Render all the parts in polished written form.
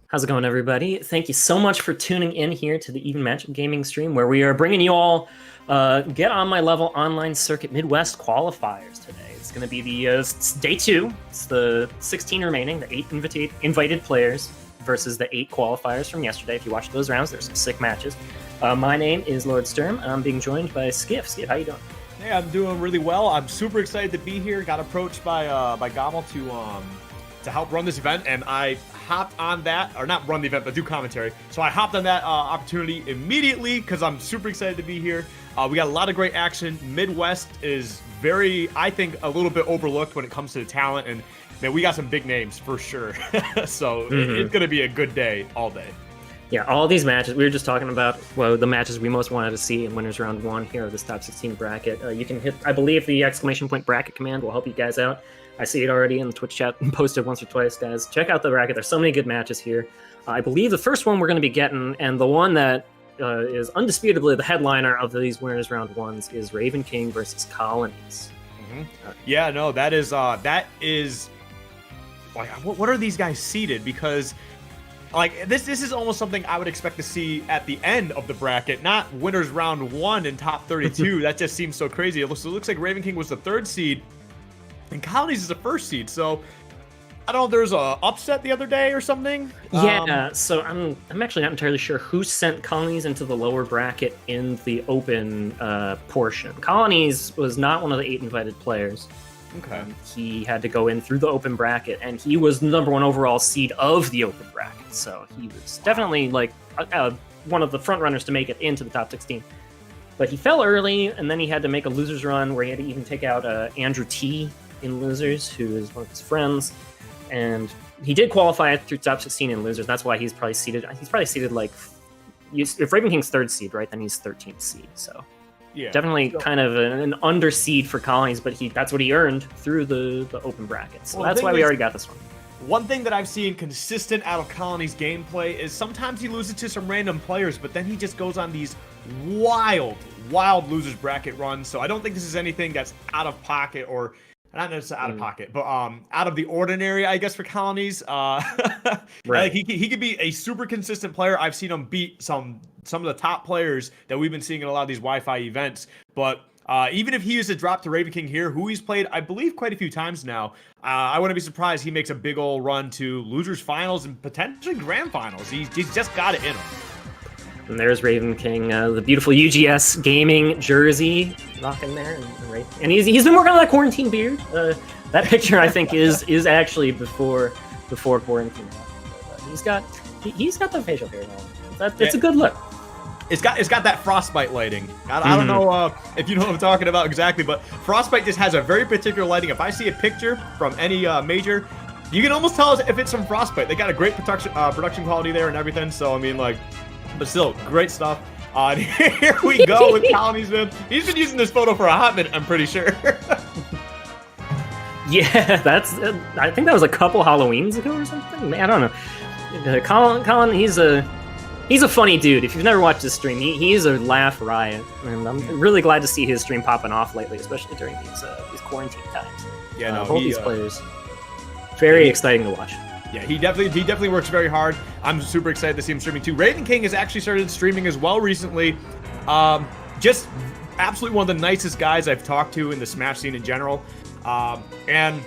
How's it going, everybody? Thank you so much for tuning in here to the Even Matchup Gaming stream, where we are bringing you all Get On My Level Online Circuit Midwest qualifiers today. It's going to be the day 2. It's the 16 remaining, the 8 invited players versus the 8 qualifiers from yesterday. If you watched those rounds, there's some sick matches. My name is Lord Sturm, and I'm being joined by Skiff. Skiff, how you doing? Hey, I'm doing really well. I'm super excited to be here. Got approached by GOML to help run this event, and I hopped on that, or not run the event, but do commentary. So I hopped on that opportunity immediately because I'm super excited to be here. We got a lot of great action. Midwest is very, I think, a little bit overlooked when it comes to the talent, and man, we got some big names for sure. So it's going to be a good day all day. Yeah, all these matches, we were just talking about, well, the matches we most wanted to see in Winners Round 1 here of this top 16 bracket. You can hit, I believe, the ! Bracket command will help you guys out. I see it already in the Twitch chat posted once or twice, guys. Check out the bracket. There's so many good matches here. I believe the first one we're going to be getting, and the one that is undisputably the headliner of these Winners Round 1s, is Raven King versus Colonies. Yeah, no, that is like, what are these guys seeded? Because like this is almost something I would expect to see at the end of the bracket, not Winners Round 1 in top 32. That just seems so crazy. It looks like Raven King was the 3rd seed, and Colonies is the 1st seed. So I don't know if there's a upset the other day or something. Yeah, so I'm actually not entirely sure who sent Colonies into the lower bracket in the open portion. Colonies was not one of the 8 invited players. Okay. He had to go in through the open bracket, and he was the number 1 overall seed of the open bracket. So he was definitely like one of the front runners to make it into the top 16. But he fell early, and then he had to make a losers run where he had to even take out Andrew T in losers, who is one of his friends. And he did qualify through top 16 in losers. That's why he's probably seeded. He's probably seeded like, if Raven King's 3rd seed, right, then he's 13th seed. So yeah, definitely kind of an under seed for Colonies, but that's what he earned through the open bracket. So that's why we already got this one. One thing that I've seen consistent out of Colonies gameplay is sometimes he loses to some random players, but then he just goes on these wild losers bracket runs. So I don't think this is anything that's out of pocket, or not necessarily out of pocket, but out of the ordinary, I guess, for Colonies. Right. Like he could be a super consistent player. I've seen him beat some of the top players that we've been seeing in a lot of these Wi-Fi events. But even if he used to drop to Raven King here, who he's played, I believe, quite a few times now, I wouldn't be surprised he makes a big old run to losers finals and potentially grand finals. He's just got it in him. And there's Raven King, the beautiful UGS gaming jersey rocking there, and he's been working on that quarantine beard. That picture, I think, is actually before quarantine. He's got the facial hair now. It's a good look. It's got that frostbite lighting. I don't know if you know what I'm talking about exactly, but frostbite just has a very particular lighting. If I see a picture from any major, you can almost tell if it's from frostbite. They got a great production quality there and everything. So I mean, like, but still, great stuff. Here we go with Colonies, man. He's been using this photo for a hot minute, I'm pretty sure. Yeah, I think that was a couple Halloweens ago or something. Man, I don't know. Colin, he's a funny dude. If you've never watched his stream, he's a laugh riot, and I'm really glad to see his stream popping off lately, especially during these quarantine times. Yeah, no, both these players, very exciting to watch. Yeah, he definitely works very hard. I'm super excited to see him streaming too. Raven King has actually started streaming as well recently. Just absolutely one of the nicest guys I've talked to in the Smash scene in general, and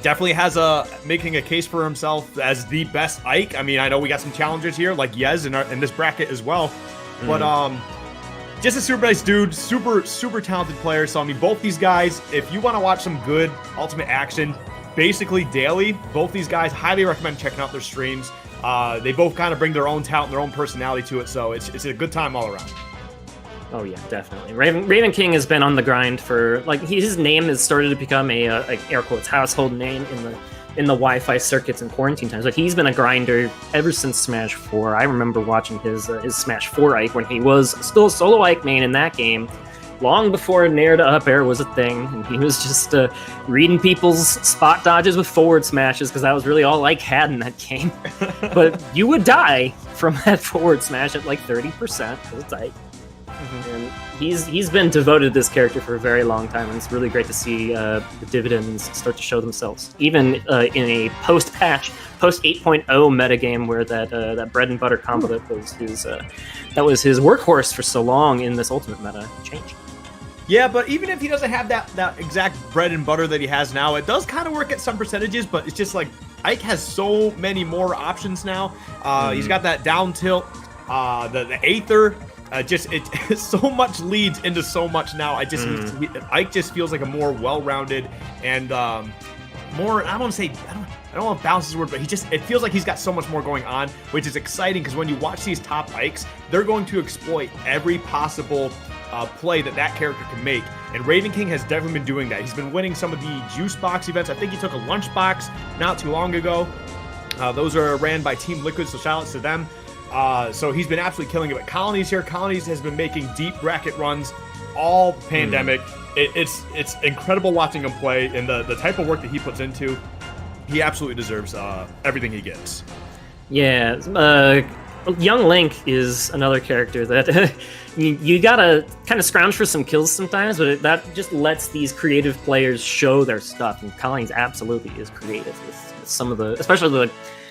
definitely has making a case for himself as the best Ike. I mean, I know we got some challengers here like Yez in this bracket as well, but just a super nice dude, super talented player. So I mean, both these guys, if you want to watch some good ultimate action, basically daily, both these guys, highly recommend checking out their streams. They both kind of bring their own talent, their own personality to it, so it's a good time all around. Oh yeah, definitely. Raven King has been on the grind for, like, his name has started to become a air quotes household name in the Wi-Fi circuits and quarantine times. Like, he's been a grinder ever since Smash 4. I remember watching his Smash 4 Ike when he was still a solo Ike main in that game, long before Nair to up air was a thing, and he was just reading people's spot dodges with forward smashes, because that was really all Ike had in that game. But you would die from that forward smash at like 30%, because it's Ike. And he's been devoted to this character for a very long time, and it's really great to see the dividends start to show themselves. Even in a post-patch, post 8.0 metagame where that bread and butter combo that was his workhorse for so long in this ultimate meta changed. Yeah, but even if he doesn't have that exact bread and butter that he has now, it does kind of work at some percentages, but it's just like Ike has so many more options now. He's got that down tilt, the Aether. It so much leads into so much now. Ike just feels like a more well-rounded and more. I don't want to say I don't want to bounce this word, but it feels like he's got so much more going on, which is exciting because when you watch these top Ikes, they're going to exploit every possible play that character can make. And Raven King has definitely been doing that. He's been winning some of the juice box events. I think he took a lunch box not too long ago. Those are ran by Team Liquid, so shout outs to them. So he's been absolutely killing it. But Colonies here, Colonies has been making deep bracket runs all pandemic. It's incredible watching him play, and the type of work that he puts into, he absolutely deserves everything he gets. Yeah, Young Link is another character that you gotta kind of scrounge for some kills sometimes, but that just lets these creative players show their stuff, and Colonies absolutely is creative with some of the, especially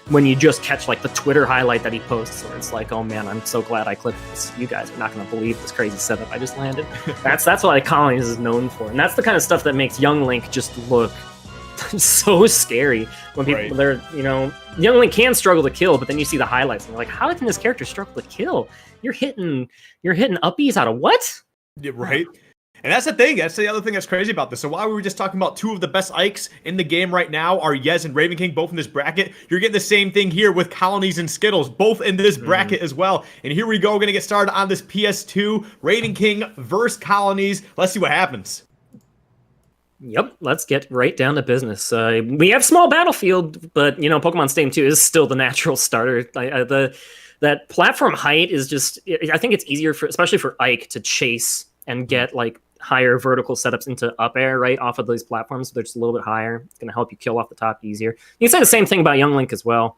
when you just catch like the Twitter highlight that he posts where it's like, oh man, I'm so glad I clicked this. You guys are not going to believe this crazy setup I just landed. That's what Colonies is known for. And that's the kind of stuff that makes Young Link just look so scary when people they're, Young Link can struggle to kill, but then you see the highlights and you're like, how can this character struggle to kill? You're hitting uppies out of what? Yeah, right. And that's the thing. That's the other thing that's crazy about this. So while we were just talking about two of the best Ikes in the game right now are Yez and Raven King, both in this bracket, you're getting the same thing here with Colonies and Skittles, both in this bracket as well. And here we go. We're going to get started on this PS2. Raven King versus Colonies. Let's see what happens. Yep, let's get right down to business. We have small battlefield, but, Pokemon Stadium 2 is still the natural starter. That platform height is just, I think it's easier, especially for Ike, to chase and get, like, higher vertical setups into up air right off of these platforms. They're just a little bit higher. It's going to help you kill off the top easier. You can say the same thing about Young Link as well.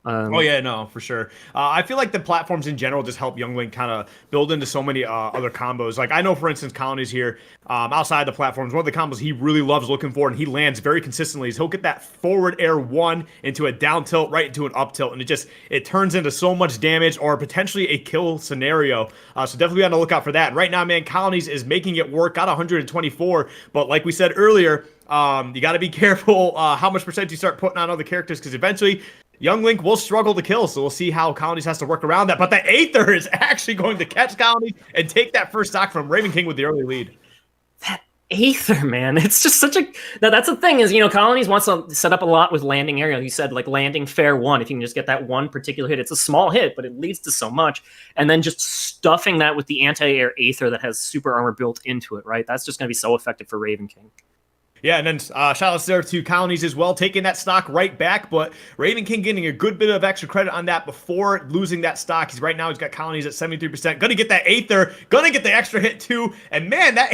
Oh yeah, no, for sure. I feel like the platforms in general just help Young Link kind of build into so many other combos. Like I know, for instance, Colonies here, outside the platforms, one of the combos he really loves looking for, and he lands very consistently, is he'll get that forward air 1 into a down tilt, right into an up tilt, and it turns into so much damage or potentially a kill scenario. So definitely be on the lookout for that. And right now, man, Colonies is making it work. Got 124, but like we said earlier, you got to be careful how much percent you start putting on other characters, because eventually Young Link will struggle to kill, so we'll see how Colonies has to work around that. But the Aether is actually going to catch Colonies and take that first stock from Raven King with the early lead. That Aether, man, it's just such a... That's the thing is, Colonies wants to set up a lot with landing area. You said, like, landing fair 1. If you can just get that one particular hit, it's a small hit, but it leads to so much. And then just stuffing that with the anti-air Aether that has super armor built into it, right? That's just going to be so effective for Raven King. Yeah, and then shout outs there to Colonies as well, taking that stock right back, but Raven King getting a good bit of extra credit on that before losing that stock. Right now he's got Colonies at 73%. Gonna get that Aether, gonna get the extra hit too. And man, that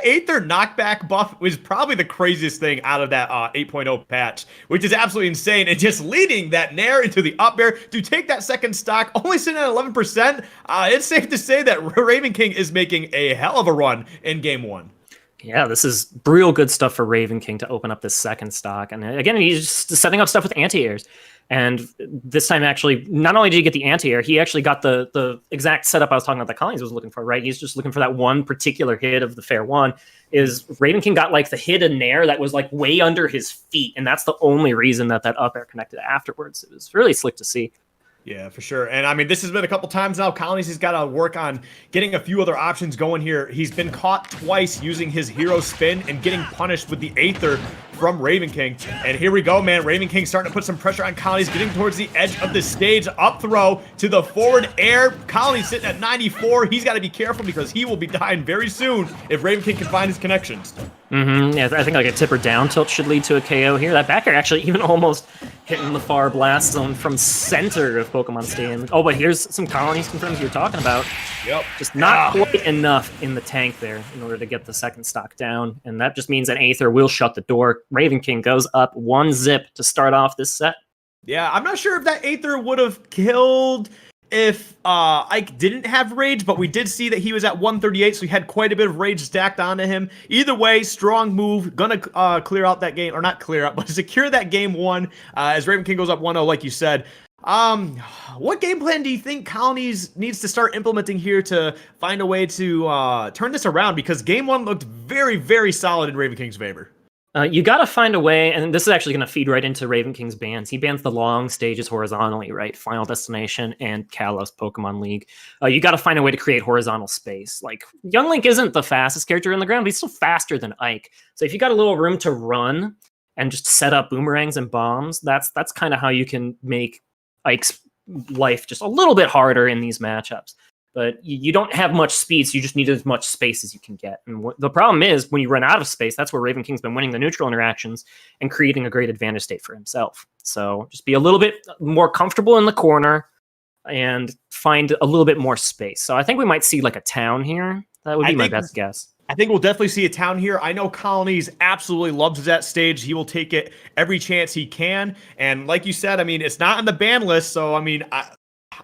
Aether knockback buff was probably the craziest thing out of that 8.0 patch, which is absolutely insane. And just leading that Nair into the up air to take that second stock, only sitting at 11%. It's safe to say that Raven King is making a hell of a run in game 1. Yeah, this is real good stuff for Raven King to open up this second stock. And again, he's just setting up stuff with anti-airs. And this time, actually, not only did he get the anti-air, he actually got the exact setup I was talking about that Colonies was looking for, right? He's just looking for that one particular hit of the fair 1. Is Raven King got, like, the hit in Nair that was, like, way under his feet. And that's the only reason that up air connected afterwards. It was really slick to see. Yeah, for sure. And I mean, this has been a couple times now. Colonies has got to work on getting a few other options going here. He's been caught twice using his hero spin and getting punished with the Aether from Raven King. And here we go, man. Raven King starting to put some pressure on Colonies, getting towards the edge of the stage. Up throw to the forward air. Colonies sitting at 94. He's got to be careful because he will be dying very soon if Raven King can find his connections. Yeah, I think like a tipper down tilt should lead to a KO here. That back air actually even almost hitting the far blast zone from center of Pokemon Stadium. Oh, but here's some Colonies confirms you're talking about. Yep. Just not quite enough in the tank there in order to get the second stock down. And that just means that Aether will shut the door. Raven King goes up 1 zip to start off this set. Yeah, I'm not sure if that Aether would have killed if Ike didn't have rage, but we did see that he was at 138, so he had quite a bit of rage stacked onto him. Either way, strong move, gonna clear out that game, or not clear out, but secure that game one as Raven King goes up 1-0, like you said. What game plan do you think Colonies needs to start implementing here to find a way to turn this around? Because game one looked very, very solid in Raven King's favor. You got to find a way, and this is actually going to feed right into Raven King's bans. He bans the long stages horizontally, right? Final Destination and Kalos Pokemon League. You got to find a way to create horizontal space. Like, Young Link isn't the fastest character in the ground, but he's still faster than Ike. So if you got a little room to run and just set up boomerangs and bombs, that's kind of how you can make Ike's life just a little bit harder in these matchups. But you don't have much speed, so you just need as much space as you can get. And the problem is, when you run out of space, that's where Raven King's been winning the neutral interactions and creating a great advantage state for himself. So just be a little bit more comfortable in the corner and find a little bit more space. So I think we might see like a town here. That would be my best guess. I think we'll definitely see a town here. I know Colonies absolutely loves that stage. He will take it every chance he can. And like you said, I mean, it's not on the ban list, so I mean,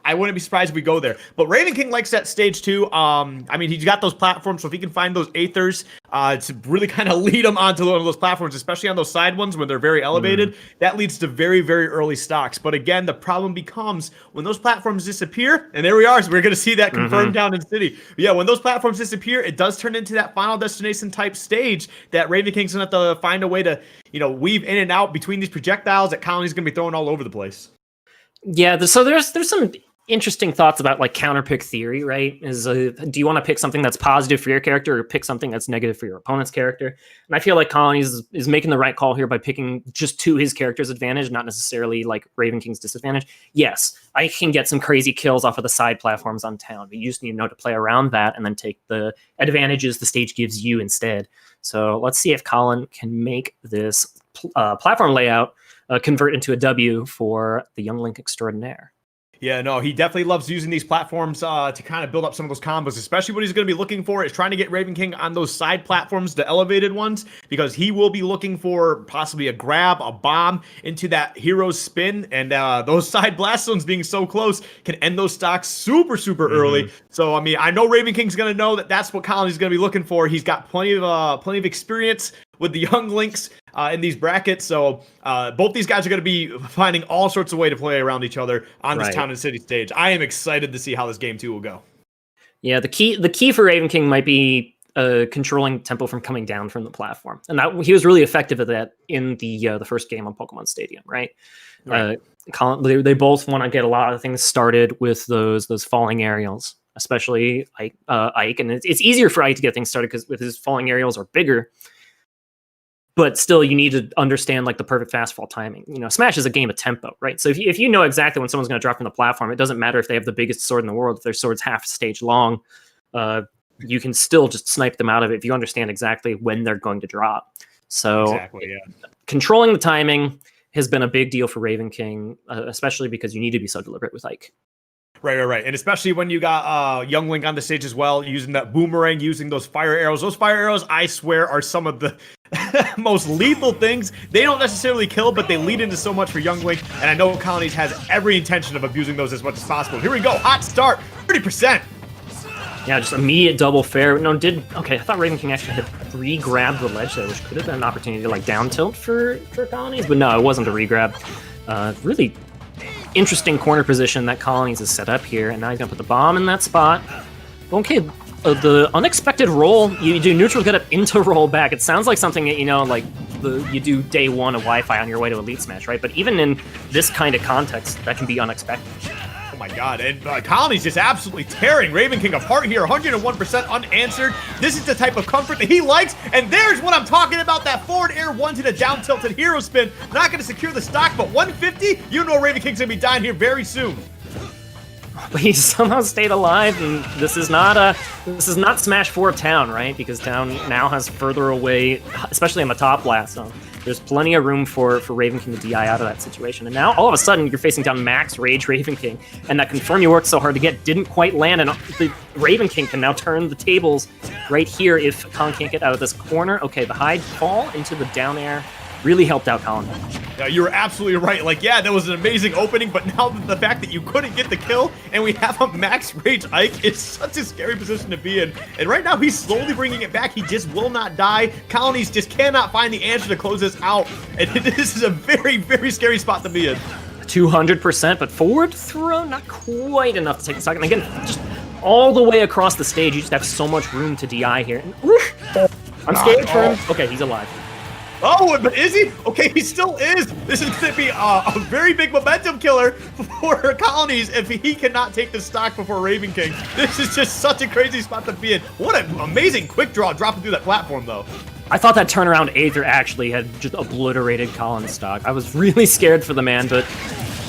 I wouldn't be surprised if we go there. But Raven King likes that stage too. I mean, he's got those platforms, so if he can find those Aethers to really kind of lead them onto one of those platforms, especially on those side ones when they're very elevated, that leads to very, very early stocks. But again, the problem becomes when those platforms disappear, and there we are, so we're going to see that confirmed down in City. But yeah, when those platforms disappear, it does turn into that Final Destination type stage that Raven King's going to have to find a way to, weave in and out between these projectiles that Colony's going to be throwing all over the place. Yeah, so there's some interesting thoughts about like counterpick theory, right? Do you want to pick something that's positive for your character or pick something that's negative for your opponent's character? And I feel like Colonies is making the right call here by picking just to his character's advantage, not necessarily like Raven King's disadvantage. Yes, I can get some crazy kills off of the side platforms on town, but you just need to know to play around that and then take the advantages the stage gives you instead. So let's see if Colin can make this platform layout convert into a W for the Young Link Extraordinaire. Yeah, no, he definitely loves using these platforms to kind of build up some of those combos, especially what he's going to be looking for is trying to get Raven King on those side platforms, the elevated ones, because he will be looking for possibly a grab, a bomb into that hero's spin, and those side blast zones being so close can end those stocks super, super early. So, I mean, I know Raven King's going to know that that's what Colony's going to be looking for. He's got plenty of experience with the Young Links in these brackets. So both these guys are going to be finding all sorts of way to play around each other on this Town and City stage. I am excited to see how this game 2 will go. Yeah, the key for Raven King might be controlling tempo from coming down from the platform. And he was really effective at that in the first game on Pokemon Stadium, right? They both want to get a lot of things started with those falling aerials, especially Ike. And it's easier for Ike to get things started because with his falling aerials are bigger. But still, you need to understand like the perfect fast fall timing. Smash is a game of tempo, right? So if you know exactly when someone's going to drop from the platform, it doesn't matter if they have the biggest sword in the world. If their sword's half stage long, you can still just snipe them out of it if you understand exactly when they're going to drop. So controlling the timing has been a big deal for Raven King, especially because you need to be so deliberate with Ike. Right. And especially when you got Young Link on the stage as well, using that boomerang, using those fire arrows. Those fire arrows, I swear, are some of the most lethal things. They don't necessarily kill, but they lead into so much for Young Link. And I know Colonies has every intention of abusing those as much as possible. Here we go. Hot start. 30%. Yeah, just immediate double fair. Okay, I thought Raven King actually had re-grabbed the ledge there, which could have been an opportunity to like down tilt for Colonies, but no, it wasn't a re-grab. Really interesting corner position that Colonies is set up here, and now he's gonna put the bomb in that spot. Okay, the unexpected roll, you do neutral get up into roll back. It sounds like something that, like you do day one of Wi-Fi on your way to Elite Smash, right? But even in this kind of context, that can be unexpected. Oh my god, and Colony's just absolutely tearing Raven King apart here, 101% unanswered. This is the type of comfort that he likes, and there's what I'm talking about, that forward air 1 to the down tilted hero spin. Not going to secure the stock, but 150, you know Raven King's going to be dying here very soon. But he somehow stayed alive, and this is not Smash 4 Town, right? Because Town now has further away, especially on the top blast zone. There's plenty of room for Raven King to DI out of that situation. And now, all of a sudden, you're facing down max Rage Raven King. And that Confirm you worked so hard to get didn't quite land. And the Raven King can now turn the tables right here if Colin can't get out of this corner. Okay, the high fall into the down air really helped out Colin. Yeah, you were absolutely right. Like, yeah, that was an amazing opening, but now the fact that you couldn't get the kill and we have a max rage Ike is such a scary position to be in. And right now, he's slowly bringing it back. He just will not die. Colonies just cannot find the answer to close this out. And this is a very, very scary spot to be in. 200%, but forward throw, not quite enough to take the stock. And again, just all the way across the stage, you just have so much room to DI here. I'm scared for him. Okay, he's alive. Oh, but is he? Okay, he still is. This is going to be a very big momentum killer for Colonies if he cannot take the stock before Raven King. This is just such a crazy spot to be in. What an amazing quick draw dropping through that platform, though. I thought that turnaround Aether actually had just obliterated Colin's stock. I was really scared for the man, but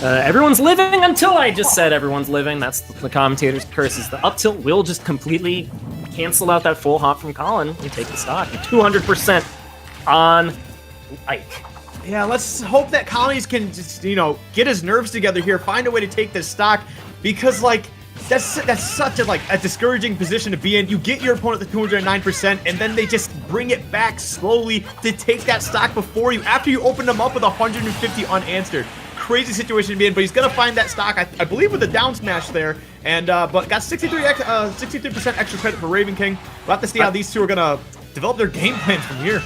everyone's living until I just said everyone's living. That's the commentator's curse. Is the up tilt will just completely cancel out that full hop from Colin and take the stock. 200% on Ike. Yeah, let's hope that Colonies can just, get his nerves together here, find a way to take this stock, because, like, that's such a discouraging position to be in. You get your opponent to 209%, and then they just bring it back slowly to take that stock before you, after you open them up with 150 unanswered. Crazy situation to be in, but he's gonna find that stock, I believe, with a down smash there, and but got 63% extra credit for Raven King. We'll have to see how these two are gonna develop their game plans from here.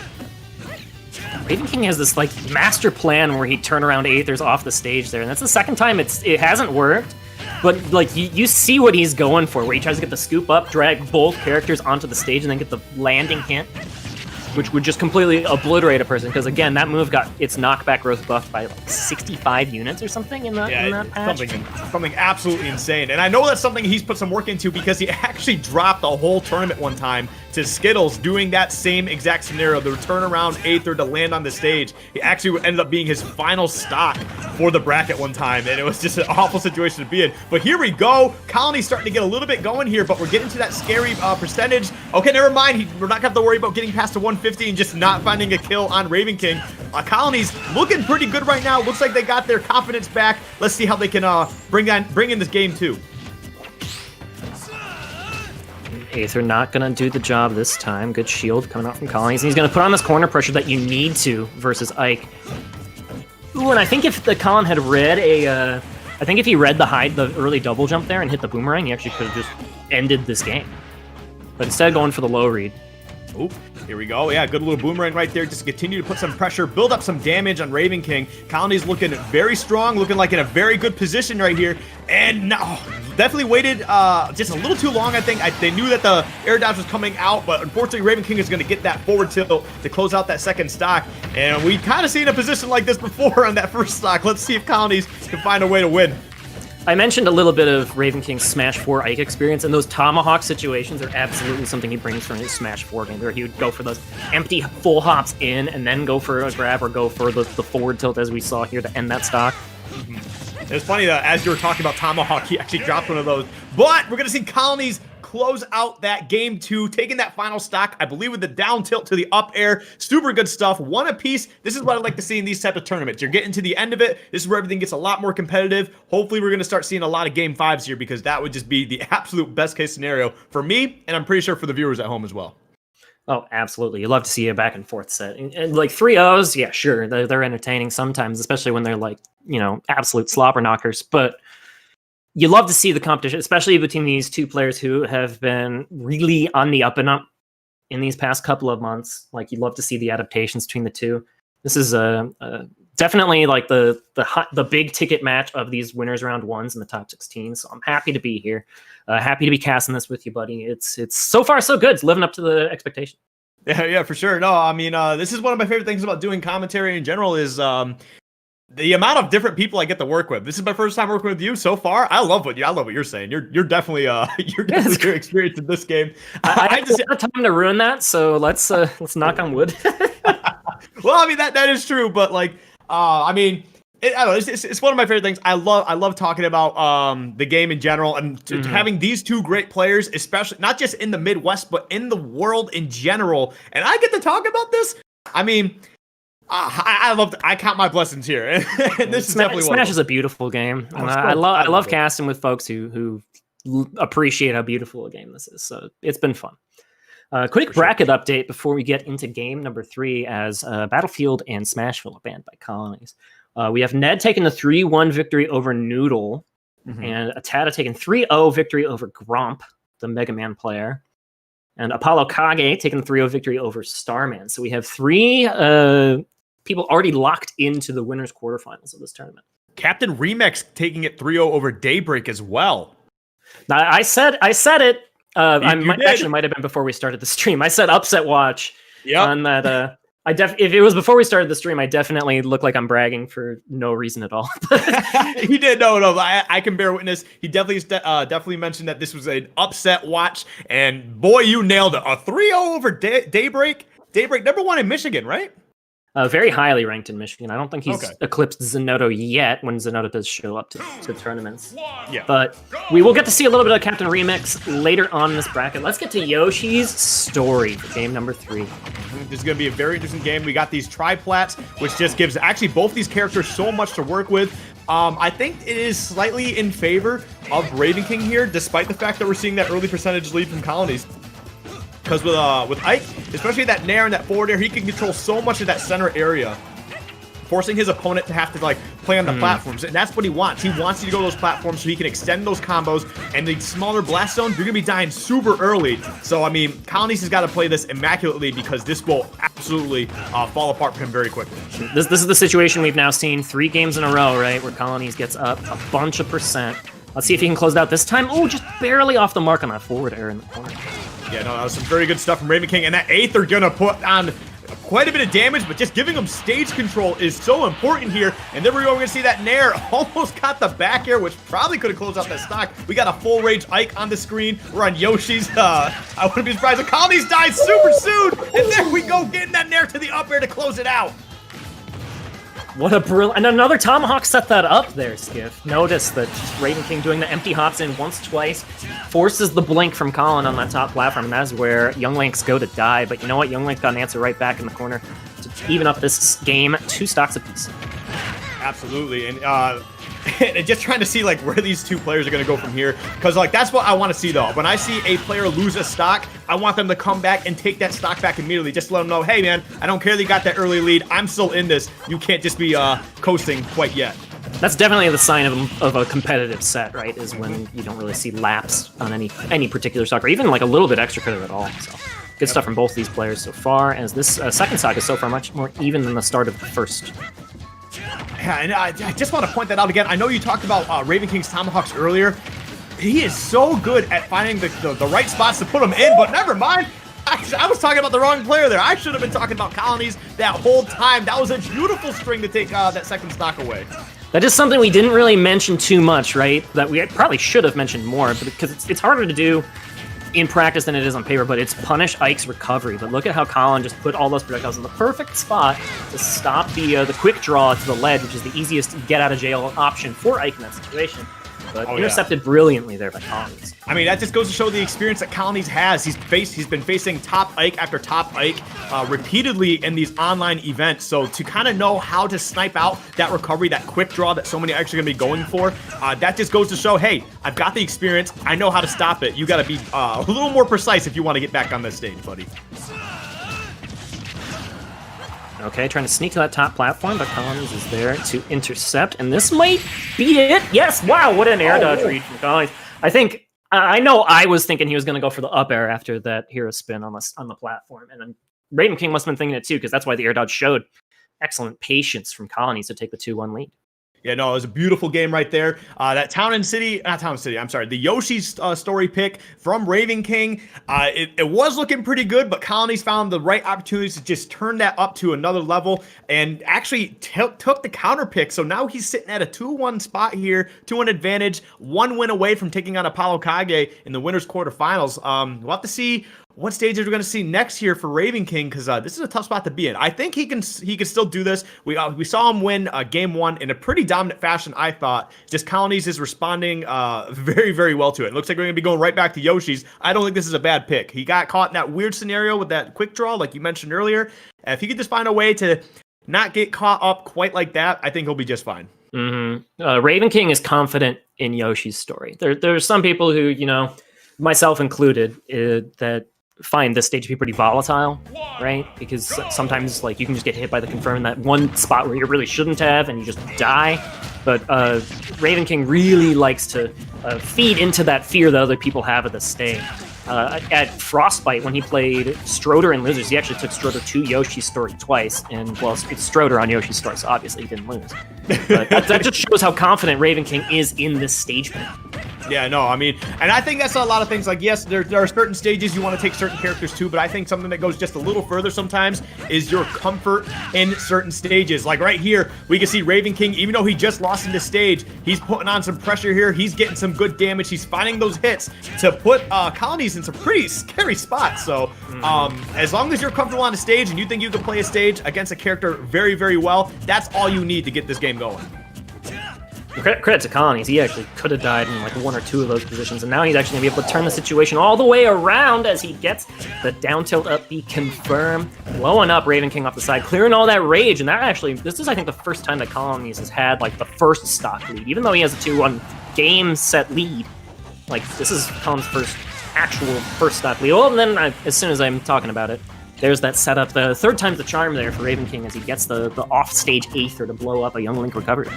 Raven King has this, like, master plan where he turn around Aethers off the stage there, and that's the second time it hasn't worked. But, like, you see what he's going for, where he tries to get the scoop up, drag both characters onto the stage, and then get the landing hit, which would just completely obliterate a person. Because, again, that move got its knockback growth buffed by, like, 65 units or something in that patch. Something absolutely insane. And I know that's something he's put some work into, because he actually dropped a whole tournament one time to Skittles doing that same exact scenario, the turnaround Aether to land on the stage. He actually ended up being his final stock for the bracket one time, and it was just an awful situation to be in. But here we go. Colony's starting to get a little bit going here, but we're getting to that scary percentage. Okay, never mind. We're not going to have to worry about getting past the 150 and just not finding a kill on Raven King. Colony's looking pretty good right now. Looks like they got their confidence back. Let's see how they can bring in this game too. Aether not gonna do the job this time. Good shield coming out from Colonies. And he's gonna put on this corner pressure that you need to versus Ike. Ooh, and I think if the Colin had read I think if he read the early double jump there and hit the boomerang, he actually could have just ended this game. But instead going for the low read. Oop, here we go. Yeah, good little boomerang right there. Just continue to put some pressure, build up some damage on Raven King. Colony's looking very strong, looking like in a very good position right here. And no, definitely waited just a little too long, I think. They knew that the air dodge was coming out, but unfortunately Raven King is going to get that forward tilt to close out that second stock. And we kind of seen a position like this before on that first stock. Let's see if Colonies can find a way to win. I mentioned a little bit of Raven King's Smash 4 Ike experience, and those tomahawk situations are absolutely something he brings from his Smash 4 game, where he would go for those empty full hops in and then go for a grab or go for the forward tilt as we saw here to end that stock. It's funny that as you were talking about tomahawk, he actually dropped one of those. But we're going to see Colonies close out that game 2, taking that final stock, I believe, with the down tilt to the up air. Super good stuff. One apiece. This is what I'd like to see in these type of tournaments. You're getting to the end of it. This is where everything gets a lot more competitive. Hopefully, we're going to start seeing a lot of game 5s here, because that would just be the absolute best case scenario for me, and I'm pretty sure for the viewers at home as well. Oh, absolutely. You love to see a back and forth set. And like 3-0s, yeah, sure. They're entertaining sometimes, especially when they're like, absolute slobber knockers. But you love to see the competition, especially between these two players who have been really on the up and up in these past couple of months. Like, you love to see the adaptations between the two. This is definitely like the big ticket match of these winners round 1s in the top 16. So I'm happy to be here. Happy to be casting this with you, buddy. It's so far so good. It's living up to the expectation. Yeah, for sure. No, I mean, this is one of my favorite things about doing commentary in general is the amount of different people I get to work with. This is my first time working with you so far. I love what you're saying. You're definitely very experienced in this game. I just had time to ruin that, so let's knock on wood. Well, I mean that is true, but like I mean, I don't know. It's one of my favorite things. I love talking about the game in general, and having these two great players, especially not just in the Midwest, but in the world in general. And I get to talk about this. I mean, I count my blessings here. And this is definitely Smash is a beautiful game, and I love casting with folks who appreciate how beautiful a game this is. So it's been fun. Quick bracket update before we get into game number 3 as Battlefield and Smashville are banned by Colonies. We have Ned taking the 3-1 victory over Noodle, and Atada taking 3-0 victory over Gromp, the Mega Man player, and Apollo Kage taking the 3-0 victory over Starman. So we have 3 people already locked into the winners quarterfinals of this tournament. Captain Remix taking it 3-0 over Daybreak as well. Now, I said it. Actually, might have been before we started the stream. I said upset watch on that. If it was before we started the stream, I definitely look like I'm bragging for no reason at all. He did. No. I can bear witness. He definitely mentioned that this was an upset watch, and boy, you nailed it. A 3-0 over Daybreak. Daybreak, number 1 in Michigan, right? Very highly ranked in Michigan. I don't think he's eclipsed Zenotto yet when Zenotto does show up to tournaments. Yeah. But we will get to see a little bit of Captain Remix later on in this bracket. Let's get to Yoshi's story for game number 3. This is going to be a very interesting game. We got these triplats, which just gives actually both these characters so much to work with. I think it is slightly in favor of Raven King here, despite the fact that we're seeing that early percentage lead from Colonies. Because with Ike, especially that nair and that forward air, he can control so much of that center area, forcing his opponent to have to like play on the platforms, and that's what he wants. He wants you to go to those platforms so he can extend those combos. And the smaller blast zones, you're gonna be dying super early. So I mean, Colonies has got to play this immaculately because this will absolutely fall apart for him very quickly. This is the situation we've now seen 3 games in a row, right, where Colonies gets up a bunch of percent. Let's see if he can close it out this time. Oh, just barely off the mark on that forward air in the corner. Yeah, no, that was some very good stuff from Raven King, and that 8th are gonna put on quite a bit of damage, but just giving him stage control is so important here. And there we go, we're gonna see that nair almost got the back air, which probably could have closed out that stock. We got a full rage Ike on the screen. We're on Yoshi's. I wouldn't be surprised if Colonies died super soon. And there we go, getting that nair to the up air to close it out. What a brilliant... And another Tomahawk set that up there, Skiff. Notice that Raven King doing the empty hops in once, twice, forces the blink from Colin on that top platform, and that's where Young Links go to die. But you know what? Young Links got an answer right back in the corner to even up this game 2 stocks apiece. Absolutely, and just trying to see like where these 2 players are going to go from here, because like that's what I want to see though. When I see a player lose a stock, I want them to come back and take that stock back immediately. Just let them know, hey man, I don't care that you got that early lead. I'm still in this. You can't just be coasting quite yet. That's definitely the sign of a competitive set, right? Is when you don't really see laps on any particular stock, or even like a little bit extra credit at all. So good stuff from both these players so far. As this second stock is so far much more even than the start of the first. Yeah, and I just want to point that out again. I know you talked about Raven King's Tomahawks earlier. He is so good at finding the right spots to put them in, but never mind. I was talking about the wrong player there. I should have been talking about Colonies that whole time. That was a beautiful string to take that second stock away. That is something we didn't really mention too much, right? That we probably should have mentioned more, because it's harder to do in practice than it is on paper, but it's punish Ike's recovery. But look at how Colin just put all those projectiles in the perfect spot to stop the quick draw to the ledge, which is the easiest get-out-of-jail option for Ike in that situation. But intercepted brilliantly there by Colonies. I mean, that just goes to show the experience that Colonies has. He's been facing top Ike after top Ike repeatedly in these online events. So to kind of know how to snipe out that recovery, that quick draw that so many Ikes are going to be going for, that just goes to show, hey, I've got the experience. I know how to stop it. You got to be a little more precise if you want to get back on this stage, buddy. Okay, trying to sneak to that top platform, but Colonies is there to intercept, and this might be it. Yes, wow, what an air dodge read from Colonies. I know I was thinking he was going to go for the up air after that hero spin on the platform, and then Raven King must have been thinking it too, because that's why the air dodge showed excellent patience from Colonies to take the 2-1 lead. Yeah, no, it was a beautiful game right there. That the Yoshi's story pick from Raven King. It was looking pretty good, but Colonies found the right opportunities to just turn that up to another level and actually took the counter pick. So now he's sitting at a 2-1 spot here, 2-1 advantage, 1 win away from taking on Apollo Kage in the winners quarterfinals. We'll have to see what stages we're going to see next here for Raven King, because this is a tough spot to be in. I think he can still do this. We saw him win game 1 in a pretty dominant fashion, I thought. Just Colonies is responding very, very well to it. Looks like we're going to be going right back to Yoshi's. I don't think this is a bad pick. He got caught in that weird scenario with that quick draw, like you mentioned earlier. If he could just find a way to not get caught up quite like that, I think he'll be just fine. Raven King is confident in Yoshi's story. There's some people who, myself included, that find this stage to be pretty volatile, right? Because sometimes like you can just get hit by the confirm in that one spot where you really shouldn't have, and you just die. But Raven King really likes to feed into that fear that other people have of the stage. At Frostbite, when he played Stroder and Losers, he actually took Stroder to Yoshi's story twice, and well, it's Stroder on Yoshi's story, so obviously he didn't lose. But that just shows how confident Raven King is in this stage pick. Yeah, no, I mean, and I think that's a lot of things. Like, yes, there are certain stages you want to take certain characters to, but I think something that goes just a little further sometimes is your comfort in certain stages. Like right here, we can see Raven King, even though he just lost in this stage, he's putting on some pressure here. He's getting some good damage. He's finding those hits to put Colonies in some pretty scary spots. So as long as you're comfortable on a stage and you think you can play a stage against a character very, very well, that's all you need to get this game going. Credit to Colonies, he actually could have died in like one or two of those positions, and now he's actually going to be able to turn the situation all the way around as he gets the down tilt up B confirmed, blowing up Raven King off the side, clearing all that rage, and that actually, this is I think the first time that Colonies has had like the first stock lead, even though he has a 2-1 game set lead. Like this is Colonies' first stock lead. Well, and then as soon as I'm talking about it, there's that setup, the third time's the charm there for Raven King as he gets the off-stage Aether to blow up a Young Link recovery.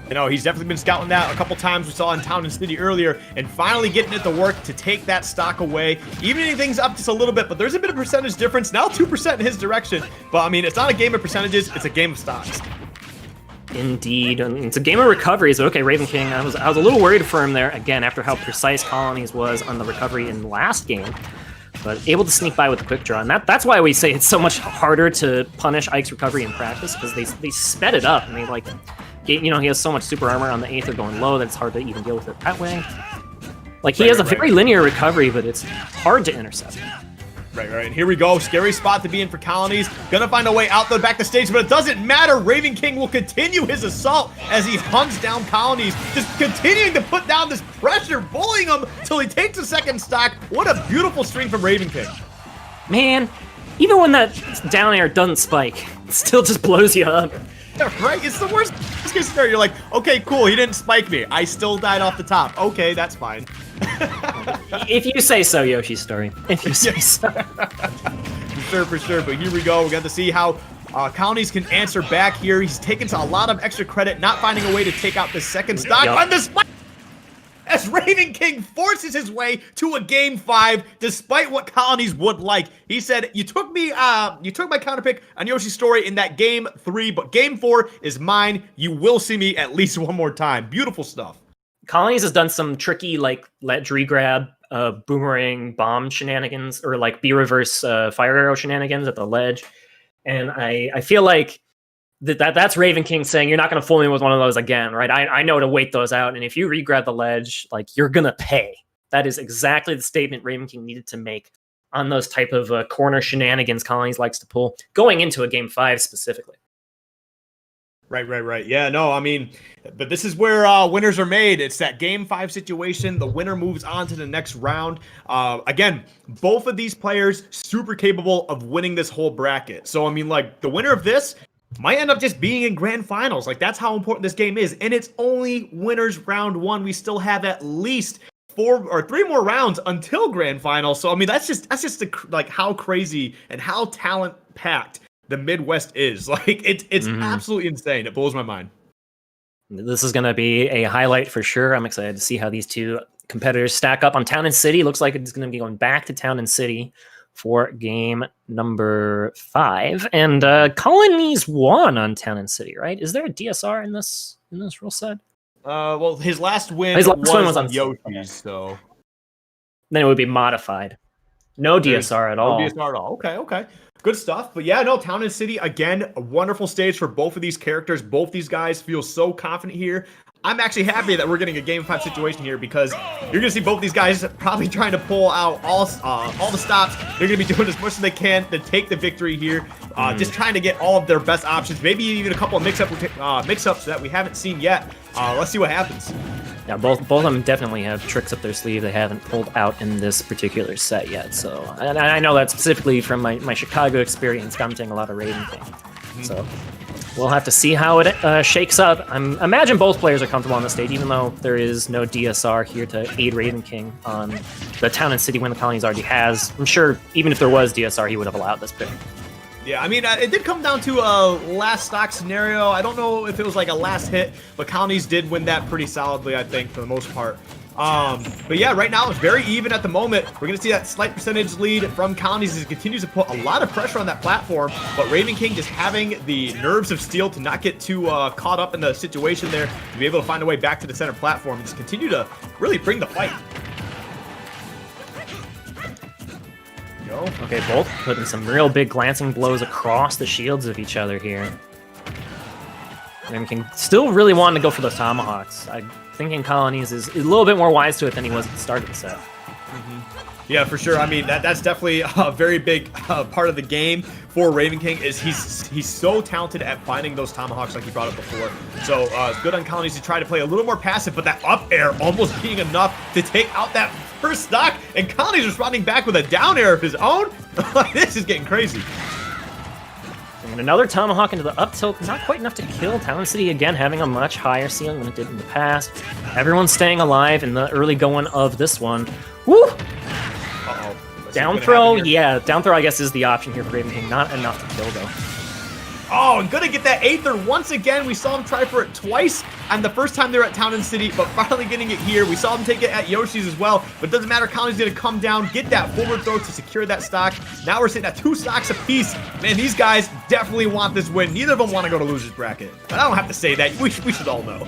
You know, he's definitely been scouting that a couple times. We saw in Town and City earlier, and finally getting it to work to take that stock away, evening things up just a little bit, but there's a bit of percentage difference. Now 2% in his direction, but I mean, it's not a game of percentages, it's a game of stocks. Indeed, and it's a game of recoveries. Okay, Raven King, I was a little worried for him there, again, after how precise Colonies was on the recovery in the last game, but able to sneak by with a quick draw, and that's why we say it's so much harder to punish Ike's recovery in practice, because they sped it up, and they like... You know, he has so much super armor on the Aether going low that it's hard to even deal with it that way. Like, he has a very linear recovery, but it's hard to intercept. Right. And here we go. Scary spot to be in for Colonies. Gonna find a way out the back to stage, but it doesn't matter. Raven King will continue his assault as he hunts down Colonies, just continuing to put down this pressure, bullying him till he takes a second stock. What a beautiful string from Raven King. Man, even when that down air doesn't spike, it still just blows you up. Right? It's the worst case scenario. You're like, okay, cool, he didn't spike me. I still died off the top. Okay, that's fine. If you say so, Yoshi's story. If you say so. For sure. But here we go. We got to see how Colonies can answer back here. He's taken a lot of extra credit, not finding a way to take out the second stock on the spike. As Raven King forces his way to a game 5, despite what Colonies would like. He said, you took my counter pick on Yoshi's story in that game 3, but game 4 is mine. You will see me at least one more time. Beautiful stuff. Colonies has done some tricky, like, ledge regrab, boomerang bomb shenanigans, or like B-reverse fire arrow shenanigans at the ledge. And I feel like that's Raven King saying, you're not going to fool me with one of those again, right? I know to wait those out, and if you regrab the ledge, like, you're going to pay. That is exactly the statement Raven King needed to make on those type of corner shenanigans Colonies likes to pull, going into a game 5 specifically. Right. Yeah, no, I mean, but this is where winners are made. It's that game 5 situation. The winner moves on to the next round. Again, both of these players super capable of winning this whole bracket. So, I mean, like, the winner of this might end up just being in grand finals. Like, that's how important this game is. And it's only winners round 1. We still have at least 4 or 3 more rounds until grand finals. So, I mean, that's just like how crazy and how talent packed the Midwest is. Like, it's absolutely insane. It blows my mind. This is going to be a highlight for sure. I'm excited to see how these two competitors stack up on Town and City. Looks like it's going to be going back to Town and City for game number 5, and Colonies won on Town and City, right? Is there a DSR in this rule set? Well, his last win was on Yoshi's, so then it would be modified. No DSR at all. No DSR at all. Okay. Good stuff. But yeah, no, Town and City, again, a wonderful stage for both of these characters. Both these guys feel so confident here. I'm actually happy that we're getting a game 5 situation here, because you're going to see both these guys probably trying to pull out all the stops. They're going to be doing as much as they can to take the victory here. Just trying to get all of their best options. Maybe even a couple of mix-ups that we haven't seen yet. Let's see what happens. Yeah, both of them definitely have tricks up their sleeve they haven't pulled out in this particular set yet. So, and I know that specifically from my Chicago experience commentating a lot of Raven King. So we'll have to see how it shakes up. I imagine both players are comfortable on the stage, even though there is no DSR here to aid Raven King on the Town and City win the Colonies already has. I'm sure even if there was DSR, he would have allowed this pick. Yeah, I mean, it did come down to a last stock scenario. I don't know if it was like a last hit, but Colonies did win that pretty solidly, I think, for the most part. But yeah, right now it's very even at the moment. We're going to see that slight percentage lead from Colonies as it continues to put a lot of pressure on that platform, but Raven King just having the nerves of steel to not get too caught up in the situation there, to be able to find a way back to the center platform and just continue to really bring the fight. Okay, both putting some real big glancing blows across the shields of each other here. Raven King still really wanting to go for those tomahawks. I'm thinking Colonies is a little bit more wise to it than he was at the start of the set. Yeah, for sure. I mean, that's definitely a very big part of the game for Raven King is he's so talented at finding those tomahawks like he brought up before. So it's good on Colonies to try to play a little more passive, but that up air almost being enough to take out that first stock, and Colonies responding back with a down air of his own. This is getting crazy. And another tomahawk into the up tilt, not quite enough to kill. Town City again having a much higher ceiling than it did in the past. Everyone's staying alive in the early going of this one. Woo! Uh-oh. Down throw, yeah, down throw I guess is the option here for Raven King. Not enough to kill though. Oh, and gonna get that Aether once again. We saw him try for it twice and the first time they were at Town and City, but finally getting it here. We saw him take it at Yoshi's as well, but it doesn't matter. Colony's gonna come down, get that forward throw to secure that stock. Now we're sitting at 2 stocks apiece. Man, these guys definitely want this win. Neither of them want to go to loser's bracket. But I don't have to say that. We should all know.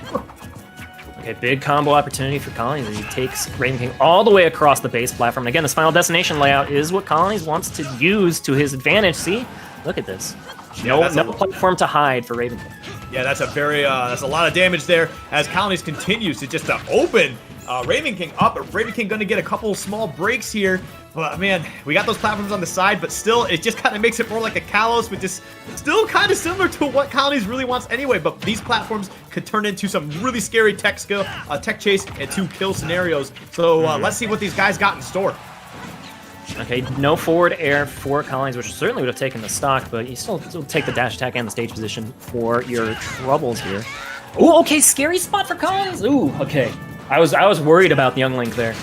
Okay, big combo opportunity for Colonies as he takes Raven King all the way across the base platform. And again, this final destination layout is what Colonies wants to use to his advantage. See? Look at this. No platform to hide for Raven King. Yeah, that's a very that's a lot of damage there as Colonies continues to just open Raven King up. Raven King going to get a couple small breaks here. But man, we got those platforms on the side, but still, it just kind of makes it more like a Kalos, which is still kind of similar to what Colonies really wants anyway. But these platforms could turn into some really scary tech chase and 2 kill scenarios. So let's see what these guys got in store. Okay, no forward air for Colonies, which certainly would have taken the stock, but you still take the dash attack and the stage position for your troubles here. Ooh, okay, scary spot for Colonies. Ooh, okay. I was worried about the Young Link there.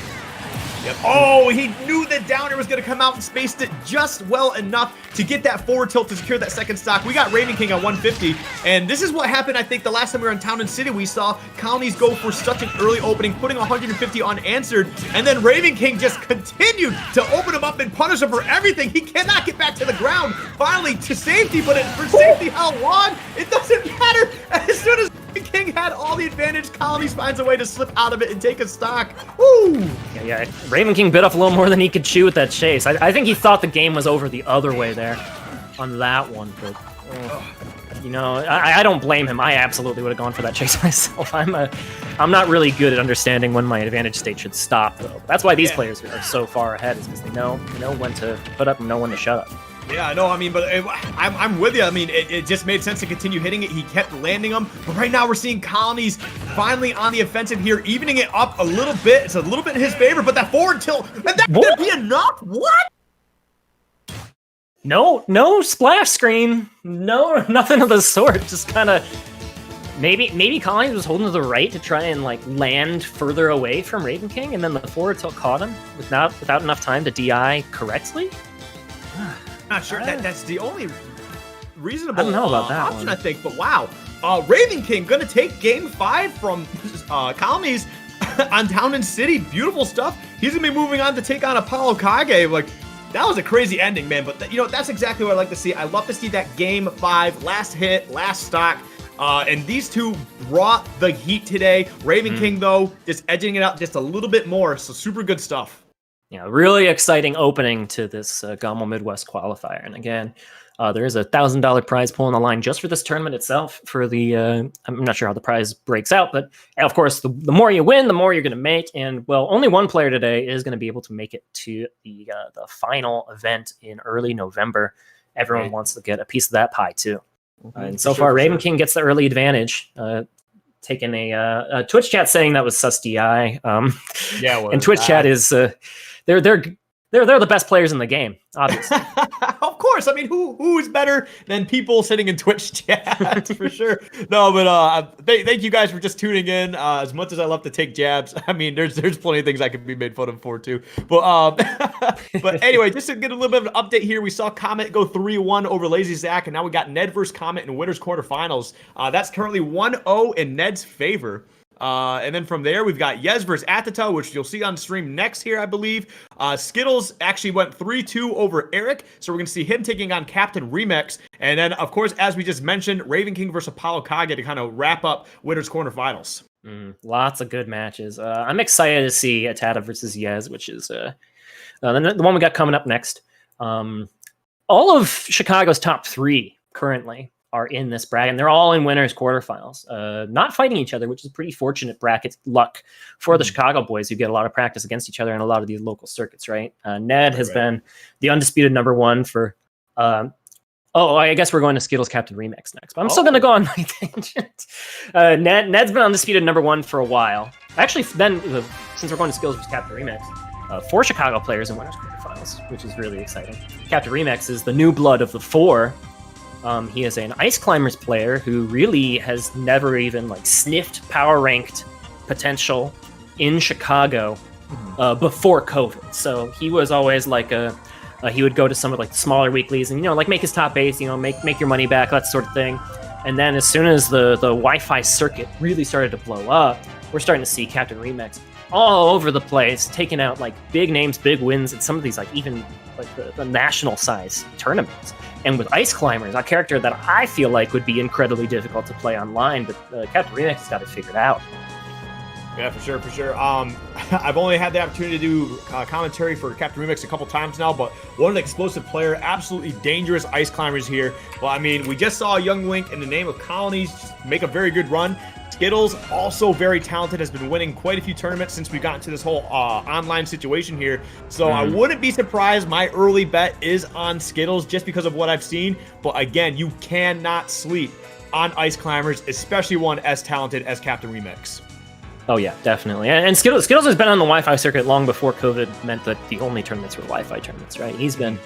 Yep. Oh, he knew that down air was going to come out and spaced it just well enough to get that forward tilt to secure that second stock. We got Raven King at 150, and this is what happened, I think, the last time we were in Town and City. We saw Colonies go for such an early opening, putting 150 unanswered, and then Raven King just continued to open him up and punish him for everything. He cannot get back to the ground, finally, to safety, but for safety, how long? It doesn't matter. As soon as Raven King had all the advantage, Colonies finds a way to slip out of it and take a stock. Woo! Yeah, Raven King bit off a little more than he could chew with that chase. I think he thought the game was over the other way there on that one, but you know, I don't blame him. I absolutely would have gone for that chase myself. I'm not really good at understanding when my advantage state should stop, though. That's why these players are so far ahead, is because they know when to put up and know when to shut up. Yeah, I know. I mean, but I'm with you. I mean, it just made sense to continue hitting it. He kept landing them. But right now we're seeing Colonies finally on the offensive here, evening it up a little bit. It's a little bit in his favor, but that forward tilt, and that's going to be enough? What? No splash screen. No, nothing of the sort. Just kind of... Maybe Colonies was holding to the right to try and like land further away from Raven King, and then the forward tilt caught him without enough time to DI correctly? Not sure. That's the only reasonable I don't know about that option, one. I think. But wow, Raven King gonna take Game 5 from Colonies on Town and City. Beautiful stuff. He's gonna be moving on to take on Apollo Kage. Like, that was a crazy ending, man. But that's exactly what I like to see. I love to see that Game 5, last hit, last stock. And these two brought the heat today. Raven King, though, just edging it out just a little bit more. So super good stuff. Yeah, really exciting opening to this GOML Midwest qualifier. And again, there is a $1,000 prize pool on the line just for this tournament itself. For the, I'm not sure how the prize breaks out, but of course, the more you win, the more you're going to make. And well, only one player today is going to be able to make it to the final event in early November. Everyone wants to get a piece of that pie too. And so far, Raven King gets the early advantage. Taking a Twitch chat saying that was sus DI. And Twitch chat is they're the best players in the game, obviously. Of course. course. I mean, who is better than people sitting in Twitch chat for sure? No, but thank you guys for just tuning in. As much as I love to take jabs, I mean, there's plenty of things I could be made fun of for too. But but anyway, just to get a little bit of an update here, we saw Comet go 3-1 over Lazy Zach, and now we got Ned versus Comet in winners quarterfinals. That's currently 1-0 in Ned's favor. And then from there, we've got Yez versus Atata, which you'll see on stream next here, I believe. Skittles actually went 3-2 over Eric, so we're going to see him taking on Captain Remix. And then, of course, as we just mentioned, Raven King versus Apollo Kage to kind of wrap up winners quarterfinals. Lots of good matches. I'm excited to see Atata versus Yez, which is the one we got coming up next. All of Chicago's top 3 currently are in this bracket, and they're all in winners quarterfinals, not fighting each other, which is pretty fortunate bracket luck for the Chicago boys, who get a lot of practice against each other in a lot of these local circuits, right? Ned has been the undisputed number 1 for I guess we're going to Skittles Captain Remix next, but I'm still going to go on my tangent. Ned's been undisputed number 1 for a while. Actually, then since we're going to Skittles versus Captain Remix, 4 Chicago players in winners quarterfinals, which is really exciting. Captain Remix is the new blood of the 4. He is an Ice Climbers player who really has never even sniffed power ranked potential in Chicago before COVID. So he was always he would go to some of the smaller weeklies and make his top 8, make your money back, that sort of thing. And then as soon as the Wi-Fi circuit really started to blow up, we're starting to see Captain Remix all over the place, taking out big names, big wins at some of these even the national size tournaments. And with Ice Climbers, a character that I feel would be incredibly difficult to play online, but Captain Remix has got it figured out. Yeah, for sure. I've only had the opportunity to do commentary for Captain Remix a couple times now, but what an explosive player, absolutely dangerous Ice Climbers here. Well, I mean, we just saw Young Link in the name of Colonies make a very good run. Skittles, also very talented, has been winning quite a few tournaments since we got into this whole online situation here. So I wouldn't be surprised. My early bet is on Skittles just because of what I've seen. But again, you cannot sleep on Ice Climbers, especially one as talented as Captain Remix. Oh yeah, definitely. And Skittles has been on the Wi-Fi circuit long before COVID meant that the only tournaments were Wi-Fi tournaments, right? He's been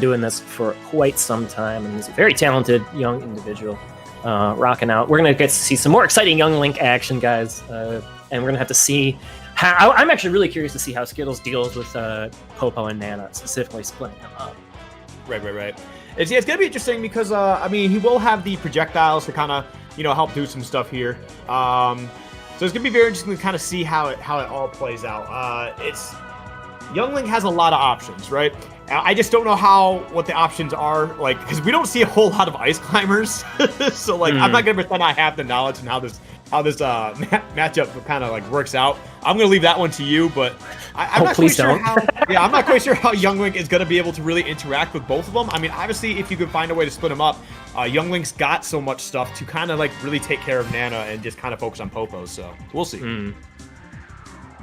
doing this for quite some time, and he's a very talented young individual. Rocking out. We're gonna get to see some more exciting Young Link action, guys, and we're gonna have to see how. I'm actually really curious to see how Skittles deals with Popo and Nana, specifically splitting them up. Right. It's gonna be interesting because I mean, he will have the projectiles to kind of help do some stuff here. So it's gonna be very interesting to kind of see how it all plays out. Young Link has a lot of options, right? I just don't know what the options are, because we don't see a whole lot of Ice Climbers. So I'm not gonna pretend I have the knowledge and how this matchup kind of works out. I'm gonna leave that one to you, but I'm not quite sure how. Yeah, I'm not quite sure how Young Link is gonna be able to really interact with both of them. I mean, obviously, if you could find a way to split them up, Young Link's got so much stuff to kind of really take care of Nana and just kind of focus on Popo. So we'll see.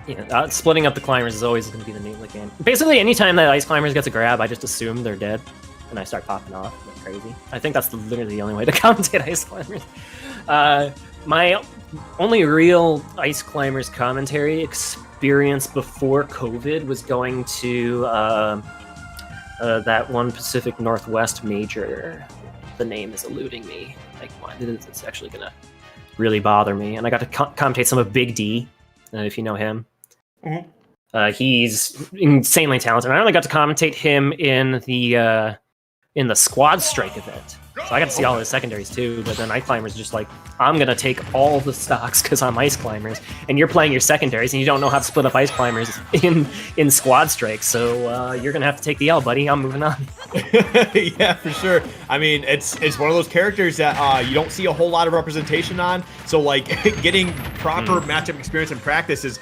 Yeah, splitting up the climbers is always going to be the name of the game. Basically, anytime that Ice Climbers gets a grab, I just assume they're dead, and I start popping off like crazy. I think that's literally the only way to commentate Ice Climbers. My only real Ice Climbers commentary experience before COVID was going to that one Pacific Northwest major. The name is eluding me. It's actually going to really bother me. And I got to commentate some of Big D, if you know him. He's insanely talented. I only got to commentate him in the Squad Strike event. So I got to see all his secondaries too, but then Ice Climbers just I'm going to take all the stocks because I'm Ice Climbers, and you're playing your secondaries, and you don't know how to split up Ice Climbers in Squad Strike, so you're going to have to take the L, buddy. I'm moving on. Yeah, for sure. I mean, it's one of those characters that you don't see a whole lot of representation on, so getting proper matchup experience and practice is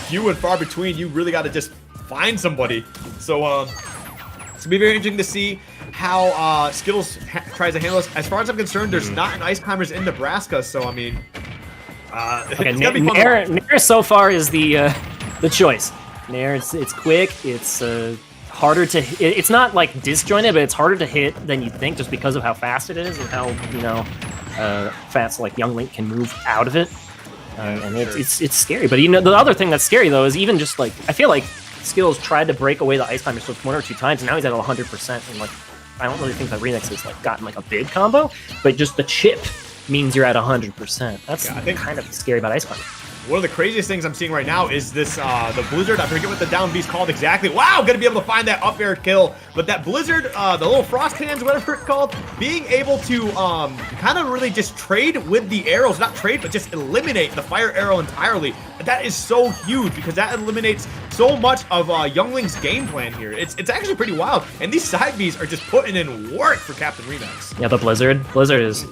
few and far between. You really got to just find somebody. So it's going to be very interesting to see how Skittles tries to handle this. As far as I'm concerned, there's not an Ice Climbers in Nebraska, so I mean, okay, Nair so far is the choice. Nair, it's quick, it's harder to hit. It's not disjointed, but it's harder to hit than you think, just because of how fast it is and how fast Young Link can move out of it. And it's scary. But the other thing that's scary though is even just I feel like Skittles tried to break away the Ice Climbers 1 or 2 times, and now he's at 100% in I don't really think that Remix has like gotten like a big combo, but just the chip means you're at 100%. That's kind of scary about Ice Climber. One of the craziest things I'm seeing right now is this, the Blizzard. I forget what the down B's called exactly. Wow, gonna be able to find that up air kill. But that Blizzard, the little frost hands, whatever it's called, being able to kind of really just trade with the arrows. Not trade, but just eliminate the fire arrow entirely. That is so huge because that eliminates so much of Youngling's game plan here. It's actually pretty wild. And these side Bs are just putting in work for Captain Remix. Yeah, the Blizzard is...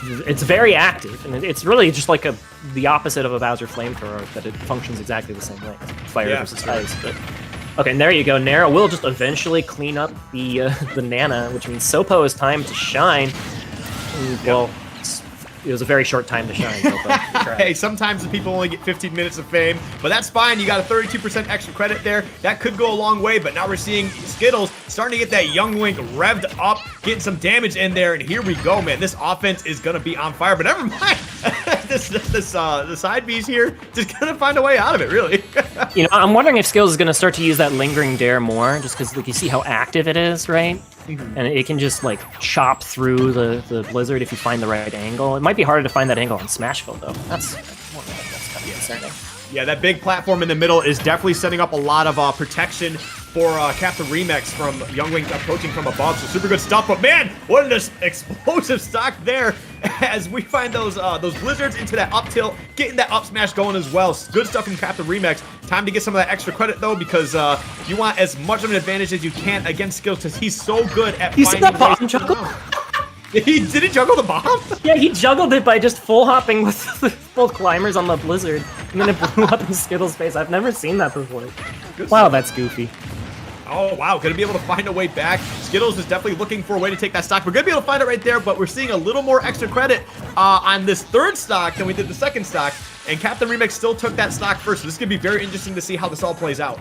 It's very active, and it's really just like the opposite of a Bowser flamethrower, that it functions exactly the same way. Fire versus ice. But okay, and there you go. Nara will just eventually clean up the Nana, which means Sopo is time to shine. Well, it was a very short time to shine. Sopo. Hey, sometimes the people only get 15 minutes of fame, but that's fine. You got a 32% extra credit there. That could go a long way, but now we're seeing Skittles starting to get that Young Link revved up, getting some damage in there, and here we go, man. This offense is gonna be on fire, but never mind. the side B's here just gonna find a way out of it, really. You know, I'm wondering if Skills is gonna start to use that lingering dare more, just because like you see how active it is, right? And it can just like chop through the Blizzard if you find the right angle. It might be harder to find that angle on Smashville though. That's gotta be concerning. Yeah, that big platform in the middle is definitely setting up a lot of protection for Captain Remix from Youngling approaching from above. So super good stuff. But man, what an explosive stock there as we find those Blizzards into that up tilt, getting that up smash going as well. Good stuff from Captain Remix. Time to get some of that extra credit though, because you want as much of an advantage as you can against Skills, because he's so good at finding that bomb juggle? Did he juggle the bomb? Yeah, he juggled it by just full hopping with both climbers on the Blizzard, and then it blew up in Skittles' face. I've never seen that before. Wow, that's goofy. Oh, wow, gonna be able to find a way back. Skittles is definitely looking for a way to take that stock. We're gonna be able to find it right there, but we're seeing a little more extra credit on this third stock than we did the second stock, and Captain Remix still took that stock first, so this is gonna be very interesting to see how this all plays out.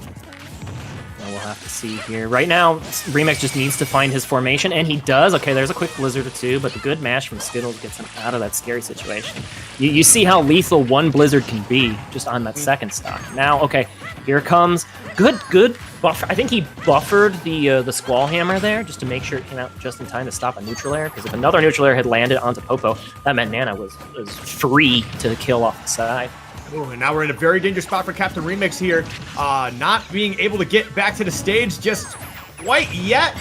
Well, we'll have to see here. Right now, Remix just needs to find his formation, and he does. Okay, there's a quick Blizzard or two, but the good mash from Skittles gets him out of that scary situation. You see how lethal one Blizzard can be just on that second stock. Now, okay, here comes good buffer. I think he buffered the Squall Hammer there just to make sure it came out just in time to stop a neutral air, because if another neutral air had landed onto Popo, that meant Nana was free to kill off the side. Ooh, and now we're in a very dangerous spot for Captain Remix here. Not being able to get back to the stage just quite yet.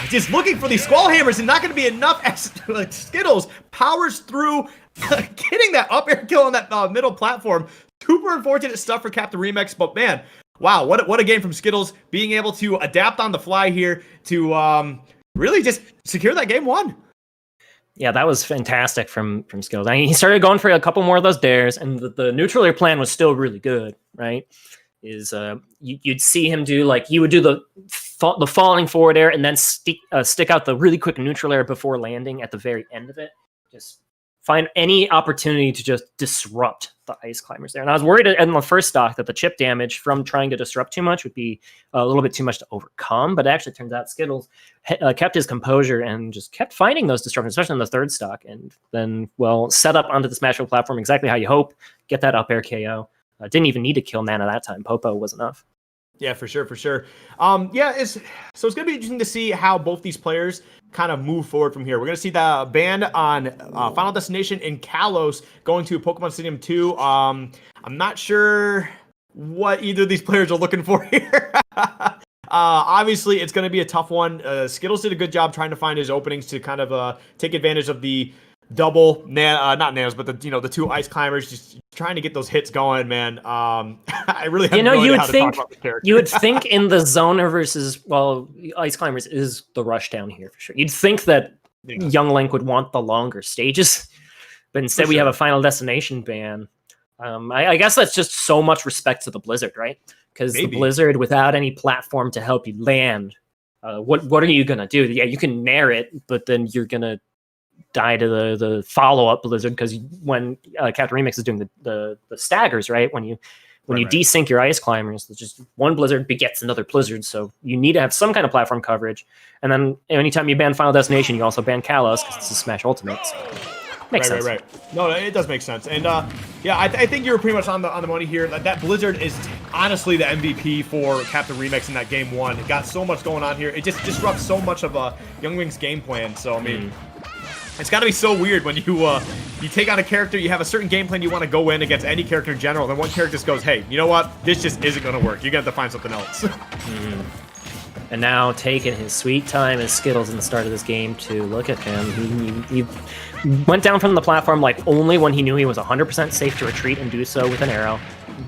Just looking for these Squall Hammers and not going to be enough. Like Skittles powers through, getting that up air kill on that middle platform. Super unfortunate stuff for Captain Remix, but man, wow, what a game from Skittles. Being able to adapt on the fly here to really just secure that game one. Yeah, that was fantastic from Skittles. I mean, he started going for a couple more of those dares, and the neutral air plan was still really good, right? You'd see him do, like, you would do the falling forward air and then stick out the really quick neutral air before landing at the very end of it. Just find any opportunity to just disrupt the ice climbers there. And I was worried in the first stock that the chip damage from trying to disrupt too much would be a little bit too much to overcome, but it actually turns out Skittles kept his composure and just kept finding those disruptions, especially in the third stock, and then, well, set up onto the Smashville platform exactly how you hope, get that up air KO. Didn't even need to kill Nana that time. Popo was enough. Yeah, for sure. Yeah, it's going to be interesting to see how both these players kind of move forward from here. We're going to see the ban on Final Destination in Kalos going to Pokemon Stadium 2. I'm not sure what either of these players are looking for here. Obviously, it's going to be a tough one. Skittles did a good job trying to find his openings to kind of take advantage of the double, not nails, but the two ice climbers, just trying to get those hits going, man. I really have no idea how to talk about this character. You would think in the zoner versus, ice climbers is the rush down here for sure. You'd think that Young Link would want the longer stages, but instead we have a Final Destination ban. I guess that's just so much respect to the Blizzard, right? Because the Blizzard, without any platform to help you land, what are you gonna do? Yeah, you can nair it, but then you're gonna die to the follow-up Blizzard, because when Captain Remix is doing the staggers, right? When you desync your ice climbers, just one Blizzard begets another Blizzard, so you need to have some kind of platform coverage. And then anytime you ban Final Destination, you also ban Kalos, because it's a Smash Ultimate. So. Makes sense. Right. No, it does make sense. And yeah, I think you're pretty much on the money here. That Blizzard is honestly the MVP for Captain Remix in that game 1. It got so much going on here. It just disrupts so much of Youngwing's game plan. So I mean, it's got to be so weird when you take on a character, you have a certain game plan you want to go in against any character in general, then one character just goes, hey, you know what? This just isn't going to work. You're going to have to find something else. And now taking his sweet time as Skittles in the start of this game to look at him. He went down from the platform like only when he knew he was 100% safe to retreat and do so with an arrow.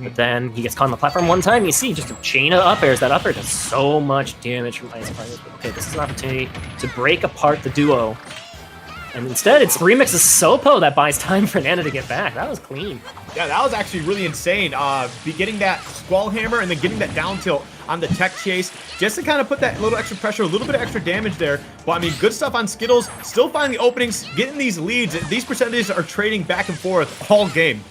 But then he gets caught on the platform one time. You see just a chain of up airs. That up air does so much damage from Ice Climbers. Okay, this is an opportunity to break apart the duo. And instead, it's Remix's Sopo that buys time for Nana to get back. That was clean. Yeah, that was actually really insane. Getting that Squall Hammer and then getting that down tilt on the tech chase, just to kind of put that little extra pressure, a little bit of extra damage there. But I mean, good stuff on Skittles. Still finding the openings, getting these leads. These percentages are trading back and forth all game.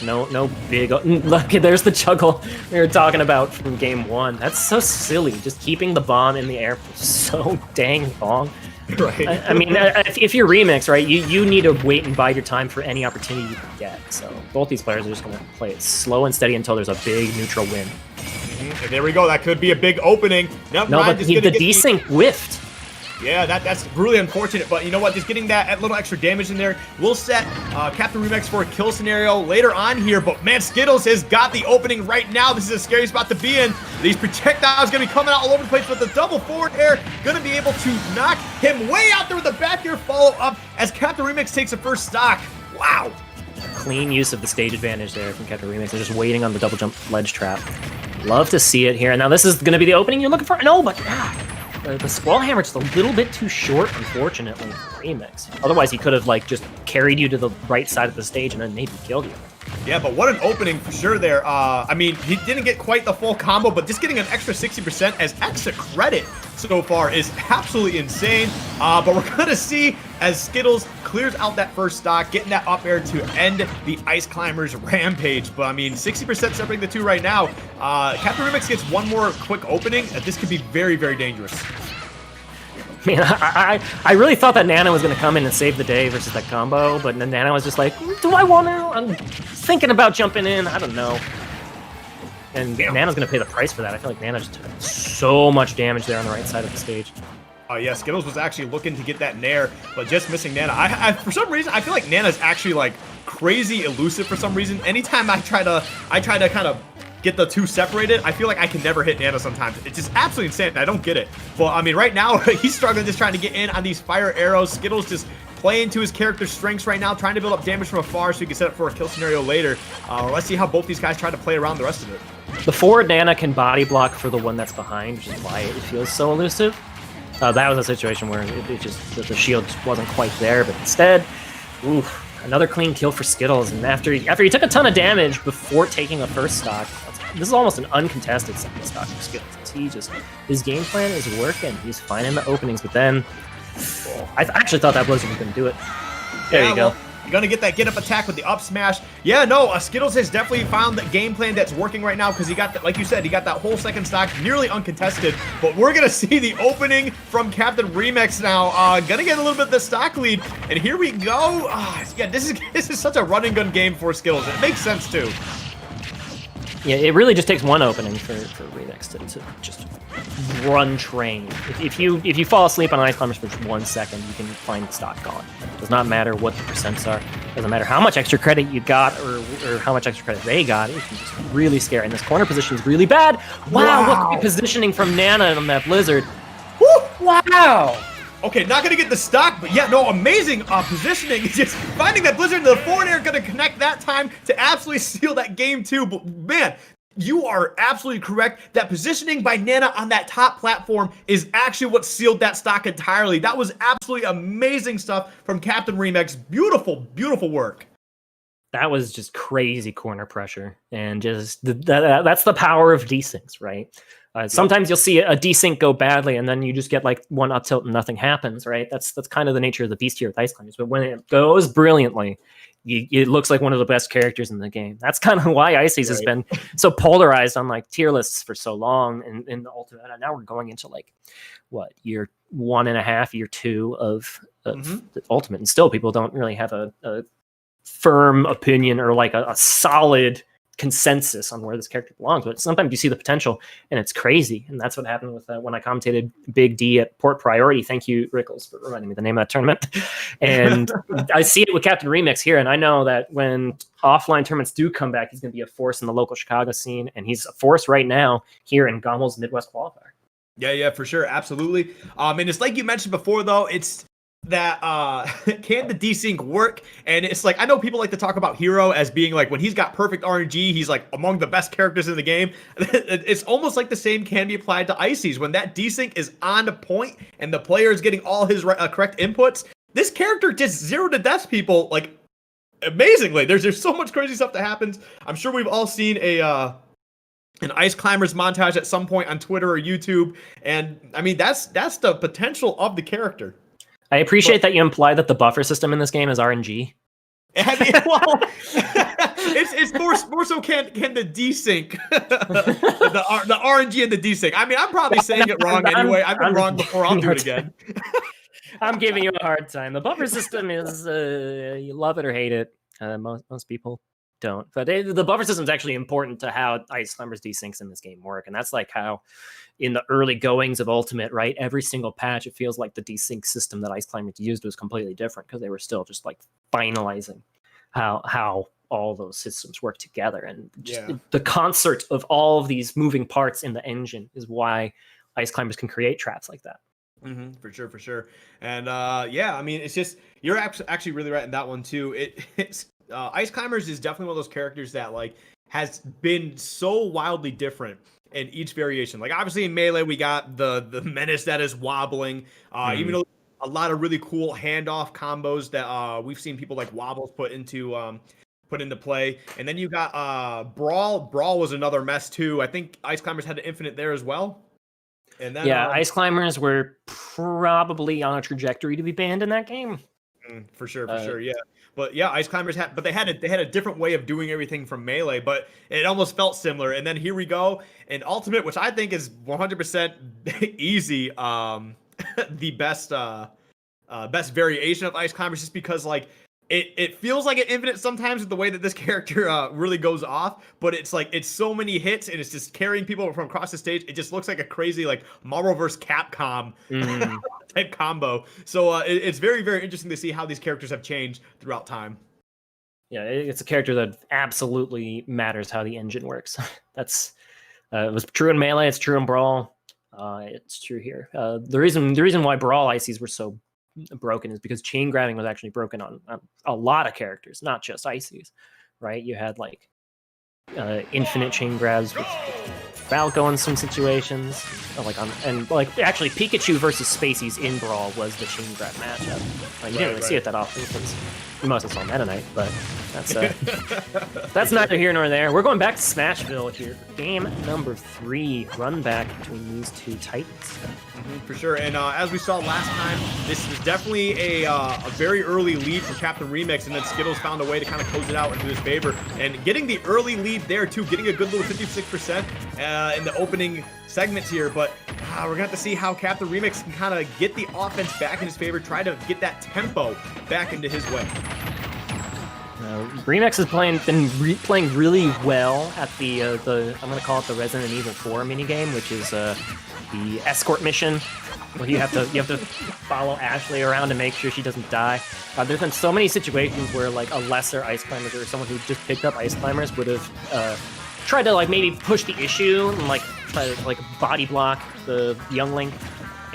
No big... Look, there's the juggle we were talking about from game 1. That's so silly. Just keeping the bomb in the air for so dang long. Right. I mean, if you're Remix, right, you need to wait and bide your time for any opportunity you can get. So both these players are just going to play it slow and steady until there's a big neutral win. And there we go. That could be a big opening. No, but the desync whiffed. Yeah, that's really unfortunate, but you know what? Just getting that little extra damage in there will set Captain Remix for a kill scenario later on here, but man, Skittles has got the opening right now. This is a scary spot to be in. These projectiles going to be coming out all over the place, but the double forward air going to be able to knock him way out there with a back air follow-up as Captain Remix takes the first stock. Wow. Clean use of the stage advantage there from Captain Remix. They're just waiting on the double jump ledge trap. Love to see it here. Now this is going to be the opening you're looking for. No, but... the Squall Hammer just a little bit too short, unfortunately, for Remix. Otherwise, he could have like just carried you to the right side of the stage and then maybe killed you. Yeah, but what an opening for sure there. I mean, he didn't get quite the full combo, but just getting an extra 60% as extra credit so far is absolutely insane. But we're going to see as Skittles clears out that first stock, getting that up air to end the Ice Climbers rampage. But I mean, 60% separating the two right now. Captain Remix gets one more quick opening. This could be very, very dangerous. Man, I really thought that Nana was going to come in and save the day versus that combo, but then Nana was just like, do I want to? I'm thinking about jumping in. I don't know. And Nana's going to pay the price for that. I feel like Nana just took so much damage there on the right side of the stage. Oh yeah, Skittles was actually looking to get that Nair, but just missing Nana. I for some reason, I feel like Nana's actually like crazy elusive for some reason. Anytime I try to kind of get the two separated, I feel like I can never hit Nana sometimes. It's just absolutely insane. I don't get it. But I mean, right now, he's struggling just trying to get in on these fire arrows. Skittles just playing to his character's strengths right now, trying to build up damage from afar so he can set up for a kill scenario later. Let's see how both these guys try to play around the rest of it. The forward Nana can body block for the one that's behind, which is why it feels so elusive. That was a situation where it just the shield just wasn't quite there, but instead, oof. Another clean kill for Skittles, and after he took a ton of damage before taking the first stock, this is almost an uncontested second stock for Skittles. His game plan is working. He's finding the openings, but then I actually thought that Blizzard was going to do it. There you go. Well, you're going to get that get-up attack with the up smash. Yeah, no, Skittles has definitely found the game plan that's working right now because he got, like you said, he got that whole second stock nearly uncontested. But we're going to see the opening from Captain Remix now. Going to get a little bit of the stock lead. And here we go. Yeah, this is such a run-and-gun game for Skittles. It makes sense, too. Yeah, it really just takes one opening for Remix to just run train. If you fall asleep on Ice Climbers for 1 second, you can find the stock gone. It does not matter what the percents are. It doesn't matter how much extra credit you got or how much extra credit they got. It can just really scary. And this corner position is really bad. Wow, what great positioning from Nana on that Blizzard. Woo! Wow! Okay, not going to get the stock, but yeah, no, amazing positioning. Just finding that Blizzard into the forward air, going to connect that time to absolutely seal that game too. But man, you are absolutely correct. That positioning by Nana on that top platform is actually what sealed that stock entirely. That was absolutely amazing stuff from Captain Remix. Beautiful, beautiful work. That was just crazy corner pressure, and just that's the power of desyncs, right? Sometimes you'll see a desync go badly, and then you just get like one up tilt and nothing happens, right? That's kind of the nature of the beast here with Ice Climbers. But when it goes brilliantly, it looks like one of the best characters in the game. That's kind of why Ices has been so polarized on like tier lists for so long in the Ultimate. And now we're going into like what, year 1.5, year 2 of the Ultimate, and still people don't really have a firm opinion or like a solid consensus on where this character belongs. But sometimes you see the potential and it's crazy, and that's what happened with when I commentated Big D at Port Priority. Thank you, Rickles, for reminding me the name of that tournament. And I see it with Captain Remix here, and I know that when offline tournaments do come back, he's going to be a force in the local Chicago scene, and he's a force right now here in GOML's Midwest Qualifier. Yeah, for sure, absolutely. And it's like you mentioned before, though, it's that can the desync work? And it's like, I know people like to talk about Hero as being like, when he's got perfect RNG, he's like among the best characters in the game. It's almost like the same can be applied to Ices. When that desync is on the point and the player is getting all his correct inputs, this character just 0 to death people like amazingly. There's so much crazy stuff that happens. I'm sure we've all seen an Ice Climbers montage at some point on Twitter or YouTube, and I mean that's the potential of the character. I appreciate that you imply that the buffer system in this game is RNG. I mean, well, it's more so can the desync, the RNG and the desync. I mean, I'm probably saying it wrong anyway. I've been wrong before. I'll do it again. I'm giving you a hard time. The buffer system is you love it or hate it. Most people don't, but the buffer system is actually important to how Ice Climbers desyncs in this game work, and that's like how in the early goings of Ultimate, right, every single patch it feels like the desync system that Ice Climbers used was completely different because they were still just like finalizing how all those systems work together, and just the concert of all of these moving parts in the engine is why Ice Climbers can create traps like that. For sure. And I mean, it's just, you're actually really right in that one too. It's Ice Climbers is definitely one of those characters that like has been so wildly different in each variation. Like obviously in Melee we got the menace that is wobbling, even though a lot of really cool handoff combos that we've seen people like Wobbles put into play. And then you got Brawl was another mess too. I think Ice Climbers had an infinite there as well. And then, Ice Climbers were probably on a trajectory to be banned in that game. For sure, yeah. But yeah, Ice Climbers they had a different way of doing everything from Melee, but it almost felt similar. And then here we go in Ultimate, which I think is 100% easy, the best variation of Ice Climbers, just because like it feels like an infinite sometimes with the way that this character really goes off, but it's like it's so many hits and it's just carrying people from across the stage. It just looks like a crazy like Marvel vs. Capcom type combo. So it's very, very interesting to see how these characters have changed throughout time. Yeah, it's a character that absolutely matters how the engine works. That's it was true in Melee. It's true in Brawl. It's true here. The reason why Brawl Ices were so broken is because chain grabbing was actually broken on a lot of characters, not just Ices, right? You had like infinite chain grabs with Falco in some situations, and actually Pikachu versus Spaceys in Brawl was the chain grab matchup. You didn't really see it that often because you mostly saw Meta Knight, but that's neither here nor there. We're going back to Smashville here for game number 3, run back between these two titans. For sure, and as we saw last time, this was definitely a very early lead for Captain Remix, and then Skittles found a way to kind of close it out into his favor, and getting the early lead there too, getting a good little 56% in the opening segments here. But we're gonna have to see how Captain Remix can kind of get the offense back in his favor, try to get that tempo back into his way. Remix has been playing really well at the I'm gonna call it the Resident Evil 4 minigame, which is the escort mission where you have to follow Ashley around to make sure she doesn't die. There's been so many situations where like a lesser Ice Climber or someone who just picked up Ice Climbers would have tried to like maybe push the issue and like try to like body block the youngling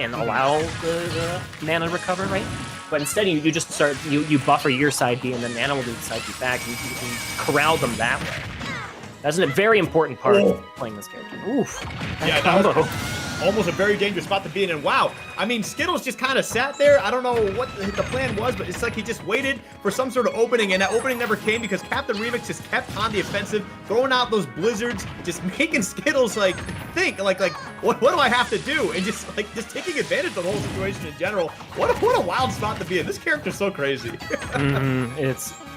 and allow the mana to recover, right? But instead you just start you buffer your side B and then mana will do the side B back, and you can corral them that way. That's a very important part of playing this character. Oof. Yeah, combo. almost a very dangerous spot to be in. And wow, I mean, Skittles just kind of sat there. I don't know what the plan was, but it's like he just waited for some sort of opening, and that opening never came because Captain Remix just kept on the offensive, throwing out those blizzards, just making Skittles like think like what do I have to do, and just taking advantage of the whole situation in general. What a wild spot to be in. This character's so crazy.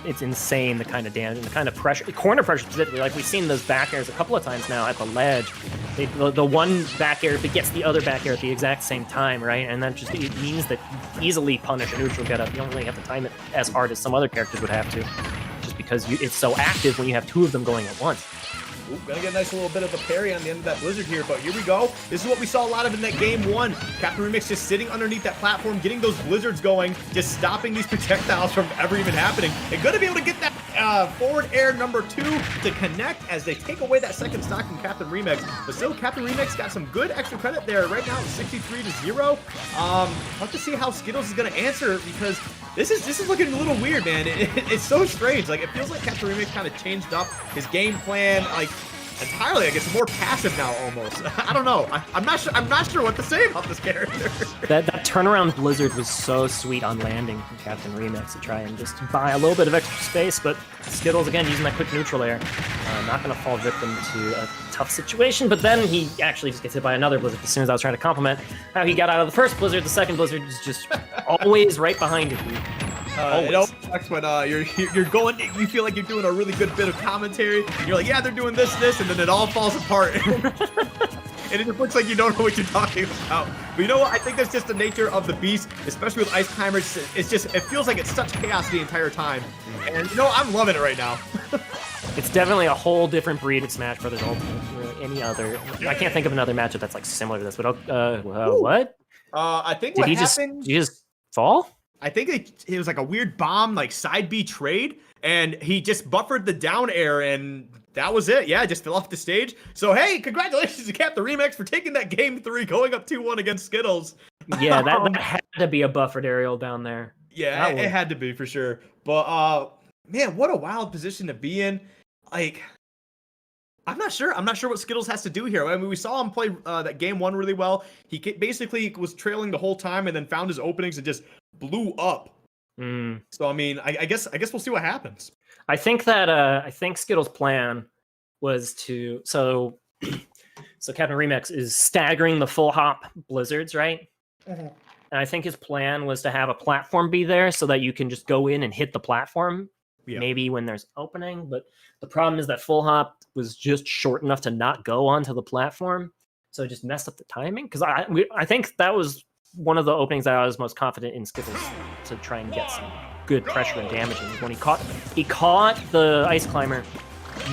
It's insane, the kind of damage and the kind of pressure, corner pressure specifically. Like, we've seen those back airs a couple of times now at the ledge. The one back air begets the other back air at the exact same time, right? And that just it means that you easily punish a neutral get up. You don't really have to time it as hard as some other characters would have to, just because it's so active when you have two of them going at once. Ooh, gonna get a nice little bit of a parry on the end of that blizzard here, but here we go. This is what we saw a lot of in that game 1. Captain Remix just sitting underneath that platform, getting those blizzards going, just stopping these projectiles from ever even happening. And gonna be able to get that forward air number 2 to connect as they take away that second stock from Captain Remix. But still, Captain Remix got some good extra credit there. Right now, it's 63-0. Have to see how Skittles is gonna answer, because this is looking a little weird, man. It's so strange. Like, it feels like Captain Remix kind of changed up his game plan, like, entirely. I guess more passive now, almost. I don't know. I'm not sure. I'm not sure what to say about this character. That turnaround blizzard was so sweet on landing from Captain Remix to try and just buy a little bit of extra space, but Skittles again using that quick neutral air, not going to fall victim to a tough situation. But then he actually just gets hit by another blizzard. As soon as I was trying to compliment how he got out of the first blizzard, the second blizzard is just always right behind you. It always sucks when you're going, you feel like you're doing a really good bit of commentary, and you're like, yeah, they're doing this, and then it all falls apart. And it just looks like you don't know what you're talking about. But you know what? I think that's just the nature of the beast, especially with Ice Climbers. It's just, it feels like it's such chaos the entire time. And you know, I'm loving it right now. It's definitely a whole different breed of Smash Brothers Ultimate. Really, any other? I can't think of another matchup that's like similar to this. But what? I think did what he happened? Did he just fall? I think it was like a weird bomb, like side B trade, and he just buffered the down air, and that was it. Yeah, just fell off the stage. So hey, congratulations to Captain Remix for taking that game 3, going up 2-1 against Skittles. Yeah, that had to be a buffered aerial down there. Yeah, it had to be for sure. But man, what a wild position to be in. Like, I'm not sure what Skittles has to do here. I mean, we saw him play that game 1 really well. He basically was trailing the whole time and then found his openings and just blew up. So I mean, I guess we'll see what happens. I think Skittles' plan was to so Captain Remix is staggering the full hop blizzards, right? And I think his plan was to have a platform be there so that you can just go in and hit the platform, maybe when there's opening. But the problem is that full hop was just short enough to not go onto the platform, so it just messed up the timing. Because I think that was one of the openings that I was most confident in Skittles to try and get some good pressure and damage. And when he caught the Ice Climber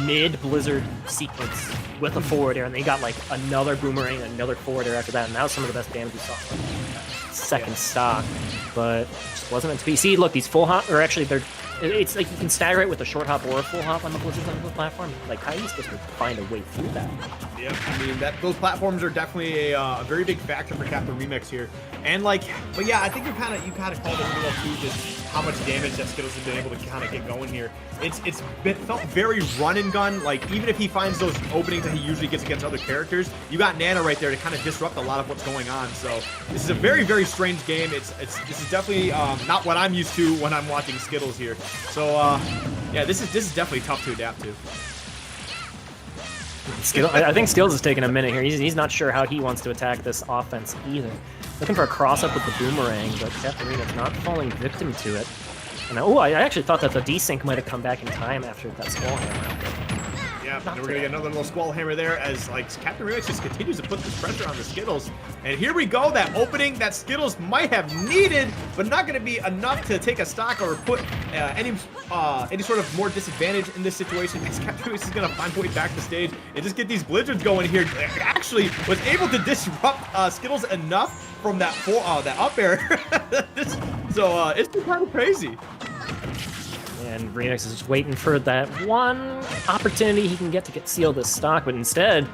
mid blizzard sequence with a forward air, and they got like another boomerang, another forward air after that, and that was some of the best damage we saw. Second stock, but it just wasn't meant to be. See, look, these full hop, or actually it's like you can stagger it with a short hop or a full hop on the blizzards on the platform. Like, how are you supposed to find a way through that? Yeah, I mean, those platforms are definitely a very big factor for Captain Remix here. And like, but yeah, I think you kind of called it real too, just how much damage that Skittles has been able to kind of get going here. It felt very run and gun. Like, even if he finds those openings that he usually gets against other characters, you got Nana right there to kind of disrupt a lot of what's going on. So this is a very, very strange game. This is definitely not what I'm used to when I'm watching Skittles here. So yeah, this is definitely tough to adapt to. I think Skittles is taking a minute here. He's not sure how he wants to attack this offense either. Looking for a cross-up with the boomerang, but Captain Remix not falling victim to it. And I actually thought that the desync might have come back in time after that Squall Hammer. Yeah, and we're gonna get another little Squall Hammer there as like Captain Remix just continues to put this pressure on the Skittles. And here we go, that opening that Skittles might have needed, but not gonna be enough to take a stock or put any sort of more disadvantage in this situation. As Captain Remix is gonna find a way back to stage and just get these blizzards going here. Actually was able to disrupt Skittles enough from that up air. So it's been kind of crazy. And Remix is just waiting for that one opportunity he can get to seal this stock, but instead,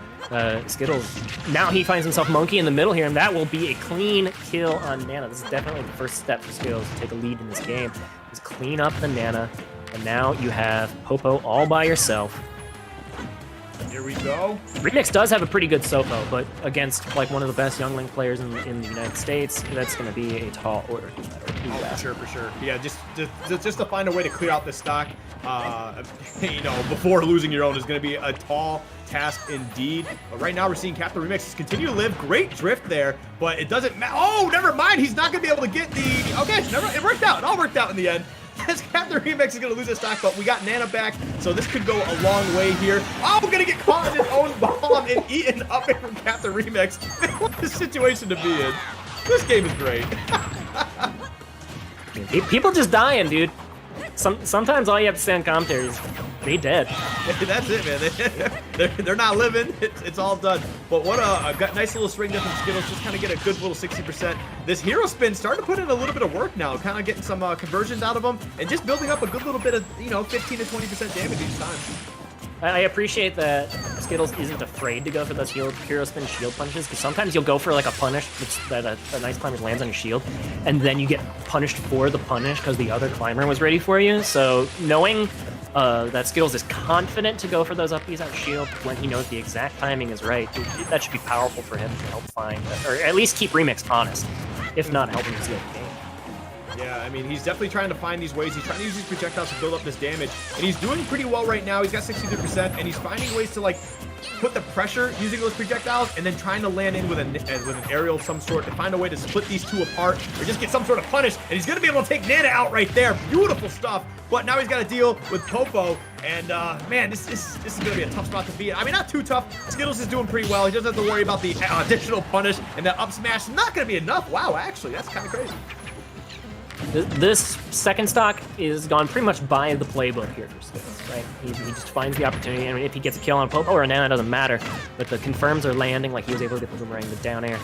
Skittles, now he finds himself monkey in the middle here, and that will be a clean kill on Nana. This is definitely the first step for Skittles to take a lead in this game, is clean up the Nana, and now you have Popo all by yourself. Here we go. Remix does have a pretty good Sopo, but against like one of the best youngling players in the United States, that's going to be a tall order. Oh, for sure. Yeah, just to find a way to clear out the stock, you know, before losing your own is going to be a tall task indeed. But right now we're seeing Captain Remix continue to live. Great drift there, but it doesn't matter. Oh, never mind. He's not going to be able to get the... Okay, it worked out. It all worked out in the end. Captain Remix is going to lose his stock, but we got Nana back, so this could go a long way here. Oh, we're going to get caught in his own bomb and eaten up from Captain Remix. What a situation to be in. This game is great. People just dying, dude. Sometimes all you have to say on commentary is, they dead. That's it, man. They're not living. It's all done. But what a nice little swing there from Skittles. Just kind of get a good little 60%. This hero spin starting to put in a little bit of work now. Kind of getting some conversions out of them. And just building up a good little bit of, you know, 15 to 20% damage each time. I appreciate that Skittles isn't afraid to go for those hero spin shield punches, because sometimes you'll go for like a punish that a nice climber lands on your shield, and then you get punished for the punish because the other climber was ready for you. So knowing that Skittles is confident to go for those upbeats on shield when he knows the exact timing is right, that should be powerful for him to help find, or at least keep Remix honest, if not helping him seal the game. Yeah, I mean, he's definitely trying to find these ways. He's trying to use these projectiles to build up this damage, and he's doing pretty well right now. He's got 63%, and he's finding ways to, like, put the pressure using those projectiles and then trying to land in with an aerial of some sort to find a way to split these two apart or just get some sort of punish, and he's going to be able to take Nana out right there. Beautiful stuff, but now he's got to deal with Popo, and, man, this is going to be a tough spot to be in. I mean, not too tough. Skittles is doing pretty well. He doesn't have to worry about the additional punish, and that up smash is not going to be enough. Wow, actually, that's kind of crazy. This second stock is gone pretty much by the playbook here for Skittles, right? He just finds the opportunity, and if he gets a kill on a Popo or a Nana, it doesn't matter. But the confirms are landing, like he was able to get the boomerang, the down air.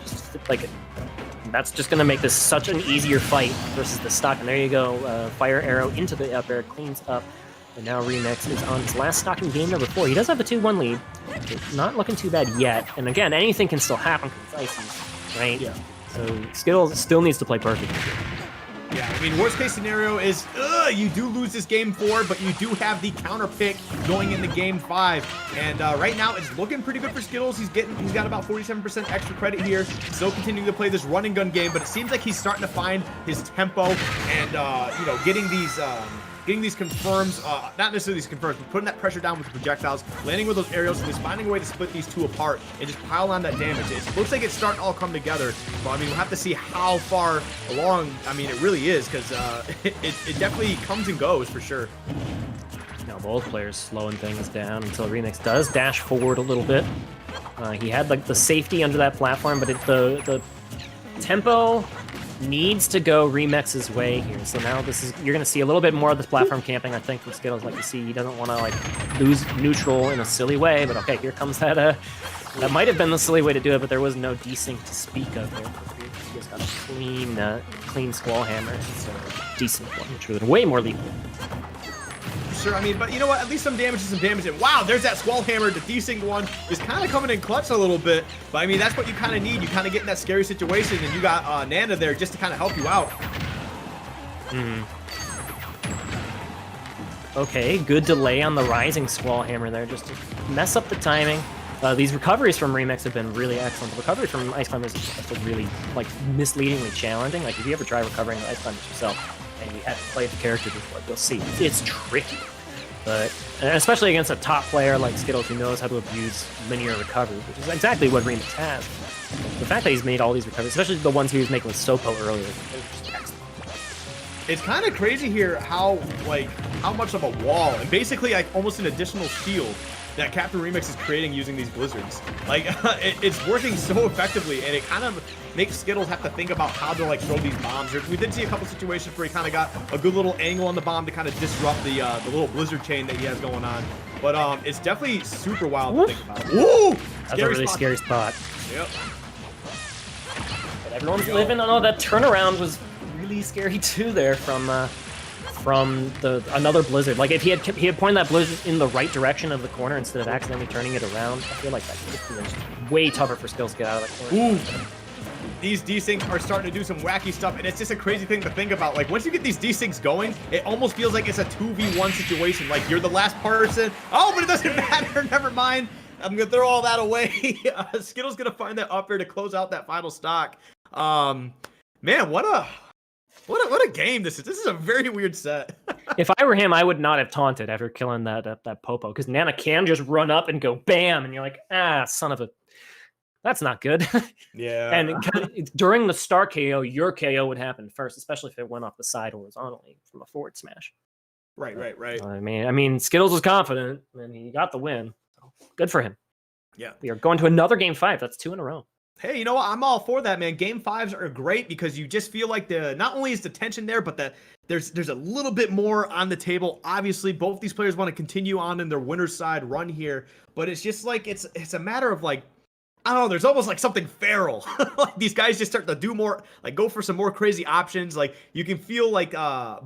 Just, like, that's just going to make this such an easier fight versus the stock. And there you go, fire arrow into the up air, cleans up. And now Remix is on his last stock in game number 4. He does have a 2-1 lead. Not looking too bad yet. And again, anything can still happen because it's icy, right? Yeah. So Skittles still needs to play perfect. Yeah, I mean, worst case scenario is you do lose this game 4, but you do have the counter pick going into game 5. And right now, it's looking pretty good for Skittles. He's got about 47% extra credit here. Still continuing to play this run and gun game, but it seems like he's starting to find his tempo and you know, getting these confirms, not necessarily these confirms, but putting that pressure down with the projectiles, landing with those aerials, and just finding a way to split these two apart and just pile on that damage. It looks like it's starting to all come together, but I mean, we'll have to see how far along, I mean, it really is, because it definitely comes and goes for sure. Now both players slowing things down until Remix does dash forward a little bit. He had like the safety under that platform, but the tempo needs to go Remix's way here. So now you're going to see a little bit more of this platform camping, I think, from Skittles. Like you see, he doesn't want to like lose neutral in a silly way, but okay, here comes that that might have been the silly way to do it, but there was no desync to speak of there. He just got a clean Squall Hammer, so decent one, which would have been way more lethal. Sure, I mean, but you know what? At least some damage is some damage. And wow, there's that Squall Hammer. The desync one is kind of coming in clutch a little bit. But I mean, that's what you kind of need. You kind of get in that scary situation, and you got Nana there just to kind of help you out. Okay, good delay on the rising Squall Hammer there, just to mess up the timing. These recoveries from Remix have been really excellent. The recovery from Ice Climbers is also really like misleadingly challenging. Like if you ever try recovering the Ice Climbers yourself, and you haven't played the character before, you'll see it's tricky. But especially against a top player like Skittles who knows how to abuse linear recovery, which is exactly what Remix has. The fact that he's made all these recoveries, especially the ones he was making with Sopo earlier, it's kind of crazy here how much of a wall and basically like almost an additional shield that Captain Remix is creating using these blizzards. Like it's working so effectively, and it kind of makes Skittles have to think about how to like throw these bombs. We did see a couple situations where he kind of got a good little angle on the bomb to kind of disrupt the little blizzard chain that he has going on. But it's definitely super wild to think about. Woo! That's a really scary spot. Yep. But everyone's living. Oh, that turnaround was really scary too there from another blizzard. Like if he had pointed that blizzard in the right direction of the corner instead of accidentally turning it around, I feel like that would be way tougher for Skittles to get out of that corner. Ooh. these desyncs are starting to do some wacky stuff, and it's just a crazy thing to think about. Like, once you get these desyncs going, it almost feels like it's a 2v1 situation. Like, you're the last person. Oh, but it doesn't matter. Never mind. I'm going to throw all that away. Skittle's going to find that up air to close out that final stock. Man, what a game this is. This is a very weird set. If I were him, I would not have taunted after killing that Popo, because Nana can just run up and go bam, and you're like, son of a... That's not good. Yeah. And during the start KO, your KO would happen first, especially if it went off the side horizontally from a forward smash. Right. I mean, Skittles was confident, and he got the win. So good for him. Yeah. We are going to another game 5. That's 2 in a row. Hey, you know what? I'm all for that, man. Game 5s are great because you just feel like not only is the tension there, but there's a little bit more on the table. Obviously, both these players want to continue on in their winner's side run here, but it's just like it's a matter of like, I don't know, there's almost like something feral. Like these guys just start to do more, like go for some more crazy options. Like you can feel like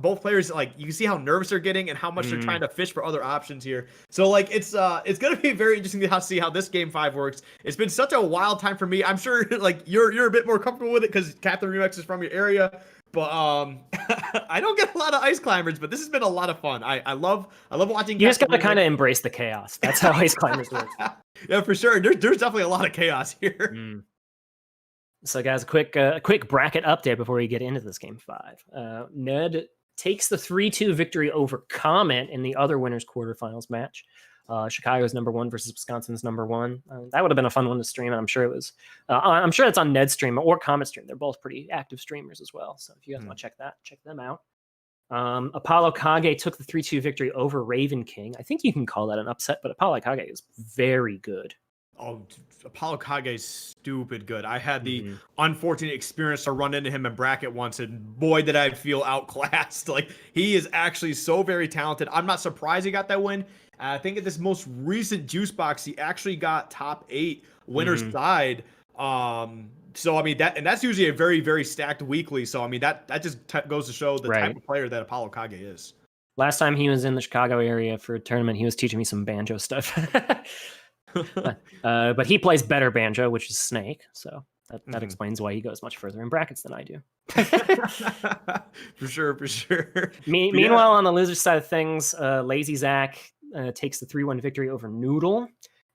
both players, like you can see how nervous they're getting and how much they're trying to fish for other options here. So like it's gonna be very interesting to see how this game 5 works. It's been such a wild time for me. I'm sure like you're a bit more comfortable with it because Captain Remix is from your area. But I don't get a lot of ice climbers, but this has been a lot of fun. I love watching. You just gotta kind of embrace the chaos. That's how ice climbers work. Yeah, for sure. There's definitely a lot of chaos here. So, guys, a quick bracket update before we get into this game 5. Ned takes the 3-2 victory over Comet in the other winners quarterfinals match. Chicago's number 1 versus Wisconsin's number 1. That would have been a fun one to stream, and I'm sure it was. I'm sure it's on Ned's stream or Comet stream. They're both pretty active streamers as well. So if you guys want to check that, check them out. Apollo Kage took the 3-2 victory over Raven King. I think you can call that an upset, but Apollo Kage is very good. Oh, Apollo Kage is stupid good. I had the unfortunate experience to run into him in bracket once, and boy, did I feel outclassed. Like, he is actually so very talented. I'm not surprised he got that win. I think at this most recent juice box, he actually got top 8 winner's side. So I mean that's usually a very, very stacked weekly. So I mean that just goes to show the type of player that Apollo Kage is. Last time he was in the Chicago area for a tournament, he was teaching me some banjo stuff. But he plays better banjo, which is Snake. So that explains why he goes much further in brackets than I do. For sure. Meanwhile, on the loser side of things, Lazy Zach takes the 3-1 victory over Noodle.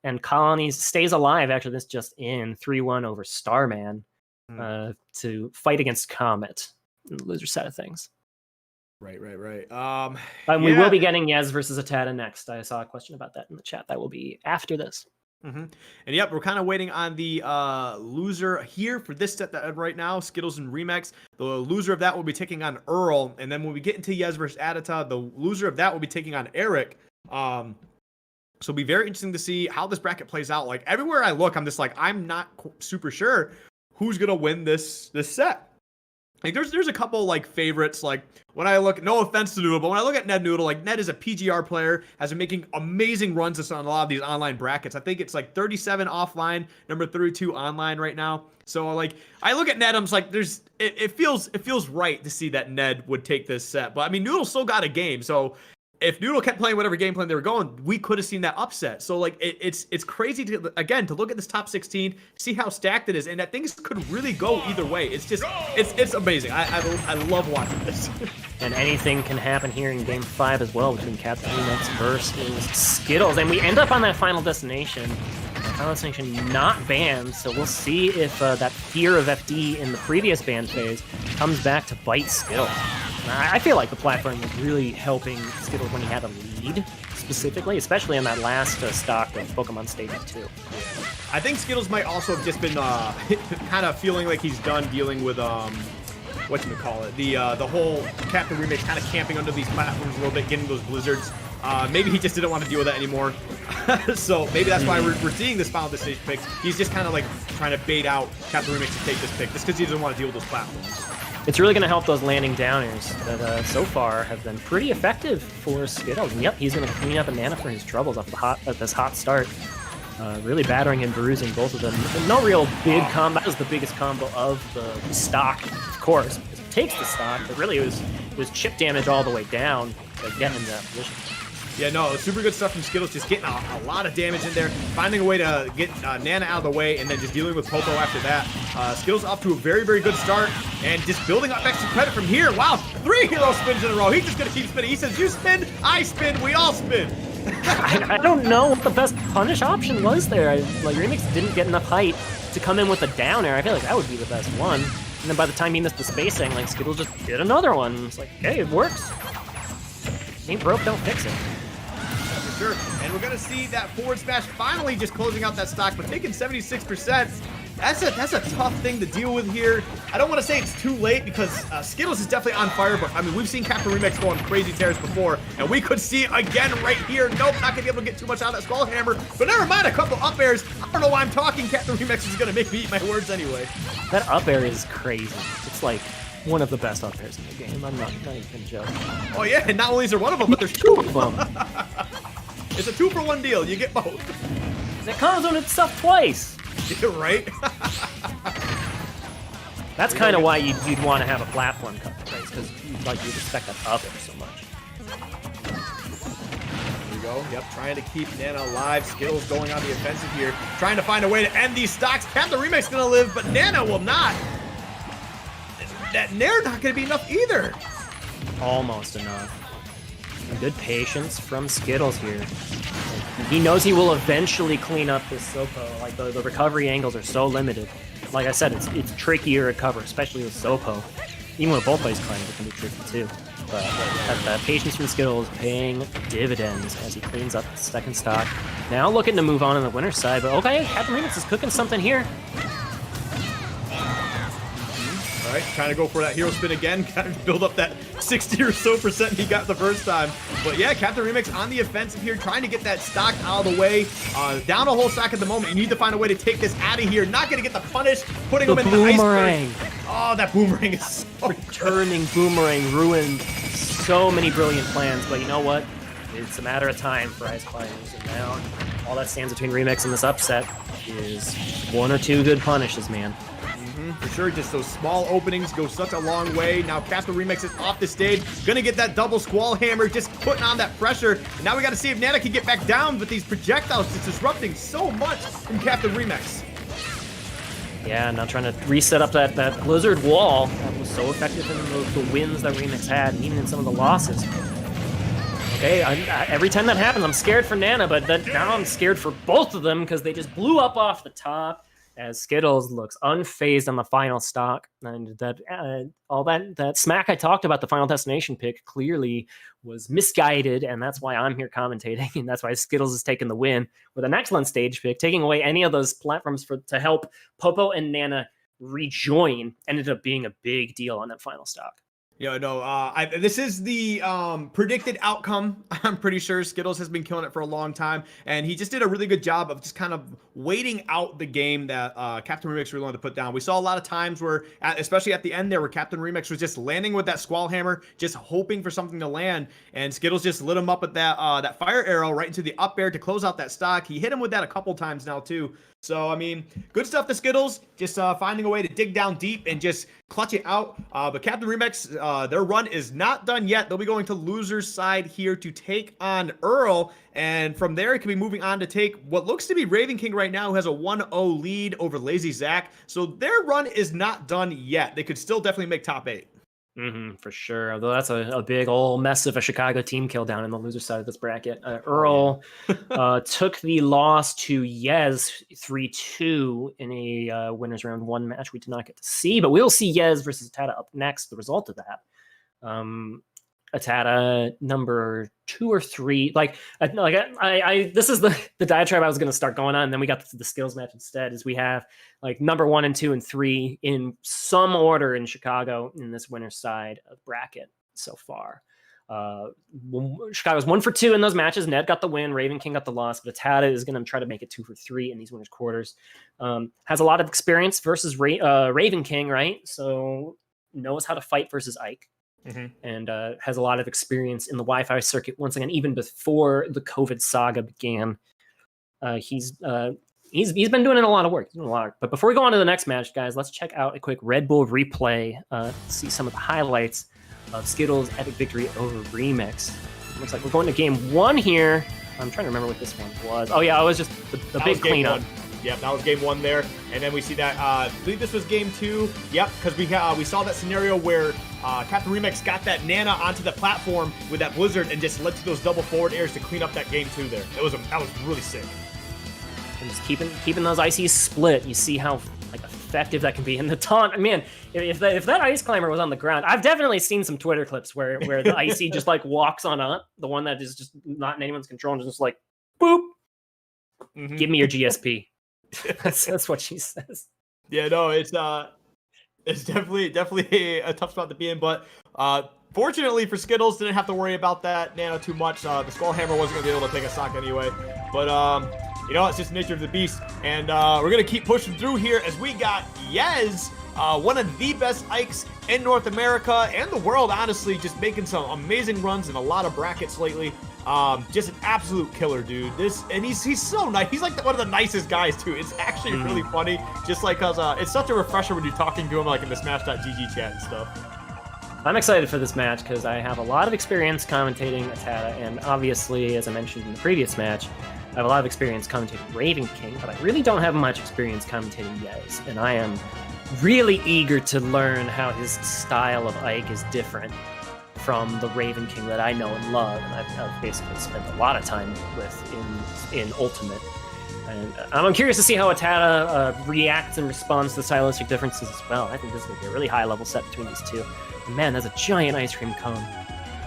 And Colonies stays alive after this just in 3-1 over Starman to fight against Comet in the loser side of things. Right. We will be getting Yez versus Atada next. I saw a question about that in the chat. That will be after this. And yep, we're kind of waiting on the loser here for this set that right now, Skittles and Remix. The loser of that will be taking on Earl. And then when we get into Yez versus Adata, the loser of that will be taking on Eric. So it'll be very interesting to see how this bracket plays out. Like everywhere I look, I'm just like, I'm not super sure who's gonna win this set. Like there's a couple like favorites. Like when I look, no offense to Noodle, but when I look at Ned Noodle, like Ned is a PGR player, has been making amazing runs on a lot of these online brackets. I think it's like 37 offline, number 32 online right now. So like I look at Ned, I'm just like, it feels right to see that Ned would take this set. But I mean, Noodle still got a game, so if Noodle kept playing whatever game plan they were going, we could have seen that upset. So like it's crazy to look at this top 16, see how stacked it is, and that things could really go either way. It's just it's amazing. I love watching this. And anything can happen here in game 5 as well between Captain Remix versus Skittles, and we end up on that final destination. Final destination not banned, so we'll see if that fear of FD in the previous ban phase comes back to bite Skittles. I feel like the platform was really helping Skittles when he had a lead, specifically, especially in that last stock of Pokemon Stadium 2. I think Skittles might also have just been kind of feeling like he's done dealing with whatchamacallit, the whole Captain Remix kind of camping under these platforms a little bit, getting those blizzards. Maybe he just didn't want to deal with that anymore. So maybe that's why we're seeing this final stage pick. He's just kind of like trying to bait out Captain Remix to take this pick just because he doesn't want to deal with those platforms. It's really going to help those landing downers that so far have been pretty effective for Skittles. And yep, he's going to clean up a Nana for his troubles off this hot start. Really battering and bruising both of them. No real big combo. That was the biggest combo of the stock, of course, because it takes the stock, but really it was chip damage all the way down to get into that position. Yeah, no, super good stuff from Skittles, just getting a lot of damage in there, finding a way to get Nana out of the way, and then just dealing with Popo after that. Skittles off to a very, very good start, and just building up extra credit from here. Wow, 3 hero spins in a row. He's just going to keep spinning. He says, you spin, I spin, we all spin. I don't know what the best punish option was there. Like, Remix didn't get enough height to come in with a down air. I feel like that would be the best one. And then by the time he missed the spacing, like, Skittles just did another one. It's like, hey, it works. Ain't broke, don't fix it. Sure. And we're going to see that forward smash finally just closing out that stock, but taking 76%. That's a tough thing to deal with here. I don't want to say it's too late because Skittles is definitely on fire, but I mean, we've seen Captain Remix go on crazy tears before, and we could see it again right here. Nope, not going to be able to get too much out of that Skull Hammer, but never mind, a couple up airs. I don't know why I'm talking. Captain Remix is going to make me eat my words anyway. That up air is crazy. It's like one of the best up airs in the game. I'm not even joking. Oh yeah, and not only is there one of them, but there's 2 of them. them. It's a 2-for-1 deal. You get both. It comes on itself twice. You're right. That's kind of why you'd want to have a platform cut race, because you'd expect that up air so much. Here we go. Yep, trying to keep Nana alive. Skittles going on the offensive here, trying to find a way to end these stocks. Captain Remix gonna live, but Nana will not. That Nair not gonna be enough either. Almost enough. Good patience from Skittles here. He knows he will eventually clean up this Sopo. Like, the recovery angles are so limited. Like I said, it's trickier to recover, especially with Sopo. Even with both ways claims, it can be tricky too. But that patience from Skittles paying dividends as he cleans up the second stock. Now looking to move on the winner's side, but okay, Captain Remix is cooking something here. All right, trying to go for that hero spin again, kind of build up that 60 or so % he got the first time. But yeah, Captain Remix on the offensive here, trying to get that stock out of the way. Down a whole stock at the moment. You need to find a way to take this out of here. Not going to get the punish, putting him in the iceberg. Oh, that boomerang is so returning boomerang ruined so many brilliant plans, but you know what? It's a matter of time for Ice Climbers, and now all that stands between Remix and this upset is 1 or 2 good punishes, man. For sure, just those small openings go such a long way. Now Captain Remix is off the stage, gonna get that double Squall Hammer, just putting on that pressure. And now we gotta see if Nana can get back down, but these projectiles just disrupting so much from Captain Remix. Yeah, now trying to reset up that Blizzard wall that was so effective in the wins that Remix had, and even in some of the losses. Okay, every time that happens, I'm scared for Nana, but now I'm scared for both of them because they just blew up off the top. As Skittles looks unfazed on the final stock, and all that smack I talked about the Final Destination pick clearly was misguided, and that's why I'm here commentating, and that's why Skittles is taking the win with an excellent stage pick, taking away any of those platforms to help Popo and Nana rejoin. Ended up being a big deal on that final stock. Yeah, no, this is the predicted outcome. I'm pretty sure Skittles has been killing it for a long time, and he just did a really good job of just kind of waiting out the game that Captain Remix really wanted to put down. We saw a lot of times where, especially at the end there, where Captain Remix was just landing with that Squall Hammer, just hoping for something to land, and Skittles just lit him up with that fire arrow right into the up air to close out that stock. He hit him with that a couple times now too. So, I mean, good stuff to Skittles, just finding a way to dig down deep and just clutch it out. But Captain Remix, their run is not done yet. They'll be going to loser's side here to take on Earl. And from there, it can be moving on to take what looks to be Raven King right now, who has a 1-0 lead over Lazy Zach. So their run is not done yet. They could still definitely make top 8. For sure. Although that's a big old mess of a Chicago team kill down in the loser side of this bracket. Earl took the loss to Yez 3-2 in a winners round 1 match we did not get to see, but we'll see Yez versus Atata up next. The result of that. Atata number 2 or 3. This is the diatribe I was going to start going on. And then we got the skills match instead. Is we have like number 1 and 2 and 3 in some order in Chicago in this winner's side of bracket so far. Chicago's 1 for 2 in those matches. Ned got the win. Raven King got the loss. But Atata is going to try to make it 2 for 3 in these winners quarters. Has a lot of experience versus Raven King, right? So knows how to fight versus Ike. And has a lot of experience in the Wi-Fi circuit. Once again, even before the COVID saga began, he's been doing a lot of work. But before we go on to the next match, guys, let's check out a quick Red Bull replay. See some of the highlights of Skittles' epic victory over Remix. looks like we're going to game 1 here. I'm trying to remember what this one was. Oh yeah, it was just the big cleanup. Yep, that was game 1 there, and then we see that. I believe this was game 2. Yep, because we saw that scenario where Captain Remix got that Nana onto the platform with that blizzard and just led to those double forward airs to clean up that game 2 there. That was really sick. And just keeping those ICs split, you see how like effective that can be. And the taunt, man, if that ice climber was on the ground, I've definitely seen some Twitter clips where the IC just like walks on up, the one that is just not in anyone's control, and just like boop, give me your GSP. That's what she says. Yeah, no, it's definitely a tough spot to be in, but fortunately for Skittles, didn't have to worry about that Nano too much. The Skull Hammer wasn't gonna be able to take a stock anyway, but you know, it's just the nature of the beast, and we're gonna keep pushing through here as we got Yez, one of the best Ikes in North America and the world, honestly, just making some amazing runs in a lot of brackets lately. Just an absolute killer, dude. And he's so nice. He's like one of the nicest guys too. It's actually really funny, just like cause it's such a refresher when you're talking to him like in the Smash.gg chat and stuff. I'm excited for this match because I have a lot of experience commentating Atata, and obviously, as I mentioned in the previous match, I have a lot of experience commentating Raven King, but I really don't have much experience commentating Yez, and I am really eager to learn how his style of Ike is different from the Raven King that I know and love, and I've basically spent a lot of time with in Ultimate. And I'm curious to see how Atata reacts and responds to the stylistic differences as well. I think this is going to be a really high-level set between these two. And man, that's a giant ice cream cone.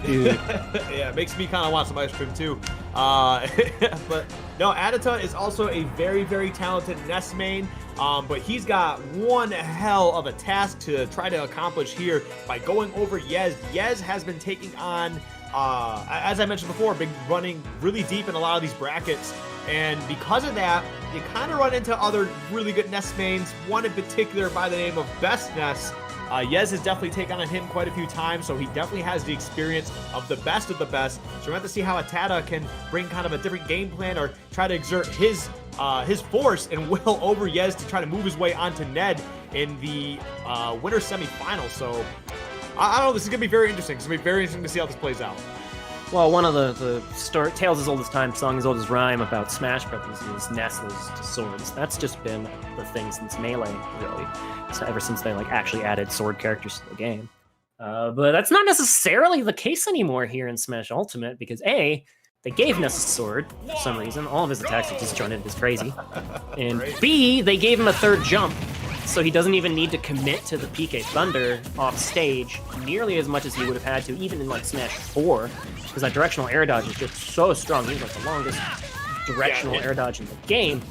Dude. Yeah, it makes me kind of want some ice cream too. But no, Atata is also a very, very talented Ness main. But he's got one hell of a task to try to accomplish here by going over Yez. Yez has been taking on, as I mentioned before, been running really deep in a lot of these brackets. And because of that, you kind of run into other really good Ness mains, one in particular by the name of Best Ness. Yez has definitely taken on him quite a few times, so he definitely has the experience of the best of the best. So we're going to see how Atata can bring kind of a different game plan or try to exert his force and will over Yez to try to move his way onto Ned in the winter semifinal. So I don't know, this is going to be very interesting. It's going to be very interesting to see how this plays out. Well, one of the tales as old as time, song as old as rhyme about Smash Brothers is Nestle's swords. That's just been the thing since Melee, really. So ever since they like actually added sword characters to the game. But that's not necessarily the case anymore here in Smash Ultimate, because A, they gave Ness a sword for some reason. All of his attacks are disjointed as crazy. And B, they gave him a third jump, so he doesn't even need to commit to the PK Thunder off stage nearly as much as he would have had to, even in like Smash 4, because that directional air dodge is just so strong. He's like the longest directional air dodge in the game.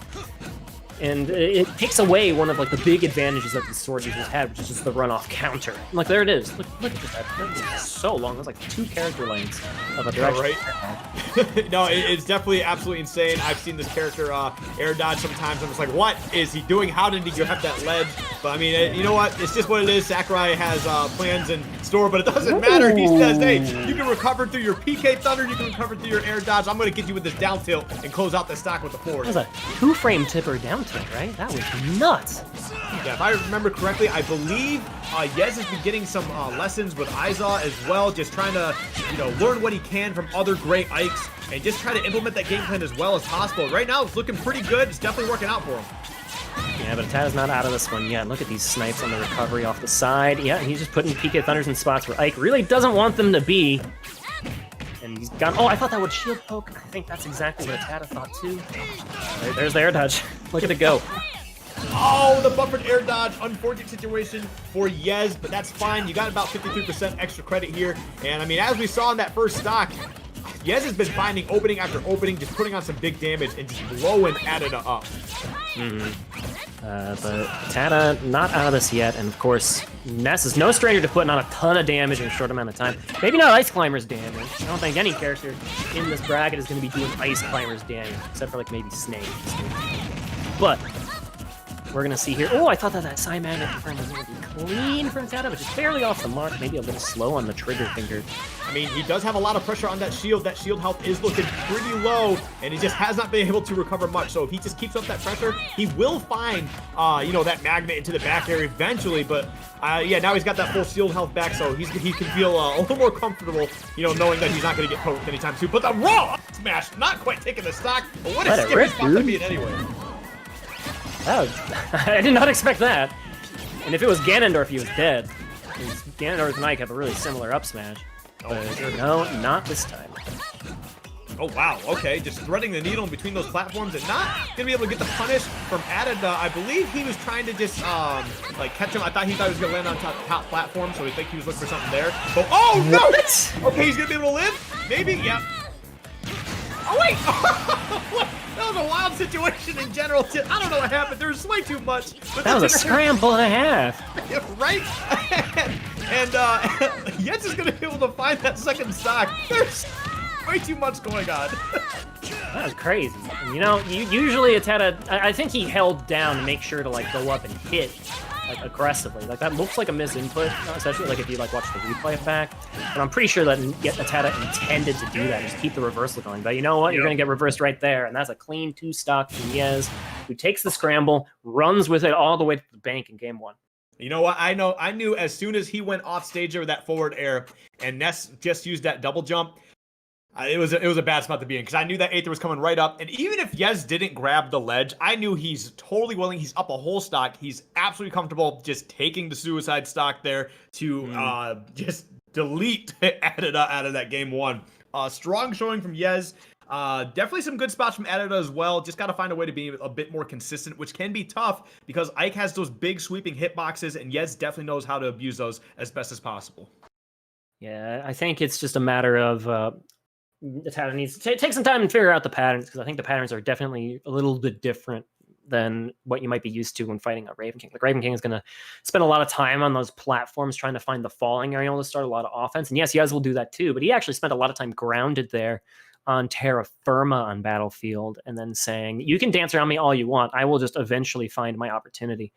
And it takes away one of like the big advantages that the sword users had, which is just the runoff counter. And, like, there it is. Look at that. That is so long. That's like 2 character lengths of a direction. Right. No, it's definitely absolutely insane. I've seen this character air dodge sometimes. I'm just like, what is he doing? How did he grab that ledge? But I mean, you know what? It's just what it is. Sakurai has plans in store, but it doesn't matter. He says, hey, you can recover through your PK Thunder. You can recover through your air dodge. I'm going to get you with this down tilt and close out the stock with the forward. That was a 2-frame tipper down tilt, right? That was nuts. Yeah, if I remember correctly, I believe Yez has been getting some lessons with Aiza as well, just trying to, learn what he can from other great Ikes and just try to implement that game plan as well as possible. Right now, it's looking pretty good. It's definitely working out for him. Yeah, but Atata's not out of this one yet. Look at these snipes on the recovery off the side. Yeah, he's just putting PK Thunders in spots where Ike really doesn't want them to be. And he's gone. Oh, I thought that would shield poke. I think that's exactly what Atata thought too. There's the air dodge. Look at it go. Oh, the buffered air dodge. Unfortunate situation for Yez, but that's fine. You got about 53% extra credit here. And I mean, as we saw in that first stock, Yez has been finding opening after opening, just putting on some big damage and just blowing Atata up. But Atata not out of this yet, and of course, Ness is no stranger to putting on a ton of damage in a short amount of time. Maybe not Ice Climber's damage. I don't think any character in this bracket is going to be doing Ice Climber's damage, except for like maybe Snake. But we're going to see here. Oh, I thought that Psy Magnet confirm was going to be clean from Tata, which is fairly off the mark, maybe a little slow on the trigger finger. I mean, he does have a lot of pressure on that shield. That shield health is looking pretty low, and he just has not been able to recover much. So if he just keeps up that pressure, he will find, you know, that magnet into the back area eventually. But yeah, now he's got that full shield health back, so he can feel a little more comfortable, you know, knowing that he's not going to get poked anytime soon. But the raw smash, not quite taking the stock. But what a scary spot to be in anyway. I did not expect that. And if it was Ganondorf, he was dead. Because Ganondorf and Ike have a really similar up smash. But no, not this time. Oh, wow. Okay, just threading the needle in between those platforms and not going to be able to get the punish from Adida. I believe he was trying to just, like, catch him. I thought he was going to land on top platform, so I think he was looking for something there. But, oh, no! What? Okay, he's going to be able to live? Maybe? Yep. Oh, wait! That was a wild situation in general. I don't know what happened. There was way too much. But that was a scramble and a half. Yeah, right? And Yetz is going to be able to find that second stock. There's way too much going on. That was crazy. You know, usually it's had I think he held down to make sure to, like, go up and hit, like, aggressively. Like, that looks like a misinput, especially, like, if you, like, watch the replay back. But I'm pretty sure that Atada intended to do that, just keep the reversal going. But you know what? You're going to get reversed right there, and that's a clean 2-stock from Yez, who takes the scramble, runs with it all the way to the bank in game 1. You know what? I knew as soon as he went off stage there with that forward air, and Ness just used that double jump, it was a bad spot to be in, because I knew that Aether was coming right up. And even if Yez didn't grab the ledge, I knew he's totally willing. He's up a whole stock. He's absolutely comfortable just taking the suicide stock there to just delete Adida out of that game 1. Strong showing from Yez. Definitely some good spots from Adida as well. Just got to find a way to be a bit more consistent, which can be tough because Ike has those big sweeping hitboxes, and Yez definitely knows how to abuse those as best as possible. Yeah, I think it's just a matter of Atada needs to take some time and figure out the patterns, because I think the patterns are definitely a little bit different than what you might be used to when fighting a Raven King. Like, Raven King is going to spend a lot of time on those platforms trying to find the falling area to start a lot of offense. And yes, Yez will do that too, but he actually spent a lot of time grounded there on Terra Firma on Battlefield, and then saying, you can dance around me all you want, I will just eventually find my opportunity.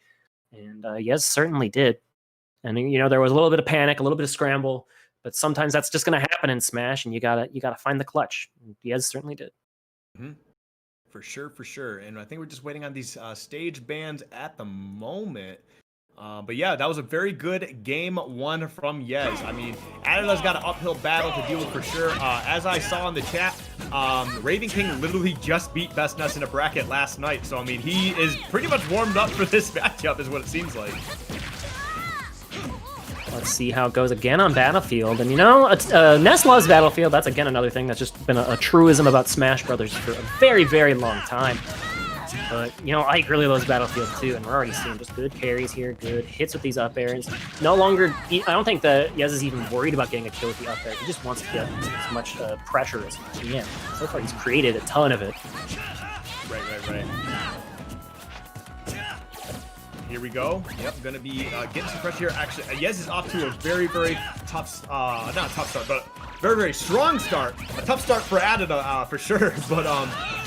And Yez certainly did. And, you know, there was a little bit of panic, a little bit of scramble, but sometimes that's just going to happen in Smash, and you gotta find the clutch. Yez certainly did. Mm-hmm. For sure. And I think we're just waiting on these stage bans at the moment. But yeah, that was a very good game 1 from Yez. I mean, Adida's got an uphill battle to deal with for sure. As I saw in the chat, Raven King literally just beat Best Ness in a bracket last night. So, I mean, he is pretty much warmed up for this matchup is what it seems like. Let's see how it goes again on Battlefield. And, you know, Ness loves Battlefield. That's, again, another thing that's just been a truism about Smash Brothers for a very, very long time. But, you know, Ike really loves Battlefield, too, and we're already seeing just good carries here, good hits with these up airs. No longer, I don't think that Yez is even worried about getting a kill with the up air. He just wants to get as much pressure as he can. So far, he's created a ton of it. Right. Here we go. Yep, gonna be getting some pressure here. Actually, Yez is off to a very, very tough, not a tough start, but very, very strong start. A tough start for Adida, for sure. But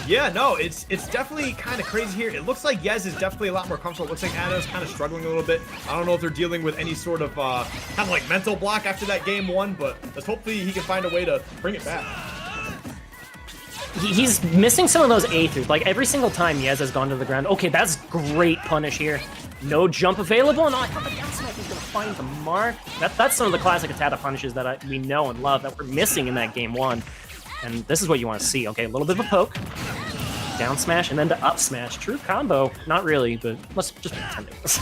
yeah, no, it's definitely kind of crazy here. It looks like Yez is definitely a lot more comfortable. It looks like Adida's kind of struggling a little bit. I don't know if they're dealing with any sort of kind of like mental block after that game 1, but let's hopefully he can find a way to bring it back. He's missing some of those A-throughs. Like, every single time Yez has gone to the ground, okay, that's great punish here. No jump available. No, I thought the down smash was going to find the mark. That's some of the classic Atada punishes that we know and love that we're missing in that game 1. And this is what you want to see. Okay, a little bit of a poke, down smash, and then to up smash. True combo. Not really, but let's just pretend it was.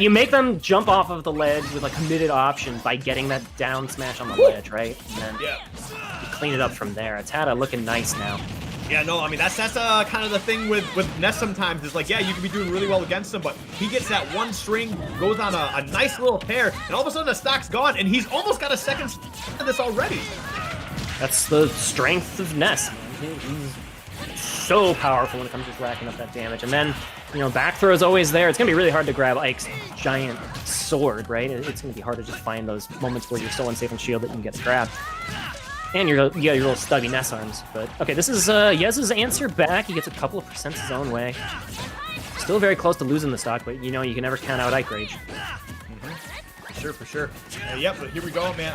You make them jump off of the ledge with a committed option by getting that down smash on the ledge, right? And then you clean it up from there. Atada looking nice now. Yeah, no, I mean, that's kind of the thing with Ness sometimes. Is like, yeah, you can be doing really well against him, but he gets that one string, goes on a nice little pair, and all of a sudden the stock's gone, and he's almost got a second of this already. That's the strength of Ness. He's so powerful when it comes to racking up that damage. And then, you know, back throw is always there. It's going to be really hard to grab Ike's giant sword, right? It's going to be hard to just find those moments where you're so unsafe and shield that you can get grabbed. And you got your little stubby Ness arms. But okay, this is Yez's answer back. He gets a couple of percents his own way. Still very close to losing the stock, but you know, you can never count out Ike Rage. For sure. Yep, but here we go, man.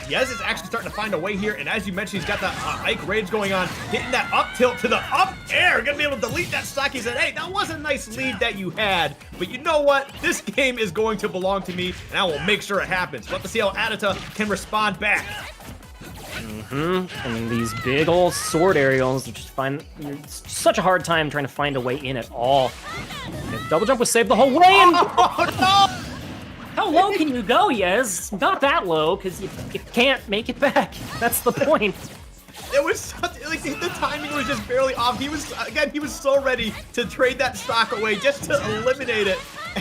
Yez is actually starting to find a way here, and as you mentioned, he's got the Ike Rage going on, hitting that up tilt to the up air. Gonna be able to delete that stock. He said, hey, that was a nice lead that you had, but you know what? This game is going to belong to me, and I will make sure it happens. We'll have to see how Adita can respond back. I mean, these big old sword aerials, it's such a hard time trying to find a way in at all. And double jump was saved the whole way, and Oh, no! how low can you go, Yez? Not that low, because you can't make it back. That's the point. It was such, like, the timing was just barely off. He was so ready to trade that stock away just to eliminate it.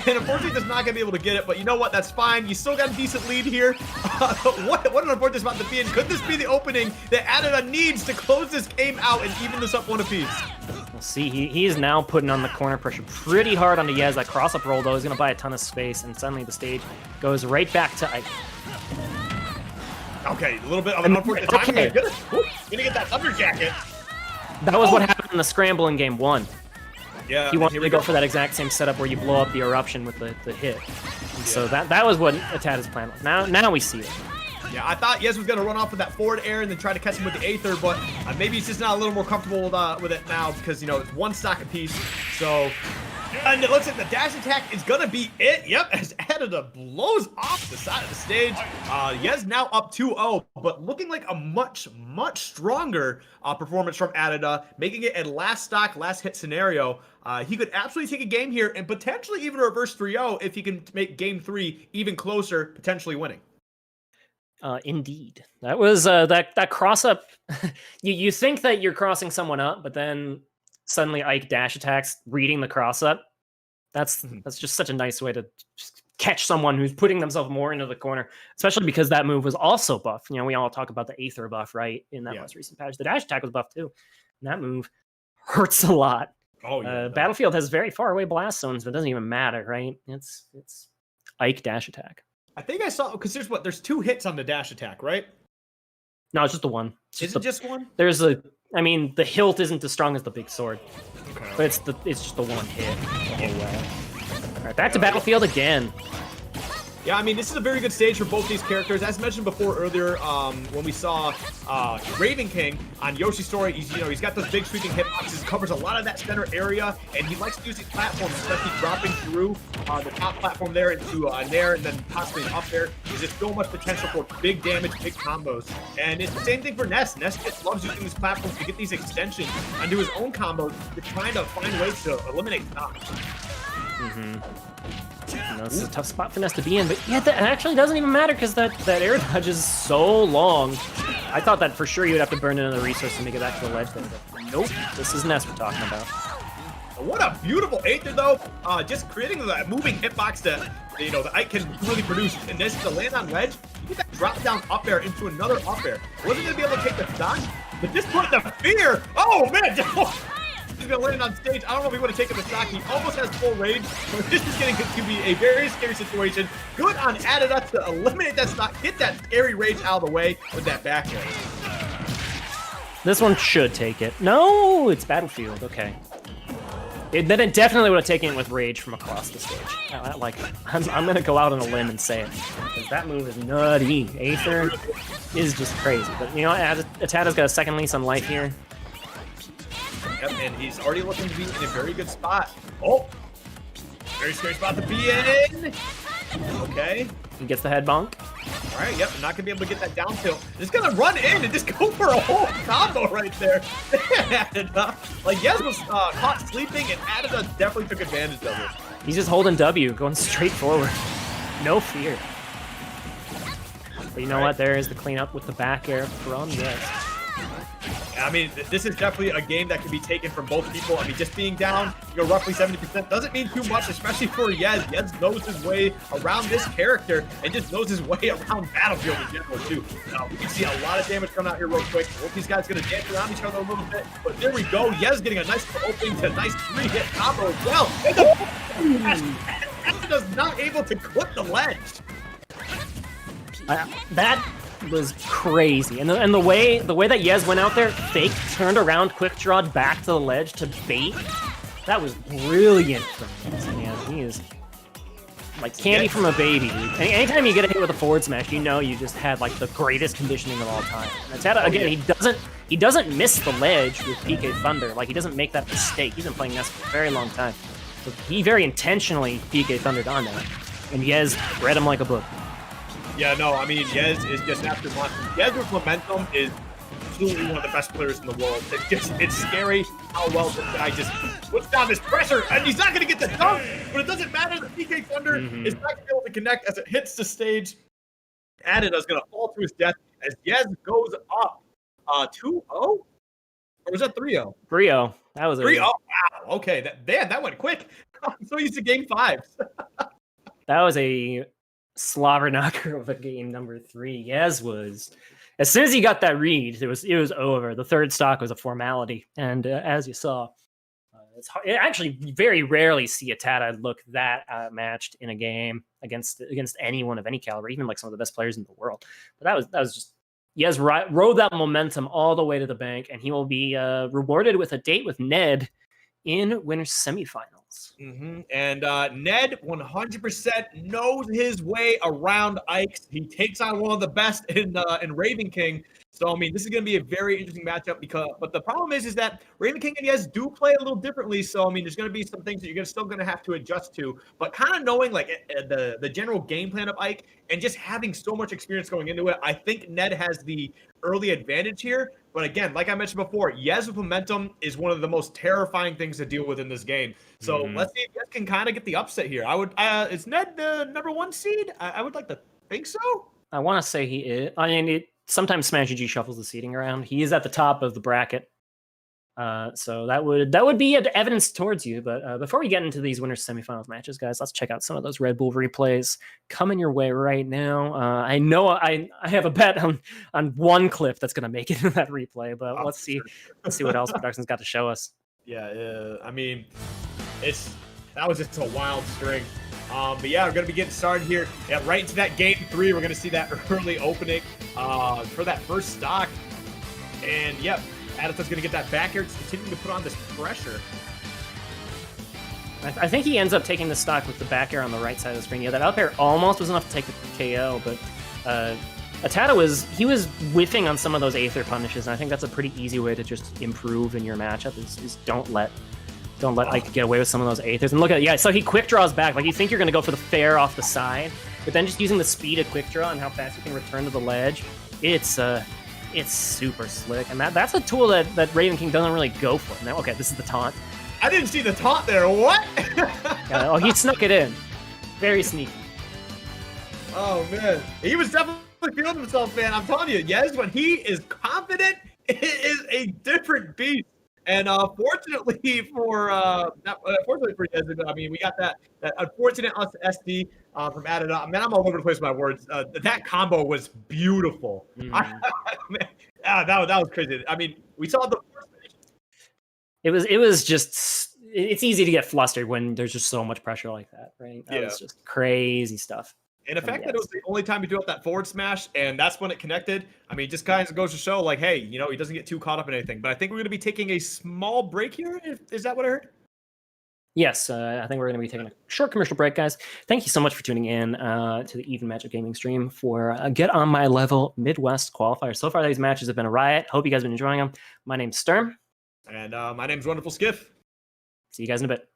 And unfortunately, just not gonna be able to get it. But you know what? That's fine. You still got a decent lead here. What an unfortunate spot to be in. Could this be the opening that Adita needs to close this game out and even this up one apiece? We'll see. He is now putting on the corner pressure pretty hard onto Yez. That cross-up roll, though, is going to buy a ton of space, and suddenly the stage goes right back to Ike. Okay, a little bit of an unfortunate timing. Okay. Gonna get that thunder jacket. That was what happened in the scramble in game 1. Yeah, He wanted to go for that exact same setup where you blow up the eruption with the hit. And so that was what Atada's plan was. Now we see it. Yeah, I thought Yez was going to run off with that forward air and then try to catch him with the Aether, but maybe he's just not a little more comfortable with it now because, you know, it's one stock apiece. So, and it looks like the dash attack is going to be it. Yep, as Adita blows off the side of the stage. Yez now up 2-0, but looking like a much stronger performance from Adita, making it a last stock, last hit scenario. He could absolutely take a game here and potentially even reverse 3-0 if he can make game 3 even closer, potentially winning. Indeed. That was that cross up. you think that you're crossing someone up, but then suddenly Ike dash attacks, reading the cross up. That's just such a nice way to just catch someone who's putting themselves more into the corner, especially because that move was also buffed. You know, we all talk about the Aether buff, right? In that most recent patch, the dash attack was buffed too. And that move hurts a lot. Oh yeah. Battlefield has very far away blast zones, but it doesn't even matter, right? It's Ike dash attack. I think I saw, because there's 2 hits on the dash attack, right? No, it's just the one. Is it just one? I mean, the hilt isn't as strong as the big sword, Okay. but it's just the one hit the whole way. All right, back to Battlefield again. Yeah, I mean, this is a very good stage for both these characters. As mentioned before earlier, when we saw Raven King on Yoshi's story, he's got those big sweeping hitboxes, covers a lot of that center area, and he likes to use these platforms, especially dropping through the top platform there into Nair and then possibly up there. There's just so much potential for big damage, big combos. And it's the same thing for Ness. Ness just loves using these platforms to get these extensions onto his own combos, to trying to find ways to eliminate stocks. This is a tough spot for Ness to be in, but yeah, that actually doesn't even matter because that air dodge is so long. I thought that for sure you would have to burn another resource to make it back to the ledge there, but nope, this is Ness we're talking about. What a beautiful Aether though, just creating that moving hitbox that, the Ike can really produce. And this to land on ledge, you get that drop down up air into another up air. Wasn't gonna be able to take the stock, but just put the fear. Oh man, he's gonna land on stage. I don't know if he would have taken the stock. He almost has full rage. But this is getting to be a very scary situation. Good on Adita to eliminate that stock, get that scary rage out of the way with that back air. This one should take it. No, it's Battlefield. Okay. Then it definitely would have taken it with rage from across the stage. I'm gonna go out on a limb and say it, because that move is nutty. Aether is just crazy. But you know, Atada's got a second lease on life here. Yep, and he's already looking to be in a very good spot. Oh, very scary spot to be in. Okay. He gets the head bonk. All right, yep, not gonna be able to get that down tilt. Just gonna run in and just go for a whole combo right there. Like, Yez was caught sleeping, and Adita definitely took advantage of it. He's just holding W, going straight forward. No fear. But you know what? There is the cleanup with the back air from Yez. I mean, this is definitely a game that can be taken from both people. I mean, just being down, roughly 70% doesn't mean too much, especially for Yez. Yez knows his way around this character and just knows his way around Battlefield in general, too. We can see a lot of damage coming out here real quick. Both these guys going to dance around each other a little bit, but there we go. Yez getting a nice opening to a nice 3-hit combo as well. And Adita's not able to clip the ledge. That was crazy, and the way that Yez went out there, fake, turned around, quick drawed back to the ledge to bait That was brilliant from Yez, man. He is like candy from a baby, dude. Anytime you get a hit with a forward smash, you know you just had like the greatest conditioning of all time. And Atata, again, he doesn't miss the ledge with PK Thunder. Like, he doesn't make that mistake. He's been playing Ness for a very long time. So he very intentionally PK Thundered on that. And Yez read him like a book. Yeah, no, I mean, Yez is just after monster. Yez with momentum is absolutely one of the best players in the world. It's scary how well this guy just puts down this pressure, and he's not going to get the dunk, but it doesn't matter. The PK Thunder is not going to be able to connect as it hits the stage. Adita's going to fall to his death as Yez goes up 2-0? Or was that 3-0? 3-0. That was 3-0. Wow. Okay. That went quick. I'm so used to game 5s. That was a slobber knocker of a game number 3. Yez was, as soon as he got that read, it was over. The third stock was a formality, and as you saw, it's hard, actually very rarely see Atata look that matched in a game against anyone of any caliber, even like some of the best players in the world. But that was just Yez rode that momentum all the way to the bank, and he will be rewarded with a date with Ned in winner's semifinals. And Ned 100% knows his way around Ikes. He takes on one of the best in Raven King. So, I mean, this is going to be a very interesting matchup but the problem is that Raven King and Yez do play a little differently. So, I mean, there's going to be some things that you're still going to have to adjust to. But kind of knowing like the general game plan of Ike and just having so much experience going into it, I think Ned has the early advantage here. But again, like I mentioned before, Yez with momentum is one of the most terrifying things to deal with in this game. So let's see if Yez can kind of get the upset here. Is Ned the number 1 seed? I would like to think so. I want to say he is. I mean, sometimes Smash GG shuffles the seeding around. He is at the top of the bracket. So that would be evidence towards you. But before we get into these winners semifinals matches, guys, let's check out some of those Red Bull replays coming your way right now. I know I have a bet on one clip that's going to make it in that replay, but let's see what else Production's got to show us. Yeah, I mean, that was just a wild string. But yeah, we're going to be getting started here. Yeah, right into that game 3. We're going to see that early opening for that first stock. And yep. Adita's going to get that back air, continuing to put on this pressure. I think he ends up taking the stock with the back air on the right side of the screen. Yeah, that up air almost was enough to take the KO, but Atata was whiffing on some of those Aether punishes, and I think that's a pretty easy way to just improve in your matchup is don't let Ike get away with some of those Aethers. And look at so he quick draws back. Like, you think you're going to go for the fair off the side, but then just using the speed of quick draw and how fast you can return to the ledge, it's super slick, and that's a tool that Raven King doesn't really go for. Now, okay, this is the taunt. I didn't see the taunt there. What? He snuck it in. Very sneaky. Oh, man. He was definitely feeling himself, man. I'm telling you, Yez, when he is confident, it is a different beast. And fortunately for Yez, I mean, we got that unfortunate SD from Adita. Man, I'm all over the place with my words. That combo was beautiful. Man, that was crazy. I mean, we saw the first finish. It was just, it's easy to get flustered when there's just so much pressure like that, right? That was just crazy stuff. And the fact that it was the only time he threw out that forward smash, and that's when it connected, I mean, just kind of goes to show, like, hey, he doesn't get too caught up in anything. But I think we're going to be taking a small break here. Is that what I heard? Yes, I think we're going to be taking a short commercial break, guys. Thank you so much for tuning in to the Even Matchup Gaming stream for Get On My Level Midwest Qualifier. So far, these matches have been a riot. Hope you guys have been enjoying them. My name's Sturm. And my name's Wonderful Skiff. See you guys in a bit.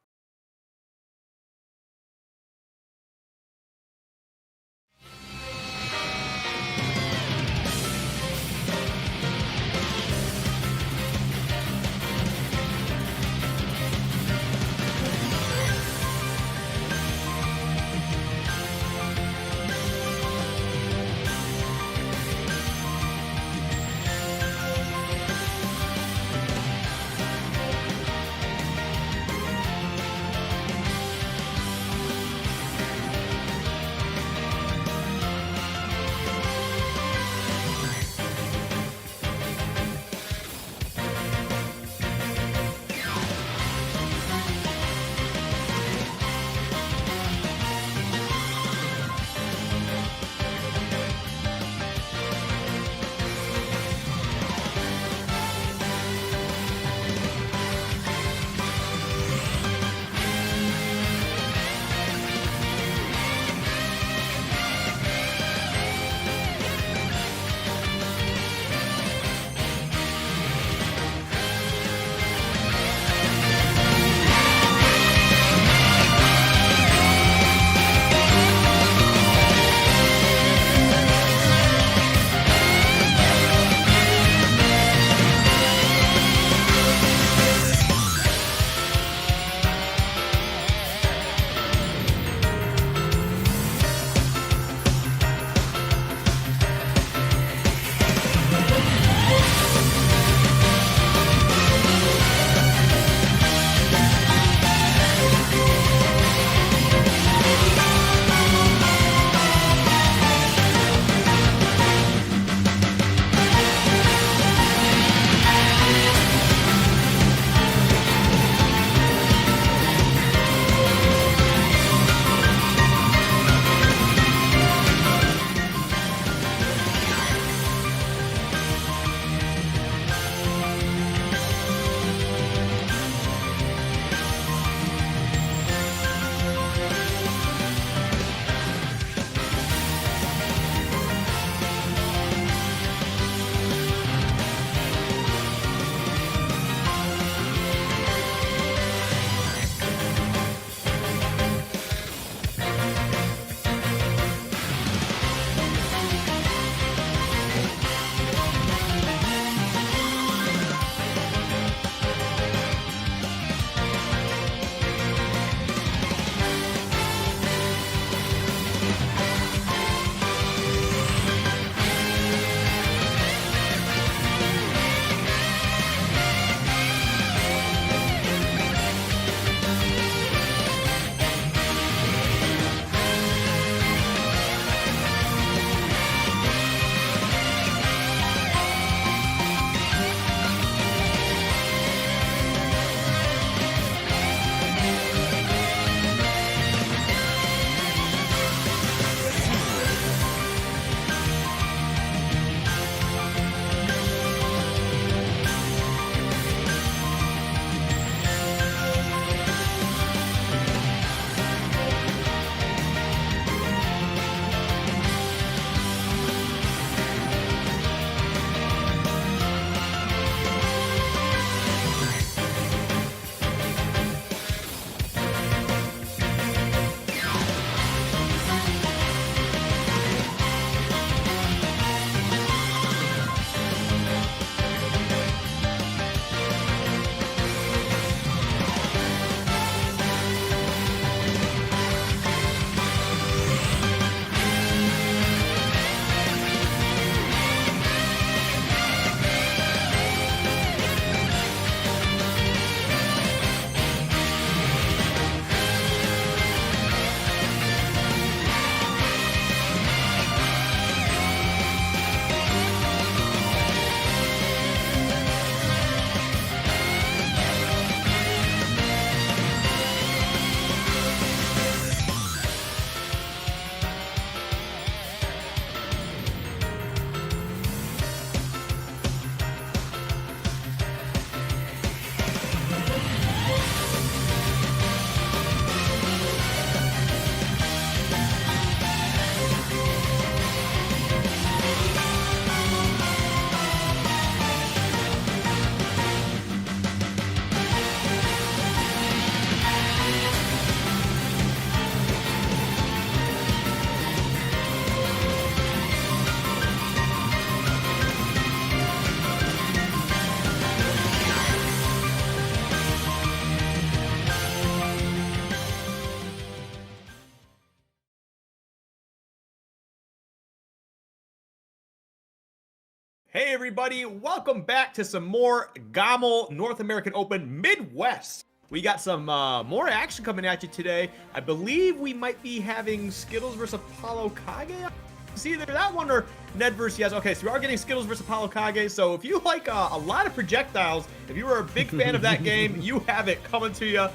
Hey everybody, welcome back to some more GOML North American Open Midwest. We got some more action coming at you today. I believe we might be having Skittles versus Apollo Kage. See either that one or Ned versus Yes. Okay, so we are getting Skittles versus Apollo Kage. So if you like a lot of projectiles, if you were a big fan of that game, you have it coming to you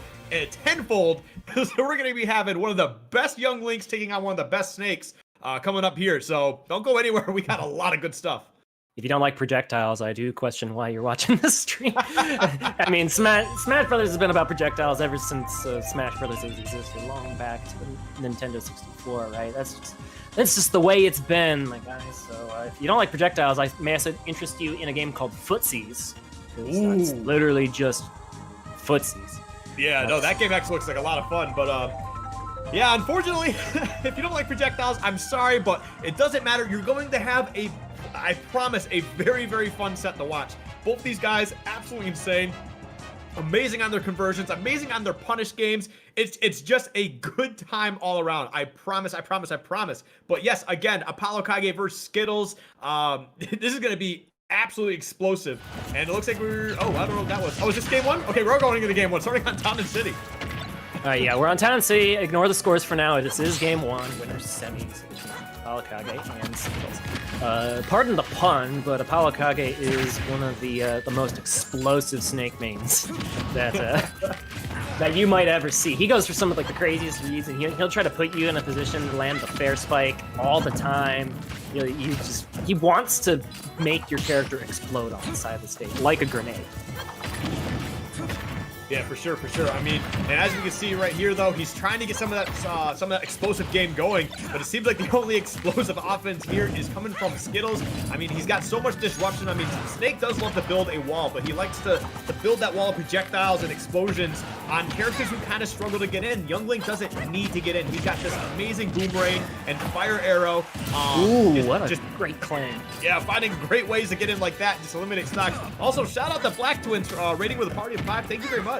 tenfold. So we're going to be having one of the best young Links taking on one of the best Snakes coming up here. So don't go anywhere. We got a lot of good stuff. If you don't like projectiles, I do question why you're watching this stream. I mean, Smash Brothers has been about projectiles ever since Smash Brothers has existed, long back to the Nintendo 64, right? That's just the way it's been, my guys. So if you don't like projectiles, I may also interest you in a game called Footsies. It's literally just footsies. Yeah, no, that game actually looks like a lot of fun, but yeah, unfortunately, if you don't like projectiles, I'm sorry, but it doesn't matter. You're going to have I promise, a very, very fun set to watch. Both these guys, absolutely insane. Amazing on their conversions, amazing on their punish games. It's just a good time all around. I promise, I promise, I promise. But yes, again, Apollo Kage versus Skittles. This is going to be absolutely explosive. And it looks like we're... Oh, I don't know what that was. Oh, is this game one? Okay, we're all going into game one. Starting on Town and City. Yeah, we're on Town and City. Ignore the scores for now. This is game one. Winners semis. Apollo Kage and Skittles. Pardon the pun, but Apollo Kage is one of the most explosive Snake mains that you might ever see. He goes for some of like the craziest reads, and he'll try to put you in a position to land the fair spike all the time. He wants to make your character explode on the side of the stage like a grenade. Yeah, for sure, for sure. I mean, and as we can see right here, though, he's trying to get some of that explosive game going, but it seems like the only explosive offense here is coming from Skittles. I mean, he's got so much disruption. I mean, Snake does love to build a wall, but he likes to build that wall of projectiles and explosions on characters who kind of struggle to get in. Young Link doesn't need to get in. He's got this amazing boomerang and fire arrow. Ooh, what a great clan. Yeah, finding great ways to get in like that, just eliminate stocks. Also, shout out to Black Twins for rating with a party of 5. Thank you very much.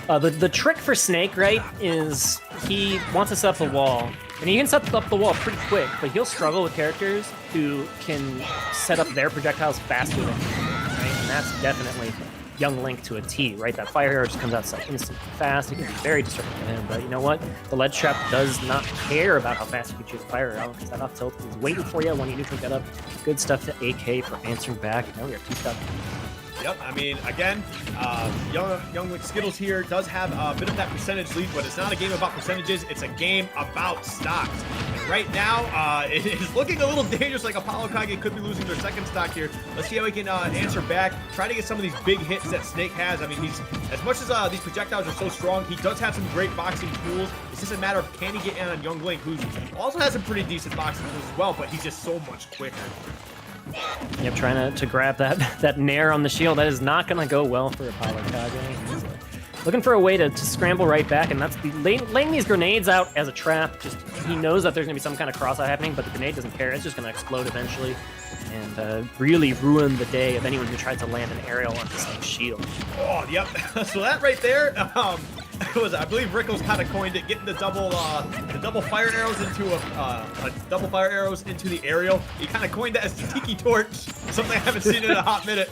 The trick for Snake, right, is he wants to set up the wall, and he can set up the wall pretty quick, but he'll struggle with characters who can set up their projectiles faster than him, right? And that's definitely Young Link to a T, right? That fire arrow just comes out so instantly fast. It can be very disruptive to him, but you know what? The ledge trap does not care about how fast you can shoot the fire arrow, because that off tilt is waiting for you when you neutral get up. Good stuff to AK for answering back. Now we are 2 stuck. Yep, I mean, again, Young Link Skittles here does have a bit of that percentage lead, but it's not a game about percentages, it's a game about stocks. And right now, it is looking a little dangerous, like Apollo Kage could be losing their second stock here. Let's see how he can answer back, try to get some of these big hits that Snake has. I mean, he's, as much as these projectiles are so strong, he does have some great boxing tools. It's just a matter of can he get in on Young Link, who also has some pretty decent boxing tools as well, but he's just so much quicker. Yep, trying to grab that nair on the shield. That is not going to go well for Apollo Kage. He's looking for a way to scramble right back, and that's laying these grenades out as a trap. Just he knows that there's going to be some kind of cross-out happening, but the grenade doesn't care. It's just going to explode eventually and really ruin the day of anyone who tries to land an aerial on this shield. Oh, yep. So that right there, I believe Rickles kind of coined it, getting the double fire arrows into double fire arrows into the aerial. He kind of coined that as the Tiki Torch, something I haven't seen in a hot minute.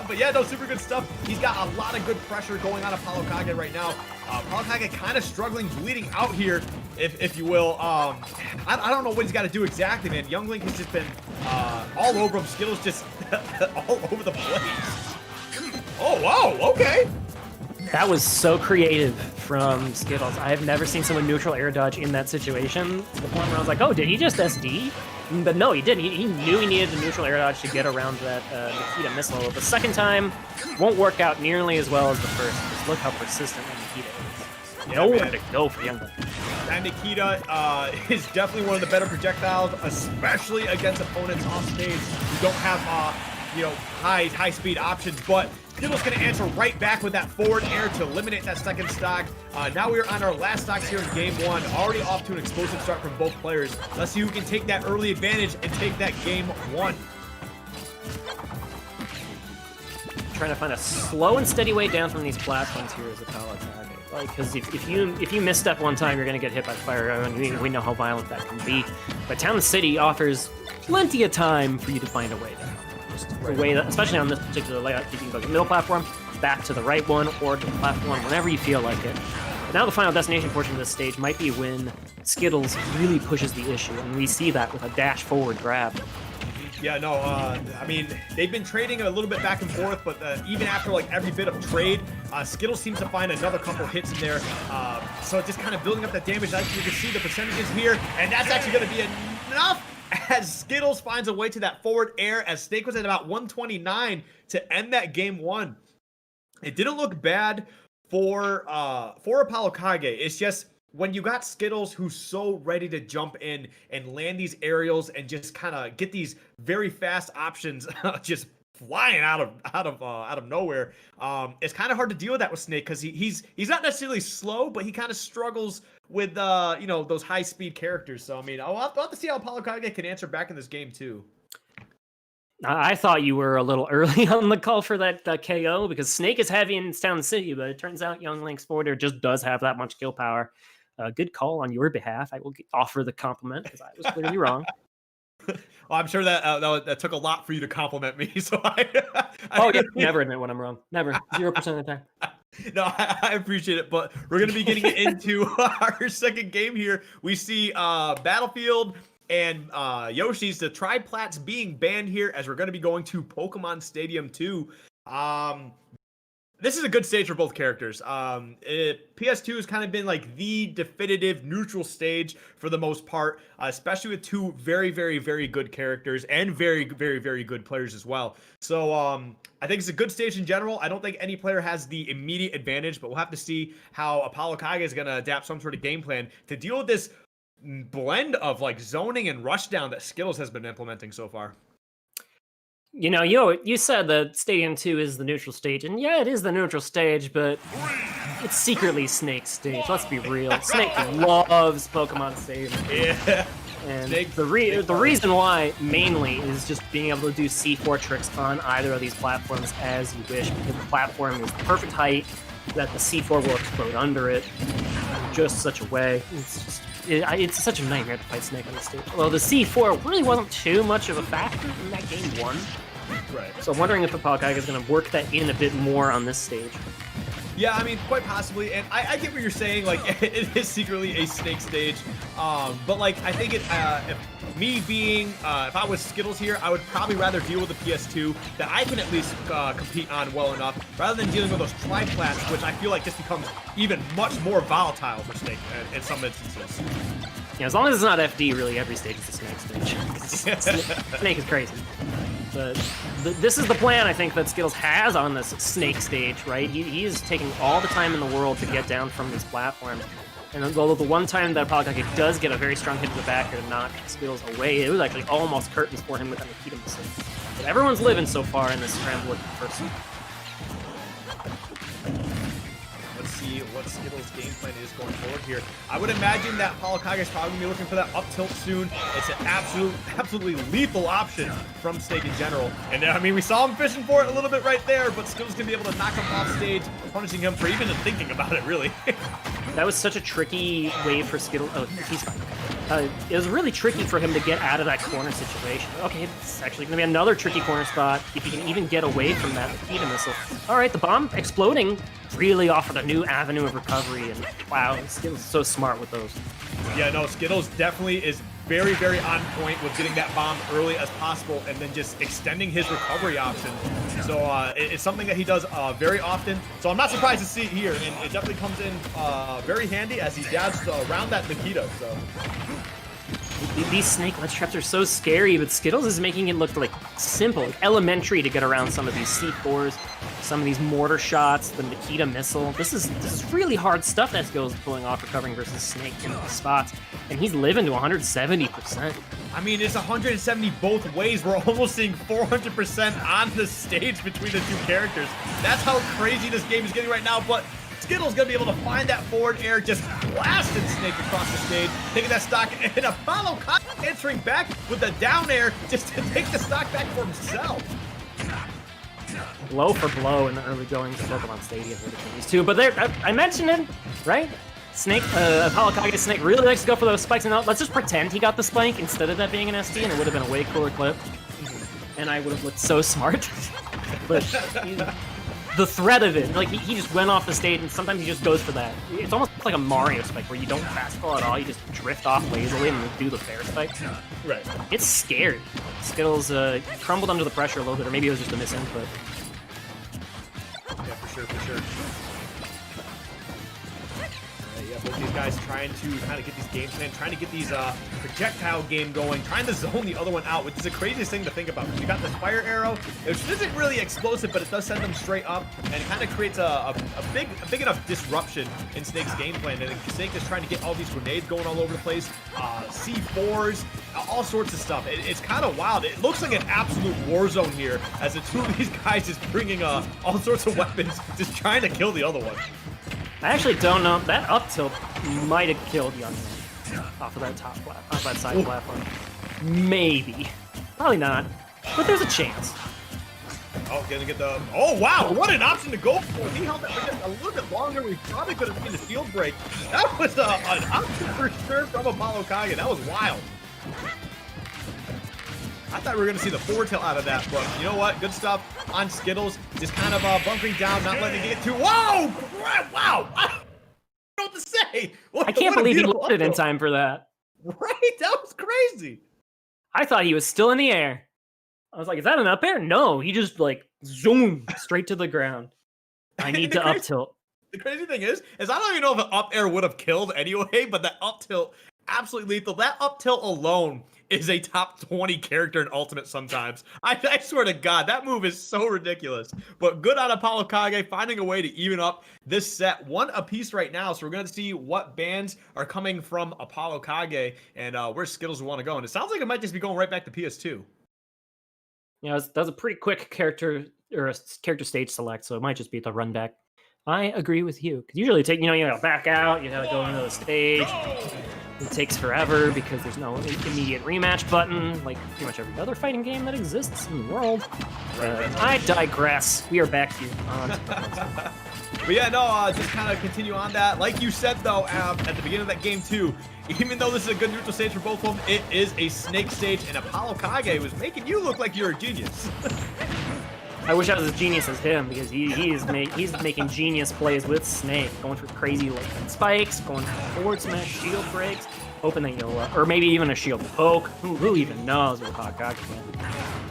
But yeah, no, super good stuff. He's got a lot of good pressure going on Apollo Kage right now. Apollo Kage kind of struggling, bleeding out here, if you will. I don't know what he's got to do exactly, man. Young Link has just been all over him. Skittles just all over the place. Oh, wow, okay. That was so creative from Skittles. I have never seen someone neutral air dodge in that situation. To the point where I was like, oh, did he just SD? But no, he didn't. He knew he needed the neutral air dodge to get around that Nikita missile. The second time won't work out nearly as well as the first. Just look how persistent Nikita is. Yeah, nowhere to go for Young Link. That Nikita is definitely one of the better projectiles, especially against opponents off stage who don't have high speed options. But Skittles going to answer right back with that forward air to eliminate that second stock. Now we are on our last stocks here in game one, already off to an explosive start from both players. Let's see who can take that early advantage and take that game one. Trying to find a slow and steady way down from these platforms here is Apollo Kage. Like, because if you misstep one time, you're going to get hit by the fire arrow, and we know how violent that can be. But Town and City offers plenty of time for you to find a way there. Just a way that, especially on this particular layout, you can go to the middle platform, back to the right one, or to the platform whenever you feel like it. But now the final destination portion of this stage might be when Skittles really pushes the issue, and we see that with a dash forward grab. Yeah, no, I mean, they've been trading a little bit back and forth, but even after like every bit of trade, Skittles seems to find another couple hits in there. So just kind of building up that damage. As you can see the percentages here, and that's actually going to be enough as Skittles finds a way to that forward air, as Snake was at about 129 to end that game 1. It didn't look bad for Apollo Kage. It's just when you got Skittles who's so ready to jump in and land these aerials and just kind of get these very fast options just flying out of nowhere, it's kind of hard to deal with that with Snake, because he's not necessarily slow, but he kind of struggles with you know, those high speed characters. So I mean, I'll have to see how Apollo Kage can answer back in this game too. I thought you were a little early on the call for that KO, because Snake is heavy in Town City, but it turns out Young Link's forward air just does have that much kill power. Good call on your behalf. I will offer the compliment, because I was clearly wrong. Well, I'm sure that took a lot for you to compliment me. So Oh, yeah, never admit when I'm wrong. Never. 0% of the time. No, I appreciate it, but we're going to be getting into our second game here. We see Battlefield and Yoshi's, the triplats being banned here, as we're going to be going to Pokemon Stadium 2. This is a good stage for both characters. PS2 has kind of been like the definitive neutral stage for the most part, especially with two very, very, very good characters and very, very, very good players as well. So I think it's a good stage in general. I don't think any player has the immediate advantage, but we'll have to see how Apollo Kage is going to adapt some sort of game plan to deal with this blend of like zoning and rushdown that Skittles has been implementing so far. You know, you said that Stadium 2 is the neutral stage, and yeah, it is the neutral stage, but it's secretly Snake's stage. Let's be real. Snake loves Pokemon Stadium. Yeah. And the reason why, mainly, is just being able to do C4 tricks on either of these platforms as you wish, because the platform is the perfect height that the C4 will explode under it in just such a way. It's such a nightmare to fight Snake on the stage. Well, the C4 really wasn't too much of a factor in that game 1. Right. So I'm wondering if Apollo Kage is going to work that in a bit more on this stage. Yeah, I mean, quite possibly, and I get what you're saying, like, it is secretly a Snake stage, but, like, I think if I was Skittles here, I would probably rather deal with the PS2 that I can at least compete on well enough, rather than dealing with those triplats, which I feel like just becomes even much more volatile for Snake in some instances. Yeah, as long as it's not FD, really, every stage is a Snake stage. Snake is crazy. But this is the plan, I think, that Skittles has on this Snake stage, right? He is taking all the time in the world to get down from these platforms. And although the one time that Apollo Kage does get a very strong hit to the back to knock Skittles away, it was actually almost curtains for him with a Nikita missile. But everyone's living so far in this scramble with the first one. Let's see what Skittles' game plan is going forward here. I would imagine that Apollo Kage is probably going to be looking for that up tilt soon. It's an absolutely lethal option from Snake in general. And I mean, we saw him fishing for it a little bit right there, but Skittles going to be able to knock him off stage, punishing him for even thinking about it, really. That was such a tricky way for Skittles. Oh, he's fine. It was really tricky for him to get out of that corner situation. Okay, it's actually going to be another tricky corner spot if he can even get away from that Nikita missile. All right, the bomb exploding really offered a new avenue of recovery, and wow, Skittles is so smart with those. Yeah, no, Skittles definitely is very, very on point with getting that bomb early as possible and then just extending his recovery option. So it's something that he does very often. So I'm not surprised to see it here, and it definitely comes in very handy as he dabs around that Nikita. So these snake ledge traps are so scary, but Skittles is making it look like simple, like elementary to get around some of these C4s, some of these mortar shots, the Nikita missile. This is really hard stuff that Skittles is pulling off, recovering versus Snake in these spots, and he's living to 170%. I mean, it's 170 both ways. We're almost seeing 400% on the stage between the two characters. That's how crazy this game is getting right now, but Skittles going to be able to find that forward air, just blasting Snake across the stage, taking that stock, and Apollo answering back with the down air just to take the stock back for himself. Blow for blow in the early goings of Pokemon Stadium with these two, but I mentioned it, right? Snake, Apollo Kage Snake really likes to go for those spikes, and let's just pretend he got the spike instead of that being an SD, and it would have been a way cooler clip. And I would have looked so smart. But the threat of it, like he just went off the stage, and sometimes he just goes for that. It's almost like a Mario spike where you don't fastball at all, you just drift off lazily and do the fair spike. Right. It's scary. Skittles crumbled under the pressure a little bit, or maybe it was just a misinput. Yeah, for sure, for sure. Yeah, both these guys trying to kind of get these game plan, trying to get these projectile game going, trying to zone the other one out, which is the craziest thing to think about. You got this fire arrow, which isn't really explosive, but it does send them straight up, and it kind of creates a big enough disruption in Snake's game plan. And Snake is trying to get all these grenades going all over the place, C4s, all sorts of stuff. It's kind of wild. It looks like an absolute war zone here, as the two of these guys just bringing all sorts of weapons, just trying to kill the other one. I actually don't know. That up tilt might have killed Youngman off of that off that side platform. Maybe. Probably not. But there's a chance. Oh, gonna get the... Oh, wow! What an option to go for! He held it for just a little bit longer. We probably could have seen the field break. That was an option for sure from Apollo Kage. That was wild. I thought we were going to see the forward tilt out of that, but you know what? Good stuff on Skittles. Just kind of bunkering down, not letting it get too... Whoa! Wow! I don't know what to say. I can't believe he loaded in time for that. Right? That was crazy. I thought he was still in the air. I was like, is that an up air? No, he just like zoomed straight to the ground. I need to up tilt. The crazy thing is I don't even know if an up air would have killed anyway, but that up tilt, absolutely lethal. That up tilt alone is a top 20 character in Ultimate sometimes. I swear to God, that move is so ridiculous. But good on Apollo Kage, finding a way to even up this set. One apiece right now, so we're going to see what bans are coming from Apollo Kage and where Skittles want to go. And it sounds like it might just be going right back to PS2. Yeah, that was a pretty quick character or a character stage select, so it might just be the run back. I agree with you. Because usually you gotta back out, you gotta go into the stage. It takes forever because there's no immediate rematch button, like pretty much every other fighting game that exists in the world. I digress. We are back here on. But yeah, no, just kind of continue on that. Like you said, though, at the beginning of that game, too, even though this is a good neutral stage for both of them, it is a Snake stage, and Apollo Kage was making you look like you're a genius. I wish I was as genius as him, because he's making genius plays with Snake, going for crazy like spikes, going for forward smash, shield breaks, hoping that you'll, or maybe even a shield poke. Who even knows with Hawkeye can?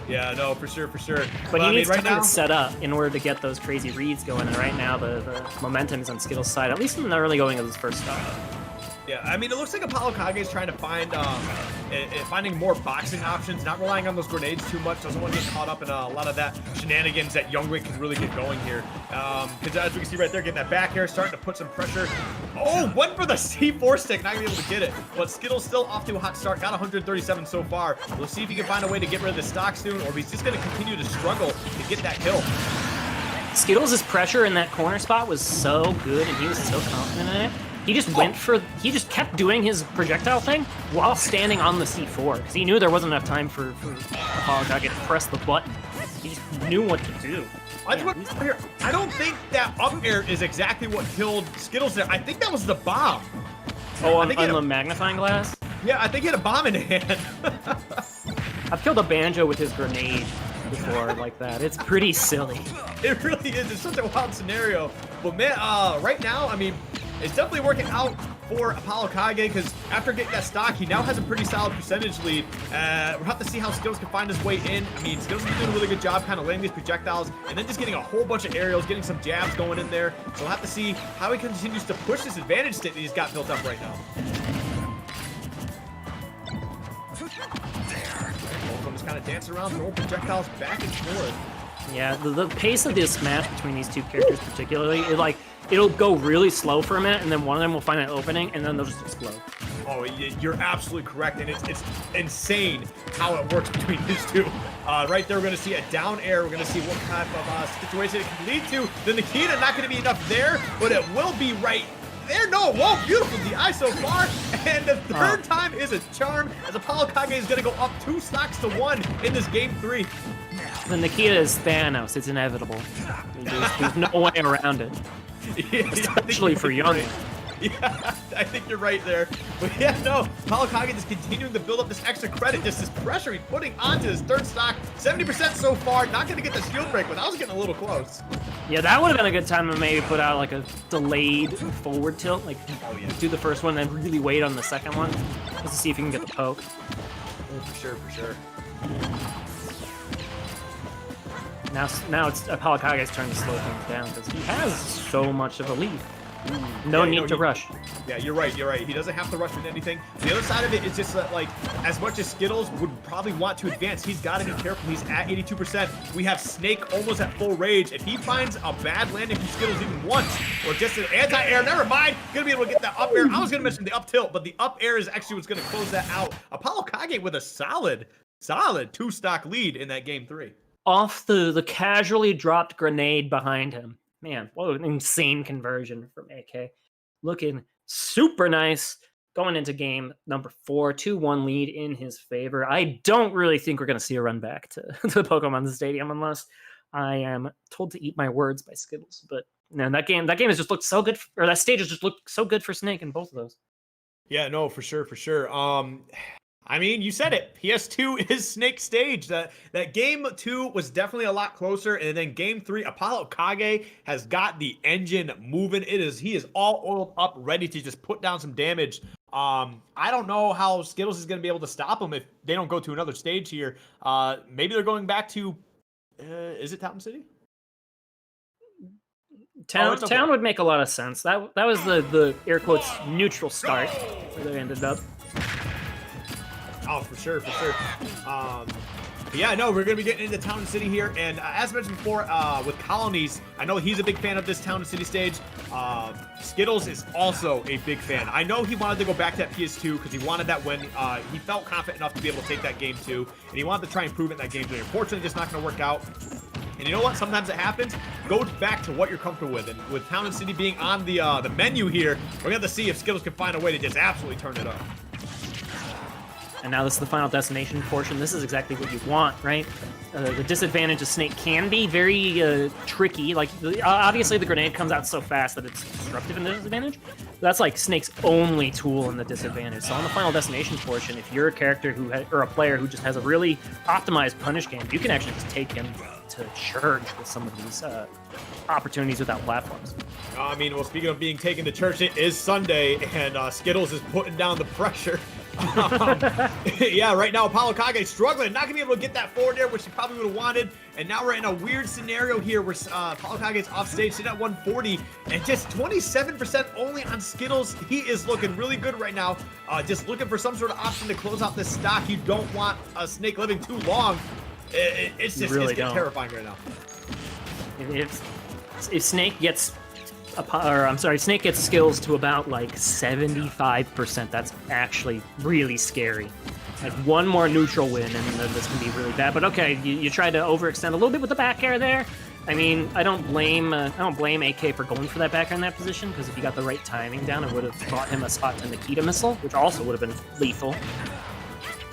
Yeah, no, for sure, for sure. But he needs time to set up in order to get those crazy reads going, and right now the momentum is on Skittles' side, at least in the early going of his first start. Yeah, I mean, it looks like Apollo Kage is trying to find finding more boxing options, not relying on those grenades too much. Doesn't want to get caught up in a lot of that shenanigans that Youngwin can really get going here. Because as we can see right there, getting that back air, starting to put some pressure. Oh, went for the C4 stick, not gonna be able to get it. But Skittles still off to a hot start, got 137 so far. We'll see if he can find a way to get rid of the stock soon, or if he's just gonna continue to struggle to get that kill. Skittles' pressure in that corner spot was so good, and he was so confident in it. He just he just kept doing his projectile thing while standing on the C4, because he knew there wasn't enough time for Apollo Kage to press the button. He just knew what to do. I don't think that up air is exactly what killed Skittles there. I think that was the bomb. Oh, on the magnifying glass? Yeah, I think he had a bomb in hand. I've killed a Banjo with his grenade before like that. It's pretty silly. It really is. It's such a wild scenario. But man, right now, I mean, it's definitely working out for Apollo Kage, because after getting that stock, he now has a pretty solid percentage lead. We'll have to see how Skittles can find his way in. I mean, Skittles is doing a really good job kind of landing these projectiles and then just getting a whole bunch of aerials, getting some jabs going in there. So we'll have to see how he continues to push this advantage state that he's got built up right now. Both just kind of dancing around, throwing projectiles back and forth. Yeah, the pace of this match between these two characters particularly, it'll go really slow for a minute, and then one of them will find an opening, and then they'll just explode. Oh, you're absolutely correct, and it's insane how it works between these two. Right there, we're going to see a down air. We're going to see what type of situation it can lead to. The Nikita, not going to be enough there, but it will be right there. No, whoa, beautiful DI so far. And the third time is a charm, as Apollo Kage is going to go up 2 stocks to 1 in this game 3. The Nikita is Thanos. It's inevitable. There's no way around it. Yeah, especially for Young. Yeah, I think you're right there. But yeah, no, Apollo Kage just continuing to build up this extra credit, just this pressure he's putting onto his third stock. 70% so far, not going to get the shield break, but that was getting a little close. Yeah, that would have been a good time to maybe put out like a delayed forward tilt, like do the first one and then really wait on the second one, just to see if you can get the poke. Oh, for sure, for sure. Now it's Apollo Kage's turn to slow things down because he has so much of a lead. No need to rush. Yeah, you're right. You're right. He doesn't have to rush with anything. The other side of it is just that, like, as much as Skittles would probably want to advance, he's got to be careful. He's at 82%. We have Snake almost at full rage. If he finds a bad landing from Skittles even once, or just an anti-air, never mind. Gonna be able to get that up air. I was gonna mention the up tilt, but the up air is actually what's gonna close that out. Apollo Kage with a solid 2-stock lead in that game 3. Off the casually dropped grenade behind him. Man, what an insane conversion from AK. Looking super nice going into game number 4. 2-1 lead in his favor. I don't really think we're going to see a run back to the Pokemon Stadium unless I am told to eat my words by Skittles. But no, that game has just looked so good, or that stage has just looked so good for Snake in both of those. Yeah, no, for sure, for sure. I mean, you said it. PS2 is Snake's stage. That game 2 was definitely a lot closer, and then game 3, Apollo Kage has got the engine moving. He is all oiled up, ready to just put down some damage. I don't know how Skittles is going to be able to stop him if they don't go to another stage here. Maybe they're going back to, is it Town City? Town would make a lot of sense. That was the air quotes neutral start where they ended up. Oh, for sure, for sure. But yeah, no, we're going to be getting into Town and City here. And as mentioned before, with Colonies, I know he's a big fan of this Town and City stage. Skittles is also a big fan. I know he wanted to go back to that PS2 because he wanted that win. He felt confident enough to be able to take that game 2. And he wanted to try and prove it in that game 3. Unfortunately, just not going to work out. And you know what? Sometimes it happens. Go back to what you're comfortable with. And with Town and City being on the menu here, we're going to have to see if Skittles can find a way to just absolutely turn it up. And now this is the final destination portion. This is exactly what you want, right? The disadvantage of Snake can be very tricky. Like, obviously the grenade comes out so fast that it's disruptive in the disadvantage. That's like Snake's only tool in the disadvantage. So on the final destination portion, if you're a character or a player who just has a really optimized punish game, you can actually just take him to church with some of these opportunities without platforms. I mean, well, speaking of being taken to church, it is Sunday, and Skittles is putting down the pressure. Yeah, right now Apollo Kage struggling, not gonna be able to get that forward air, which he probably would have wanted. And now we're in a weird scenario here where Apollo Kage is off stage, sitting at 140, and just 27% only on Skittles. He is looking really good right now. Just looking for some sort of option to close out this stock. You don't want a Snake living too long. It's just really terrifying right now. If Snake gets Snake gets skills to about like 75%. That's actually really scary. Like one more neutral win, and then this can be really bad. But okay, you tried to overextend a little bit with the back air there. I mean, I don't blame AK for going for that back air in that position, because if he got the right timing down, it would have bought him a spot to Nikita missile, which also would have been lethal.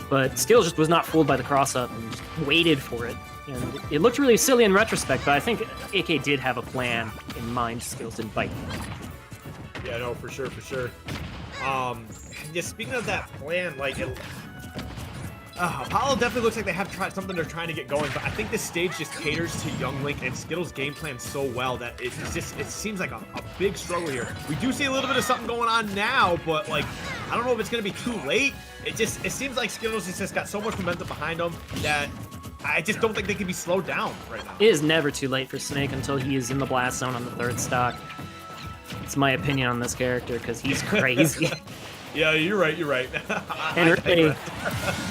But Skittles just was not fooled by the cross-up and just waited for it. And it looked really silly in retrospect, but I think AK did have a plan in mind. Skittles didn't bite. Yeah, no, for sure, for sure. Yeah, speaking of that plan, like, Apollo definitely looks like they have tried something they're trying to get going, but I think this stage just caters to Young Link and Skittles' game plan so well that it seems like a big struggle here. We do see a little bit of something going on now, but like, I don't know if it's going to be too late. It seems like Skittles has just got so much momentum behind them that I just don't think they can be slowed down right now. It is never too late for Snake until he is in the blast zone on the third stock. It's my opinion on this character because he's crazy. Yeah, you're right. You're right. And really,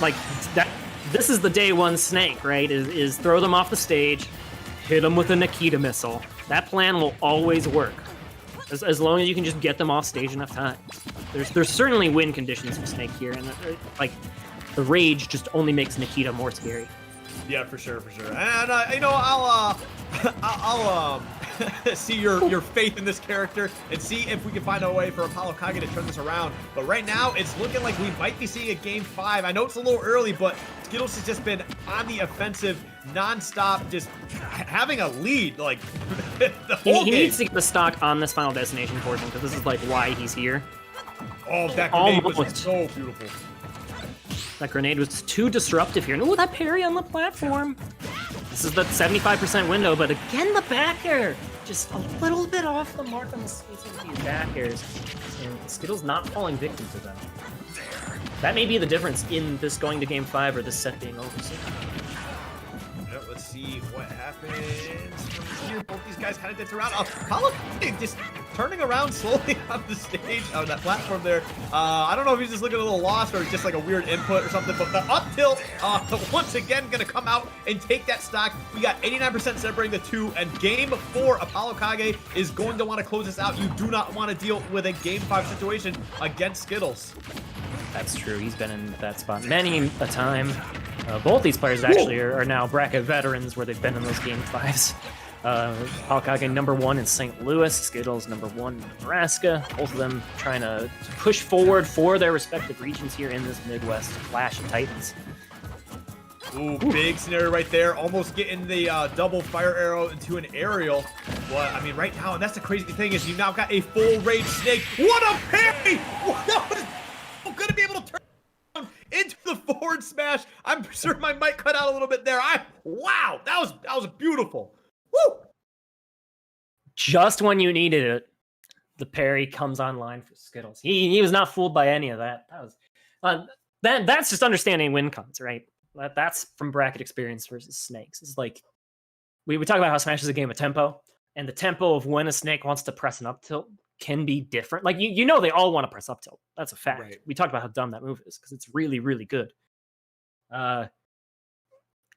like that. This is the day one Snake, right? Is throw them off the stage, hit them with a Nikita missile. That plan will always work, as long as you can just get them off stage enough times. There's certainly win conditions for Snake here, and like the rage just only makes Nikita more scary. Yeah, for sure, for sure. And you know, I'll see your faith in this character and see if we can find a way for Apollo Kage to turn this around. But right now, it's looking like we might be seeing a game 5. I know it's a little early, but Skittles has just been on the offensive non-stop, just having a lead like the whole he game. needs to get the stock on this Final Destination portion because this is like why he's here. Oh, that grenade was Almost. so beautiful. That grenade was too disruptive here. And ooh, that parry on the platform. This is the 75% window, but again, the back air. Just a little bit off the mark on the spacing of these back airs. And Skittles not falling victim to them. That may be the difference in this going to game 5 or this set being over soon. Yep, let's see what happens from here. Both these guys kind of dance around. Apollo just turning around slowly on the stage, on that platform there. I don't know if he's just looking a little lost or just like a weird input or something, but the up tilt once again going to come out and take that stock. We got 89% separating the two, and game 4, Apollo Kage is going to want to close this out. You do not want to deal with a game 5 situation against Skittles. That's true. He's been in that spot many a time. Both these players actually are now bracket veterans where they've been in those game 5s. Hokage #1 in St. Louis, Skittles #1 in Nebraska. Both of them trying to push forward for their respective regions here in this Midwest Clash of Titans. Ooh, big scenario right there. Almost getting the double fire arrow into an aerial. But, I mean, right now, and that's the crazy thing is you now got a full rage snake. What a parry! That was going to be able to turn into the forward smash. I'm sure my mic cut out a little bit there. Wow, that was beautiful. Woo! Just when you needed it, the parry comes online for Skittles. He was not fooled by any of that. That's just understanding win cons, right? That's from bracket experience versus snakes. It's like we talk about how Smash is a game of tempo, and the tempo of when a snake wants to press an up tilt can be different. Like you know they all want to press up tilt. That's a fact. Right. We talked about how dumb that move is because it's really, really good.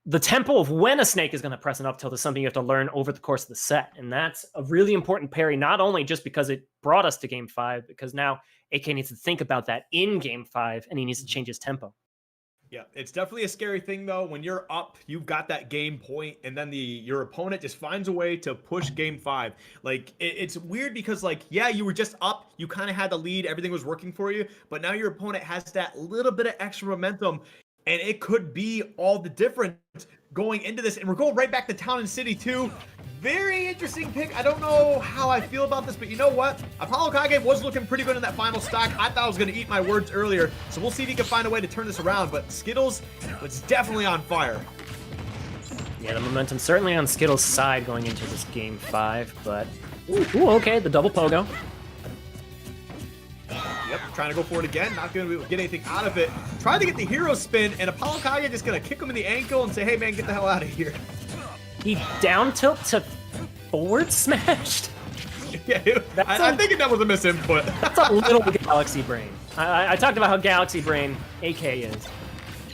The tempo of when a snake is going to press an up tilt is something you have to learn over the course of the set. And that's a really important parry, not only just because it brought us to game 5, because now AK needs to think about that in game 5 and he needs to change his tempo. Yeah, it's definitely a scary thing though. When you're up, you've got that game point, and then your opponent just finds a way to push game 5. Like it's weird because like, yeah, you were just up, you kind of had the lead, everything was working for you, but now your opponent has that little bit of extra momentum. And it could be all the difference going into this. And we're going right back to Town and City too. Very interesting pick. I don't know how I feel about this, but you know what? Apollo Kage was looking pretty good in that final stock. I thought I was going to eat my words earlier. So we'll see if he can find a way to turn this around. But Skittles was definitely on fire. Yeah, the momentum's certainly on Skittles' side going into this game 5. But, ooh, okay, the double pogo. Yep, trying to go for it again. Not going to get anything out of it. Trying to get the hero spin, and Apollo Kage just going to kick him in the ankle and say, hey, man, get the hell out of here. He down tilt to forward smashed. Yeah, I think that was a misinput. That's a little Galaxy Brain. I talked about how Galaxy Brain AK is.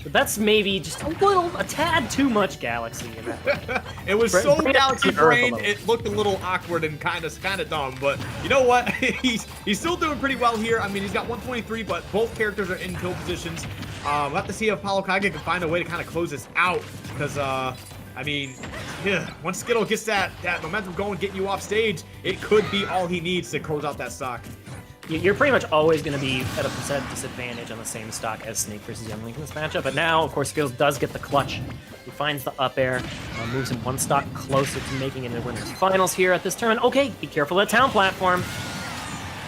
But that's maybe just a tad too much Galaxy in that. It was so Galaxy Brain, Earth it looked a little awkward and kind of dumb. But you know what? he's still doing pretty well here. I mean, he's got 123, but both characters are in kill positions. We'll have to see if Apollo Kage can find a way to kind of close this out. Because, I mean, yeah, once Skittle gets that momentum going, getting you off stage, it could be all he needs to close out that stock. You're pretty much always going to be at a percent disadvantage on the same stock as Snake versus Young Link in this matchup. But now, of course, Skittles does get the clutch. He finds the up air, moves him one stock closer to making it into winners finals here at this tournament. Okay, be careful at town platform.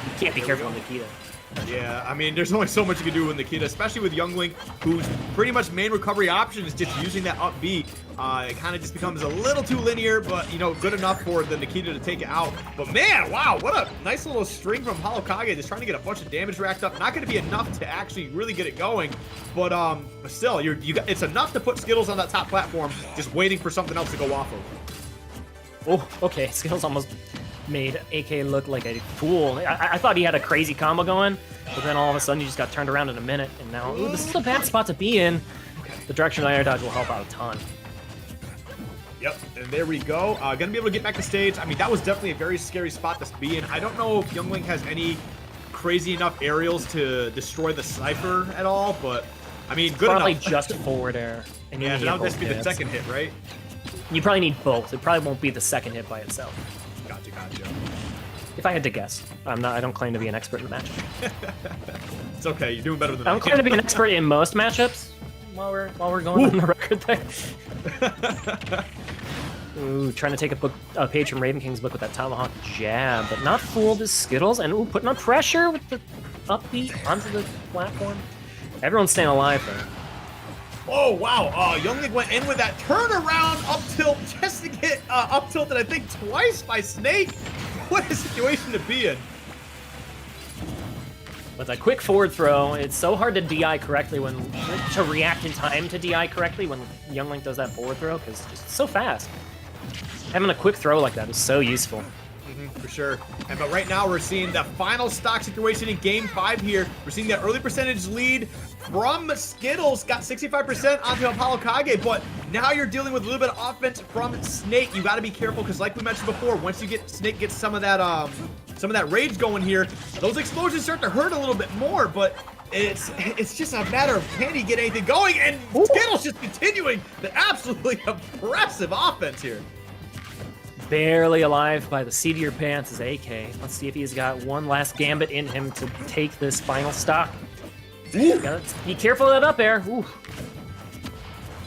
You can't be careful on Nikita. Yeah, I mean, there's only so much you can do with Nikita, especially with Young Link, whose pretty much main recovery option is just using that up B. It kind of just becomes a little too linear, but, you know, good enough for the Nikita to take it out. But, man, wow, what a nice little string from Apollo Kage, just trying to get a bunch of damage racked up. Not going to be enough to actually really get it going, but still, it's enough to put Skittles on that top platform, just waiting for something else to go off of. Oh, okay, Skittles almost made AK look like a fool. I thought he had a crazy combo going, but then all of a sudden he just got turned around in a minute, and now, ooh, this is a bad spot to be in. The direction of the air dodge will help out a ton. Yep, and there we go. Gonna be able to get back to stage. I mean, that was definitely a very scary spot to be in. I don't know if Young Link has any crazy enough aerials to destroy the Cypher at all, but, I mean, good probably enough. just forward air. And Yeah, that'll just be the second hit, right? You probably need both. It probably won't be the second hit by itself. Gotcha. Gotcha. If I had to guess, I don't claim to be an expert in the matchup. It's okay. You're doing better than I don't claim to be an expert in most matchups. While we're going on the record there. Ooh, trying to take a page from Raven King's book with that tomahawk jab, but not fooled his Skittles, and ooh, putting on pressure with the upbeat onto the platform. Everyone's staying alive there. Oh, wow. Youngling went in with that turnaround up tilt just to get up tilted, I think, twice by Snake. What a situation to be in. With a quick forward throw, it's so hard to DI correctly to react in time to DI correctly when Youngling does that forward throw, because it's just so fast. Having a quick throw like that is so useful. For sure. But right now we're seeing the final stock situation in game 5 here. We're seeing that early percentage lead from Skittles, got 65% onto Apollo Kage, but now you're dealing with a little bit of offense from Snake. You got to be careful because, like we mentioned before, once you get Snake gets some of that rage going here, those explosions start to hurt a little bit more. But it's just a matter of can he get anything going, and Skittles just continuing the absolutely impressive offense here. Barely alive by the seat of your pants is AK. Let's see if he's got one last gambit in him to take this final stock. Gotta be careful of that up air. Ooh.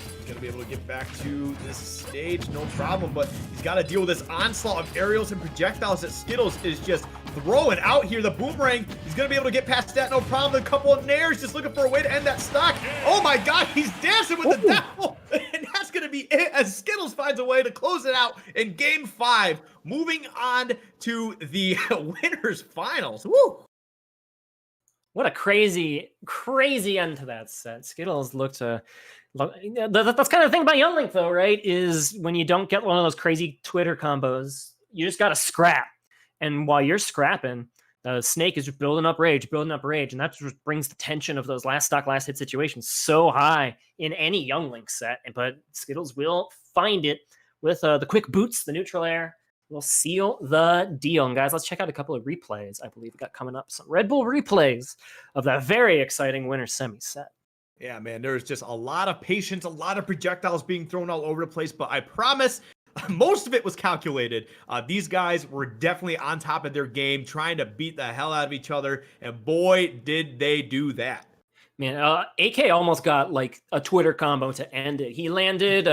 He's gonna be able to get back to this stage, no problem, but he's got to deal with this onslaught of aerials and projectiles that Skittles is just throwing out here. The boomerang, he's gonna be able to get past that, no problem. A couple of nairs, just looking for a way to end that stock. Oh my God, he's dancing with the devil, and that's gonna be it as Skittles finds a way to close it out in game 5. Moving on to the winners finals. Woo! What a crazy end to that set. Skittles looked that's kind of the thing about Youngling, though, right? Is when you don't get one of those crazy Twitter combos, you just got to scrap. And while you're scrapping, the Snake is just building up rage, and that just brings the tension of those last stock, last hit situations so high in any Youngling set. But Skittles will find it with the quick boots, the neutral air. Will seal the deal. And guys, let's check out a couple of replays. I believe we got coming up some Red Bull replays of that very exciting winner semi set. Yeah, man, there's just a lot of patience, a lot of projectiles being thrown all over the place, but I promise most of it was calculated. These guys were definitely on top of their game, trying to beat the hell out of each other, and boy, did they do that. Man, AK almost got like a Twitter combo to end it. He landed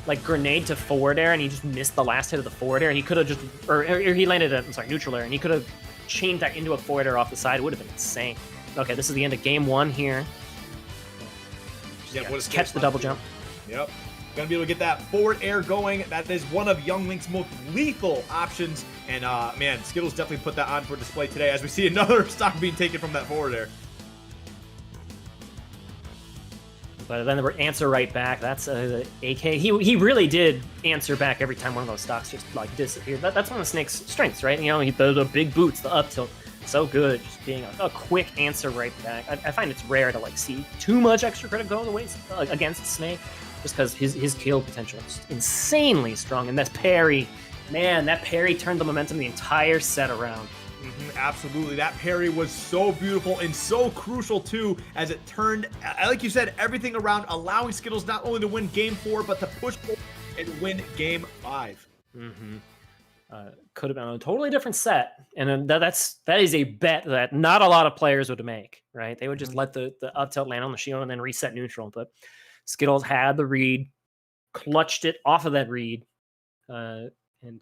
like grenade to forward air, and he just missed the last hit of the forward air, and he could have just, or he landed neutral air, and he could have chained that into a forward air off the side. It would have been insane. Okay, this is the end of game 1 here. Yeah, just catch the double jump. Yep. Gonna be able to get that forward air going. That is one of Youngling's most lethal options. And man, Skittles definitely put that on for display today as we see another stock being taken from that forward air. But then the answer right back. That's AK. He really did answer back every time one of those stocks just like disappeared. That's one of Snake's strengths, right? You know, the big boots, the up tilt, so good. Just being a quick answer right back. I find it's rare to like see too much extra credit go the way against Snake, just because his kill potential is insanely strong. And that parry, man, that parry turned the momentum the entire set around. Absolutely. That parry was so beautiful and so crucial too, as it turned, like you said, everything around, allowing Skittles not only to win game 4, but to push forward and win game 5. Could have been a totally different set, and that is a bet that not a lot of players would make, right? They would just let the up tilt land on the shield and then reset neutral. But Skittles had the read, clutched it off of that read, and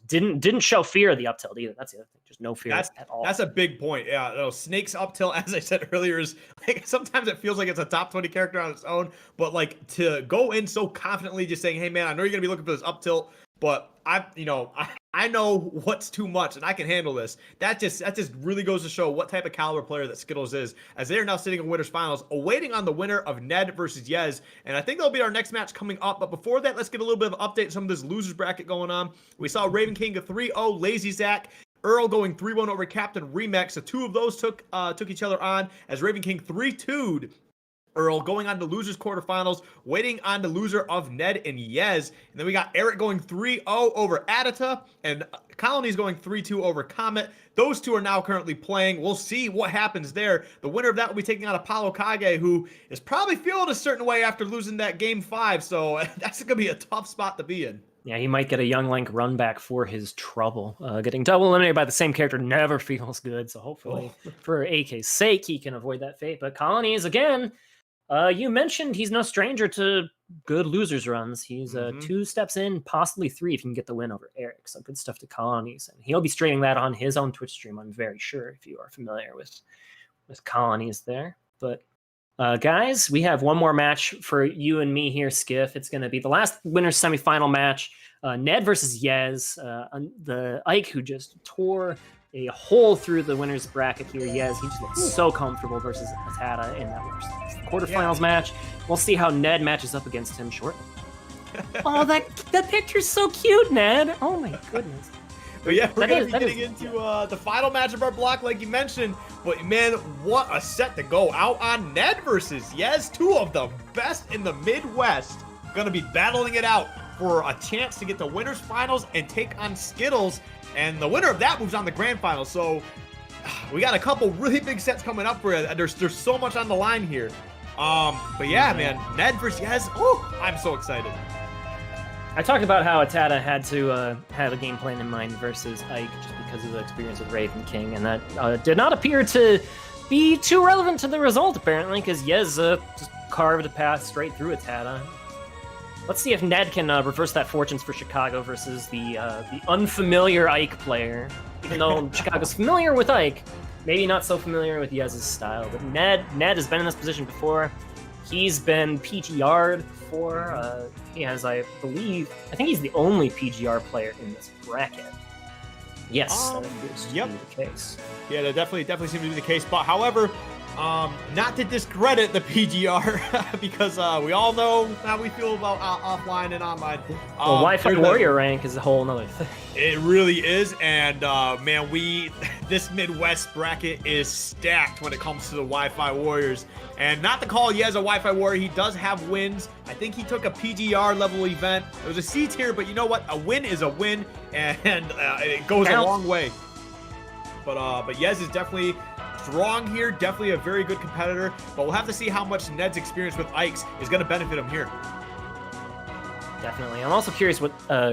didn't show fear of the up tilt either. That's the other thing, just no fear at all. That's a big point. Yeah, no, Snake's up tilt, as I said earlier, is like sometimes it fews like it's a top 20 character on its own, but like to go in so confidently, just saying, "Hey man, I know you're gonna be looking for this up tilt, but I know what's too much and I can handle this." That just really goes to show what type of caliber player that Skittles is, as they are now sitting in winners finals, awaiting on the winner of Ned versus Yez. And I think that'll be our next match coming up. But before that, let's get a little bit of an update on some of this losers bracket going on. We saw Raven King a 3-0, Lazy Zach, Earl going 3-1 over Captain Remix. The two of those took each other on, as Raven King 3-2'd Earl, going on to losers quarterfinals, waiting on the loser of Ned and Yez. And then we got Eric going 3-0 over Adita, and Colony's going 3-2 over Comet. Those two are now currently playing. We'll see what happens there. The winner of that will be taking on Apollo Kage, who is probably feeling a certain way after losing that game 5. So that's going to be a tough spot to be in. Yeah, he might get a Young Link run back for his trouble. Getting double eliminated by the same character never feels good, so hopefully for AK's sake, he can avoid that fate. But Colonies, again, you mentioned he's no stranger to good losers runs. He's 2 steps in, possibly 3 if you can get the win over Eric. So good stuff to Colonies. And he'll be streaming that on his own Twitch stream, I'm very sure, if you are familiar with Colonies there. But guys, we have one more match for you and me here, Skiff. It's going to be the last winner's semifinal match. Ned versus Yez. The Ike who just tore a hole through the winner's bracket here. Yez, he just looks so comfortable versus Atada in that quarterfinals match. We'll see how Ned matches up against him shortly. Oh, that picture's so cute, Ned. Oh my goodness. But yeah, we're going to be getting into the final match of our block, like you mentioned. But man, what a set to go out on. Ned versus Yez, 2 of the best in the Midwest. Going to be battling it out for a chance to get the winners finals and take on Skittles. And the winner of that moves on the grand final. So we got a couple really big sets coming up for it. There's so much on the line here. But yeah, man, Ned versus Yez. Oh, I'm so excited. I talked about how Atada had to have a game plan in mind versus Ike just because of the experience with Raven King, and that did not appear to be too relevant to the result, apparently, because Yez just carved a path straight through Atada. Let's see if Ned can reverse that fortunes for Chicago versus the unfamiliar Ike player. Even though Chicago's familiar with Ike, maybe not so familiar with Yez's style. But Ned has been in this position before. He's been PGR'd before. He has, I think he's the only PGR player in this bracket. Yes, that appears to be the case. Yeah, that definitely seems to be the case. But however, not to discredit the PGR, because we all know how we feel about offline and online. Well, Wi-Fi Warrior rank is a whole nother thing. It really is, and man, this Midwest bracket is stacked when it comes to the Wi-Fi Warriors. And not to call Yez a Wi-Fi Warrior, he does have wins. I think he took a PGR level event. It was a C tier, but you know what? A win is a win, and it goes a long way. But Yez is definitely strong here, definitely a very good competitor, but we'll have to see how much Ned's experience with Ike's is going to benefit him here. Definitely. I'm also curious what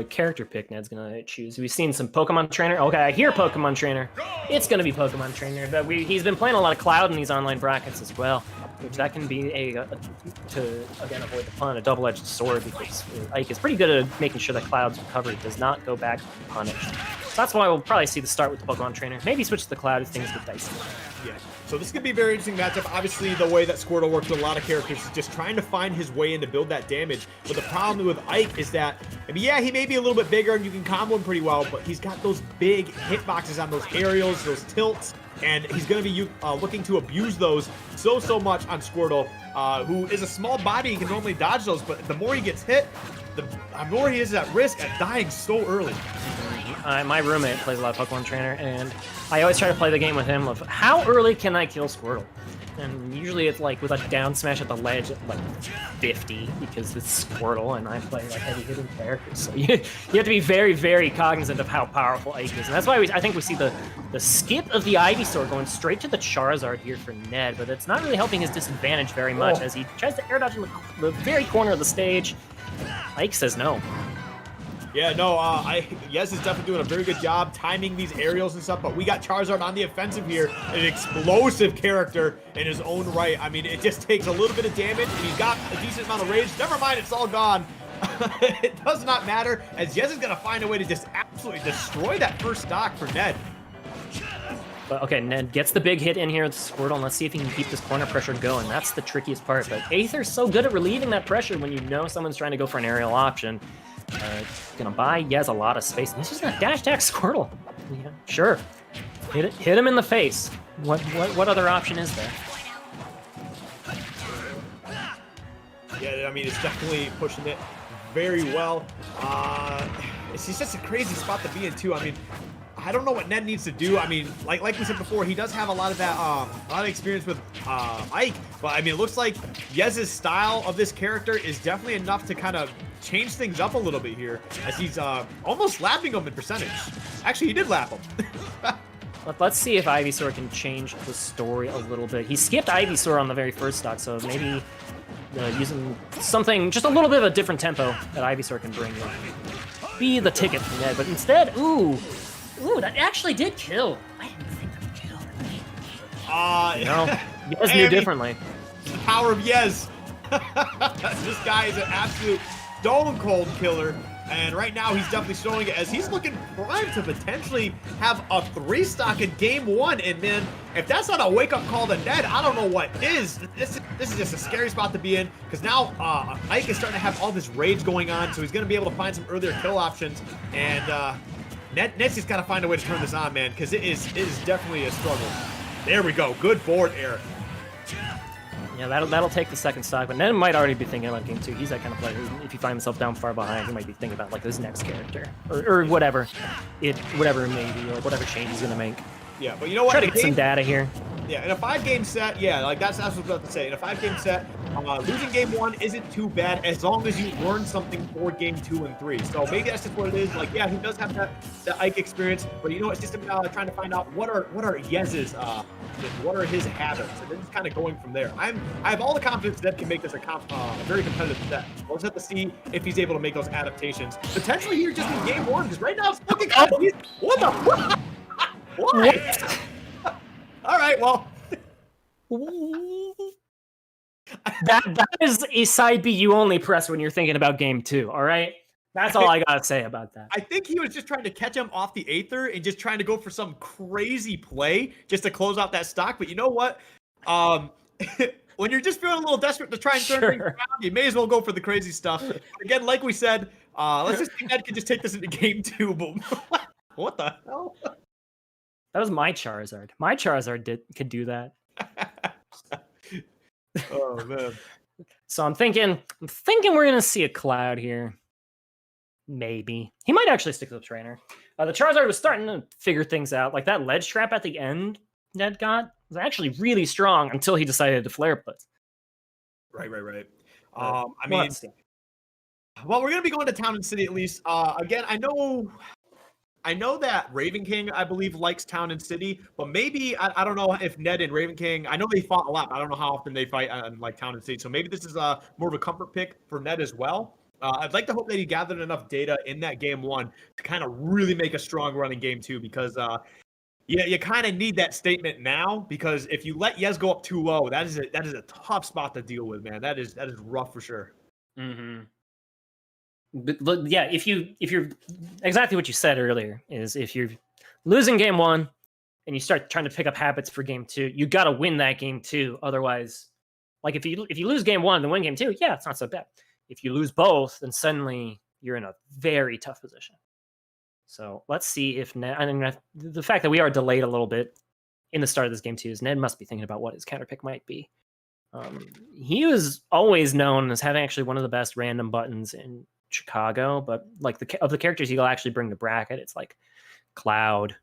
character pick Ned's going to choose. We've seen some Pokemon Trainer. Okay, I hear Pokemon Trainer. It's going to be Pokemon Trainer, but he's been playing a lot of Cloud in these online brackets as well, which that can be to again avoid the pun, a double-edged sword, because Ike is pretty good at making sure that Cloud's recovery does not go back punished. So that's why we'll probably see the start with the Pokemon Trainer. Maybe switch to the Cloud if things get dicey. Yeah. So this could be a very interesting matchup. Obviously, the way that Squirtle works with a lot of characters is just trying to find his way in to build that damage. But the problem with Ike is that, I mean, yeah, he may be a little bit bigger and you can combo him pretty well, but he's got those big hitboxes on those aerials, those tilts, and he's going to be looking to abuse those so much on Squirtle, who is a small body. He can normally dodge those, but the more he gets hit, the more he is at risk at dying so early. My roommate plays a lot of Pokemon Trainer, and I always try to play the game with him of how early can I kill Squirtle? And usually it's like with a down smash at the ledge at like 50, because it's Squirtle and I play like heavy hitting characters. So you have to be very, very cognizant of how powerful Ike is. And that's why I think we see the skip of the Ivysaur going straight to the Charizard here for Ned, but it's not really helping his disadvantage very much as he tries to air dodge in the very corner of the stage. Ike says no. Yeah, no, Yez is definitely doing a very good job timing these aerials and stuff, but we got Charizard on the offensive here, an explosive character in his own right. I mean, it just takes a little bit of damage, and he's got a decent amount of rage. Never mind, it's all gone. It does not matter, as Yez is going to find a way to just absolutely destroy that first stock for Ned. But okay, Ned gets the big hit in here with Squirtle, and let's see if he can keep this corner pressure going. That's the trickiest part, but Aether's so good at relieving that pressure when you know someone's trying to go for an aerial option. Gonna buy Yez a lot of space. He's just gonna dash attack Squirtle. Yeah, sure. Hit him in the face. What other option is there? Yeah, I mean, it's definitely pushing it very well. It's just a crazy spot to be in too. I mean, I don't know what Ned needs to do. I mean, like we said before, he does have a lot of that, a lot of experience with Ike. But I mean, it looks like Yez's style of this character is definitely enough to kind of change things up a little bit here, as he's almost lapping him in percentage. Actually, he did lap him. Let's see if Ivysaur can change the story a little bit. He skipped Ivysaur on the very first stock, so maybe using something, just a little bit of a different tempo that Ivysaur can bring you. be the ticket for Ned, but instead, ooh, that actually did kill. I didn't think that would kill. Yez knew differently. The power of Yez. This guy is an absolute stone cold killer. And right now, he's definitely showing it as he's looking primed to potentially have a 3-stock in game 1. And man, if that's not a wake-up call to Ned, I don't know what is. This is just a scary spot to be in because now Ike is starting to have all this rage going on, so he's going to be able to find some earlier kill options. And Ned's just got to find a way to turn this on, man, because it is definitely a struggle. There we go. Good forward air. Yeah, that'll take the second stock, but Ned might already be thinking about game 2. He's that kind of player who, if you find himself down far behind, he might be thinking about like his next character or whatever it may be, like whatever change he's gonna make. Yeah, but you know what? Try to get some data here. Yeah, in a 5-game set, yeah, like that's what I was about to say. In a 5-game set, losing game 1 isn't too bad as long as you learn something for game 2 and 3. So maybe that's just what it is. Like, yeah, he does have that Ike experience, but you know, it's just trying to find out what are Yez's what are his habits, and then just kind of going from there. I have all the confidence that can make this a very competitive set. We'll just have to see if he's able to make those adaptations potentially here just in game 1, because right now it's looking what the fuck? Why? All right, well. that is a side B you only press when you're thinking about game 2, all right? That's all I gotta say about that. I think he was just trying to catch him off the Aether and just trying to go for some crazy play just to close out that stock. But you know what? When you're just feeling a little desperate to try and turn things around, you may as well go for the crazy stuff. Again, like we said, let's just think Ned can just take this into game 2. But what the hell? That was my Charizard. My Charizard could do that. Oh man. So I'm thinking we're gonna see a Cloud here. Maybe. He might actually stick to the trainer. The Charizard was starting to figure things out. Like that ledge trap at the end Ned got was actually really strong until he decided to flare blitz. Right. I mean, well, we're gonna be going to Town and City at least. Again, I know that Raven King, I believe, likes Town and City, but maybe I don't know if Ned and Raven King. I know they fought a lot, but I don't know how often they fight on like Town and City. So maybe this is more of a comfort pick for Ned as well. I'd like to hope that he gathered enough data in that game 1 to kind of really make a strong run in game 2 because you kind of need that statement now because if you let Yez go up too low, that is a tough spot to deal with, man. That is rough for sure. Mm-hmm. But yeah, if you're exactly what you said earlier is if you're losing game 1 and you start trying to pick up habits for game 2, you got to win that game 2. Otherwise, like if you lose game 1 and win game 2, yeah, it's not so bad. If you lose both, then suddenly you're in a very tough position. So let's see if Ned. I mean, the fact that we are delayed a little bit in the start of this game 2 is Ned must be thinking about what his counter pick might be. He was always known as having actually one of the best random buttons in Chicago, but like of the characters he'll actually bring to bracket, it's like Cloud,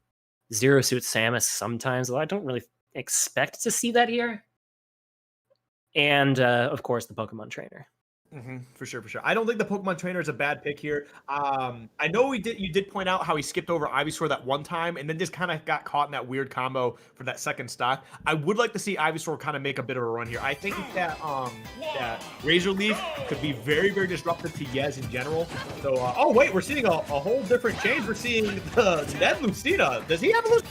Zero Suit Samus sometimes, although I don't really expect to see that here. And of course the Pokemon trainer. For sure. I don't think the Pokemon trainer is a bad pick here. I know you did point out how he skipped over Ivysaur that one time and then just kind of got caught in that weird combo for that second stock. I would like to see Ivysaur kind of make a bit of a run here. I think that Razor Leaf could be very, very disruptive to Yez in general. So, oh wait, we're seeing a whole different change. We're seeing the Ned Lucina. Does he have a Lucina?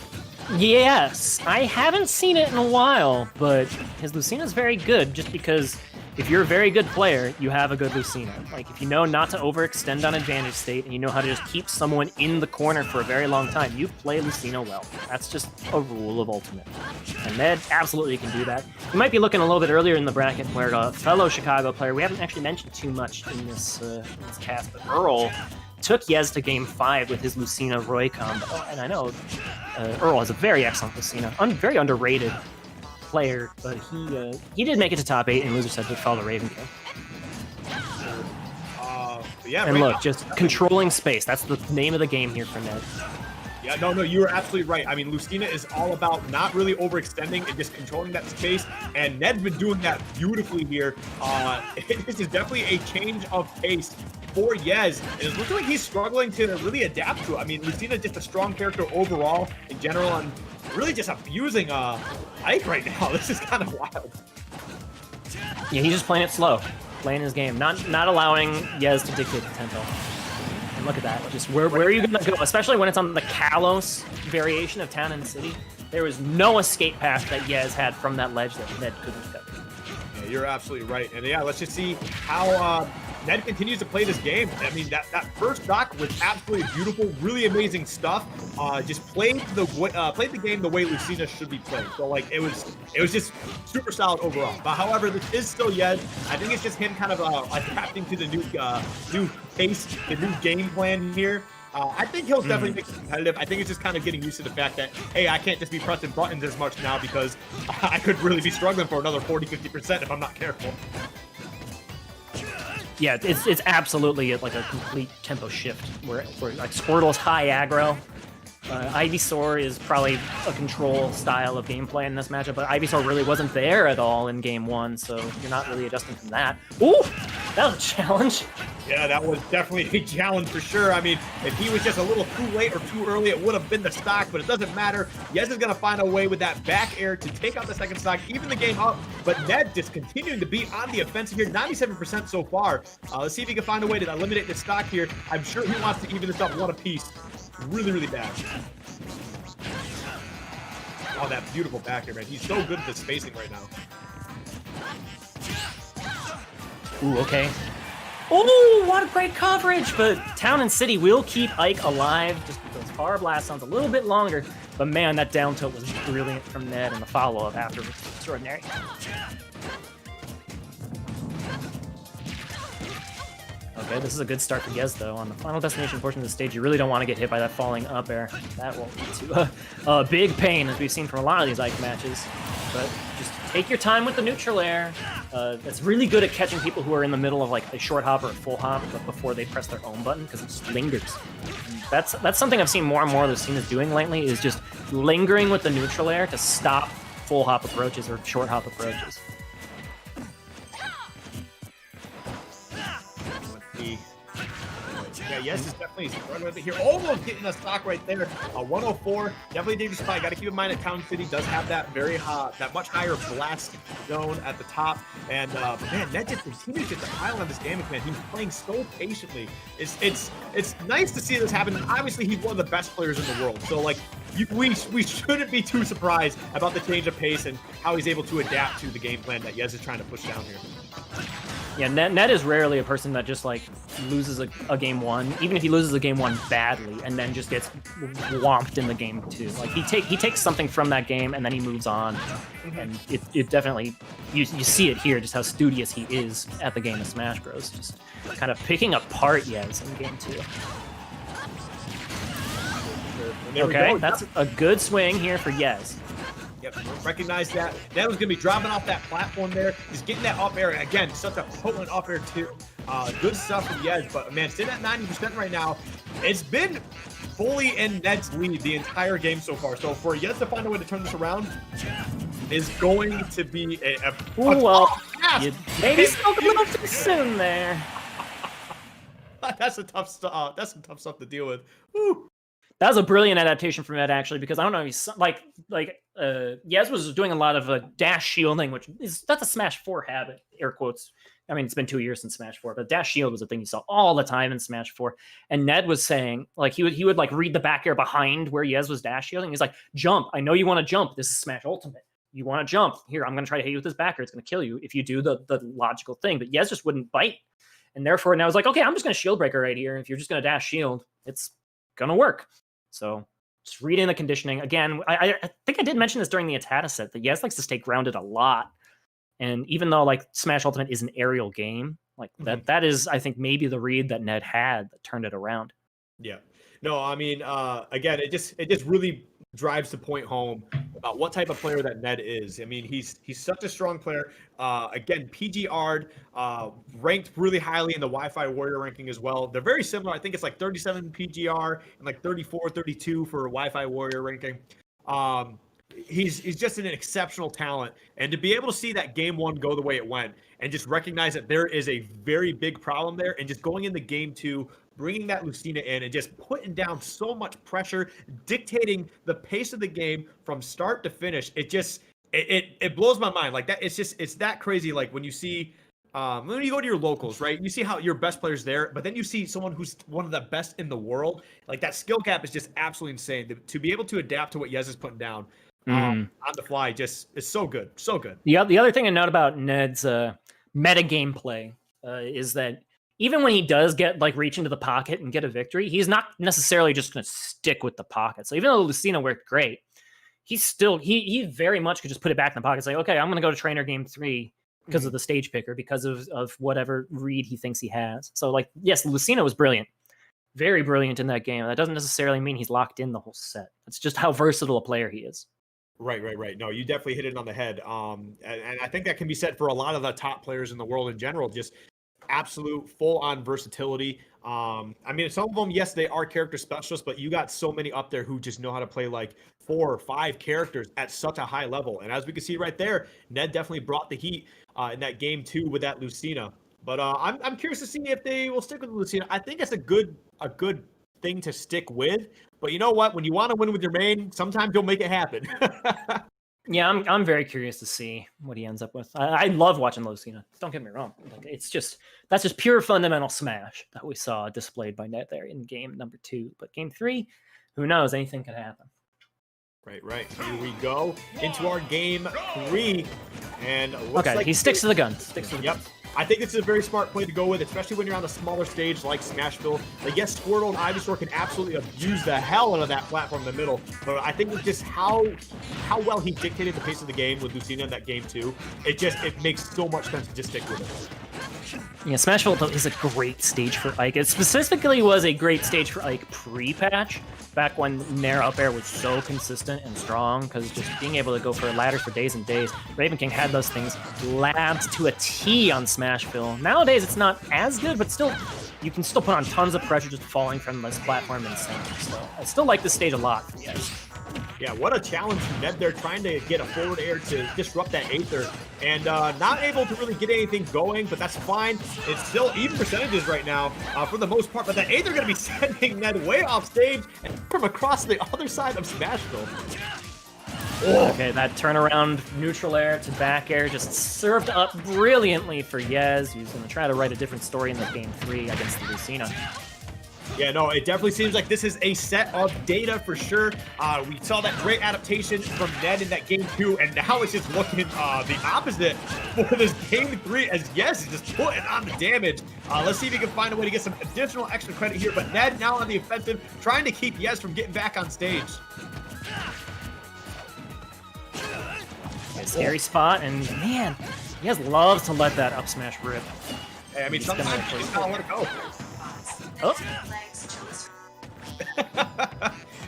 Yes, I haven't seen it in a while, but his Lucina is very good just because if you're a very good player, you have a good Lucina. Like, if you know not to overextend on advantage state and you know how to just keep someone in the corner for a very long time, you play Lucina well. That's just a rule of Ultimate. And Ned absolutely can do that. You might be looking a little bit earlier in the bracket where a fellow Chicago player, we haven't actually mentioned too much in this cast, but Earl took Yez to game 5 with his Lucina Roy combo. And I know Earl has a very excellent Lucina, very underrated player, but he did make it to top 8 in loser set to follow the Raven King. Yeah, and look, just controlling space. That's the name of the game here for Ned. Yeah, no, you were absolutely right. I mean, Lucina is all about not really overextending and just controlling that space, and Ned's been doing that beautifully here. This is definitely a change of pace for Yez. It looks like he's struggling to really adapt to it. I mean, Lucina is just a strong character overall in general, and really just abusing Ike right now. This is kind of wild. Yeah, he's just playing it slow, playing his game, not allowing Yez to dictate the tempo. Look at that. Just where are you going to go? Especially when it's on the Kalos variation of Town and City. There was no escape path that Yez had from that ledge that Ned couldn't cover. Yeah, you're absolutely right. And yeah, let's just see how Ned continues to play this game. I mean, that first stock was absolutely beautiful, really amazing stuff. Just played the game the way Lucina should be played. So like it was just super solid overall. But however, this is still Yez. I think it's just him kind of adapting to the new pace, the new game plan here. I think he'll definitely make it competitive. I think it's just kind of getting used to the fact that, hey, I can't just be pressing buttons as much now because I could really be struggling for another 40-50% if I'm not careful. Yeah, it's absolutely like a complete tempo shift where like Squirtle's high aggro. Ivysaur is probably a control style of gameplay in this matchup, but Ivysaur really wasn't there at all in game 1, so you're not really adjusting from that. Ooh, that was a challenge. Yeah, that was definitely a challenge for sure. I mean, if he was just a little too late or too early, it would have been the stock, but it doesn't matter. Yez is going to find a way with that back air to take out the second stock, even the game up, but Ned just continuing to be on the offensive here, 97% so far. Let's see if he can find a way to eliminate the stock here. I'm sure he wants to even this up one apiece. Really, really bad. Oh, that beautiful back air, man. He's so good at the spacing right now. Ooh, okay. Oh, what a great coverage! But Town and City will keep Ike alive just because Fire Blast sounds a little bit longer. But man, that down tilt was brilliant from Ned, and the follow-up afterwards was extraordinary. Okay, this is a good start for Yez, though. On the final destination portion of the stage, you really don't want to get hit by that falling up air. That will lead to a big pain, as we've seen from a lot of these Ike matches. But just take your time with the neutral air. That's really good at catching people who are in the middle of like a short hop or a full hop, but before they press their own button, because it just lingers. That's something I've seen more and more of the scene is doing lately, is just lingering with the neutral air to stop full hop approaches or short hop approaches. Yeah, Yez is definitely struggling with it here. Almost getting a stock right there. 104, definitely dangerous spot. Got to keep in mind that Town City does have that very hot, that much higher blast zone at the top. And man, Ned just continues to pile on this damage, man. He's playing so patiently. It's nice to see this happen. Obviously, he's one of the best players in the world. So like, we shouldn't be too surprised about the change of pace and how he's able to adapt to the game plan that Yez is trying to push down here. Yeah, Ned is rarely a person that just like loses a game 1, even if he loses a game 1 badly, and then just gets whomped in the game 2. Like he takes something from that game and then he moves on, and it definitely you see it here just how studious he is at the game of Smash Bros. Just kind of picking apart Yez in game 2. Okay, that's a good swing here for Yez. Yep, recognize that. Ned was going to be dropping off that platform there. He's getting that up air. Again, such a potent up air too. Good stuff from Yez, but man, sitting at 90% right now. It's been fully in Ned's lead the entire game so far. So for Yez to find a way to turn this around is going to be a maybe spoke a little too soon there. That's some tough stuff to deal with. Woo. That was a brilliant adaptation from Ed, actually, because I don't know if he's Yez was doing a lot of dash shielding, that's a Smash 4 habit, air quotes. I mean, it's been 2 years since Smash 4, but dash shield was a thing you saw all the time in Smash 4. And Ned was saying, like, he would like read the back air behind where Yez was dash shielding. He's like, jump. I know you want to jump. This is Smash Ultimate. You want to jump. Here, I'm going to try to hit you with this back air. It's going to kill you if you do the logical thing. But Yez just wouldn't bite. And therefore, now I was like, okay, I'm just going to shield breaker right here. If you're just going to dash shield, it's going to work. So just reading the conditioning. Again, I think I did mention this during the Atata set, that Yez likes to stay grounded a lot. And even though like Smash Ultimate is an aerial game, like that is, I think, maybe the read that Ned had that turned it around. Yeah. No, I mean, again, it just really drives the point home about what type of player that Ned is. I mean, he's such a strong player. Again, PGR'd, ranked really highly in the Wi-Fi Warrior ranking as well. They're very similar. I think it's like 37 PGR and like 34, 32 for Wi-Fi Warrior ranking. He's just an exceptional talent. And to be able to see that game 1 go the way it went and just recognize that there is a very big problem there, and just going into game 2, bringing that Lucina in and just putting down so much pressure, dictating the pace of the game from start to finish. It blows my mind. Like that, it's that crazy. Like when you see when you go to your locals, right, you see how your best player's there, but then you see someone who's one of the best in the world. Like, that skill gap is just absolutely insane. To be able to adapt to what Yez is putting down on the fly just is so good. So good. The other thing to note about Ned's meta gameplay is that even when he does get like reach into the pocket and get a victory, he's not necessarily just going to stick with the pocket. So even though Lucina worked great, he's still he very much could just put it back in the pocket. Say, okay, I'm going to go to trainer game 3 because of the stage picker, because of whatever read he thinks he has. So like, yes, Lucina was brilliant, very brilliant in that game. That doesn't necessarily mean he's locked in the whole set. It's just how versatile a player he is. Right. No, you definitely hit it on the head. And I think that can be said for a lot of the top players in the world in general. Just absolute full-on versatility. I mean, some of them, yes, they are character specialists, but you got so many up there who just know how to play like 4 or 5 characters at such a high level. And as we can see right there, Ned definitely brought the heat in that game 2 with that Lucina. But I'm curious to see if they will stick with Lucina. I think it's a good thing to stick with. But you know what? When you want to win with your main, sometimes you'll make it happen. Yeah, I'm very curious to see what he ends up with. I love watching Lucina. Don't get me wrong. Like, that's just pure fundamental smash that we saw displayed by Ned there in game number 2. But game 3, who knows? Anything could happen. Right. Here we go into our game 3. And okay, he sticks to the gun. Yep. I think this is a very smart play to go with, especially when you're on a smaller stage like Smashville. Like, yes, Squirtle and Ivysaur can absolutely abuse the hell out of that platform in the middle, but I think it's just how well he dictated the pace of the game with Lucina in that game 2. It makes so much sense to just stick with it. Yeah, Smashville is a great stage for Ike. It specifically was a great stage for Ike pre-patch, back when Nair up air was so consistent and strong, because just being able to go for ladders for days and days. Raven King had those things labbed to a T on Smashville. Nowadays, it's not as good, but still, you can still put on tons of pressure just falling from this platform and center. So I still like this stage a lot for you guys. Yeah, what a challenge from Ned there, trying to get a forward air to disrupt that Aether, and not able to really get anything going, but that's fine. It's still even percentages right now for the most part, but that Aether going to be sending Ned way off stage and from across the other side of Smashville. Oh. Okay, that turnaround neutral air to back air just served up brilliantly for Yez, who's going to try to write a different story in the game 3 against the Lucina. Yeah, no, it definitely seems like this is a set of data for sure. We saw that great adaptation from Ned in that game 2, and now it's just looking the opposite for this game 3, as Yez is just putting on the damage. Let's see if he can find a way to get some additional extra credit here, but Ned now on the offensive, trying to keep Yez from getting back on stage. Scary spot, and man, Yez loves to let that up smash rip. Hey, I mean, sometimes you just gotta let it go. Oh.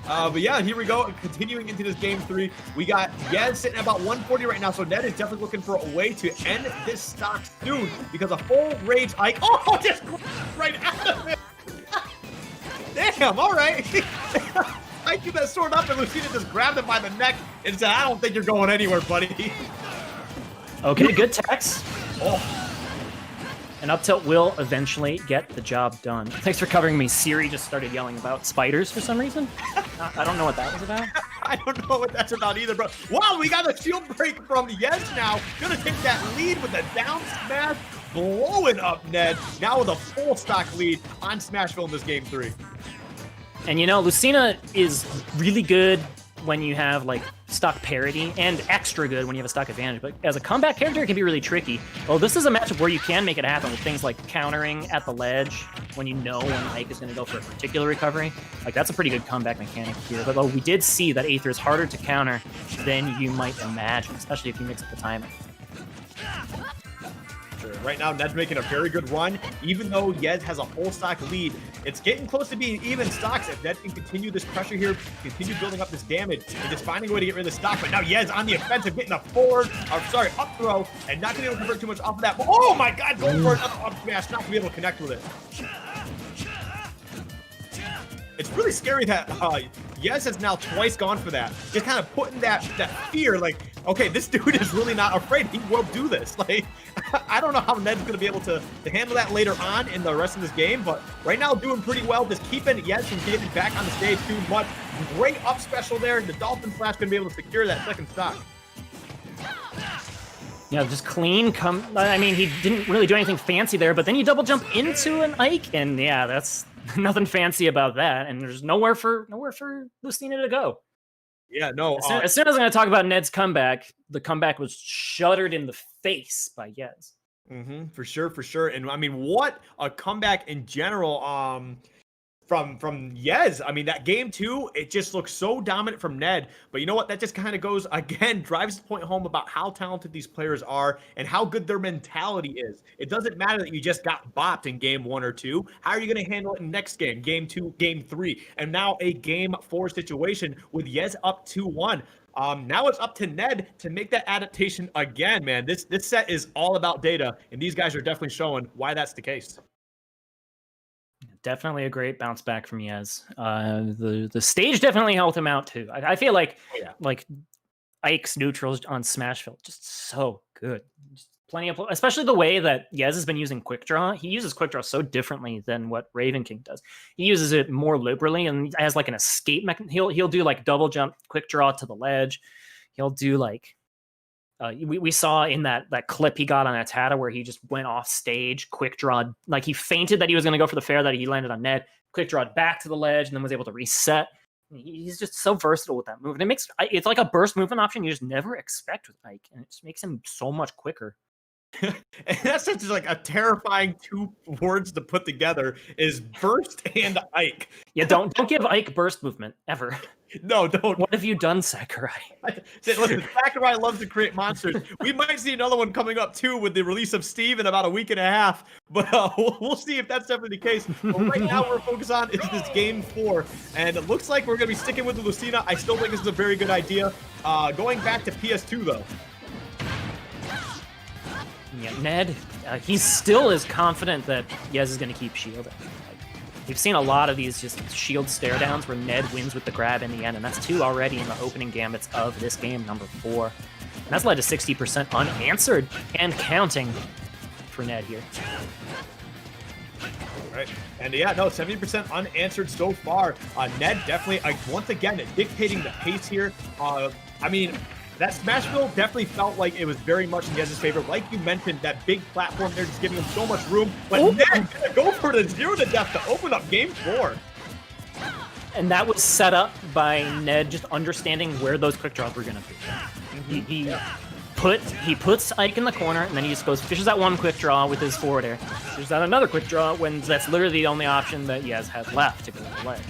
But yeah, here we go. Continuing into this game 3, we got Yez sitting at about 140 right now, so Ned is definitely looking for a way to end this stock soon, because a full rage Ike, oh, just right out of it. Damn, all right. Ike threw that sword up, and Lucina just grabbed him by the neck and said, I don't think you're going anywhere, buddy. Okay, good text. Oh. And up tilt will eventually get the job done. Thanks for covering me. Siri just started yelling about spiders for some reason. I don't know what that was about. I don't know what that's about either, bro. Wow, we got a shield break from Yez now. Gonna take that lead with a down smash, blowing up Ned. Now with a full stock lead on Smashville in this game 3. And you know, Lucina is really good when you have like stock parity, and extra good when you have a stock advantage, but as a comeback character it can be really tricky. Well, this is a matchup where you can make it happen with things like countering at the ledge when you know when Ike is going to go for a particular recovery. Like, that's a pretty good comeback mechanic here, but we did see that Aether is harder to counter than you might imagine, especially if you mix up the timing. Right now, Ned's making a very good run. Even though Yez has a full stock lead, it's getting close to being even stocks. If Ned can continue this pressure here, continue building up this damage, and just finding a way to get rid of the stock. But now Yez on the offensive, getting a up throw, and not going to be able to convert too much off of that. But, oh my God, going for another up smash, not going to be able to connect with it. It's really scary that Yez has now twice gone for that. Just kind of putting that fear, like, okay, this dude is really not afraid. He will do this. Like, I don't know how Ned's going to be able to handle that later on in the rest of this game, but right now doing pretty well. Just keeping Yez from getting back on the stage too much. Great up special there. The Dolphin Flash going to be able to secure that second stock. Yeah, just clean. I mean, he didn't really do anything fancy there, but then you double jump into an Ike, and yeah, that's nothing fancy about that. And there's nowhere for Lucina to go. Yeah, no. As soon as I'm going to talk about Ned's comeback, the comeback was shuttered in the face by Yez. For sure. And I mean, what a comeback in general. From Yez. I mean, that game 2, it just looks so dominant from Ned. But you know what? That just kind of goes, again, drives the point home about how talented these players are and how good their mentality is. It doesn't matter that you just got bopped in game 1 or 2. How are you going to handle it in next game, game 2, game 3, and now a game 4 situation with Yez up 2-1. Now it's up to Ned to make that adaptation again, man. This set is all about data, and these guys are definitely showing why that's the case. Definitely a great bounce back from Yez. The stage definitely helped him out too. I feel like like Ike's neutrals on Smashville just so good. Just plenty of, especially the way that Yez has been using quick draw. He uses quick draw so differently than what Raven King does. He uses it more liberally and has like an escape mechanism. He'll do like double jump, quick draw to the ledge. He'll do like we saw in that clip he got on Atata where he just went off stage, quick draw, like he fainted that he was going to go for the fair, that he landed on Ned, quick drawed back to the ledge, and then was able to reset. He's just so versatile with that move. And it's like a burst movement option you just never expect with Ike, and it just makes him so much quicker. And that's such like a terrifying 2 words to put together is burst and Ike. Yeah, don't give Ike burst movement ever. No, don't. What have you done, Sakurai? Listen, Sakurai loves to create monsters. We might see another one coming up too with the release of Steve in about a week and a half. But we'll see if that's definitely the case. But right now, what we're focused on is this game 4, and it looks like we're going to be sticking with the Lucina. I still think this is a very good idea. Going back to PS2 though. Yeah, Ned, he still is confident that Yez is going to keep shielding. We've seen a lot of these just shield stare downs where Ned wins with the grab in the end, and that's 2 already in the opening gambits of this game, number 4. And that's led to 60% unanswered and counting for Ned here. All right. And yeah, no, 70% unanswered so far. Ned definitely, once again, dictating the pace here. I mean, that Smashville definitely felt like it was very much in Yez's favor. Like you mentioned, that big platform there just giving him so much room. But Ned's gonna go for the 0 to death to open up game 4. And that was set up by Ned just understanding where those quick draws were gonna be. He puts Ike in the corner, and then he just fishes that one quick draw with his forward air. Fishes out another quick draw when that's literally the only option that Yez has left to go to the leg.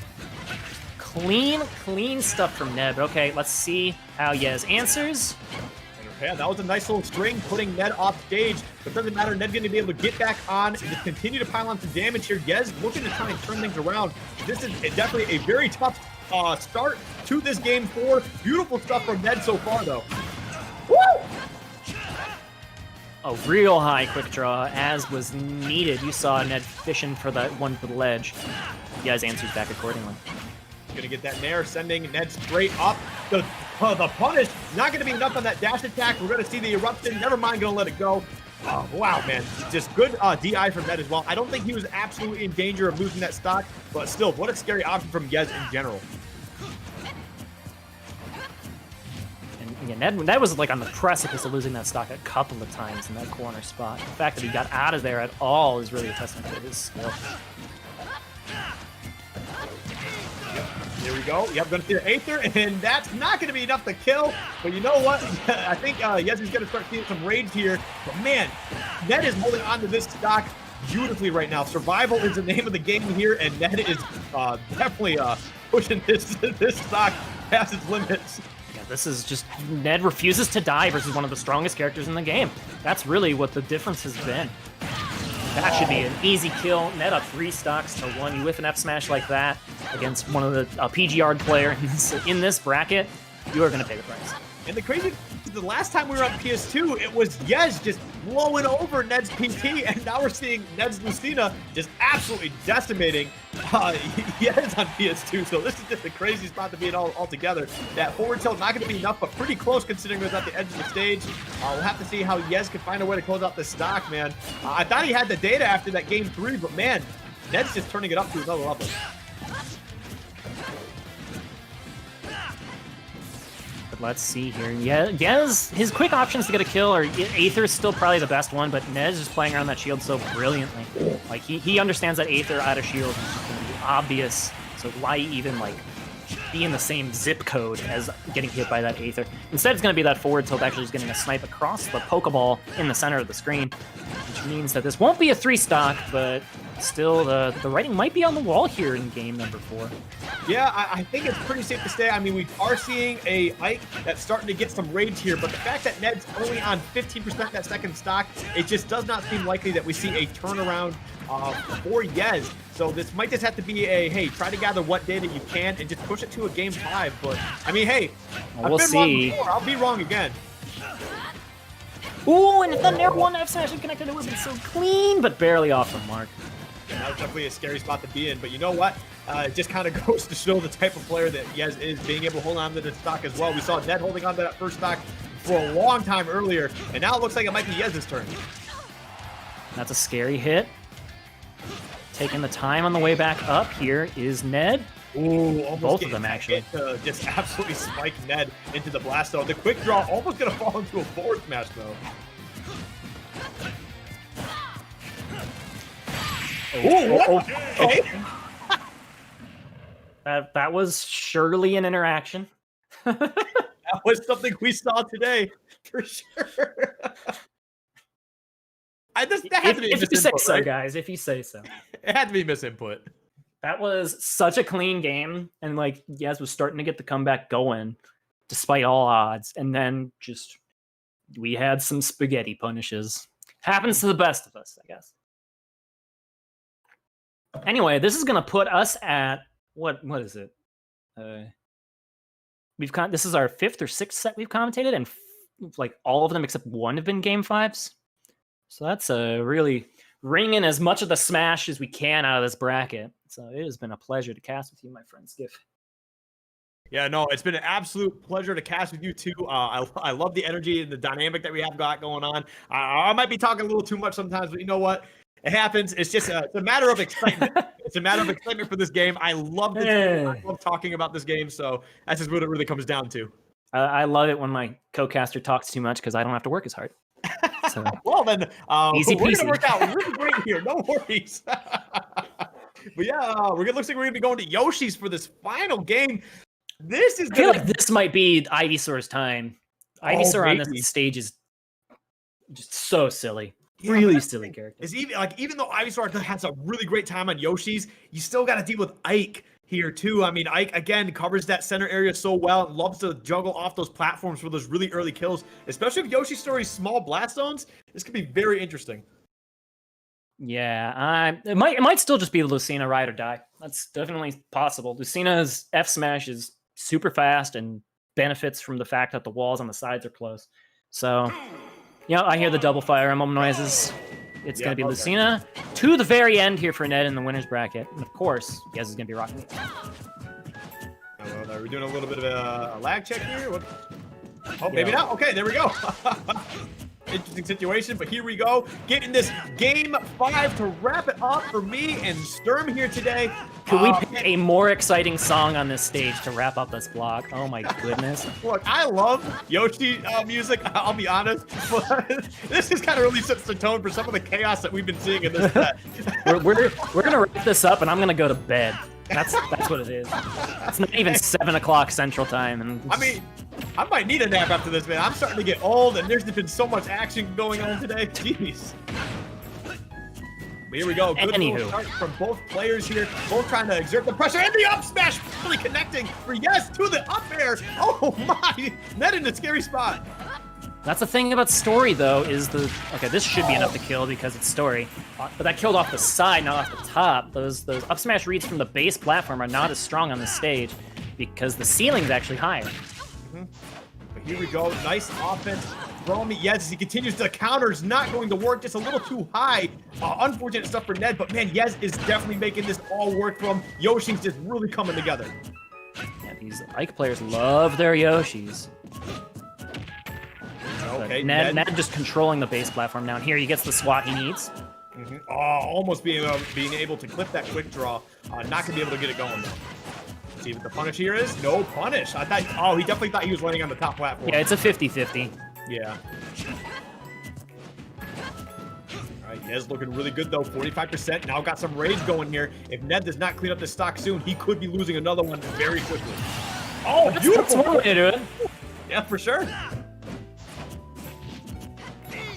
Clean stuff from Ned. Okay, let's see how Yez answers. Yeah, that was a nice little string, putting Ned off stage. But it doesn't matter, Ned's going to be able to get back on and just continue to pile on some damage here. Yez looking to try and turn things around. This is definitely a very tough start to this game 4. Beautiful stuff from Ned so far, though. Woo! A real high quick draw, as was needed. You saw Ned fishing for that one for the ledge. Yez answers back accordingly. Gonna get that nair, sending Ned straight up. The punish, not gonna be enough on that dash attack. We're gonna see the eruption. Never mind, gonna let it go. Oh, wow, man. Just good DI from Ned as well. I don't think he was absolutely in danger of losing that stock, but still, what a scary option from Yez in general. And yeah, Ned was like on the precipice of losing that stock a couple of times in that corner spot. The fact that he got out of there at all is really a testament to his skill. Here we go. Yep, going to see the Aether, and that's not going to be enough to kill. But you know what? I think Yez is going to start seeing some rage here. But man, Ned is holding on to this stock beautifully right now. Survival is the name of the game here, and Ned is definitely pushing this stock past its limits. Yeah, this is just Ned refuses to die versus one of the strongest characters in the game. That's really what the difference has been. That should be an easy kill. Ned up 3 stocks to 1. You whiff an F smash like that against one of the PGR player in this bracket, you are going to pay the price. And the crazy is the last time we were on PS2, it was Yez just blowing over Ned's PT, and now we're seeing Ned's Lucina just absolutely decimating Yez on PS2. So this is just a crazy spot to be in all together. That forward tilt not going to be enough, but pretty close considering it was at the edge of the stage. We'll have to see how Yez can find a way to close out this stock, man. I thought he had the data after that game 3, but man, Ned's just turning it up to another level. But let's see here. Yeah, Yez, his quick options to get a kill are Aether's still probably the best one, but Nez is just playing around that shield so brilliantly. Like he understands that Aether out of shield is just going to be obvious. So why even like be in the same zip code as getting hit by that Aether? Instead, it's going to be that forward tilt actually just getting a snipe across the Pokeball in the center of the screen, which means that this won't be a 3-stock, but still the writing might be on the wall here in game number 4. Yeah, I think it's pretty safe to say. I mean, we are seeing a Ike that's starting to get some rage here, but the fact that Ned's only on 15% that second stock, it just does not seem likely that we see a turnaround for Yez. So this might just have to be a, hey, try to gather what data you can and just push it to a game 5. But, I mean, hey, we'll I've been see. wrong before. I'll be wrong again. Ooh, and if the Nair 1 F smash connected, it would have been so clean, but barely off the mark. And that was definitely a scary spot to be in. But you know what? It just kind of goes to show the type of player that Yez is, being able to hold on to the stock as well. We saw Ned holding on to that first stock for a long time earlier, and now it looks like it might be Yez's turn. That's a scary hit. Taking the time on the way back up here is Ned. Ooh, almost both of them actually. Just absolutely spike Ned into the blast zone. The quick draw almost gonna fall into a forward smash though. Okay. That was surely an interaction. That was something we saw today, for sure. That had to be if you say misinput, so, right? guys, if you say so. It had to be misinput. That was such a clean game, and like Yaz was starting to get the comeback going, despite all odds, and then just we had some spaghetti punishes. Happens to the best of us, I guess. Anyway, this is gonna put us at what is it? This is our 5th or 6th set we've commentated, and like all of them except one have been game 5s. So that's really wringing as much of the smash as we can out of this bracket. So it has been a pleasure to cast with you, my friend Skiff. Yeah, no, it's been an absolute pleasure to cast with you too. I love the energy and the dynamic that we have got going on. I might be talking a little too much sometimes, but you know what? It happens. It's just it's a matter of excitement. It's a matter of excitement for this game. I love this game. I love talking about this game. So that's just what it really comes down to. I love it when my co-caster talks too much because I don't have to work as hard. So, well, then easy we're going peasy. to work out really great here. No worries. But yeah, looks like we're going to be going to Yoshi's for this final game. This is I feel like this might be Ivysaur's time. Ivysaur on maybe. this stage is just so silly. Really silly character. Is even though Ivysaur has a really great time on Yoshi's, you still got to deal with Ike here too. I mean, Ike again covers that center area so well and loves to juggle off those platforms for those really early kills, especially if Yoshi stories small blast zones. This could be very interesting. Yeah, it might still just be Lucina ride or die. That's definitely possible. Lucina's F smash is super fast and benefits from the fact that the walls on the sides are close. So, yeah, I hear the double fire emblem noises. It's going to be Lucina to the very end here for Ned in the winner's bracket. And of course, Yez is going to be rocking it. Are we doing a little bit of a lag check here? What? Oh, maybe not. Okay, there we go. Interesting situation, but here we go. Getting this game 5 to wrap it up for me and Sturm here today. Could we pick a more exciting song on this stage to wrap up this block? Oh my goodness. Look, I love Yoshi music, I'll be honest, but this just kind of really sets the tone for some of the chaos that we've been seeing in this set. we're gonna wrap this up and I'm gonna go to bed. That's what it is. It's not even 7 o'clock Central Time. And I mean, I might need a nap after this, man. I'm starting to get old, and there's been so much action going on today. Jeez. But here we go. Good little start from both players here. Both trying to exert the pressure. And the up smash really connecting for Yes to the up air. Oh, my. Net in a scary spot. That's the thing about story, though, is okay, this should be enough to kill because it's story. But that killed off the side, not off the top. Those up smash reads from the base platform are not as strong on this stage because the ceiling's actually higher. But here we go. Nice offense from Yes as he continues to counter. Is not going to work. Just a little too high. Unfortunate stuff for Ned. But man, Yes is definitely making this all work for him. Yoshi's just really coming together. Yeah, these Ike players love their Yoshis. Okay, Ned just controlling the base platform down here. He gets the swat he needs. Oh, almost being able to clip that quick draw. Not going to be able to get it going though. See what the punish here is. No punish. I thought, oh, he definitely thought he was landing on the top platform. Yeah, it's a 50-50. Yeah. All right, Ned's looking really good, though. 45%. Now got some rage going here. If Ned does not clean up the stock soon, he could be losing another one very quickly. Oh, beautiful. That's one way to do it. Yeah, for sure.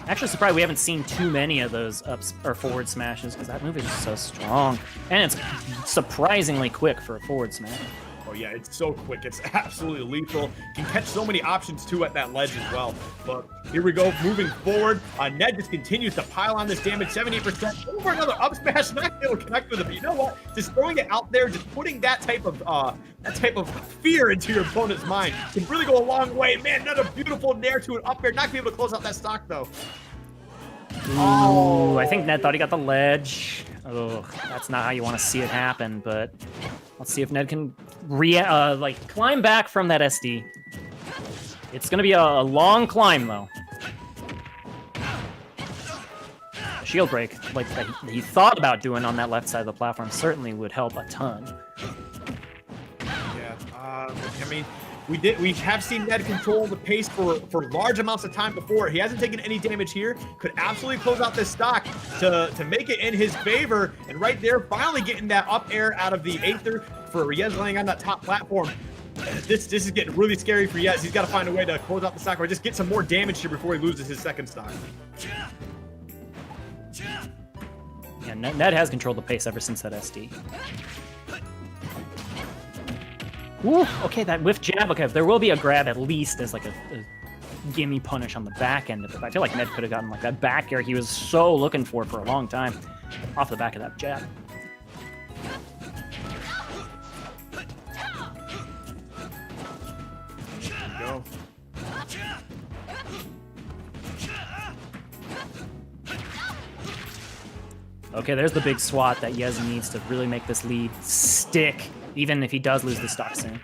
Actually surprised we haven't seen too many of those ups or forward smashes because that move is just so strong. And it's surprisingly quick for a forward smash. Oh yeah, it's so quick. It's absolutely lethal. Can catch so many options too at that ledge as well. But here we go, moving forward. Ned just continues to pile on this damage, 78%. Over another up smash, not able to connect with it. But you know what? Just throwing it out there, just putting that type of fear into your opponent's mind can really go a long way. Man, another beautiful nair to an up air. Not gonna be able to close out that stock though. Oh, I think Ned thought he got the ledge. Oh, that's not how you want to see it happen, but let's see if Ned can climb back from that SD. It's gonna be a long climb though. Shield break, like he thought about doing on that left side of the platform, certainly would help a ton. Yeah, I mean, we have seen Ned control the pace for large amounts of time before. He hasn't taken any damage here. Could absolutely close out this stock to make it in his favor. And right there, finally getting that up air out of the Aether for Yez laying on that top platform. This is getting really scary for Yez. He's got to find a way to close out the stock or just get some more damage here before he loses his second stock. Yeah, Ned has controlled the pace ever since that SD. Woo, okay, that whiff jab. Okay, there will be a grab at least as like a gimme punish on the back end of it. I feel like Ned could have gotten like that back air he was so looking for a long time off the back of that jab. There we go. Okay, there's the big swat that Yez needs to really make this lead stick, even if he does lose the stock soon.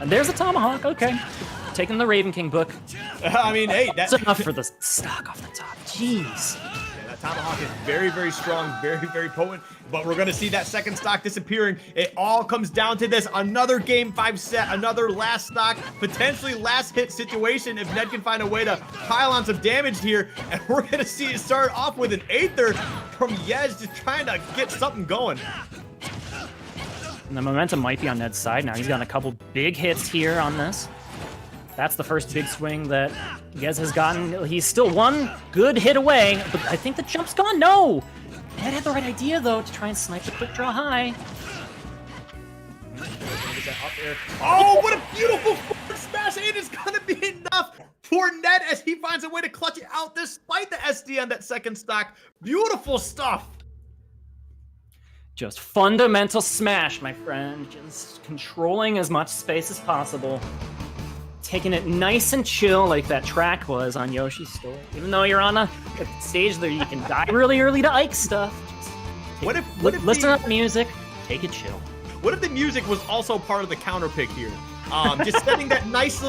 And there's a tomahawk, okay. Taking the Raven King book. I mean, hey, that's enough for the stock off the top. Jeez. Yeah, that tomahawk is very, very strong, very, very potent. But we're going to see that second stock disappearing. It all comes down to this. Another Game 5 set, another last stock, potentially last hit situation if Ned can find a way to pile on some damage here. And we're going to see it start off with an Aether from Yez just trying to get something going. And the momentum might be on Ned's side now. He's gotten a couple big hits here on this. That's the first big swing that Yez has gotten. He's still one good hit away, but I think the jump's gone. No! Ned had the right idea, though, to try and snipe the quick draw high. Oh, what a beautiful forward smash! It is going to be enough for Ned as he finds a way to clutch it out despite the SD on that second stock. Beautiful stuff. Just fundamental smash, my friend. Just controlling as much space as possible. Taking it nice and chill like that track was on Yoshi's story. Even though you're on a stage there, you can die really early to Ike stuff. Listen up music, take it chill. What if the music was also part of the counter pick here? Just setting that nice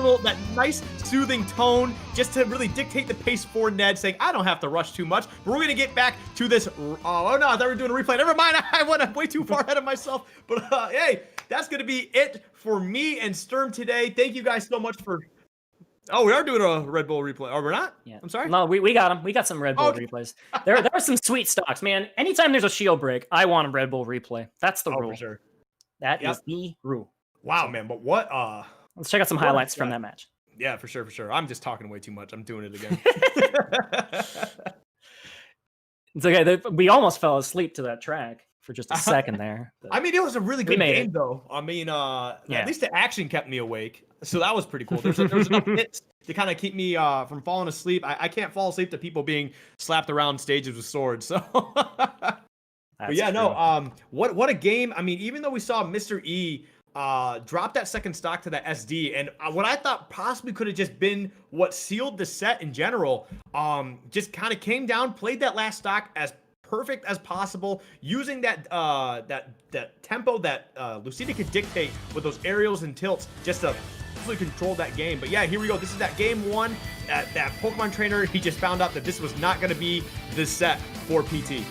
soothing tone just to really dictate the pace for Ned, saying, I don't have to rush too much. But we're going to get back to this. Oh, no, I thought we were doing a replay. Never mind. I went way too far ahead of myself. But hey, that's going to be it for me and Sturm today. Thank you guys so much for... Oh, we are doing a Red Bull replay. Oh, we're not? Yeah. I'm sorry? No, we got them. We got some Red Bull replays. There are some sweet stocks, man. Anytime there's a shield break, I want a Red Bull replay. That's the rule. For sure. That is the rule. Wow, man. But what... Let's check out some highlights from that match. Yeah, for sure, for sure. I'm just talking way too much. I'm doing it again. It's okay. We almost fell asleep to that track for just a second there. I mean, it was a really good game, though. I mean, at least the action kept me awake. So that was pretty cool. There was enough hits to kind of keep me from falling asleep. I can't fall asleep to people being slapped around stages with swords. So, but yeah, no. What a game. I mean, even though we saw Mr. E drop that second stock to that SD, and what I thought possibly could have just been what sealed the set in general, just kind of came down, played that last stock as perfect as possible, using that tempo that Lucida could dictate with those aerials and tilts just to absolutely controlled that game. But yeah, here we go. This is that game 1. That Pokemon trainer, he just found out that this was not going to be the set for PT.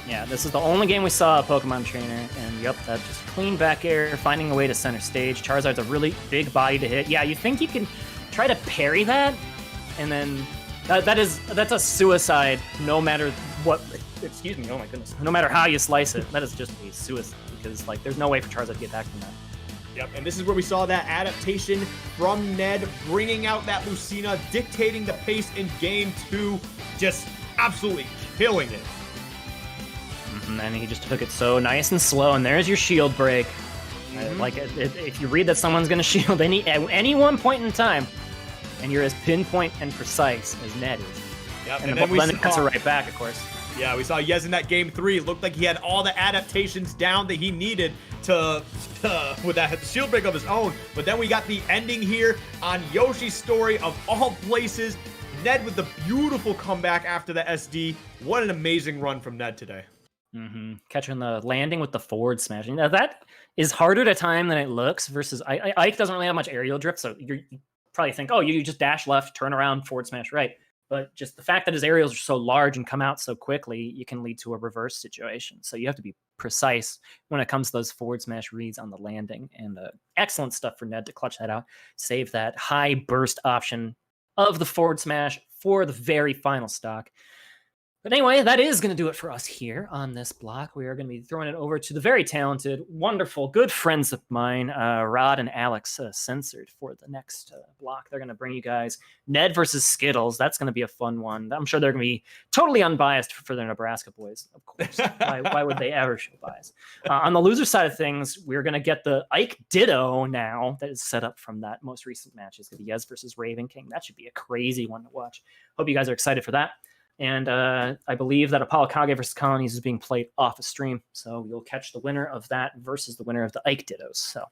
Yeah, this is the only game we saw a Pokemon trainer, and yep, that just clean back air, finding a way to center stage. Charizard's a really big body to hit. Yeah, you think you can try to parry that, and then that's a suicide no matter what. Excuse me, oh my goodness. No matter how you slice it, that is just a suicide, because like there's no way for Charizard to get back from that. Yep, and this is where we saw that adaptation from Ned, bringing out that Lucina, dictating the pace in game 2, just absolutely killing it. And then he just took it so nice and slow, and there's your shield break. Like, if you read that someone's going to shield at any one point in time, and you're as pinpoint and precise as Ned is. Yep, and then we answer right back, of course. Yeah, we saw Yez in that game 3. It looked like he had all the adaptations down that he needed to with that shield break of his own. But then we got the ending here on Yoshi's story of all places. Ned with the beautiful comeback after the SD. What an amazing run from Ned today. Catching the landing with the forward smash. Now that is harder to time than it looks versus Ike doesn't really have much aerial drift, so you probably think, oh, you just dash left, turn around, forward smash right. But just the fact that his aerials are so large and come out so quickly, you can lead to a reverse situation. So you have to be precise when it comes to those forward smash reads on the landing. And excellent stuff for Ned to clutch that out, save that high burst option of the forward smash for the very final stock. But anyway, that is going to do it for us here on this block. We are going to be throwing it over to the very talented, wonderful, good friends of mine, Rod and Alex Censored, for the next block. They're going to bring you guys Ned versus Skittles. That's going to be a fun one. I'm sure they're going to be totally unbiased for their Nebraska boys, of course. Why would they ever show bias? On the loser side of things, we're going to get the Ike Ditto now that is set up from that most recent match. It's going to be Yez versus Raven King. That should be a crazy one to watch. Hope you guys are excited for that. And I believe that Apollo Kage versus Colonies is being played off a stream. So you'll catch the winner of that versus the winner of the Ike Dittos. So,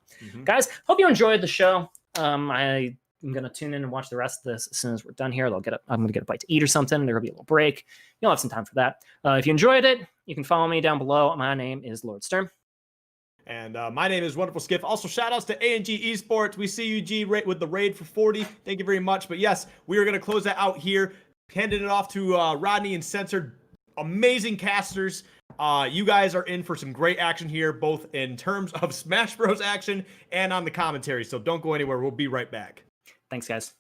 guys, hope you enjoyed the show. I'm going to tune in and watch the rest of this as soon as we're done here. I'm going to get a bite to eat or something. There will be a little break. You'll have some time for that. If you enjoyed it, you can follow me down below. My name is Lord Sturm. And my name is Wonderful Skiff. Also, shout outs to A&G Esports. We see you, G, with the raid for 40. Thank you very much. But yes, we are going to close that out here. Handed it off to Rodney and Censored. Amazing casters. You guys are in for some great action here, both in terms of Smash Bros. Action and on the commentary. So don't go anywhere. We'll be right back. Thanks, guys.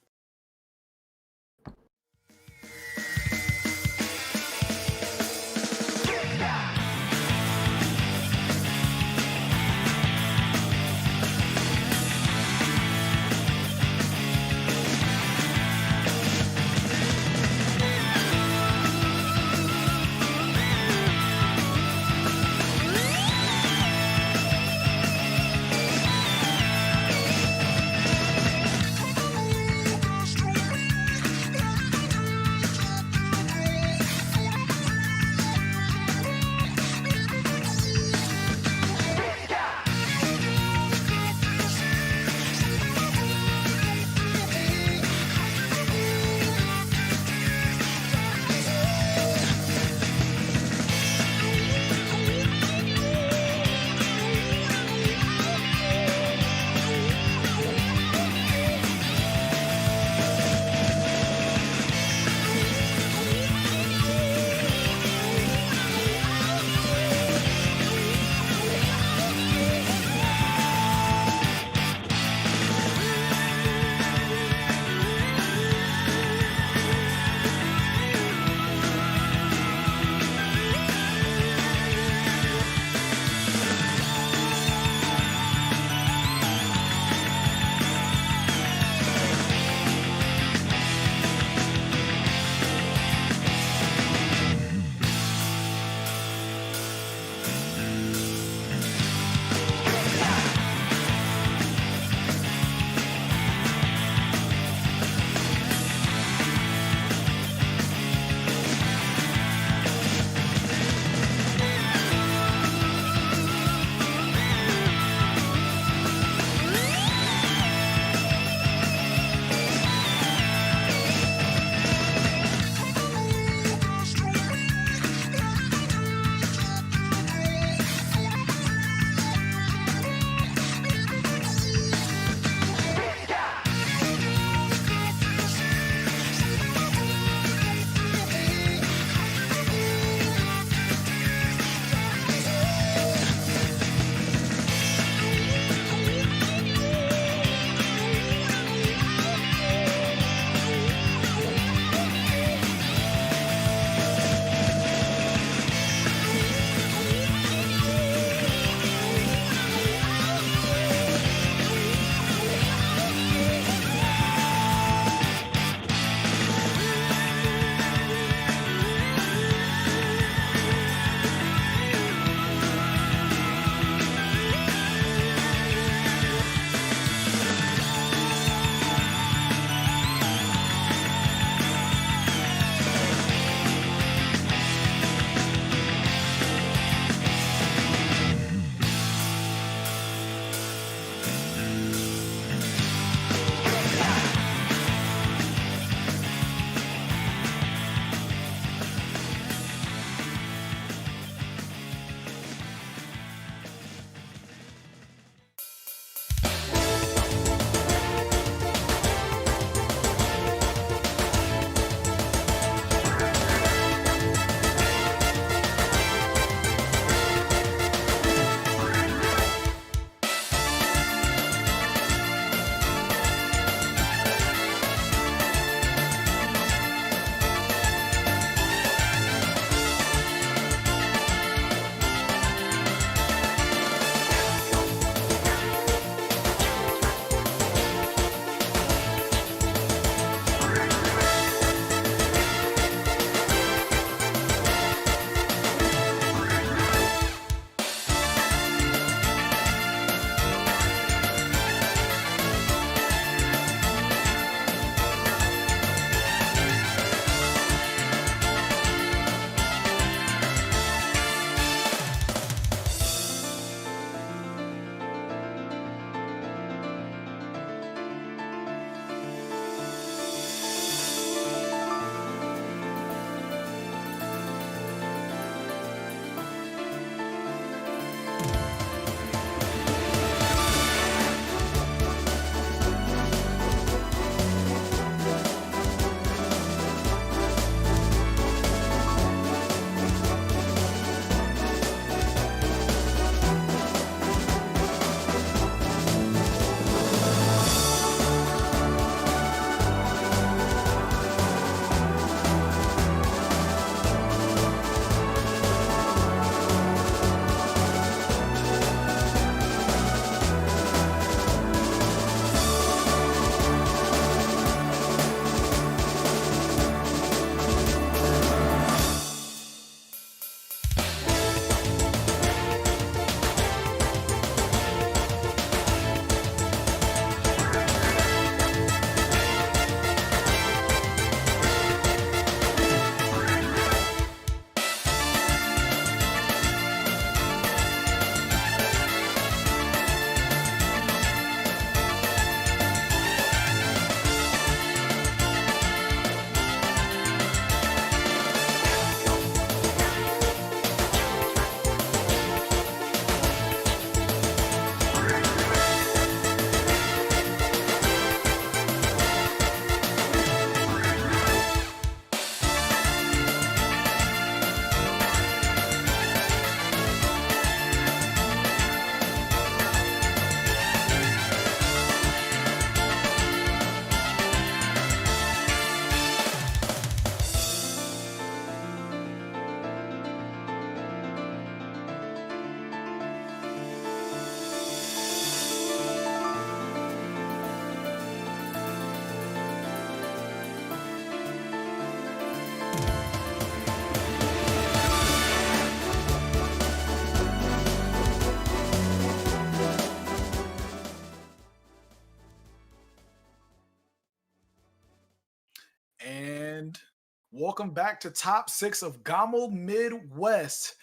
Welcome back to Top 6 of GOML Midwest.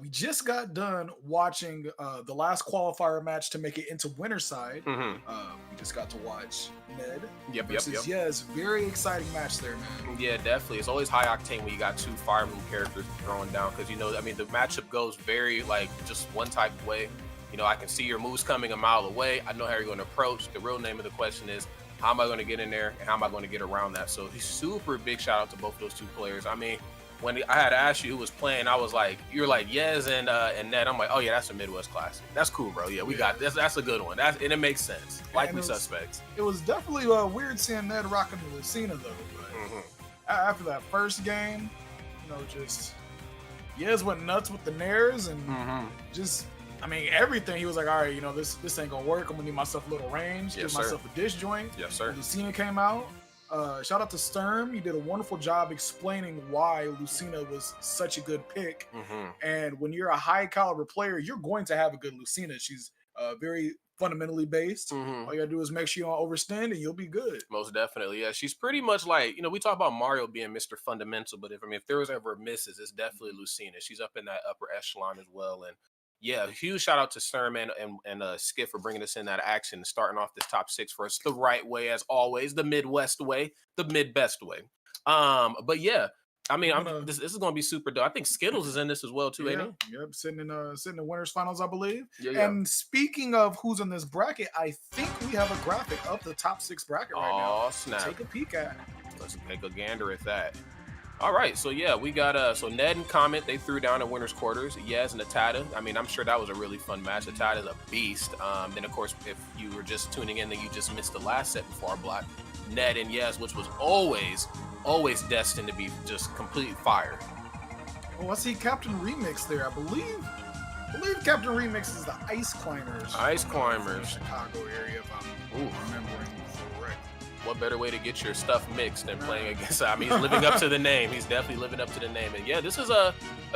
We just got done watching the last qualifier match to make it into winner's side. We just got to watch Ned versus Yes. Very exciting match there, man. Yeah, definitely. It's always high octane when you got two Fire Moon characters throwing down because, you know, I mean, the matchup goes very, like, just one type of way. You know, I can see your moves coming a mile away. I know how you're going to approach. The real name of the question is, how am I going to get in there and how am I going to get around that? So super big shout out to both those two players. I mean, when I had asked you who was playing, I was like, you're like, Yes and Ned. I'm like, oh yeah, that's a Midwest classic. That's cool, bro. Yeah, we got this. That's a good one. And it makes sense. Likely suspects. It was definitely weird seeing Ned rocking the Lucina though. But after that first game, you know, just Yes went nuts with the nairs and just. I mean, everything. He was like, all right, you know, this ain't gonna work. I'm gonna need myself a little range, give myself a disjoint. Yes, sir. Lucina came out. Shout out to Sturm. He did a wonderful job explaining why Lucina was such a good pick. And when you're a high caliber player, you're going to have a good Lucina. She's very fundamentally based. All you gotta do is make sure you don't overstand and you'll be good. Most definitely. Yeah, she's pretty much like, you know, we talk about Mario being Mr. Fundamental, but if there was ever misses, it's definitely Lucina. She's up in that upper echelon as well. And yeah, huge shout out to Sturm and Skip for bringing us in that action and starting off this top 6 for us the right way, as always, the Midwest way, the mid-best way. But yeah, I mean, this is going to be super dope. I think Skittles is in this as well too, ain't he? Yep, sitting in winners finals, I believe. Yeah. And speaking of who's in this bracket, I think we have a graphic of the top 6 bracket right now. Oh snap! Take a peek at. Let's take a gander at that. All right, so yeah, we got so Ned and Comet, they threw down in winners quarters. Yes, and Atada. I mean, I'm sure that was a really fun match. Atada's a beast. Then of course, if you were just tuning in, then you just missed the last set before our block. Ned and Yes, which was always destined to be just complete fire. Oh, I see Captain Remix there. I believe Captain Remix is the Ice Climbers. Ice Climbers. Chicago area, if I'm remembering correct. What better way to get your stuff mixed than playing against? I mean, he's living up to the name. He's definitely living up to the name. And yeah, this is a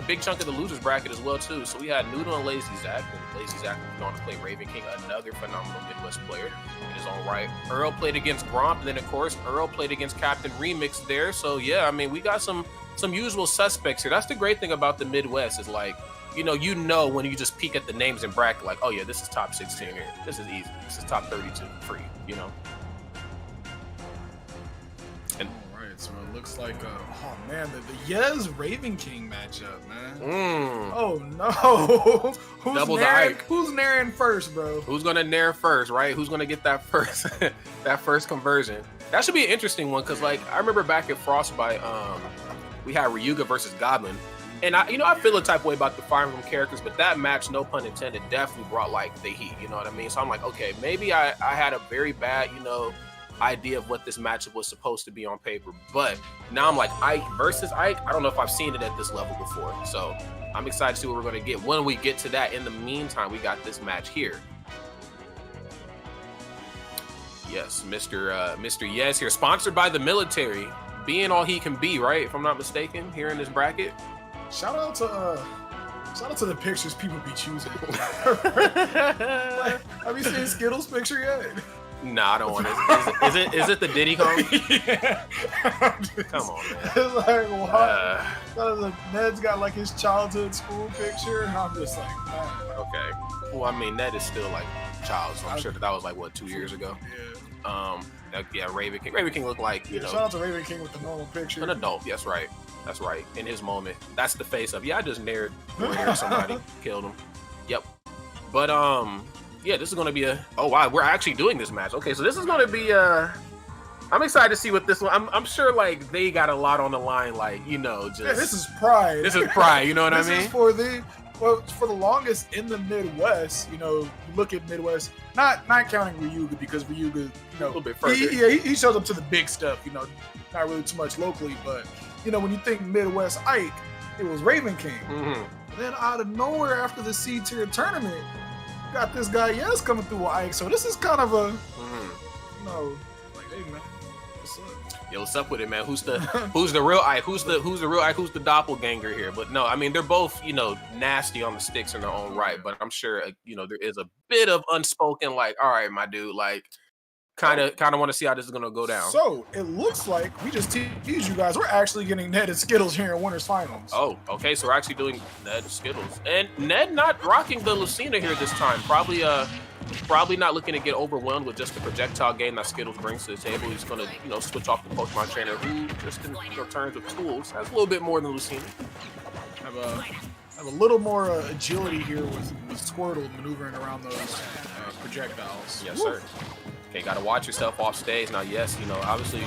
big chunk of the losers bracket as well too. So we had Noodle and Lazy Zach. And Lazy Zach was going to play Raven King, another phenomenal Midwest player in his own right. Earl played against Gromp, and then of course Earl played against Captain Remix there. So yeah, I mean, we got some usual suspects here. That's the great thing about the Midwest is like, you know when you just peek at the names in bracket, like, oh yeah, this is top 16 here. This is easy. This is top 32 free, you know. And all right, so it looks like oh man, the Yes Raven King matchup, man. Oh no. Who's naring first, bro? Who's gonna nair first, right? Who's gonna get that first that first conversion? That should be an interesting one, because like I remember back at Frostbite, we had Ryuga versus Goblin. And I feel a type of way about the Fire Emblem characters, but that match, no pun intended, definitely brought like the heat, you know what I mean? So I'm like, okay, maybe I had a very bad, idea of what this matchup was supposed to be on paper. But now I'm like, Ike versus Ike, I don't know if I've seen it at this level before. So I'm excited to see what we're going to get when we get to that. In the meantime, we got this match here. Yes, Mr. Yes here, sponsored by the military, being all he can be, right? If I'm not mistaken, here in this bracket. Shout out to the pictures people be choosing. Have you seen Skittles' picture yet? Nah, I don't want it. Is it the Diddy Kong? Yeah. Come on, man. It's like, what? Ned's got like his childhood school picture, and I'm just like, man. Okay. Well, I mean, Ned is still like child, so I'm sure that was like, what, 2 years ago? Yeah. Yeah, Raven King. Raven King looked like, shout out to Raven King with the normal picture. An adult, that's right. That's right. In his moment. That's the face of, I just nared somebody, killed him. Yep. But, yeah, this is going to be oh, wow, we're actually doing this match. Okay, so this is going to be, I'm excited to see what this one, I'm sure, like, they got a lot on the line, like, just. Yeah, this is pride. This is pride, you know what I mean? This is for the longest in the Midwest, look at Midwest, not counting Ryuga, because Ryuga, a little bit further. He shows up to the big stuff, not really too much locally, but, when you think Midwest Ike, it was Raven King. Then out of nowhere, after the C-tier tournament, you got this guy, Yes, coming through with Ike, so this is kind of a, like, hey, man, what's up? Yo, what's up with it, man? Who's the real Ike? Who's the real Ike? Who's the doppelganger here? But no, I mean, they're both, nasty on the sticks in their own right. But I'm sure, there is a bit of unspoken, like, all right, my dude, like, kind of want to see how this is gonna go down. So it looks like we just teased you guys. We're actually getting Ned and Skittles here in Winners Finals. Oh, okay. So we're actually doing Ned and Skittles, and Ned not rocking the Lucina here this time. Probably not looking to get overwhelmed with just the projectile game that Skittles brings to the table. He's gonna switch off the Pokemon trainer who just in terms of tools has a little bit more than Lucina. Have a little more agility here with Squirtle maneuvering around those projectiles. Yes, sir. Okay, got to watch yourself off stage. Now, yes, obviously,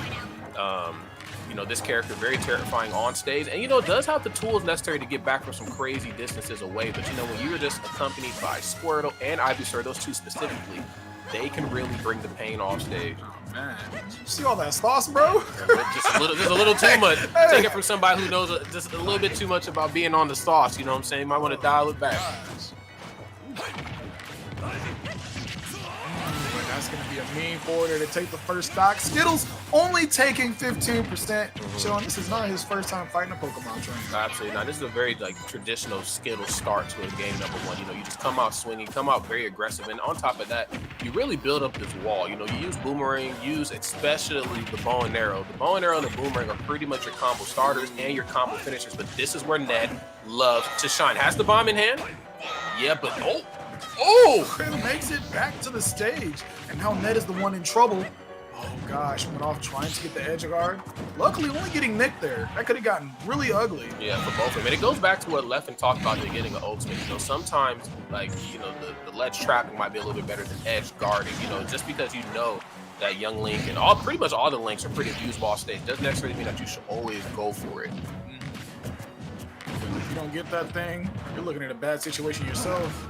this character very terrifying on stage, and does have the tools necessary to get back from some crazy distances away. But when you're just accompanied by Squirtle and Ivysaur, those two specifically, they can really bring the pain off stage. Oh, man, you see all that sauce, bro? Just a little too much. Take it from somebody who knows just a little bit too much about being on the sauce. You know what I'm saying? You might want to dial it back. That's going to be a mean forwarder to take the first stock. Skittles only taking 15%. Showing this is not his first time fighting a Pokemon trainer. Absolutely not. This is a very traditional Skittles start to a game number one. You just come out swinging, come out very aggressive, and on top of that, you really build up this wall. You use Boomerang, use especially the bow and arrow. The bow and arrow and the Boomerang are pretty much your combo starters and your combo finishers, but this is where Ned loves to shine. Has the bomb in hand? Yeah, but It makes it back to the stage, and now Ned is the one in trouble. Oh gosh, went off trying to get the edge guard. Luckily, only getting nicked there. That could have gotten really ugly. Yeah, for both of them. And it goes back to what Leffen talked about in the beginning of Ultimate. Sometimes, the ledge trapping might be a little bit better than edge guarding. Just because that young Link and pretty much all the Links are pretty abused off stage doesn't necessarily mean that you should always go for it. If you don't get that thing, you're looking at a bad situation yourself.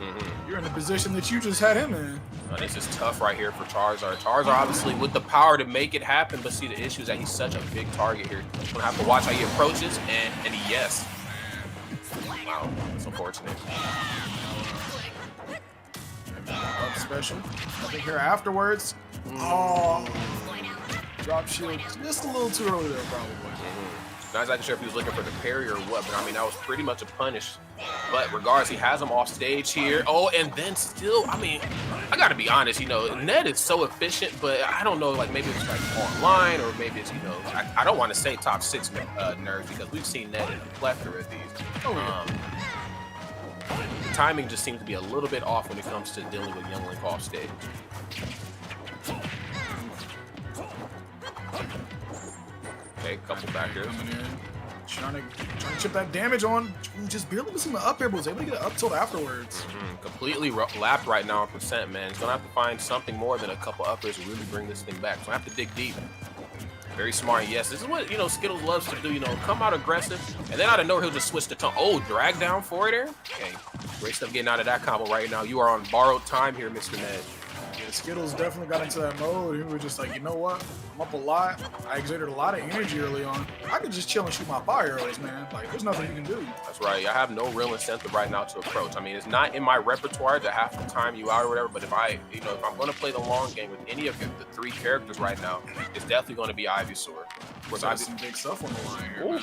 You're in the position that you just had him in. This is tough right here for Charizard. Charizard obviously with the power to make it happen, but see the issue is that he's such a big target here. Gonna have to watch how he approaches, and yes. Wow, it's unfortunate. Up special. I think here afterwards. Oh, drop shield just a little too early there, probably. Not exactly sure if he was looking for the parry or what, but that was pretty much a punish. But regardless, he has him off stage here. Oh, and then still, I gotta be honest, Ned is so efficient, but I don't know, maybe it's online or maybe it's, I don't want to say top 6 nerves because we've seen Ned in a plethora of these. The timing just seems to be a little bit off when it comes to dealing with young Link off stage. Okay, couple back here. Coming in, trying to chip that damage on. Just barely missing the up air, but was able to get an up tilt afterwards. Completely lapped right now on percent, man. He's gonna have to find something more than a couple up airs to really bring this thing back. So I have to dig deep. Very smart. Yes, this is what Skittles loves to do. Come out aggressive, and then out of nowhere he'll just switch the tone. Oh, drag down for it there. Okay, great stuff getting out of that combo right now. You are on borrowed time here, Mr. Ned. Yeah, Skittles definitely got into that mode. He was just like, you know what? I'm up a lot. I exerted a lot of energy early on. I could just chill and shoot my fire arrows, man. There's nothing you can do. That's right. I have no real incentive right now to approach. It's not in my repertoire to have to time you out or whatever, but if if I'm going to play the long game with any of the 3 characters right now, it's definitely going to be Ivysaur. Of course, I some big stuff on the line here, man.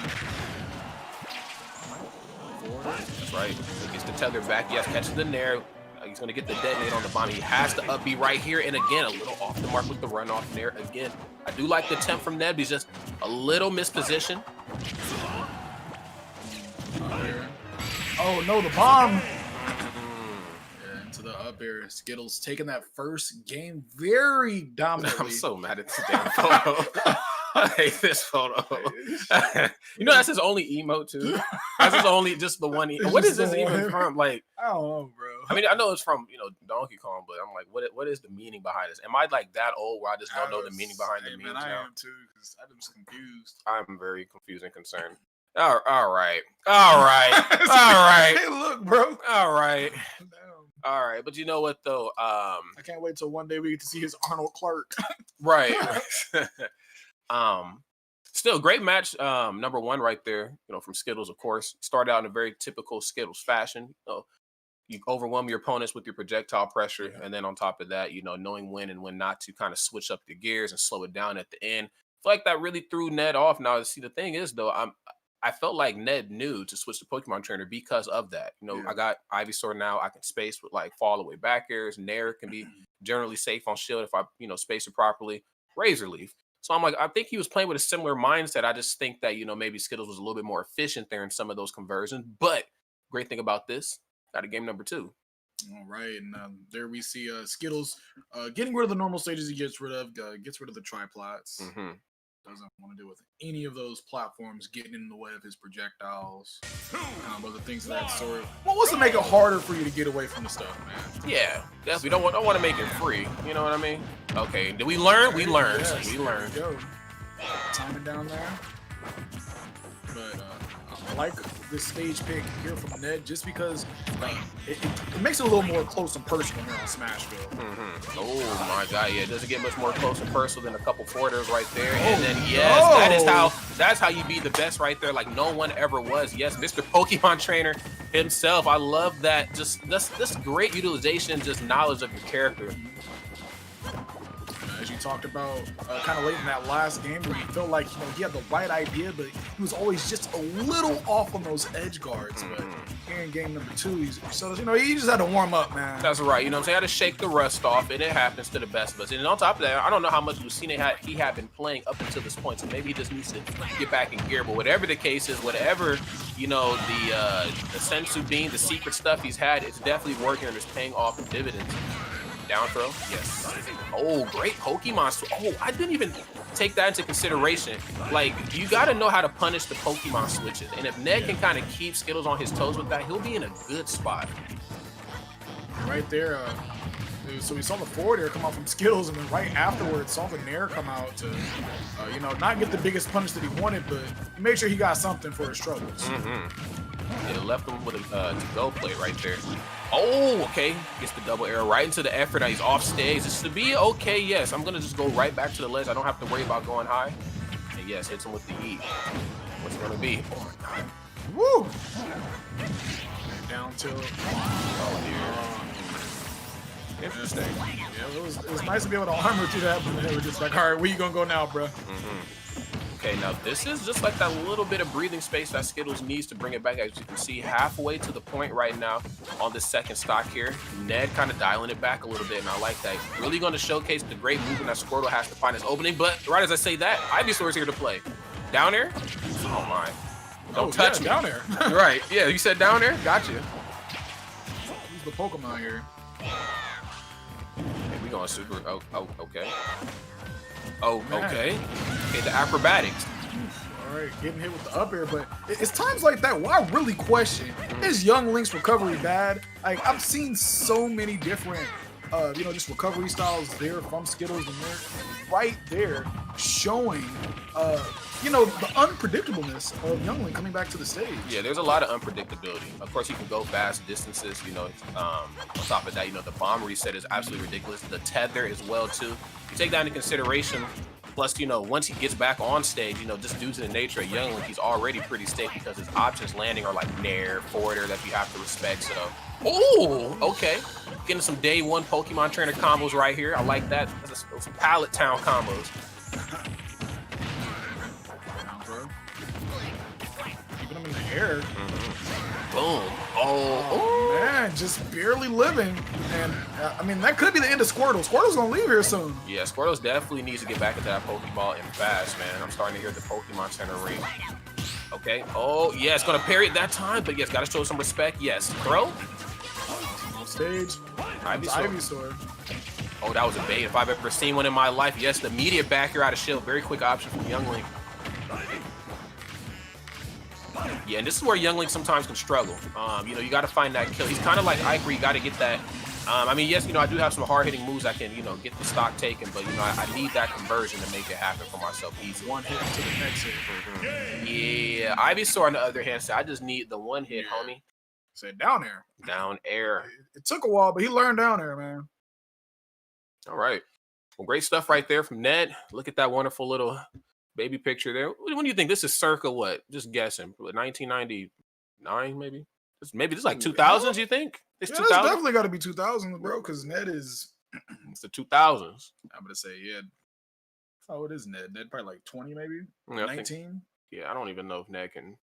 That's right. He gets the tether back. Yes, catches the nair. He's going to get the detonate on the bomb. He has to up B right here. And again, a little off the mark with the runoff nair. Again, I do like the attempt from Ned. He's just a little mispositioned. Oh, no, the bomb. Yeah, into the up air. Skittles taking that first game very dominantly. I'm so mad at this damn photo. I hate this photo. That's his only emote too. That's his only, just the one. What is this even from? I don't know, bro. I know it's from Donkey Kong, but I'm like, what is the meaning behind this? Am I that old where I just don't know the meaning behind the memes? I am too, because I'm just confused. I'm very confused and concerned. All right. Hey, look, bro. All right. Damn. All right, but you know what though? I can't wait till one day we get to see his Arnold Clark. Right. Still great match. Number 1 right there, from Skittles, of course. Started out in a very typical Skittles fashion. You overwhelm your opponents with your projectile pressure, and then on top of that, knowing when and when not to kind of switch up the gears and slow it down at the end. I feel like that really threw Ned off. Now, see, the thing is though, I felt like Ned knew to switch to Pokemon Trainer because of that. I got Ivysaur now. I can space with like fall away back airs. Nair can be generally safe on shield if I, space it properly. Razor Leaf. So I'm like, I think he was playing with a similar mindset. I just think that, maybe Skittles was a little bit more efficient there in some of those conversions. But great thing about this, got a game number 2. All right, and there we see Skittles getting rid of the normal stages he gets rid of the triplots. Mm-hmm. Doesn't want to deal with any of those platforms getting in the way of his projectiles, other things of that sort. What was to make it harder for you to get away from the stuff, man? Yeah, definitely don't want to make it free. You know what I mean? Okay, did we learn? We learned. Yes, we learned. There we go. Timing down there. But I like this stage pick here from Ned just because it makes it a little more close and personal here on Smashville. Mm-hmm. Oh my God! Yeah, it doesn't get much more close and personal than a couple forwarders right there. Oh, and then that's how you be the best right there, like no one ever was. Yes, Mr. Pokemon Trainer himself. I love that. Just this great utilization, just knowledge of your character. As you talked about kind of late in that last game where you felt like he had the right idea, but he was always just a little off on those edge guards. But here in game number 2, he just had to warm up, man. That's right. You know what I'm saying? I had to shake the rust off, and it happens to the best of us. And on top of that, I don't know how much Lucina he had been playing up until this point, so maybe he just needs to get back in gear. But whatever the case is, whatever, the sensu bean, the secret stuff he's had, it's definitely working and it's paying off in dividends. Down throw, yes. Oh, great Pokemon. Oh, I didn't even take that into consideration. Like, you got to know how to punish the Pokemon switches. And if Ned can kind of keep Skittles on his toes with that, he'll be in a good spot. Right there, so we saw the forward air come out from Skittles, and then right afterwards saw the Nair come out to, not get the biggest punish that he wanted, but make sure he got something for his troubles. Mm-hmm. It left him with a to-go play right there. Oh, okay. Gets the double arrow right into the effort. Now he's off stage. This to be okay, yes. I'm going to just go right back to the ledge. I don't have to worry about going high. And yes, hits him with the E. What's it going to be? Oh, my God. Woo! Down tilt. Oh, dear. Interesting. Yeah, it was nice to be able to armor through that, but they were just like, all right, where you going to go now, bro? Okay, now this is just like that little bit of breathing space that Skittles needs to bring it back. As you can see, halfway to the point right now on this second stock here. Ned kind of dialing it back a little bit, and I like that. Really going to showcase the great movement that Squirtle has to find his opening. But right as I say that, Ivysaur is here to play. Down air? Oh, my. Don't touch me. Down air. Right. Yeah, you said down air? Gotcha. Who's the Pokemon here? Hey, we going super. Oh, okay. Oh, okay. Okay, the acrobatics. All right, getting hit with the up air, but it's times like that where I really question, is Young Link's recovery bad? Like, I've seen so many different, just recovery styles there from Skittles, and they're right there showing, the unpredictableness of Young Link coming back to the stage. Yeah, there's a lot of unpredictability. Of course, you can go fast distances, on top of that, the bomb reset is absolutely ridiculous. The tether as well, too. You take that into consideration. Plus, once he gets back on stage, just due to the nature of Young Link, he's already pretty safe because his options landing are like Nair, forwarder that you have to respect. So, oh, okay. Getting some day one Pokemon Trainer combos right here. I like that. Those Pallet Town combos. Keeping him in the air. Boom. Oh, man, just barely living. And, that could be the end of Squirtle. Squirtle's going to leave here soon. Yeah, Squirtle definitely needs to get back into that Pokeball and fast, man. I'm starting to hear the Pokemon Center ring. Okay. Oh, yeah, it's going to parry it that time, but yes, got to show some respect. Yes. Throw. On stage. Ivysaur. Oh, that was a bait if I've ever seen one in my life. Yes, the immediate back air out of shield. Very quick option from Young Link. Yeah, and this is where Young Link sometimes can struggle. You got to find that kill. He's kind of like Ike, where you got to get that. Yes, I do have some hard-hitting moves I can, get the stock taken, but, I need that conversion to make it happen for myself easy. One hit to the next hit. Yeah, Ivysaur, on the other hand, said, I just need the one hit, homie. Said down air. Down air. It took a while, but he learned down air, man. All right. Well, great stuff right there from Ned. Look at that wonderful little baby picture there. What do you think? This is circa what? Just guessing. 1999, maybe? Maybe this is like 2000s, you think? It's 2000? It's definitely got to be 2000s, bro, because Ned is... It's the 2000s. I'm going to say, yeah. Oh, it is Ned. Ned probably like 20, maybe? Yeah, 19? I don't even know if Ned can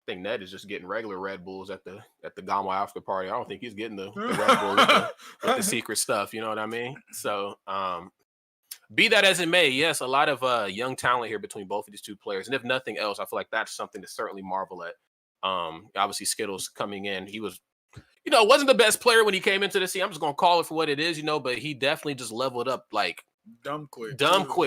think Ned is just getting regular Red Bulls at the GOML after party. I don't think he's getting the Red Bull with the secret stuff. You know what I mean? So, be that as it may, yes, a lot of young talent here between both of these two players. And if nothing else, I feel like that's something to certainly marvel at. Obviously, Skittles coming in, he was, wasn't the best player when he came into the scene. I'm just gonna call it for what it is, but he definitely just leveled up like dumb quick.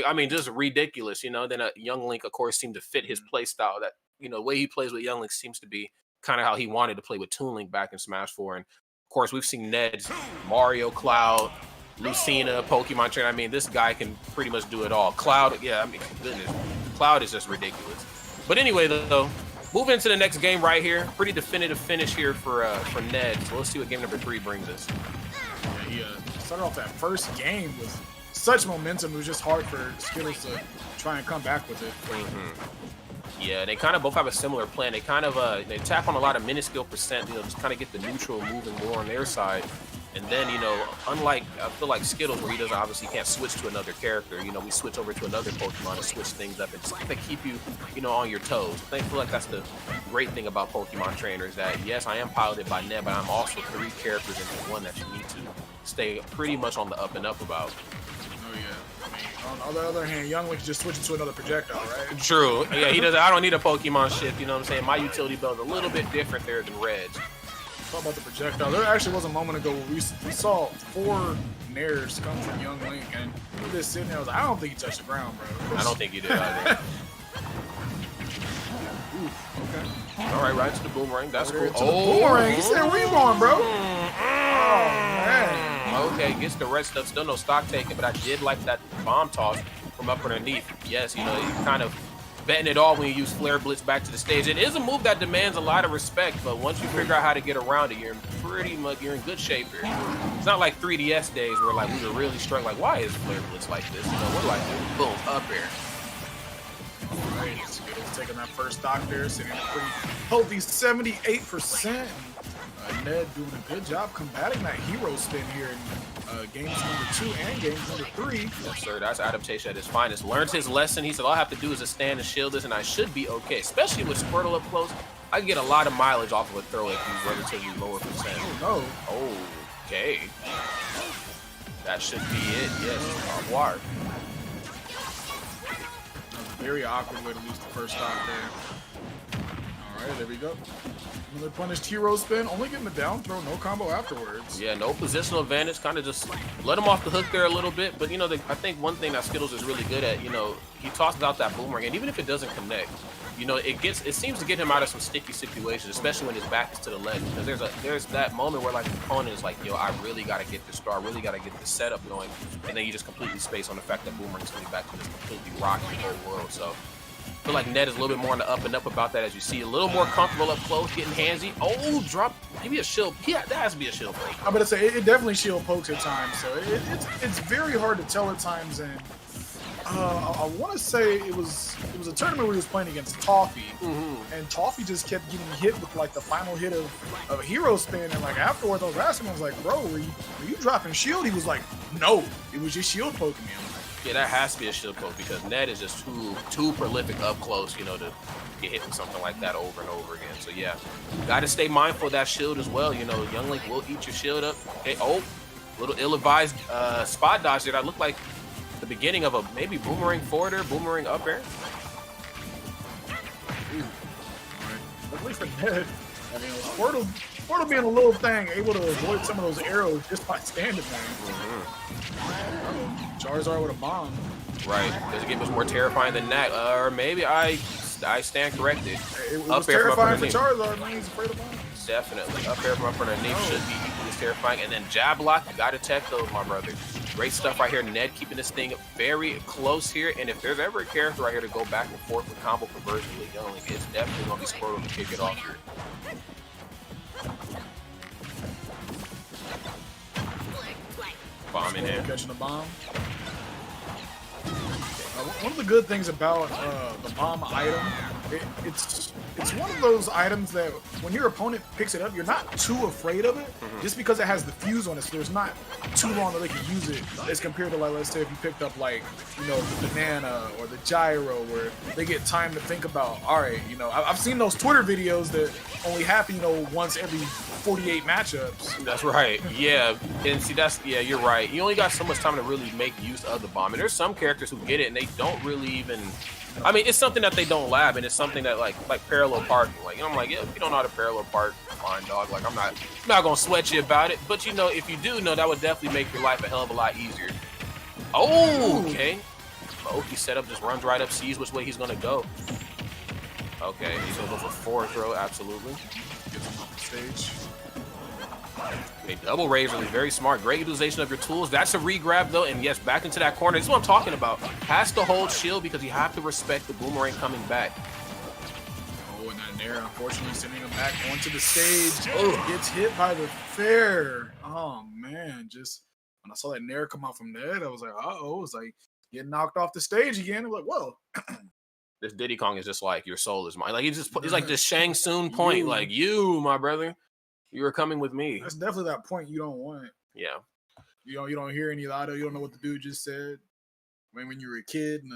I mean, just ridiculous. Then Young Link, of course, seemed to fit his play style. That the way he plays with Young Link seems to be kind of how he wanted to play with Toon Link back in Smash 4. And of course, we've seen Ned's Mario, Cloud, Lucina, Pokemon Trainer. I mean, this guy can pretty much do it all. Cloud, yeah, I mean, goodness, Cloud is just ridiculous. But anyway, though, moving into the next game right here, pretty definitive finish here for Ned. So let's see what game number 3 brings us. Yeah, he started off that first game with such momentum. It was just hard for Skittles to try and come back with it. Yeah, they kind of both have a similar plan. They kind of they tap on a lot of minuscule percent, just kind of get the neutral moving more on their side. And then, unlike, I feel like Skittles, where he doesn't obviously can't switch to another character, we switch over to another Pokemon to switch things up and just kind of keep you, on your toes. I feel like that's the great thing about Pokemon trainers, that yes, I am piloted by Ned, but I'm also 3 characters into one that you need to stay pretty much on the up and up about. Oh, yeah. I mean, on the other hand, Young Link just switches to another projectile, right? True. Yeah, he doesn't. I don't need a Pokemon shift, you know what I'm saying? My utility belt is a little bit different there than Red's. Talk about the projectile. There actually was a moment ago where we saw 4 nairs come from Young Link, and he just sitting there. I was like, I don't think he touched the ground, bro. I don't think he did either. Okay. All right, right to the boomerang. That's cool. Boomerang. He said, where you going, bro? Oh, man. Okay, gets the red stuff. Still no stock taken, but I did like that bomb toss from up underneath. Yes, you kind of betting it all when you use Flare Blitz back to the stage. It is a move that demands a lot of respect, but once you figure out how to get around it, you're in good shape here. It's not like 3DS days where like we were really struggling. Like, why is Flare Blitz like this? What do I do? Boom, up here. All right, Skittles taking that first stock there, sitting at a pretty healthy 78%. Ned doing a good job combating that hero spin here in games number 2 and games number 3. Yes, sir. That's adaptation at its finest. Learned his lesson. He said, all I have to do is just stand and shield this, and I should be okay. Especially with Squirtle up close, I can get a lot of mileage off of a throw if he's relatively lower percent. Oh, no. Oh, okay. That should be it. Yes, barbed wire. Very awkward way to lose the first stock there. All right, there we go. Another punished hero spin, only getting the down throw, no combo afterwards. Yeah, no positional advantage, kind of just let him off the hook there a little bit. But, I think one thing that Skittles is really good at, he tosses out that boomerang, and even if it doesn't connect, it seems to get him out of some sticky situations, especially when his back is to the ledge. Because there's that moment where, like, the opponent is like, yo, I really got to get this start, really got to get this setup going. And then you just completely space on the fact that boomerang's coming back to this completely rocking the whole world. So I feel like Ned is a little bit more on the up and up about that, as you see. A little more comfortable up close, getting handsy. Oh, drop. Maybe a shield. Yeah, that has to be a shield poke. I'm going to say, it definitely shield pokes at times. So it's very hard to tell at times. And I want to say it was a tournament where he was playing against Toffee. And Toffee just kept getting hit with, like, the final hit of a hero spin. And, like, afterwards, I was asking him, I was like, bro, were you dropping shield? He was like, no, it was just shield poking me. Yeah, that has to be a shield poke because Ned is just too prolific up close, to get hit with something like that over and over again. So yeah, got to stay mindful of that shield as well. Young Link will eat your shield up. Okay, little ill-advised spot dodge there. That looked like the beginning of a maybe boomerang forward air, boomerang up air. Luckily for Ned, I mean, Squirtle being a little thing, able to avoid some of those arrows just by standing there. Charizard with a bomb. Right. Does it get much more terrifying than that? Or maybe I stand corrected. It was terrifying for Charizard, man. He's afraid of bombs. Definitely. Up air from up underneath should be equally as terrifying. And then jab lock, you got to tech those, my brother. Great stuff right here. Ned keeping this thing very close here. And if there's ever a character right here to go back and forth with combo conversion with Young Link, it's definitely going to be Squirtle to kick it off here. Bomb in here. Catching the bomb. One of the good things about the bomb item It's one of those items that when your opponent picks it up, you're not too afraid of it, just because it has the fuse on it. So there's not too long that they can use it as compared to, like, let's say if you picked up, like, you know, the banana or the gyro, where they get time to think about, all right, you know, I've seen those Twitter videos that only happen, you know, once every 48 matchups. That's right. Yeah, and see, yeah, you're right. You only got so much time to really make use of the bomb, and there's some characters who get it and they don't really even. I mean, it's something that they don't lab, and it's something that like parallel parking. Like, I'm like, yeah, if you don't know how to parallel park, fine, dog. Like, I'm not gonna sweat you about it. But you know, if you do know, that would definitely make your life a hell of a lot easier. Oh, okay. He set up, just runs right up, sees which way he's gonna go. Okay, he's gonna go for forward throw, absolutely. Gets him off the stage. A double raise, really very smart. Great utilization of your tools. That's a re-grab though, and yes, back into that corner. This is what I'm talking about. Has to hold shield because you have to respect the boomerang coming back. Oh, and that Nair, unfortunately, sending him back onto the stage. Oh, gets hit by the fair. Oh man, just when I saw that Nair come out from there, I was like, uh-oh, it's like getting knocked off the stage again. I'm like, whoa. This Diddy Kong is just like, your soul is mine. Like, he's like this Shang Tsung point. Like, you, my brother, you are coming with me. That's definitely that point you don't want. Yeah. You don't hear any audio. You don't know what the dude just said. When you were a kid and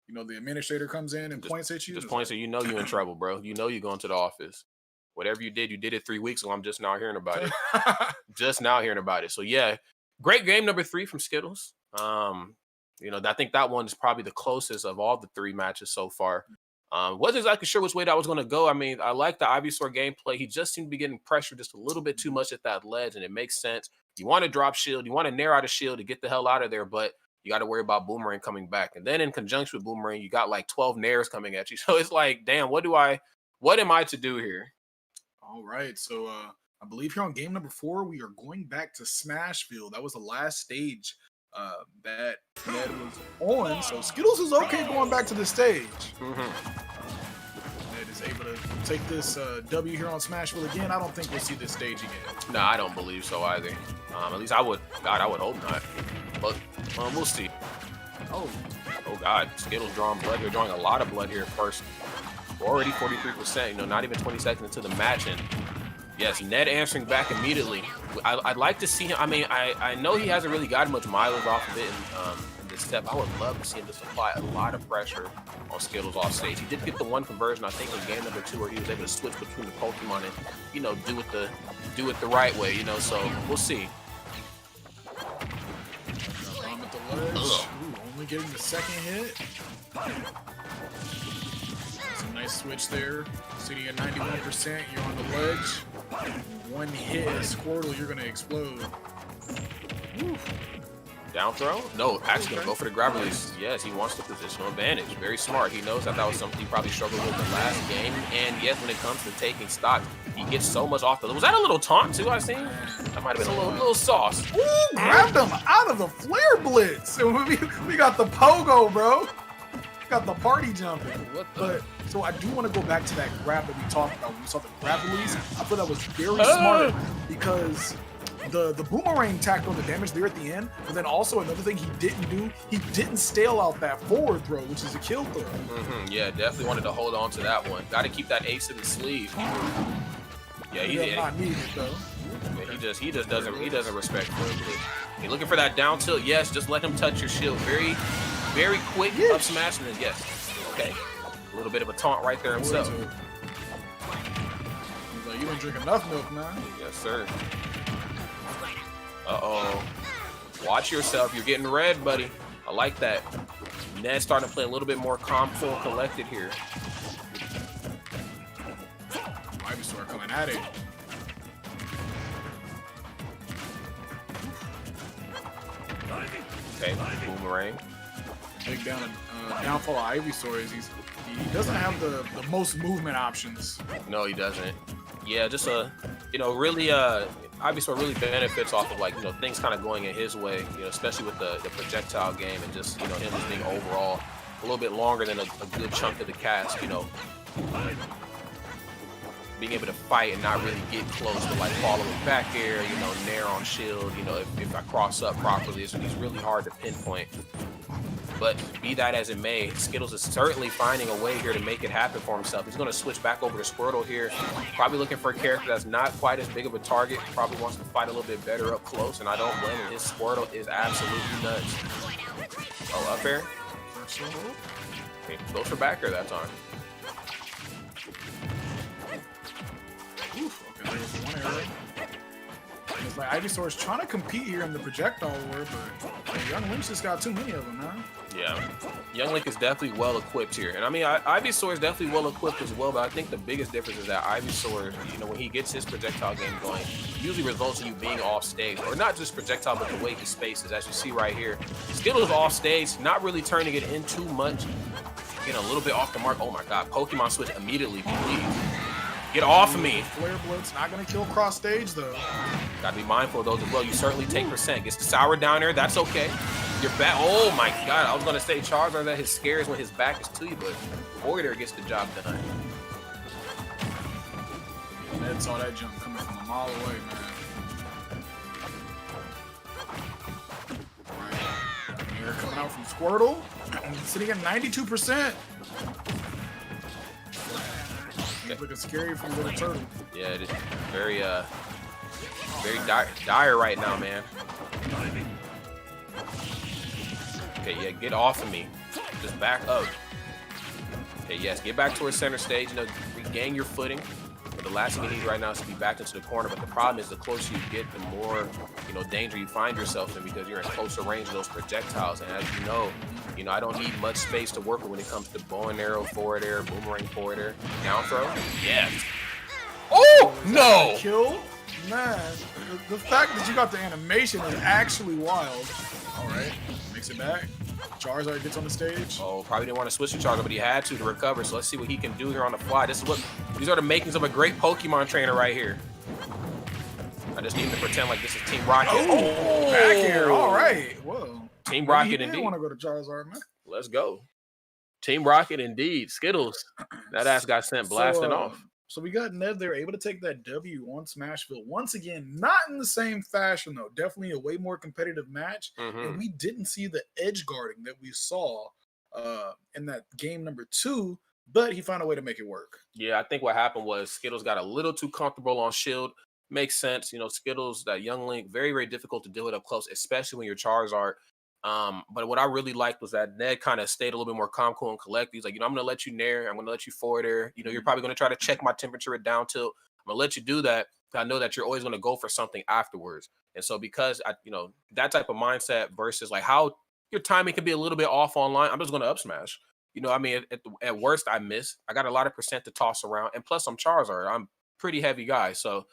you know, the administrator comes in and points at you. Just points at you. Know you're in trouble, bro. You know you're going to the office. Whatever you did it 3 weeks ago. I'm just now hearing about it. Just now hearing about it. So yeah, great game number 3 from Skittles. You know, I think that one is probably the closest of all the 3 matches so far. Wasn't exactly sure which way that was going to go. I mean, I like the Ivysaur gameplay. He just seemed to be getting pressured just a little bit too much at that ledge, and it makes sense. You want to drop shield. You want to nair out a shield to get the hell out of there, but you got to worry about Boomerang coming back. And then in conjunction with Boomerang, you got like 12 nairs coming at you. So it's like, damn, what am I to do here? All right. So I believe here on game number 4, we are going back to Smashville. That was the last stage that Ned was on. So Skittles is okay going back to the stage. Ned is able to take this W here on Smashville again. I don't think we'll see this stage again. No, I don't believe so either. At least I would hope not. But we'll see. Oh God, Skittles drawing blood. They're drawing a lot of blood here first. Already 43%, you know, not even 20 seconds into the match. And yes, Ned answering back immediately. I'd like to see him. I mean, I know he hasn't really gotten much mileage off of it in this step. I would love to see him just apply a lot of pressure on Skittles off stage. He did get the one conversion, I think, in game number 2, where he was able to switch between the Pokemon and, you know, do it the right way, you know. So we'll see. At the ledge. Ooh, only getting the second hit. It's a nice switch there. Sitting at 91%, you're on the ledge. One hit as Squirtle, you're gonna explode. Woo. Down throw? No, actually gonna go for the grab release. Yes, he wants the positional advantage. Very smart. He knows that was something he probably struggled with the last game. And yes, when it comes to taking stock, he gets so much off the. Was that a little taunt too? I seen that might have been a little sauce. Ooh, grabbed him out of the flare blitz. We got the pogo, bro. Got the party jumping. But so I do want to go back to that grab that we talked about when we saw the grab release. I thought that was very smart because the boomerang tacked on the damage there at the end. But then also another thing he didn't do, he didn't stale out that forward throw, which is a kill throw. Yeah, definitely wanted to hold on to that one. Got to keep that ace in the sleeve. Yeah, he did. Not needed though. Yeah, he just doesn't respect it. He looking for that down tilt. Yes, just let him touch your shield. Very quick up smash, and then yes. Okay. A little bit of a taunt right there himself. He's like, you didn't drink enough milk, man. Yes, sir. Uh-oh. Watch yourself. You're getting red, buddy. I like that. Ned's starting to play a little bit more calm, cool, and collected here. Ivysaur coming at it. Okay, boomerang. Big downfall of Ivysaur is he doesn't have the most movement options. No, he doesn't. Yeah, just really Ivysaur really benefits off of, like, you know, things kind of going in his way, you know, especially with the projectile game and just, you know, him just being overall a little bit longer than a good chunk of the cast, you know. Being able to fight and not really get close to, like, following back air, you know, nair on shield, you know, if I cross up properly, he's really hard to pinpoint. But be that as it may, Skittles is certainly finding a way here to make it happen for himself. He's going to switch back over to Squirtle here. Probably looking for a character that's not quite as big of a target. Probably wants to fight a little bit better up close, and I don't blame him. His Squirtle is absolutely nuts. Oh, up air. Okay, goes for back air that time. Oof, okay, there's one area. It's like Ivysaur is trying to compete here in the projectile war, but Young Link's just got too many of them, man. Yeah, Young Link is definitely well equipped here, and I mean Ivysaur is definitely well equipped as well. But I think the biggest difference is that Ivysaur, you know, when he gets his projectile game going, usually results in you being off stage, or not just projectile, but the way he spaces, as you see right here. Skittles off stage, not really turning it in too much, getting a little bit off the mark. Oh my God, Pokemon switch immediately, please. Get off of me. Flare Blitz, not going to kill cross stage, though. Got to be mindful of those as well. You certainly take percent. Gets the Sour down there. That's okay. Your back. Oh, my God. I was going to say Charizard that his scares when his back is to you, but Voider gets the job done. Ned saw that jump coming from a mile away, man. Right. Here coming out from Squirtle. Sitting at 92%. It's looking scary from Little Turtle. Yeah, it is very dire right now, man. Okay, yeah, get off of me. Just back up. Okay, yes, get back towards center stage. You know, regain your footing. But the last thing you need right now is to be back into the corner. But the problem is, the closer you get, the more, you know, danger you find yourself in, because you're in closer range of those projectiles. And as you know, I don't need much space to work with when it comes to bow and arrow, forward air, boomerang forward air, down throw. Yes. Oh no! Kill, man. The fact that you got the animation is actually wild. All right, makes it back. Charizard gets on the stage. Oh, probably didn't want to switch to Charizard, but he had to recover. So let's see what he can do here on the fly. These are the makings of a great Pokemon trainer right here. I just need him to pretend like this is Team Rocket. Oh, back here. All right. Whoa. Team Rocket indeed. indeed. Want to go to Charizard, man? Let's go. Team Rocket indeed. Skittles. That ass got sent blasting off. So we got Ned there, able to take that W on Smashville. Once again, not in the same fashion, though. Definitely a way more competitive match. And we didn't see the edge guarding that we saw in that game number 2, but he found a way to make it work. Yeah, I think what happened was Skittles got a little too comfortable on shield. Makes sense. You know, Skittles, that Young Link, very, very difficult to deal with up close, especially when you're Charizard. But what I really liked was that Ned kind of stayed a little bit more calm, cool, and collected. He's like, you know, I'm going to let you nair. I'm going to let you forward air. You know, you're probably going to try to check my temperature at down tilt. I'm going to let you do that. I know that you're always going to go for something afterwards. And so because, you know, that type of mindset versus like how your timing can be a little bit off online, I'm just going to up smash. You know, I mean, at worst, I miss. I got a lot of percent to toss around. And plus, I'm Charizard. I'm a pretty heavy guy. So,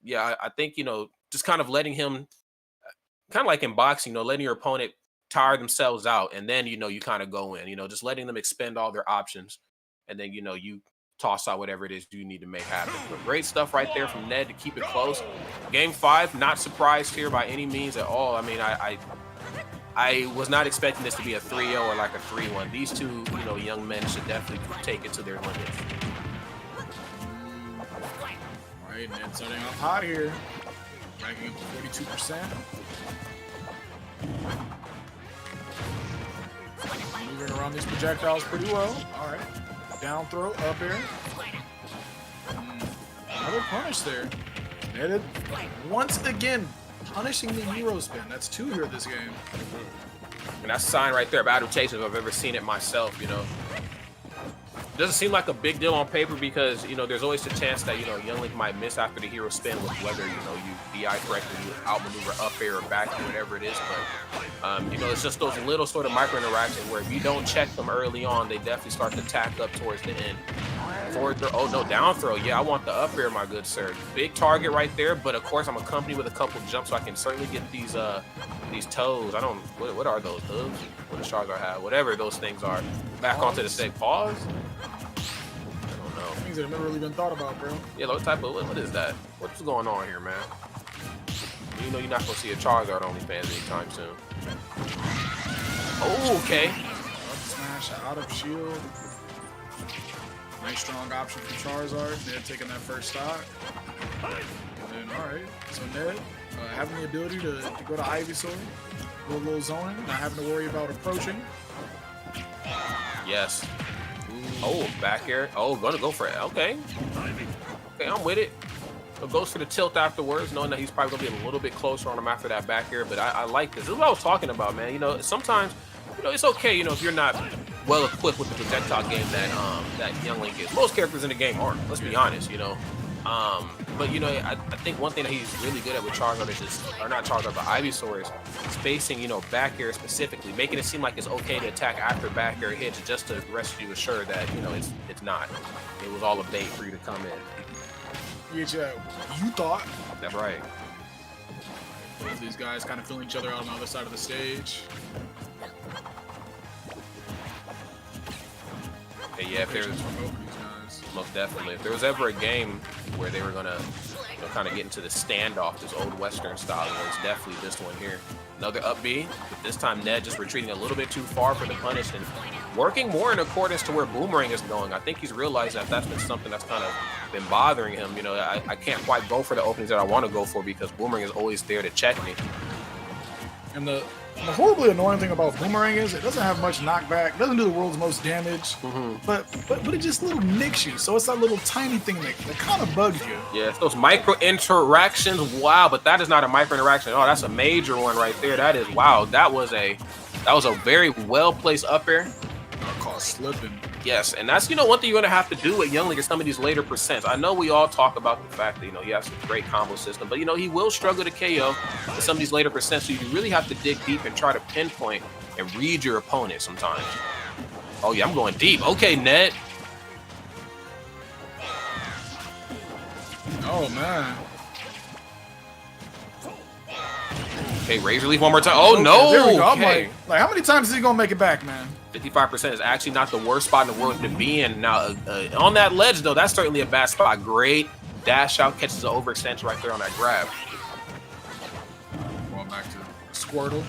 yeah, I think, you know, just kind of letting him, kind of like in boxing, you know, letting your opponent tire themselves out, and then, you know, you kind of go in, you know, just letting them expend all their options, and then, you know, you toss out whatever it is you need to make happen. But great stuff right there from Ned to keep it close. Game 5, not surprised here by any means at all. I mean, I was not expecting this to be a 3-0 or like a 3-1. These two, you know, young men should definitely take it to their limits. All right, Ned starting off hot here, ranking up to 42%. Moving around these projectiles pretty well. All right. Down throw, up air. Another punish there. Netted once again punishing the Euro spin. That's 2 here this game. And that's a sign right there of adaptation if I've ever seen it myself, you know. Doesn't seem like a big deal on paper because, you know, there's always a chance that, you know, Young Link might miss after the hero spin with whether, you know, you DI correctly, you outmaneuver up air or back or whatever it is. But, you know, it's just those little sort of micro interactions where if you don't check them early on, they definitely start to tack up towards the end. Forward throw, oh no, down throw. Yeah, I want the up air, my good sir. Big target right there, but of course I'm accompanied with a couple jumps so I can certainly get these toes. I don't, what are those hooves? What does Charizard have? Whatever those things are. Back onto the stage. Pause? Things that have never really been thought about, bro. Yeah, what type of, what is that? What's going on here, man? You know you're not going to see a Charizard OnlyFans anytime soon. Oh, okay. Up smash out of shield. Nice strong option for Charizard. Ned taking that first stock. And then, all right. So Ned having the ability to go to Ivysaur, go a little zoning, not having to worry about approaching. Yes. Oh, back air. Oh, gonna go for it. Okay. Okay, I'm with it. So goes for the tilt afterwards, knowing that he's probably gonna be a little bit closer on him after that back air. But I like this. This is what I was talking about, man. You know, sometimes, you know, it's okay, you know, if you're not well equipped with the projectile game that Young Link is. Most characters in the game aren't. Let's be honest, you know. But you know, I think one thing that he's really good at with Charizard is just, or not Charizard, but Ivysaur is spacing, you know, back air specifically, making it seem like it's okay to attack after back air hits, just to rest you assured that, you know, it's not. It was all a bait for you to come in. You thought. That's right. Both of these guys kind of feeling each other out on the other side of the stage. Okay, yeah, if there's most definitely, if there was ever a game where they were gonna, you know, kind of get into the standoff, this old Western style, you know, it's definitely this one here. Another up B, but this time Ned just retreating a little bit too far for the punish and working more in accordance to where Boomerang is going. I think he's realized that that's been something that's kind of been bothering him. You know, I can't quite go for the openings that I want to go for because Boomerang is always there to check me. And the horribly annoying thing about Boomerang is it doesn't have much knockback, doesn't do the world's most damage, but it just little nicks you. So it's that little tiny thing that kind of bugs you. Yeah, it's those micro interactions. Wow, but that is not a micro interaction. Oh, that's a major one right there. That is, wow. That was a very well placed up air. Called slipping. Yes, and that's, you know, one thing you're going to have to do with Young Link is some of these later percents. I know we all talk about the fact that, you know, he has a great combo system, but, you know, he will struggle to KO with some of these later percents, so you really have to dig deep and try to pinpoint and read your opponent sometimes. Oh, yeah, I'm going deep. Okay, Ned. Oh, man. Okay, Razor Leaf one more time. Oh, okay, no. There we go. Okay. I'm like, how many times is he going to make it back, man? 55% is actually not the worst spot in the world to be in. Now, on that ledge, though, that's certainly a bad spot. Great dash out, catches an overextension right there on that grab. Going back to Squirtle.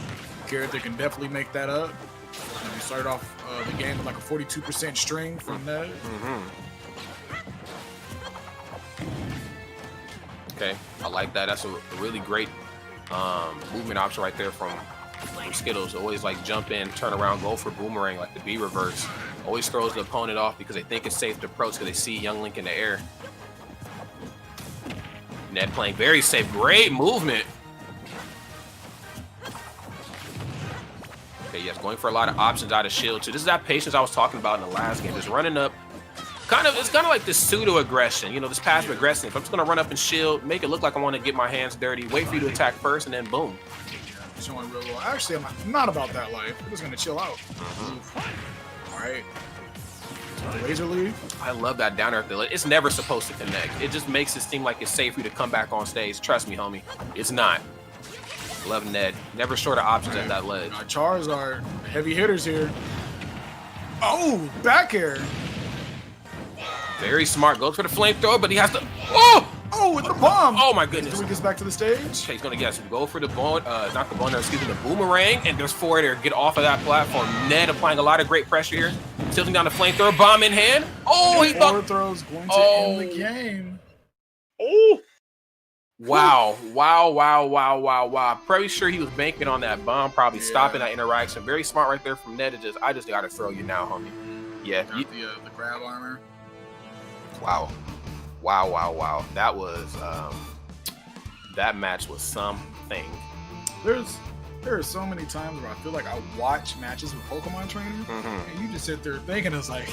Character can definitely make that up. And we started off the game with like a 42% string from Ned. Okay, I like that. That's a really great movement option right there from Skittles. Always like jump in, turn around, go for Boomerang like the B reverse. Always throws the opponent off because they think it's safe to approach because they see Young Link in the air. Ned playing very safe. Great movement. Okay, yes, going for a lot of options out of shield too. This is that patience I was talking about in the last game. Just running up. It's kind of like this pseudo-aggression, you know, this passive aggression. If I'm just going to run up and shield, make it look like I want to get my hands dirty, wait for you to attack first, and then boom. Showing real well. Actually, I'm not about that life. I'm just going to chill out. All right. Razor Leaf. I love that down air. It's never supposed to connect. It just makes it seem like it's safe for you to come back on stage. Trust me, homie. It's not. Love Ned. Never short of options at that ledge. Charizard, heavy hitters here. Oh, back air. Very smart. Goes for the flamethrower, but he has to. Oh! Oh, with the bomb. Oh my goodness. He gets back to the stage. Okay, he's gonna go for the not the bone, excuse me, the Boomerang, and there's four there. Get off of that platform. Ned applying a lot of great pressure here. Tilting down the flamethrower, bomb in hand. Oh, he thought. Throws going to end the game. Oh. Wow. Pretty sure he was banking on that bomb, probably stopping that interaction. Very smart right there from Ned to I just gotta throw you now, homie. Yeah. The grab armor. Wow. That was that match was something. There are so many times where I feel like I watch matches with Pokemon trainers, and you just sit there thinking, it's like,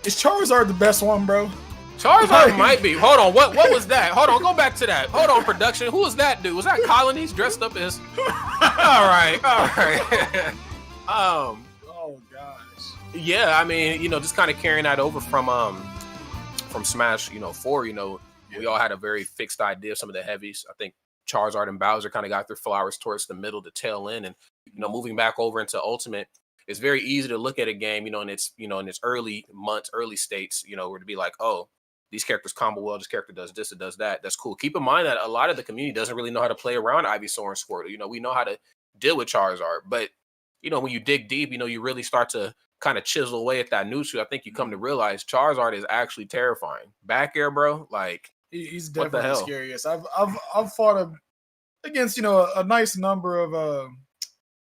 is Charizard the best one, bro? Charizard might be. Hold on, what was that? Hold on, go back to that. Hold on, production. Who was that dude? Was that Colonies dressed up as? All right. Oh gosh. Yeah, I mean, you know, just kind of carrying that over from Smash, 4, we all had a very fixed idea of some of the heavies. I think Charizard and Bowser kind of got their flowers towards the middle to tail end, and moving back over into Ultimate, it's very easy to look at a game, in its early months, early states, where to be like, oh, these characters combo well, this character does this, it does that. That's cool. Keep in mind that a lot of the community doesn't really know how to play around Ivysaur and Squirtle. We know how to deal with Charizard, but when you dig deep, you really start to kind of chisel away at that neutral. I think you come to realize Charizard is actually terrifying. Back air, bro, like he's what the definitely hell? the scariest. I've fought him against, you know, a nice number of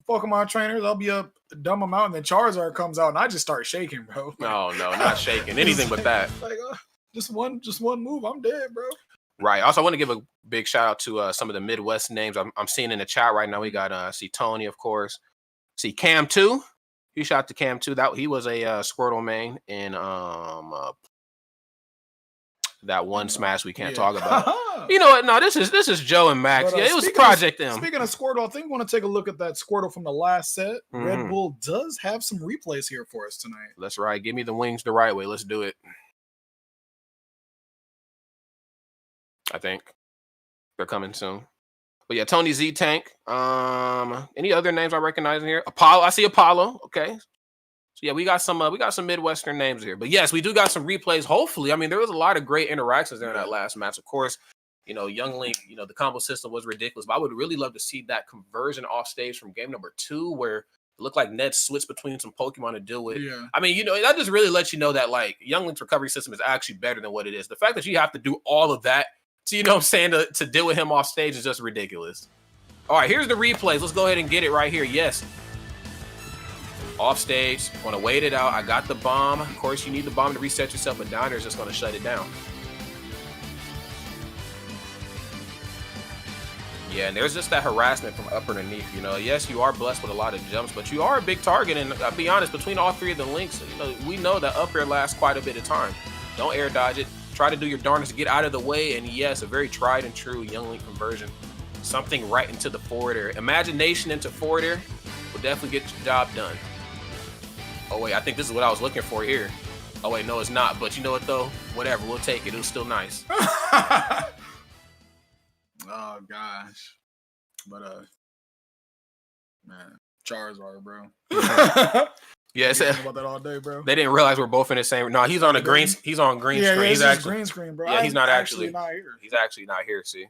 Pokemon trainers, I'll be up, dumb them out, and then Charizard comes out, and I just start shaking, bro. No, not shaking. Anything but that. Like, just one move, I'm dead, bro. Right. Also, I want to give a big shout out to some of the Midwest names I'm seeing in the chat right now. We got see Tony, of course. See Cam 2. He shout out to Cam 2. That he was a Squirtle main in that one Smash we can't talk about. You know what? No, this is Joe and Max. But, it was Project M. Speaking of Squirtle, I think we want to take a look at that Squirtle from the last set. Red Bull does have some replays here for us tonight. That's right. Give me the wings the right way. Let's do it. I think they're coming soon. But yeah, Tony Z Tank. Any other names I recognize in here? Apollo. I see Apollo. Okay. So yeah, we got some Midwestern names here. But yes, we do got some replays. Hopefully, I mean, there was a lot of great interactions there in that last match. Of course, you know, Young Link, you know, the combo system was ridiculous. But I would really love to see that conversion off stage from game number 2, where it looked like Ned switched between some Pokemon to deal with. Yeah. I mean, you know, that just really lets you know that like Young Link's recovery system is actually better than what it is. The fact that you have to do all of that, so you know what I'm saying, to deal with him off stage is just ridiculous. All right, here's the replays. Let's go ahead and get it right here. Yes. Off stage, want to wait it out. I got the bomb. Of course, you need the bomb to reset yourself, but Downer is just going to shut it down. Yeah, and there's just that harassment from up underneath. You know, yes, you are blessed with a lot of jumps, but you are a big target. And I'll be honest, between all 3 of the links, you know, we know that up air lasts quite a bit of time. Don't air dodge it. Try to do your darndest to get out of the way. And yes, a very tried and true Young Link conversion. Something right into the forward air. Imagination into forward air will definitely get your job done. Oh, wait, I think this is what I was looking for here. Oh, wait, no, it's not. But you know what, though? Whatever, we'll take it. It was still nice. Oh, gosh. But, man, Charizard, bro. Yeah, about that all day, bro. They didn't realize we're both in the same. No, he's on a green. He's on green screen. Yeah, he's actually green screen, bro. Yeah, he's not actually not here. He's actually not here. See,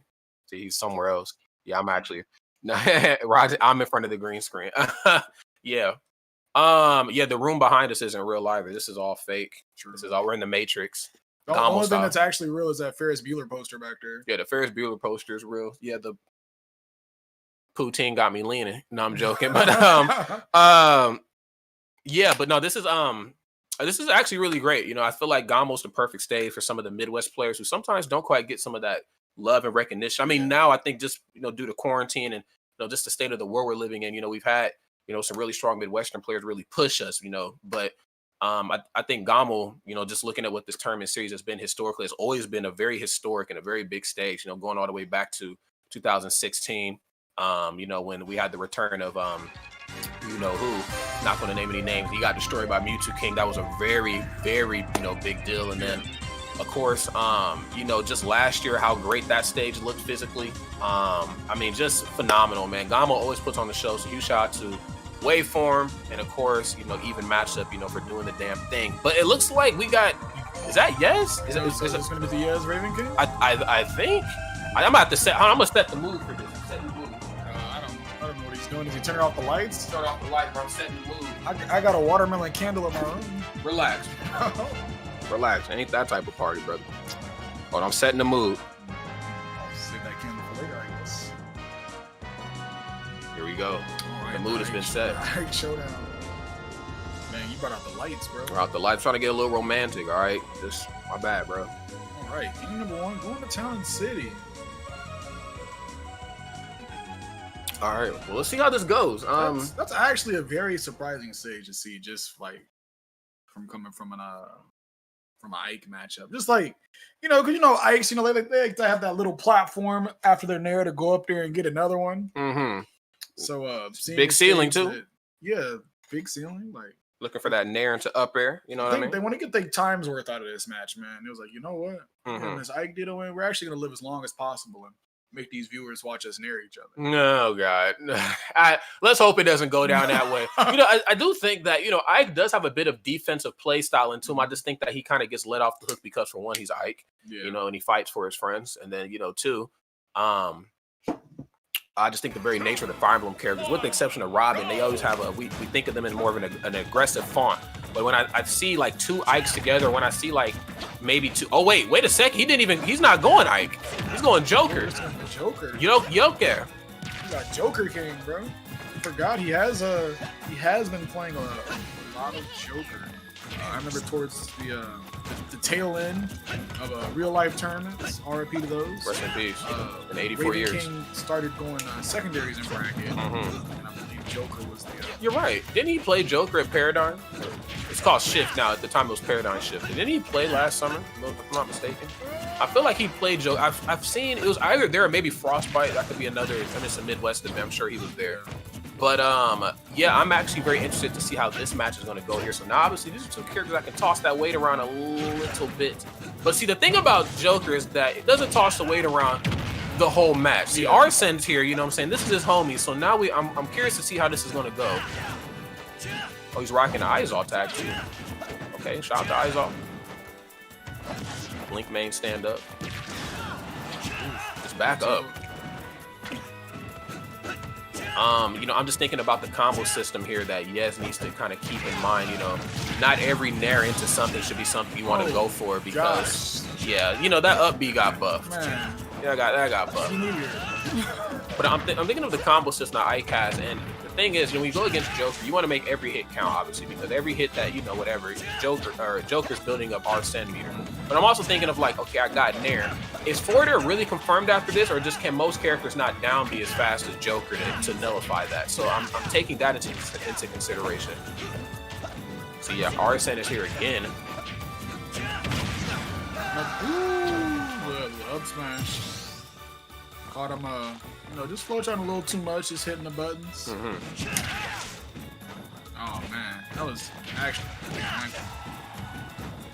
he's somewhere else. Yeah, I'm actually. No, Roger, I'm in front of the green screen. Yeah. Yeah, the room behind us isn't real either. This is all fake. True. This is all, we're in the Matrix. The only thing that's actually real is that Ferris Bueller poster back there. Yeah, the Ferris Bueller poster is real. Yeah, the poutine got me leaning. No, I'm joking. But yeah, but no, this is actually really great. You know, I feel like GOML's the perfect stage for some of the Midwest players who sometimes don't quite get some of that love and recognition. I mean, now I think just, you know, due to quarantine and, you know, just the state of the world we're living in, you know, we've had, you know, some really strong Midwestern players really push us, you know, but I think GOML, you know, just looking at what this tournament series has been historically, has always been a very historic and a very big stage, you know, going all the way back to 2016, you know, when we had the return of, you know who, not going to name any names. He got destroyed by Mewtwo King. That was a very, very, you know, big deal. And then, of course, you know, just last year, how great that stage looked physically. I mean, just phenomenal, man. GOML always puts on the show. So huge shout out to Waveform, and of course, you know, even matchup, you know, for doing the damn thing. But it looks like we got. Is that Yes? Is it going to be the Yes Raven King? I think. I'm about to set. I'm gonna set the mood for this. Set the mood. I don't know what he's doing. Is he turning off the lights? Turn off the light, bro. I'm setting the mood. I got a watermelon candle in my room. Relax. Relax. Ain't that type of party, brother. Hold on, I'm setting the mood. I'll save that candle for later, I guess. Here we go. The mood has been set. All right, showdown. Man, you brought out the lights, bro. Brought out the lights. Trying to get a little romantic, all right? Just my bad, bro. All right, game number 1, going to Town City. All right, well, let's see how this goes. That's actually a very surprising stage to see, just like coming from an Ike matchup. Just like, you know, because you know Ikes, you know, they like to have that little platform after their nair to go up there and get another one. Mm-hmm. So big ceiling too. Yeah, big ceiling. Like looking for that nair into up air. You know what I mean? They want to get their times worth out of this match, man. It was like, you know what? When this Ike did win, we're actually gonna live as long as possible and make these viewers watch us near each other. No, God. Let's hope it doesn't go down that way. You know, I do think that, you know, Ike does have a bit of defensive play style into him. I just think that he kind of gets let off the hook because, for one, he's Ike, you know, and he fights for his friends. And then, you know, two, I just think the very nature of the Fire Emblem characters, with the exception of Robin, they always have we think of them in more of an aggressive font. But when I see like two Ikes together, when I see like maybe 2. Oh wait a second. He's not going Ike. He's going Joker. Joker. Joker. You got Joker King, bro. I forgot he has been playing a lot of Joker. I remember towards the tail end of real life tournaments. RIP to those. Rest in peace. In 84 Raven years. King started going secondaries in bracket. Mm-hmm. And I believe Joker was the. You're right. Didn't he play Joker at Paradigm? It's called Shift now. At the time, it was Paradigm Shift. Didn't he play last summer? If I'm not mistaken. I feel like he played Joker. I've seen it was either there or maybe Frostbite. That could be another. I mean, it's a Midwest event. I'm sure he was there. But yeah, I'm actually very interested to see how this match is going to go here. So now, obviously, these are two characters that can toss that weight around a little bit. But see, the thing about Joker is that it doesn't toss the weight around the whole match. See, Arsen's here. You know what I'm saying? This is his homie. So now I'm curious to see how this is going to go. Oh, he's rocking the Izal tag too. Okay, shout out to Izal. Blink main stand up. Just back up. You know, I'm just thinking about the combo system here that Yez needs to kind of keep in mind. You know, not every nair into something should be something you want to go for because, yeah, you know, that up B got buffed. Man. Yeah, that got buffed. But I'm thinking of the combo system that Ike has, and the thing is, when you go against Joker, you want to make every hit count, obviously, because every hit that, you know, whatever, Joker's building up Arsene meter. But I'm also thinking of like, okay, I got Nair. Is Forder really confirmed after this, or just can most characters not down be as fast as Joker to nullify that? So I'm taking that into consideration. So yeah, Arsene is here again. Ooh, up smash. Caught him, you know, just float on a little too much, just hitting the buttons. Oh man, that was actually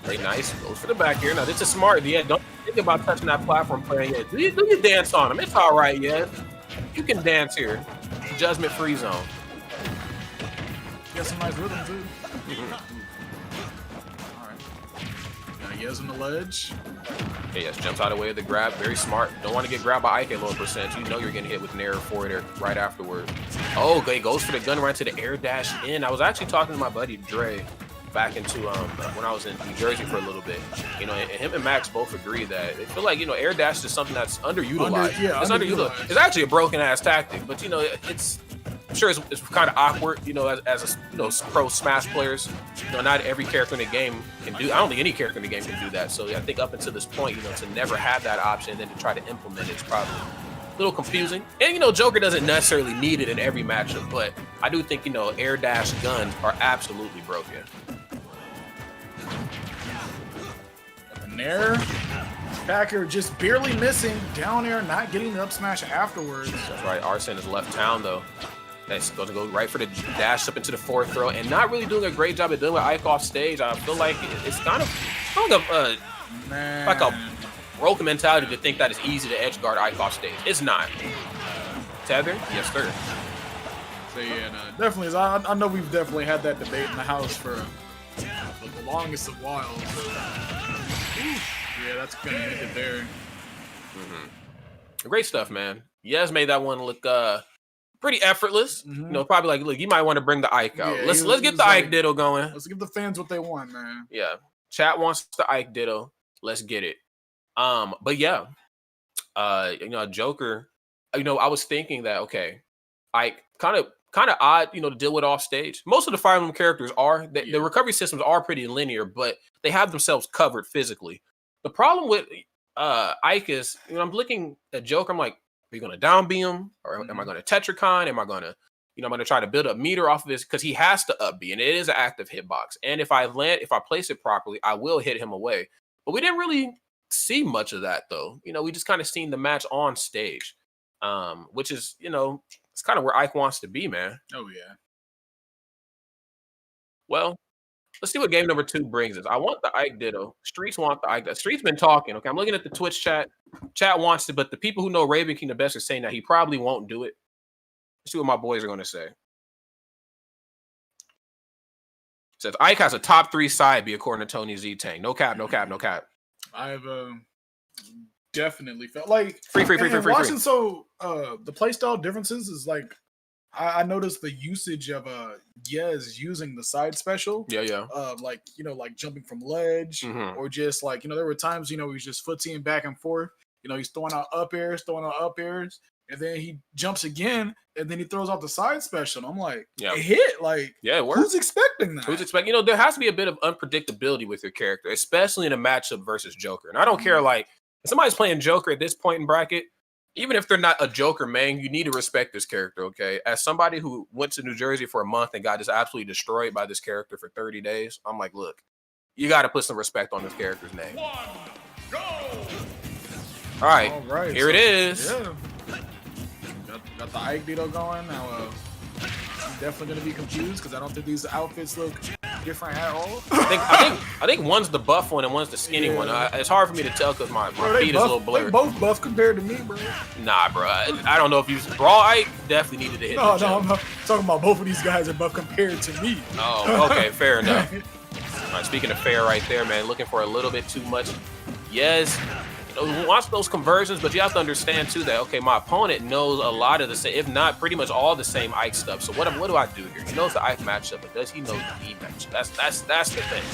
Very nice. Goes for the back here. Now this is smart. Yeah, don't think about touching that platform player yet. Do your dance on him. It's all right, yeah. You can dance here. Judgment free zone. got some nice rhythm too. All right. Got Yez on the ledge. Okay, yes, jumps out of the way of the grab. Very smart. Don't want to get grabbed by Ike at low percent. You know you're getting hit with Nair forward right afterward. Oh, okay, goes for the gun right to the air dash in. I was actually talking to my buddy Dre back into when I was in New Jersey for a little bit. You know, and him and Max both agree that they feel like, you know, air dash is something that's underutilized. It's underutilized. It's actually a broken ass tactic, but you know, I'm sure it's kind of awkward, you know, as a, you know, pro Smash players. You know, not every character in the game can do. I don't think any character in the game can do that. So I think up until this point, you know, to never have that option and then to try to implement it is probably a little confusing. And you know, Joker doesn't necessarily need it in every matchup, but I do think, you know, air dash guns are absolutely broken. Nair. Packer just barely missing. Down air, not getting the up smash afterwards. That's right. Arsene has left town though. That's going to go right for the dash up into the forward throw and not really doing a great job of dealing with Ike off stage. I feel like it's kind of like a broken mentality to think that it's easy to edge guard Ike off stage. It's not. Tether? Yes, sir. So yeah, no, definitely is. I know we've definitely had that debate in the house for the longest of while. So. Yeah, that's gonna end it there. Great stuff, man. Yez made that one look pretty effortless. You know, probably like, look, you might want to bring the Ike out. Yeah, let's get the Ike Ditto going. Let's give the fans what they want, man. Yeah, chat wants the Ike Ditto. Let's get it. But yeah, you know, Joker. You know, I was thinking that okay, Ike kind of odd, you know, to deal with off stage. Most of the Fire Emblem characters are the recovery systems are pretty linear, but they have themselves covered physically. The problem with Ike is, you know, I'm looking at Joker. I'm like, are you going to down B him, or am I going to Tetracon? Am I going to, you know, I'm going to try to build a meter off of this because he has to up B, and it is an active hitbox. And if I place it properly, I will hit him away. But we didn't really see much of that though. You know, we just kind of seen the match on stage, which is, you know, it's kind of where Ike wants to be, man. Oh yeah. Well, let's see what game number 2 brings us. I want the Ike Ditto. Streets want the Ike Ditto. Streets been talking. Okay, I'm looking at the Twitch chat. Chat wants it, but the people who know Raven King the best are saying that he probably won't do it. Let's see what my boys are going to say. It says Ike has a top 3 side B according to Tony Z Tang. No cap, no cap, no cap. I've definitely felt like free. watching. So the playstyle differences is like I noticed the usage of Yes using the side special. Yeah. Like like jumping from ledge or just like there were times he's just footieing back and forth. He's throwing out up airs, and then he jumps again, and then he throws out the side special. And I'm like, it hit. Like, it works. Who's expecting that? Who's expecting? There has to be a bit of unpredictability with your character, especially in a matchup versus Joker. And I don't care, like, if somebody's playing Joker at this point in bracket, even if they're not a Joker main, you need to respect this character, okay? As somebody who went to New Jersey for a month and got just absolutely destroyed by this character for 30 days, I'm like, look, you got to put some respect on this character's name. All right, here it is. Yeah. Got the Ike Dito going. Now, I'm definitely going to be confused because I don't think these outfits look different at all. I think one's the buff one and one's the skinny one. It's hard for me to tell because my feet is a little blurred. They both buff compared to me, bro. Nah, bro. I don't know if you Brawl Ike definitely needed to hit. No, I'm not talking about both of these guys are buff compared to me. Oh, okay, fair enough. All right, speaking of fair right there, man, looking for a little bit too much. Yes. Watch those conversions, but you have to understand too that okay, my opponent knows a lot of the same, if not pretty much all the same Ike stuff. So what do I do here? He knows the Ike matchup, but does he know the E matchup? That's the thing.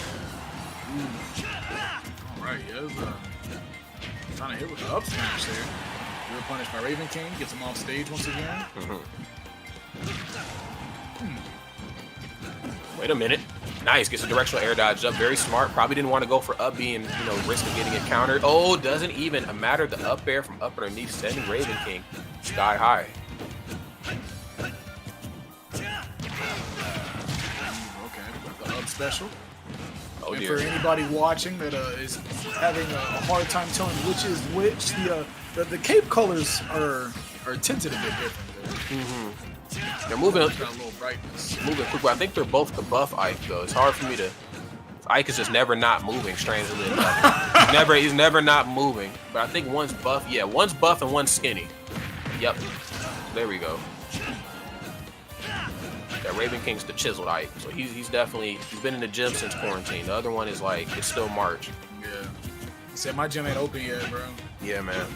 All right, trying to hit with the up smash there. Real punished by Raven King, gets him off stage once again. Wait a minute. Nice, gets a directional air dodge up. Very smart. Probably didn't want to go for up B and risk of getting it countered. Oh, doesn't even matter the up air from up underneath, sending Raven King sky high. Okay, the up special. Oh and dear. For anybody watching that is having a hard time telling which is which, the cape colors are tinted a bit different there. They're moving. Got a little brightness. Moving quick, but I think they're both the buff Ike though. It's hard for me to. Ike is just never not moving. Strangely enough, he's never not moving. But I think one's buff. Yeah, one's buff and one's skinny. Yep. There we go. That Raven King's the chiseled Ike, so he's been in the gym since quarantine. The other one is like it's still March. Yeah. He said my gym ain't open yet, bro. Yeah, man.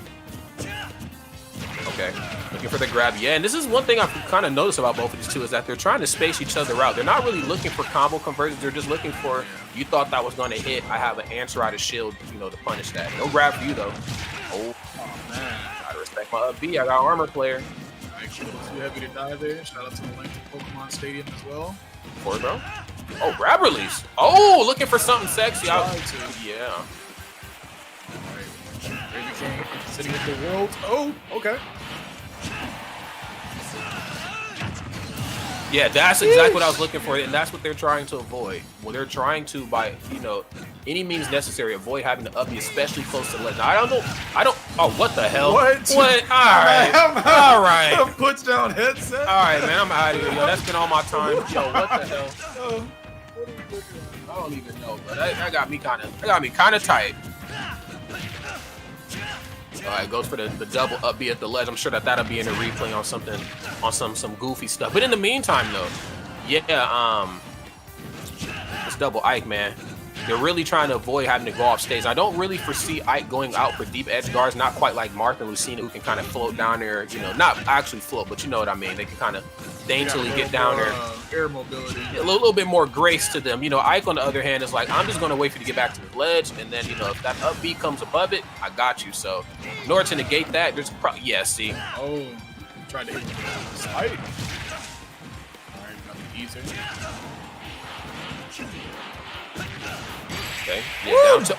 Okay, looking for the grab. Yeah, and this is one thing I've kind of noticed about both of these two is that they're trying to space each other out. They're not really looking for combo conversions. They're just looking for, you thought that was going to hit. I have an answer out of shield, to punish that. No grab for you, though. Oh man. Gotta respect my up B. I got armor player. Actually, too heavy to die there. Shout out to the link to Pokemon Stadium as well. Forward throw. Oh, grab release. Oh, looking for something sexy. Yeah. Raven King sitting at the world. Oh, okay. Yeah, that's exactly what I was looking for, and that's what they're trying to avoid. Well, they're trying to, by any means necessary, avoid having to up B, especially close to the ledge. Now, I don't. Oh, what the hell? What? All right. Puts down headset. All right, man, I'm out of here. Yo, that's been all my time. Yo, what the hell? What are we looking at? I don't even know, but that got me kind of tight. All right, goes for the double up B at the ledge. I'm sure that'll be in a replay on some goofy stuff. But in the meantime, though, yeah, it's double Ike, man. They're really trying to avoid having to go off stage. I don't really foresee Ike going out for deep edge guards, not quite like Martha Lucina, who can kind of float down there, not actually float, but you know what I mean. They can kind of daintily get down there. Air mobility. A little bit more grace to them. Ike, on the other hand, is like, I'm just going to wait for you to get back to the ledge, and then, if that up B comes above it, I got you. So, in order to negate that, there's probably, see. Oh, tried to hit the side. All right, got the easy. Okay. Down to,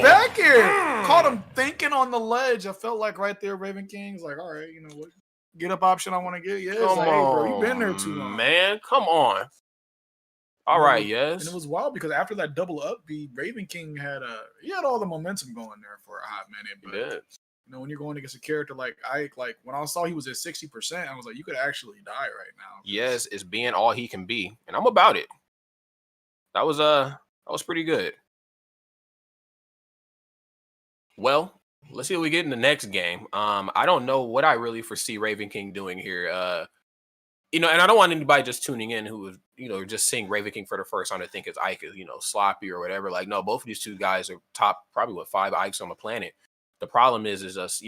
back here. Caught him thinking on the ledge. I felt like right there, Raven King's like, all right, what get up option I want to get? Yeah, come like, on, hey, bro, you been there too long, man. Come on. All right, yes. And it was wild because after that double up B, Raven King had all the momentum going there for a hot minute. But when you're going against a character like Ike, like when I saw he was at 60%, I was like, you could actually die right now. Yes, it's being all he can be, and I'm about it. That was pretty good. Well, let's see what we get in the next game. I don't know what I really foresee Raven King doing here. And I don't want anybody just tuning in who is, just seeing Raven King for the first time to think it's Ike is, sloppy or whatever. Like, no, both of these two guys are top, probably 5 Ikes on the planet. The problem is us,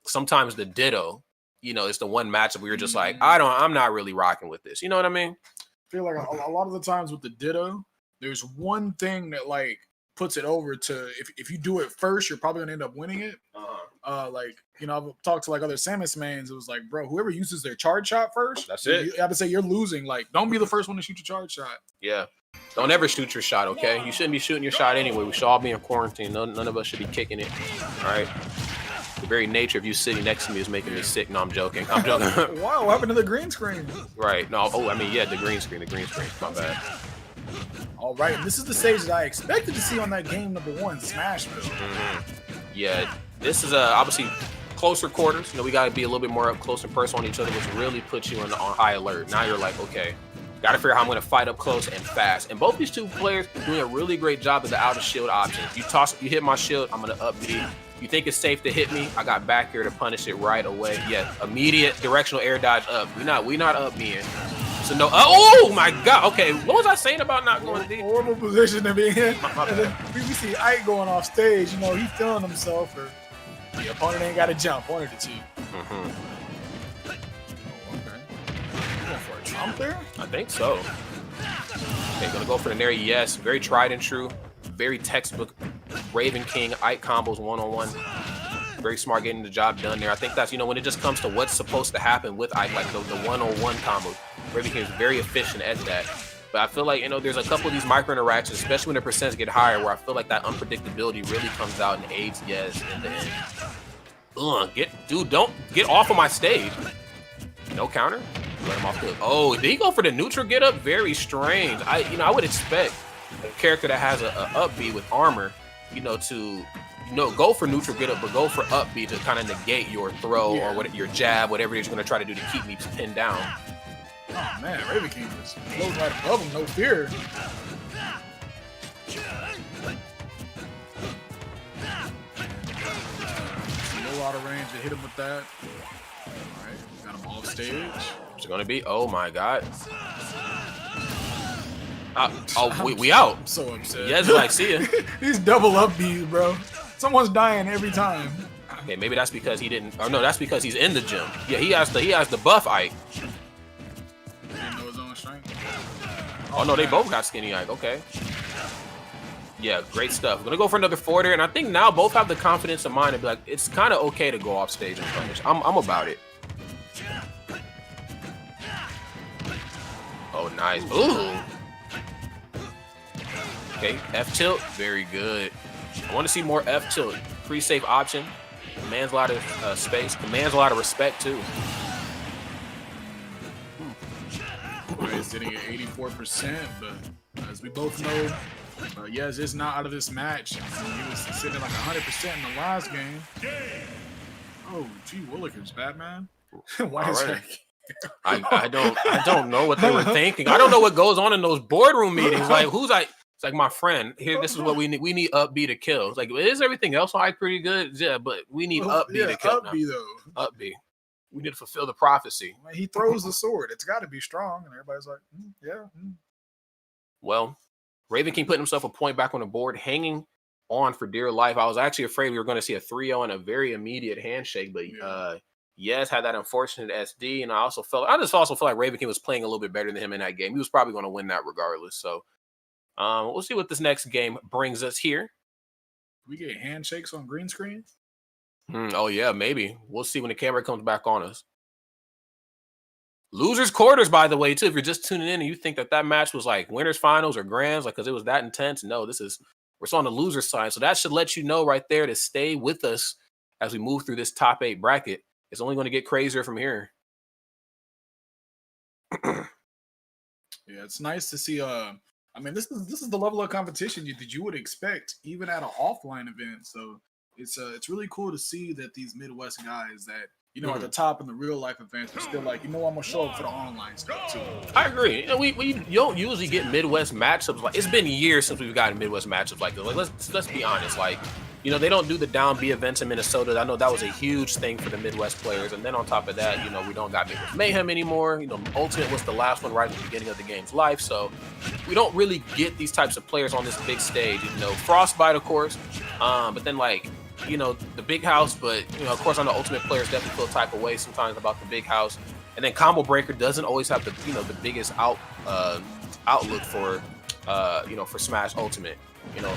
sometimes the ditto you know, it's the one matchup where you're just like, I'm not really rocking with this. You know what I mean? I feel like a lot of the times with the Ditto, there's one thing that like puts it over to if you do it first, you're probably gonna end up winning it. Like, you know, I've talked to like other Samus mains. It was like, bro, whoever uses their charge shot first, that's it. You have to say you're losing. Like, don't be the first one to shoot your charge shot. Yeah. Don't ever shoot your shot, okay? You shouldn't be shooting your shot anyway. We should all be in quarantine. None of us should be kicking it. All right. The very nature of you sitting next to me is making me sick. No, I'm joking. I'm joking. Wow, what happened to the green screen? Right. No. Oh, I mean, yeah, the green screen. My bad. All right. And this is the stage that I expected to see on that game #1, Smashville. Yeah. This is obviously closer quarters. You know, we got to be a little bit more up close and personal on each other, which really puts you on high alert. Now you're like, okay, got to figure out how I'm going to fight up close and fast. And both these two players doing a really great job of the out of shield option. You hit my shield, I'm going to up B. You think it's safe to hit me? I got back here to punish it right away. Yeah, immediate directional air dodge up. We not up being. So no. Oh my God. Okay, what was I saying about not going D? Horrible position to be in. And then we see Ike going off stage. You know, he's feeling himself, or the opponent ain't got to jump. One of the two. Jump there? I think so. Okay, gonna go for the Nair. Yes, very tried and true, very textbook Raven King Ike combos one-on-one. Very smart getting the job done there. I think that's, you know, when it just comes to what's supposed to happen with Ike, like the one-on-one combos, Raven King is very efficient at that. But I feel like, you know, there's a couple of these micro interactions, especially when the percents get higher, where I feel like that unpredictability really comes out and aids Yes in the end. Don't get off of my stage. No counter. Let him off the. Oh, did he go for the neutral get up? Very strange. I would expect a character that has a up B with armor, you know, to go for neutral get up, but go for up B to kind of negate your throw or what your jab, whatever it is you're gonna try to do to keep me pinned down. Oh man, Raven King just flows right above him, no fear. No out of range to hit him with that. All right, got him off stage. It's gonna be. Oh my God. We out. I'm so upset. Yes, like see ya. These double up Bs, bro. Someone's dying every time. Okay, maybe that's because he didn't. Or no, that's because he's in the gym. Yeah, he has the buff Ike. Didn't know his own strength. Oh no, they both got skinny Ike. Okay. Yeah, great stuff. We're gonna go for another forward there, and I think now both have the confidence of mind to be like, it's kind of okay to go off stage and punish. I'm about it. Oh, nice. Ooh. Okay, F tilt, very good. I want to see more F tilt. Pretty safe option. Demands a lot of space. Demands a lot of respect too. He's sitting at 84%, but as we both know, Yes is not out of this match. He was sitting at like 100% in the last game. Oh, gee, Willikers, Batman. Why is that? I don't know what they were thinking. I don't know what goes on in those boardroom meetings. Like, it's like, my friend, here, this is what we need. We need up B to kill. It's like, is everything else all right pretty good? Yeah, but we need up B to kill. Up B, though. Up B. We need to fulfill the prophecy. He throws the sword. It's got to be strong. And everybody's like, yeah. Well, Raven King putting himself a point back on the board, hanging on for dear life. I was actually afraid we were going to see a 3-0 and a very immediate handshake, but Yes had that unfortunate SD, and I just also feel like Raven King was playing a little bit better than him in that game. He was probably going to win that regardless. So we'll see what this next game brings us here. We get handshakes on green screen? Oh yeah, maybe. We'll see when the camera comes back on us. Losers quarters, by the way, too. If you're just tuning in and you think that match was like winners finals or grands, like because it was that intense, no, we're still on the loser side. So that should let you know right there to stay with us as we move through this top 8 bracket. It's only going to get crazier from here. Yeah, it's nice to see. I mean, this is the level of competition that you would expect even at an offline event. So it's really cool to see that these Midwest guys that at the top in the real life events are still like, I'm gonna show up for the online stuff too. I agree. We don't usually get Midwest matchups like it's been years since we've gotten Midwest matchups like this. Like let's be honest, like. They don't do the down B events in Minnesota. I know that was a huge thing for the Midwest players. And then on top of that, we don't got Midwest Mayhem anymore. Ultimate was the last one right at the beginning of the game's life. So we don't really get these types of players on this big stage. Frostbite, of course. But then, like, you know, the big house, but, you know, of course, I know Ultimate players definitely feel type of way sometimes about the big house. And then Combo Breaker doesn't always have the, you know, the biggest outlook for, you know, for Smash Ultimate. You know,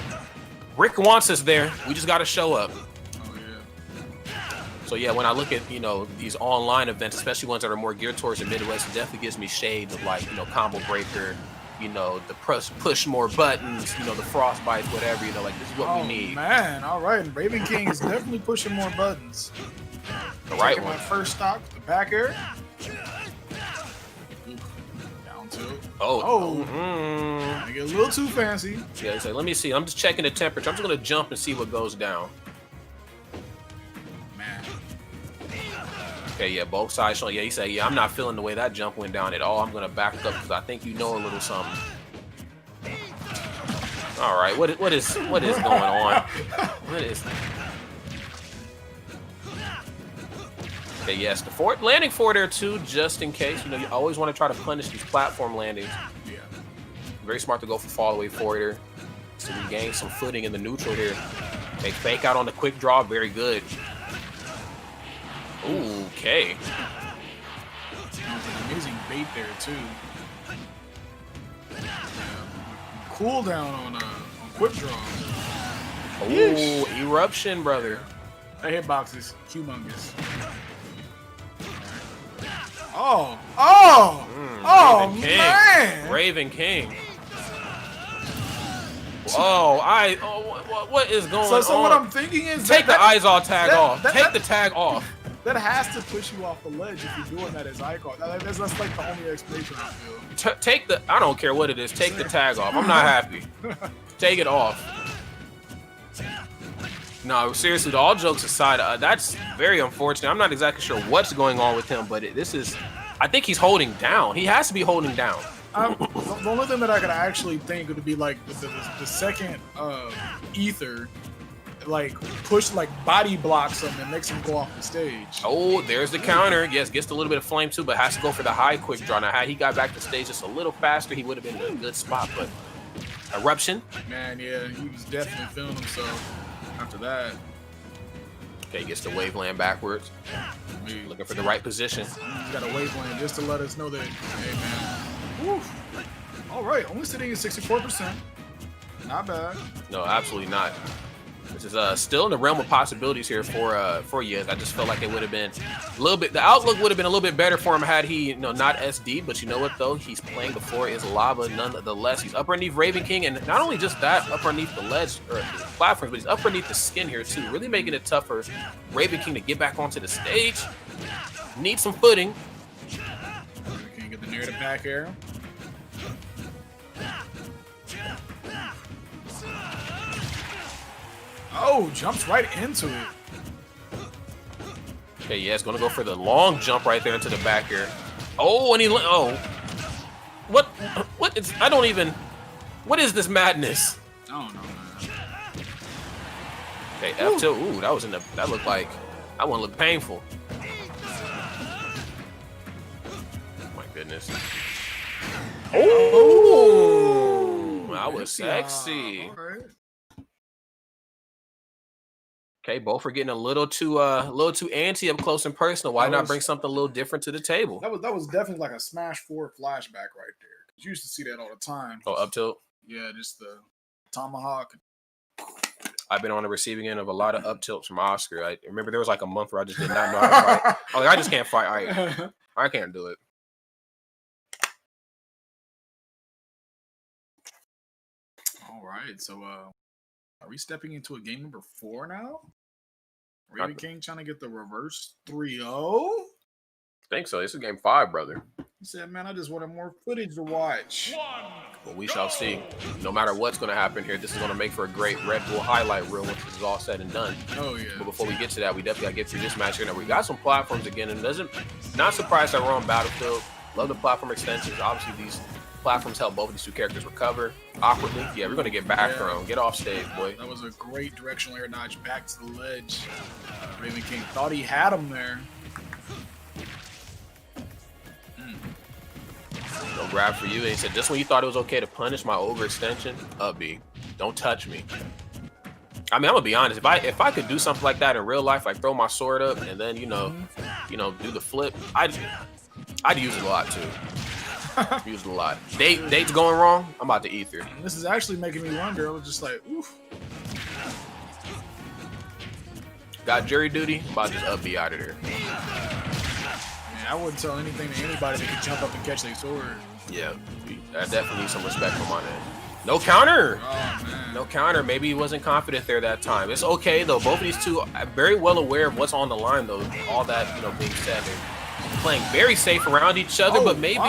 Rick wants us there. We just got to show up. Oh, yeah. So, yeah, when I look at, you know, these online events, especially ones that are more geared towards the Midwest, it definitely gives me shades of, like, you know, Combo Breaker, you know, the push more buttons, you know, the frostbites, whatever, you know, like, this is what we need. Man, all right. Raven King is definitely pushing more buttons. The right Taking one. my first stock, the back air. Down tilt. Oh. I get a little too fancy. Yeah, so let me see. I'm just checking the temperature. I'm just going to jump and see what goes down. Man. Okay, yeah, both sides showing. Yeah, he said, yeah, I'm not feeling the way that jump went down at all. I'm going to back up because I think you know a little something. All right, what is going on? What is... Okay, yes, the landing forward there too, just in case. You know, you always want to try to punish these platform landings. Yeah. Very smart to go for fall away forward here. So we gain some footing in the neutral here. They fake out on the quick draw, very good. Ooh, okay. Amazing bait there too. Cooldown on quick draw. Ooh, eruption, brother. That hitbox is humongous. Oh, Raven King. Man! Raven King. What is going on? So what I'm thinking is take the Izal tag off. Take the tag off. That has to push you off the ledge if you're doing that as icon. That's like the only explanation I feel. Take the. I don't care what it is. Take the tag off. I'm not happy. Take it off. No, seriously, all jokes aside, that's very unfortunate. I'm not exactly sure what's going on with him, but this is, I think he's holding down. He has to be holding down. The only thing that I could actually think would be like the second ether, like push, like body blocks him and makes him go off the stage. Oh, there's the counter. Yes, gets a little bit of flame too, but has to go for the high quick draw. Now, had he got back to stage just a little faster, he would have been in a good spot, but eruption. Man, yeah, he was definitely feeling himself. After that, okay, gets the wave land backwards. Looking for the right position. He's got a wave land just to let us know that, hey man. Woof. All right, only sitting at 64%. Not bad. No, absolutely not. This is still in the realm of possibilities here for Yez. I just felt like it would have been a little bit. The outlook would have been a little bit better for him had he, you know, not SD. But you know what though? He's playing the floor is lava. Nonetheless, he's up underneath Raven King, and not only just that, up underneath the ledge or the platforms, but he's up underneath the skin here too, really making it tough for Raven King to get back onto the stage. Need some footing. Raven King get the near to back air. Oh, jumps right into it. Okay, yeah, it's gonna go for the long jump right there into the back air. Oh, and what is? I don't even. What is this madness? I don't know, man. Okay, F tilt. Ooh, that was in the. That looked like. That one looked painful. My goodness. Oh, that was sexy. All right. Okay, both are getting a little too antsy up close and personal. Why not bring something a little different to the table? That was definitely like a Smash 4 flashback right there. You used to see that all the time. Oh, up tilt. Yeah, just the tomahawk. I've been on the receiving end of a lot of up tilts from Oscar. I remember there was like a month where I just did not know how to fight. I was like, I just can't fight. I can't do it. All right, so are we stepping into a game number 4 now? Raven King trying to get the reverse 3-0? I think so. This is game 5, brother. He said, man, I just wanted more footage to watch. Well, we shall see. No matter what's going to happen here, this is going to make for a great Red Bull highlight reel once this is all said and done. Oh, yeah. But before we get to that, we definitely got to get through this match here. Now, we got some platforms again, and not surprised that we're on Battlefield. Love the platform extensions. Obviously, these platforms help both of these two characters recover awkwardly. Yeah, we're going to get back thrown. Get off stage, boy. That was a great directional air dodge back to the ledge. Raven King thought he had him there. No grab for you. And he said, just when you thought it was okay to punish my overextension, up B. Don't touch me. I mean, I'm gonna be honest. If I could do something like that in real life, like throw my sword up and then do the flip, I'd use it a lot too. Use it a lot. Date's going wrong. I'm about to ether. This is actually making me wonder. I was just like, oof. Got jury duty. I'm about to just up B out of there. Man, I wouldn't tell anything to anybody that could jump up and catch their sword. Yeah, I definitely need some respect from on end. No counter. Oh, man. No counter. Maybe he wasn't confident there that time. It's okay though. Both of these two are very well aware of what's on the line though. All that being said, they're playing very safe around each other. But maybe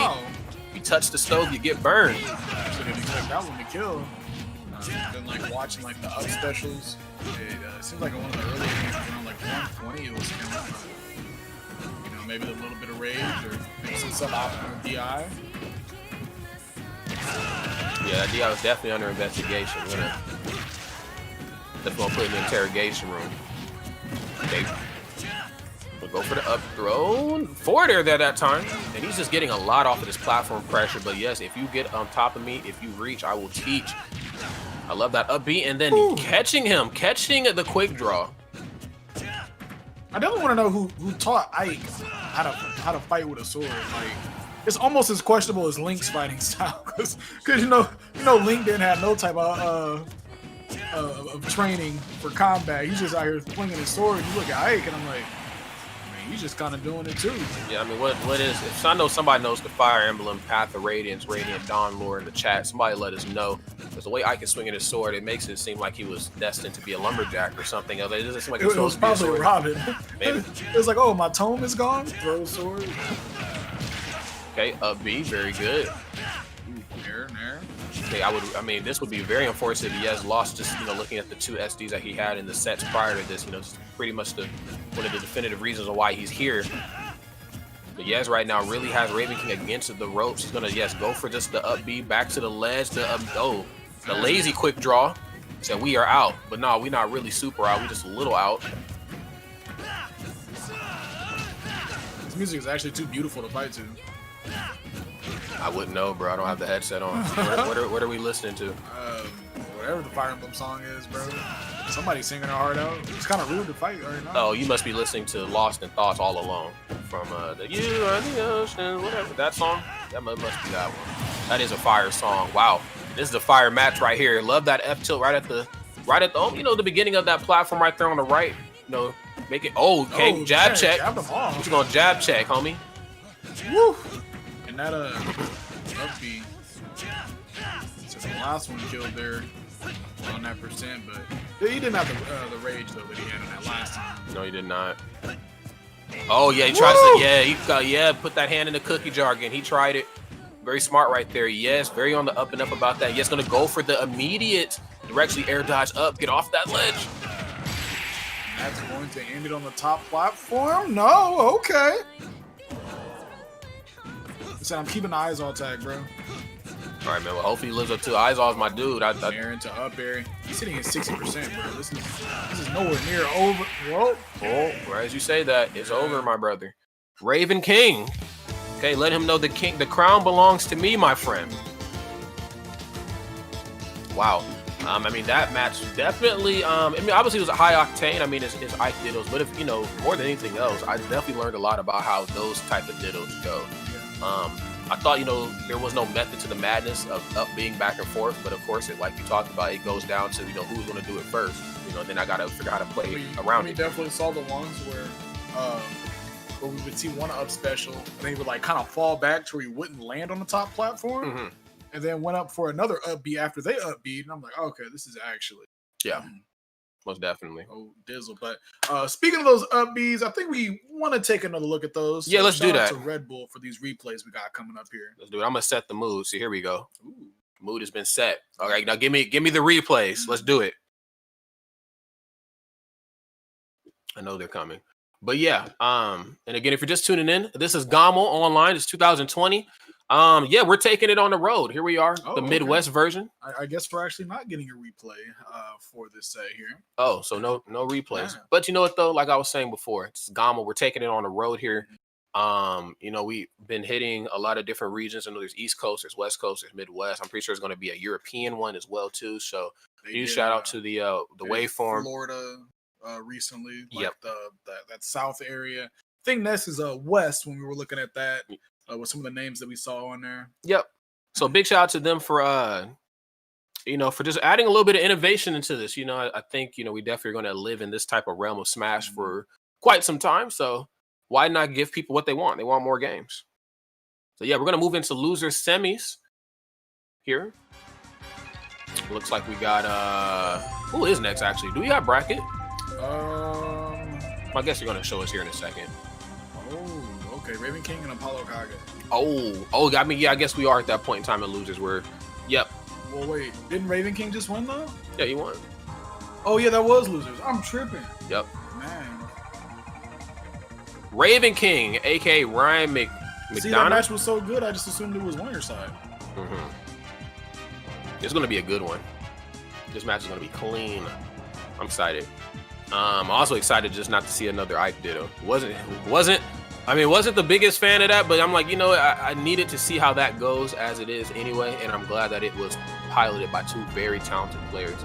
you touch the stove, you get burned. So didn't expect that one to kill. Been like watching like the up specials. It seems like one of the earlier games around like 120. It was kind of maybe a little bit of rage or maybe some suboptimal DI. Yeah, that DI was definitely under investigation. That's gonna put in the interrogation room. Okay. We'll go for the up throw. Forward air there that time. And he's just getting a lot off of this platform pressure. But yes, if you get on top of me, if you reach, I will teach. I love that up B. And then catching the quick draw. I definitely want to know who taught Ike how to fight with a sword. Like, it's almost as questionable as Link's fighting style, because Link didn't have no type of training for combat. He's just out here flinging his sword. You look at Ike, and I'm like, man, he's just kind of doing it too. Yeah, I mean, what is? If I know somebody knows the Fire Emblem, Path of Radiance, Radiant Dawn lore in the chat, somebody let us know. Because the way Ike is swinging his sword, it makes it seem like he was destined to be a lumberjack or something. It doesn't seem like it was probably Robin. Maybe. It was like, oh, my tome is gone. Throw a sword. Okay, up B, very good. There. Okay, this would be very unfortunate if Yez lost. Just looking at the two SDs that he had in the sets prior to this, just pretty much one of the definitive reasons of why he's here. But Yez right now really has Raven King against the ropes. He's gonna go for just the up B, back to the ledge, the lazy quick draw. So we are out, but no, we're not really super out. We're just a little out. This music is actually too beautiful to fight to. I wouldn't know, bro. I don't have the headset on. What are we listening to? Whatever the Fire Emblem song is, bro. Somebody's singing their heart out. It's kind of rude to fight right now. Oh, you must be listening to Lost in Thoughts All Alone from the You Are the Ocean, whatever. That song? That must be that one. That is a fire song. Wow. This is a fire match right here. Love that F tilt right at the the beginning of that platform right there on the right. Make it. Oh, okay. Jab check. What you gonna jab check, homie? Woo! And that up B. So the last one killed there on that percent, but he didn't have the rage though that he had in that last time. No, he did not. Oh yeah, he tried to put that hand in the cookie jar again. He tried it. Very smart right there. Yes, very on the up and up about that. Yes, gonna go for the immediate directly air dodge up, get off that ledge. That's going to end it on the top platform. No, okay. Said I'm keeping the eyes on tag, bro. All right, man. Well, hopefully he lives up to Izal's my dude. Air into up air. He's sitting at 60%, bro. This is nowhere near over. Whoa. Oh, right as you say that, it's over, my brother. Raven King. Okay, let him know the crown belongs to me, my friend. Wow. That match definitely. Obviously it was a high octane. It's Ike Diddles, but if more than anything else, I definitely learned a lot about how those type of diddles go. I thought, there was no method to the madness of up being back and forth, but of course, like you talked about, it goes down to, who's going to do it first. Then I got to figure out how to play around it. We definitely saw the ones where we would see one up special, and they would kind of fall back to where he wouldn't land on the top platform, and then went up for another up B after they up B, and I'm like, okay, this is actually. Yeah. Most definitely. Oh, Dizzle. But speaking of those up Bs, I think we want to take another look at those. Yeah, let's do that. To Red Bull for these replays we got coming up here. Let's do it. I'm gonna set the mood. See, here we go. Ooh. Mood has been set. All right, now give me the replays. Let's do it. I know they're coming. But yeah, and again, if you're just tuning in, this is GOML Online. It's 2020. We're taking it on the road. Here we are, the Midwest version. I guess we're actually not getting a replay for this set here. Oh, so no replays. Yeah. But you know what though? Like I was saying before, it's GOML. We're taking it on the road here. You know, we've been hitting a lot of different regions. I know there's East Coast, there's West Coast, there's Midwest. I'm pretty sure there's going to be a European one as well too. So huge shout out to the waveform. Florida recently, like that South area. I think Ness is West when we were looking at that with some of the names that we saw on there. Yep. So big shout out to them for you know, for just adding a little bit of innovation into this. You know, I think, you know, we definitely are going to live in this type of realm of Smash for quite some time. So why not give people what they want? They want more games. So yeah, we're going to move into loser semis here. Looks like we got who is next actually? Do we have bracket? I guess you're going to show us here in a second. Oh, okay. Raven King and Apollo Kage. Oh, I mean, yeah, I guess we are at that point in time in losers where, yep. Well, wait, didn't Raven King just win though? Yeah, he won. Oh yeah, that was losers. I'm tripping. Yep. Man. Raven King, aka Ryan McDonough. See, that match was so good, I just assumed it was on your side. It's gonna be a good one. This match is gonna be clean. I'm excited. I'm also excited just not to see another Ike Ditto. Wasn't the biggest fan of that, but I'm like, you know, I needed to see how that goes as it is anyway, and I'm glad that it was piloted by two very talented players,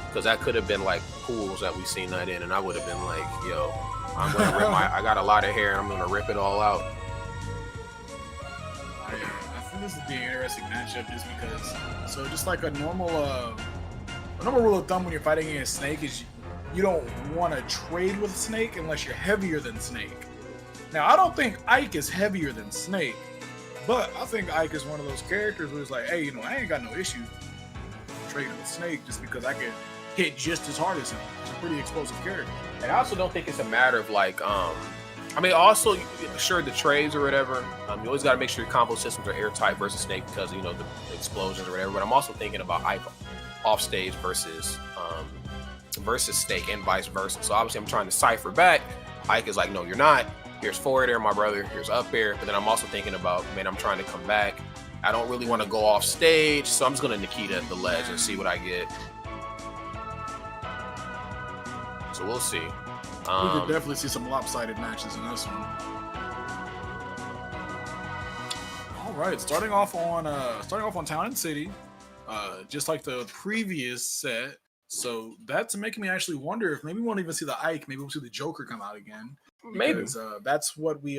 because that could have been like pools that we've seen that in, and I would have been like, yo, I'm gonna rip I got a lot of hair and I'm gonna rip it all out. I think this would be an interesting matchup just because, so just like a normal rule of thumb when you're fighting against Snake is you don't want to trade with Snake unless you're heavier than Snake. Now, I don't think Ike is heavier than Snake, but I think Ike is one of those characters where it's like, hey, you know, I ain't got no issue trading with Snake just because I can hit just as hard as him. He's a pretty explosive character. And I also don't think it's a matter of like, I mean, also, sure, the trades or whatever, you always got to make sure your combo systems are airtight versus Snake because, you know, the explosions or whatever, but I'm also thinking about Ike off stage versus Snake and vice versa. So obviously I'm trying to cipher back. Ike is like, no, you're not. Here's forward air, my brother. Here's up air. But then I'm also thinking about, man, I'm trying to come back. I don't really want to go off stage, so I'm just going to Nikita at the ledge and see what I get. So we'll see. We could definitely see some lopsided matches in this one. All right, starting off on Town and City, just like the previous set. So that's making me actually wonder if maybe we won't even see the Ike. Maybe we'll see the Joker come out again. Maybe. Because, that's what we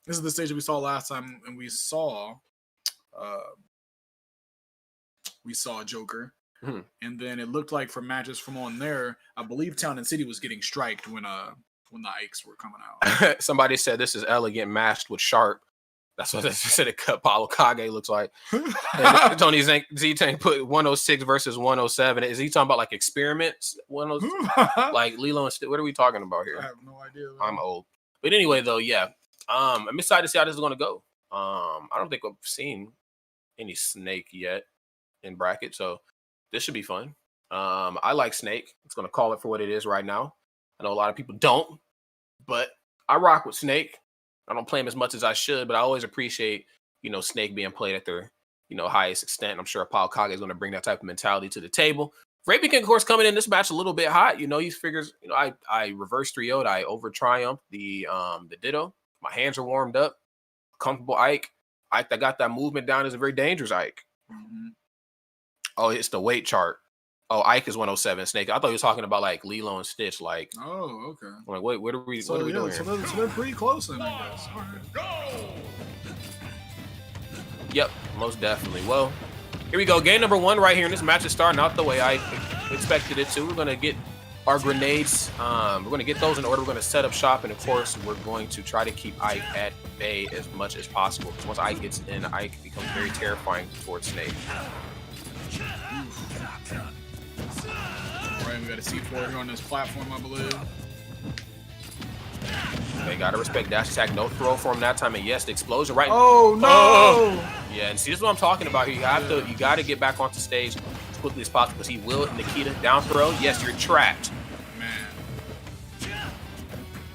this is the stage that we saw last time, and we saw Joker. And then it looked like from matches from on there, I believe Town and City was getting striked when the Ikes were coming out. Somebody said this is elegant matched with sharp. That's what they said. Paulo Kage looks like. Tony Z-Tank put 106 versus 107. Is he talking about like experiments? 106, like Lilo and Stitch? What are we talking about here? I have no idea. Man. I'm old. But anyway, though, yeah. I'm excited to see how this is going to go. I don't think I've seen any Snake yet in bracket, so this should be fun. I like Snake. It's going to call it for what it is right now. I know a lot of people don't, but I rock with Snake. I don't play him as much as I should, but I always appreciate, you know, Snake being played at their, you know, highest extent. I'm sure Apollo Kage is going to bring that type of mentality to the table. Raven King, of course, coming in this match a little bit hot. You know, he figures, you know, I reverse 3-0'd. I over triumphed the Ditto. My hands are warmed up. Comfortable Ike. Ike that got that movement down is a very dangerous Ike. Oh, it's the weight chart. Oh, Ike is 107. Snake. I thought he was talking about like Lilo and Stitch. Like, oh, okay. I'm like, wait, what are we doing here? So they're pretty close then, I guess. Okay. Yep, most definitely. Well, here we go. Game number 1 right here. And this match is starting out the way I expected it to. We're going to get our grenades. We're going to get those in order. We're going to set up shop. And, of course, we're going to try to keep Ike at bay as much as possible. Because once Ike gets in, Ike becomes very terrifying towards Snake. Alright, we got a C4 here on this platform, I believe. They gotta respect dash attack, no throw for him that time, and yes, the explosion right. Oh no! Oh. Yeah, and see, this is what I'm talking about here. You gotta get back onto stage as quickly as possible because he will. Nikita down throw. Yes, you're trapped. Man.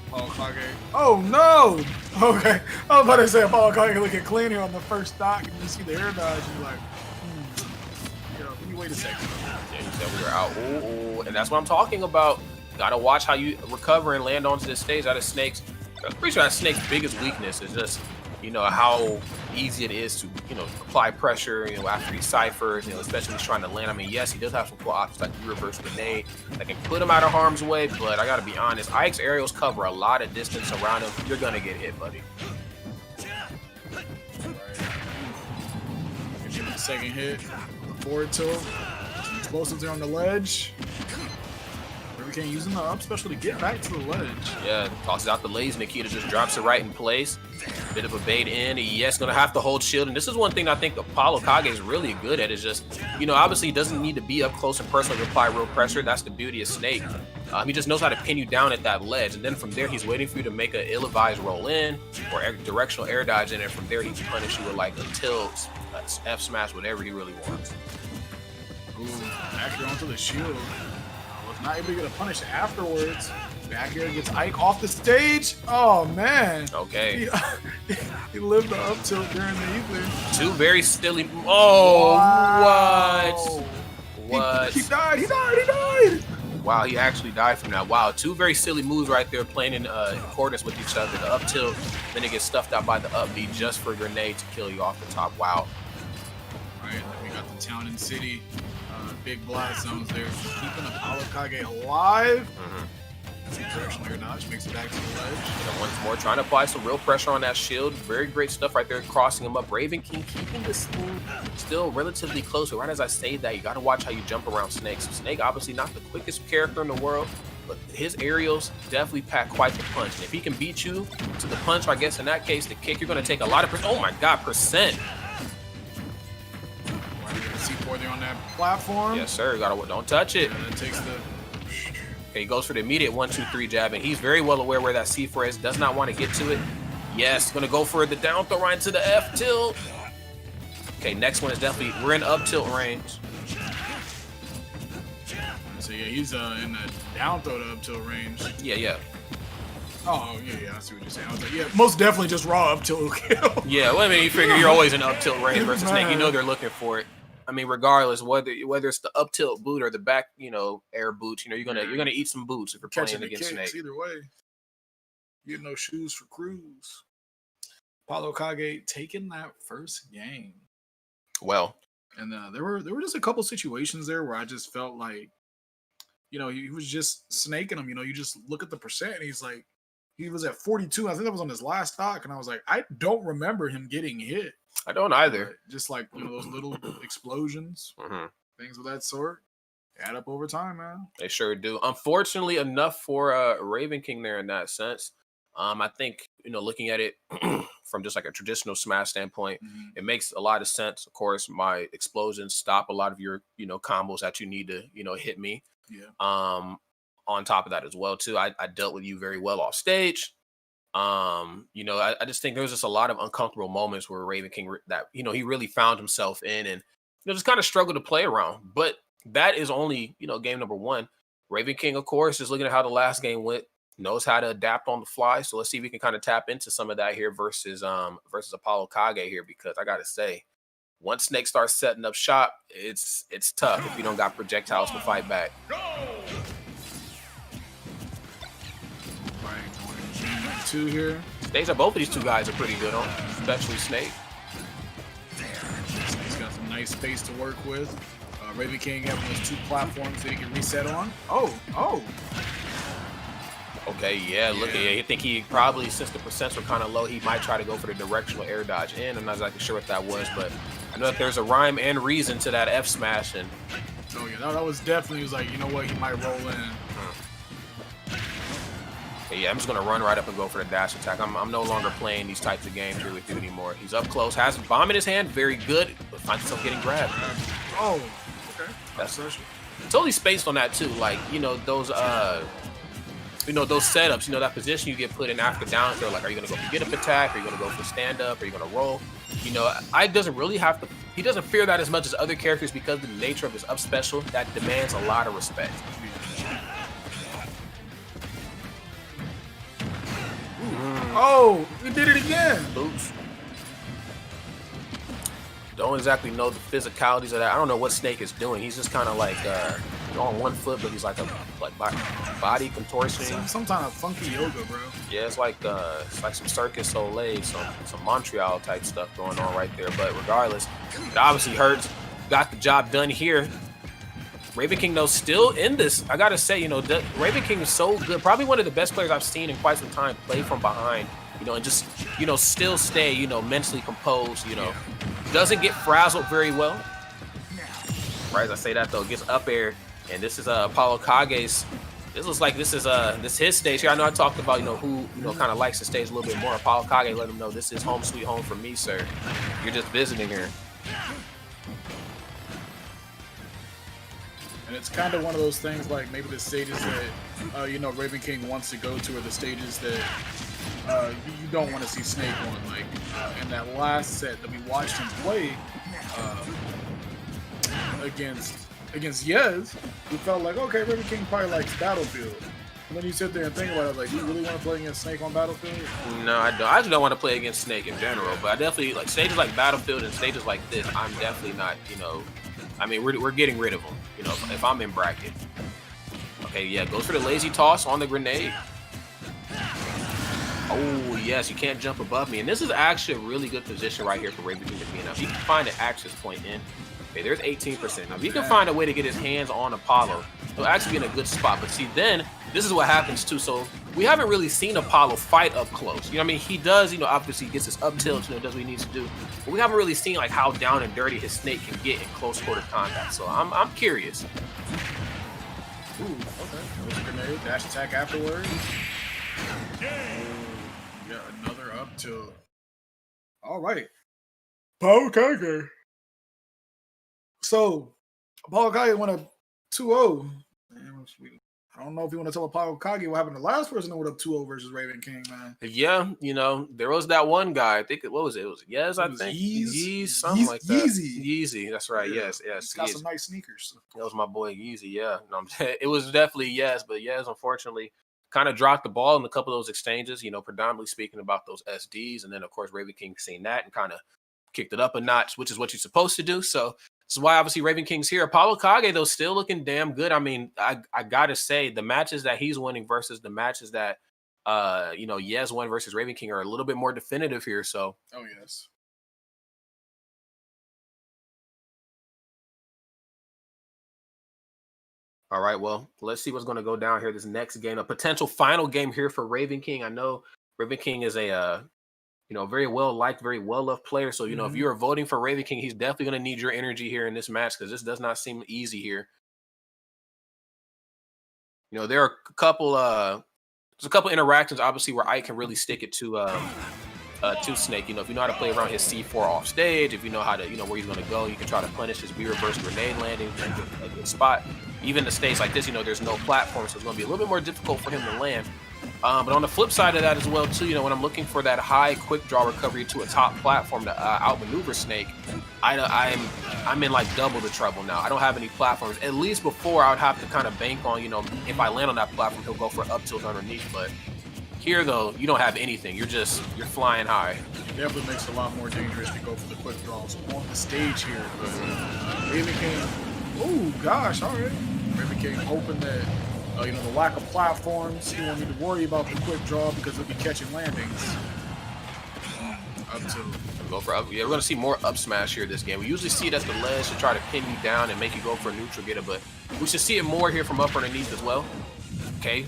Apollo Kage. Oh no! Okay, I was about to say Apollo Kage looking clean here on the first stock, and you see the air dodge, and you're like, wait a second. Yeah, you said we were out. Ooh, and that's what I'm talking about. Gotta watch how you recover and land onto this stage out of Snakes. I'm pretty sure that Snake's biggest weakness is just, you know, how easy it is to, you know, apply pressure, you know, after he ciphers, you know, especially when he's trying to land. I mean, yes, he does have some cool options like the reverse grenade that can put him out of harm's way, but I gotta be honest, Ike's aerials cover a lot of distance around him. You're gonna get hit, buddy. Give him a second hit. Forward tilt. Some explosives there on the ledge. King using the up special to get back to the ledge. Yeah, tosses out the laser. Nikita just drops it right in place. Bit of a bait in. Yes, gonna have to hold shield. And this is one thing I think Apollo Kage is really good at, is just, you know, obviously he doesn't need to be up close and personal to apply real pressure. That's the beauty of Snake. He just knows how to pin you down at that ledge. And then from there, he's waiting for you to make an ill-advised roll in or directional air dodge in. And from there, he can punish you with like a tilt, F smash, whatever he really wants. Ooh, back here onto the shield. Was not able to get a punish afterwards. Back here gets Ike off the stage. Oh man. Okay. He lived the up tilt during the ether. Two very silly. Oh, wow. What? He died. He died. Wow, he actually died from that. Wow, two very silly moves right there, playing in accordance with each other. The up tilt, then it gets stuffed out by the up B just for a grenade to kill you off the top. Wow. All right, then we got the town and city. Big blast zones there, keeping Apollo Kage alive. Directional air dodge makes it back to the ledge. And once more, trying to apply some real pressure on that shield. Very great stuff right there, crossing him up. Raven King keeping this thing still relatively close. But right as I say that, you got to watch how you jump around Snake. So Snake, obviously not the quickest character in the world, but his aerials definitely pack quite the punch. And if he can beat you to the punch, I guess in that case, the kick, you're going to take a lot of oh my God, percent. C4 there on that platform. Yes, sir. Don't touch it. And then takes the. Okay, he goes for the immediate 1-2-3 jab, and he's very well aware where that C4 is. Does not want to get to it. Yes, gonna go for the down throw right into the F tilt. Okay, next one is definitely we're in up tilt range. So yeah, he's in the down throw to up tilt range. Yeah. Oh yeah, I see what you're saying. I was like, yeah, most definitely just raw up tilt kill. Yeah, well, I mean, you figure you're always in up tilt range versus Snake. You know they're looking for it. I mean, regardless whether it's the up tilt boot or the back, you know, air boots, you know, you're gonna eat some boots if you're playing against Snake. Either way, you get no shoes for Cruz. Apollo Kage taking that first game. Well, and there were just a couple situations there where I just felt like, you know, he was just snaking him. You know, you just look at the percent, and he's like, he was at 42. I think that was on his last stock, and I was like, I don't remember him getting hit. I don't either. Just like, you know, those little explosions, things of that sort, add up over time, man. They sure do. Unfortunately enough for Raven King there in that sense. I think, you know, looking at it from just like a traditional Smash standpoint, it makes a lot of sense. Of course, my explosions stop a lot of your, you know, combos that you need to, you know, hit me. Yeah. On top of that as well, too, I dealt with you very well off stage. You know, I just think there was just a lot of uncomfortable moments where Raven King that, you know, he really found himself in and, you know, just kind of struggled to play around. But that is only, you know, game number one. Raven King, of course, is looking at how the last game went, knows how to adapt on the fly. So let's see if we can kind of tap into some of that here versus Apollo Kage here, because I got to say, once Snake starts setting up shop, it's tough if you don't got projectiles to fight back. Two here. Stage both of these two guys are pretty good on, especially Snake. Snake's got some nice space to work with. Raven King having those two platforms that he can reset on. Oh. Okay, yeah, look at it. I think he probably, since the percents were kind of low, he might try to go for the directional air dodge in. I'm not exactly sure what that was, but I know that there's a rhyme and reason to that F smash. And oh yeah, that was definitely, was like, you know what, he might roll in. Yeah, I'm just going to run right up and go for the dash attack. I'm no longer playing these types of games here with you anymore. He's up close, has a bomb in his hand, very good, but finds himself getting grabbed. Oh, okay. That's totally spaced on that too. Like, you know, those those setups, you know, that position you get put in after down throw, like, are you going to go for get up attack? Are you going to go for stand up? Are you going to roll? You know, he doesn't fear that as much as other characters because of the nature of his up special that demands a lot of respect. Oh, we did it again. Boots. Don't exactly know the physicalities of that. I don't know what Snake is doing. He's just kind of like on one foot, but he's like a body contortion. Some kind of funky yoga, bro. Yeah, it's like some Circus Soleil, some Montreal type stuff going on right there. But regardless, it obviously hurts. Got the job done here. Raven King, though, still in this. I gotta say, Raven King is so good. Probably one of the best players I've seen in quite some time play from behind, and just, still stay, mentally composed, Doesn't get frazzled very well. Right as I say that, though, gets up air. And this is Apollo Kage's. This looks like this is his stage here. I know I talked about, who, kind of likes the stage a little bit more. Apollo Kage let him know this is home sweet home for me, sir. You're just visiting here. And it's kind of one of those things, like maybe the stages that Raven King wants to go to, are the stages that you don't want to see Snake on. Like in that last set that we watched him play against Yez, we felt like, okay, Raven King probably likes Battlefield. And then you sit there and think about it, like, do you really want to play against Snake on Battlefield? No, I don't. I just don't want to play against Snake in general. But I definitely, like, stages like Battlefield and stages like this, I'm definitely not, I mean, we're getting rid of them, if I'm in bracket. Okay, yeah, goes for the lazy toss on the grenade. Oh, yes, you can't jump above me. And this is actually a really good position right here for Raven King to be in. Now, if he can find an access point in, okay, there's 18%. Now, if he can find a way to get his hands on Apollo, he'll actually be in a good spot. But see, then, this is what happens, too. So, we haven't really seen Apollo fight up close. I mean, he does, obviously he gets his up tilt, does what he needs to do. But we haven't really seen, like, how down and dirty his Snake can get in close quarter combat. So, I'm curious. Ooh, okay. There's a grenade, dash attack afterwards. Yeah, another up tilt. All right. Apollo Kage. So, Apollo Kage went up 2-0. I don't know if you want to tell Apollo Kage what happened to the last person that went up 2-0 versus Raven King, man. Yeah, there was that one guy. I think what was it? It was Yez, I think. Yeezy, something like that. Yeezy, that's right. Yeah. Yes. He's got some nice sneakers. That was my boy Yeezy. Yeah, it was definitely Yez, but Yez unfortunately kind of dropped the ball in a couple of those exchanges. Predominantly speaking about those SDs, and then of course Raven King seen that and kind of kicked it up a notch, which is what you're supposed to do. So. This is why obviously Raven King's here. Apollo Kage, though, still looking damn good. I mean, I gotta say the matches that he's winning versus the matches that Yez won versus Raven King are a little bit more definitive here. So oh yes. All right, well, let's see what's gonna go down here. This next game, a potential final game here for Raven King. I know Raven King is a very well-liked, very well-loved player. So, if you're voting for Raven King, he's definitely going to need your energy here in this match because this does not seem easy here. There are a couple interactions, obviously, where Ike can really stick it to Snake. If you know how to play around his C4 off stage, if you know how to, where he's going to go, you can try to punish his B-reverse grenade landing a good spot. Even the stage like this, there's no platform, so it's going to be a little bit more difficult for him to land. But on the flip side of that as well, too, when I'm looking for that high quick draw recovery to a top platform to outmaneuver Snake, I'm in like double the trouble now. I don't have any platforms. At least before, I would have to kind of bank on, if I land on that platform, he'll go for up tilt underneath. But here, though, you don't have anything. You're flying high. It definitely makes it a lot more dangerous to go for the quick draws on the stage here. Raven King, oh gosh, all right. Raven King hoping that. The lack of platforms, he won't need to worry about the quick draw because he'll be catching landings. Up to go for up. Yeah, we're gonna see more up smash here this game. We usually see it as the ledge to try to pin you down and make you go for a neutral getter, but we should see it more here from up underneath as well. Okay,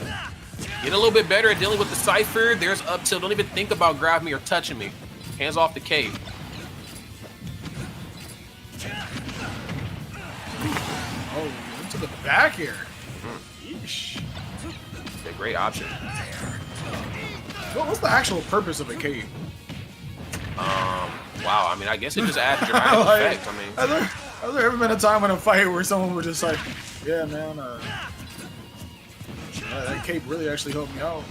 get a little bit better at dealing with the Cypher. There's up tilt. Don't even think about grabbing me or touching me. Hands off the cave. Oh, into the back here. A great option. What's the actual purpose of a cave? Wow. I mean, I guess it just adds dramatic effect. I mean, has there ever been a time in a fight where someone was just like, "Yeah, man, that cape really actually helped me out."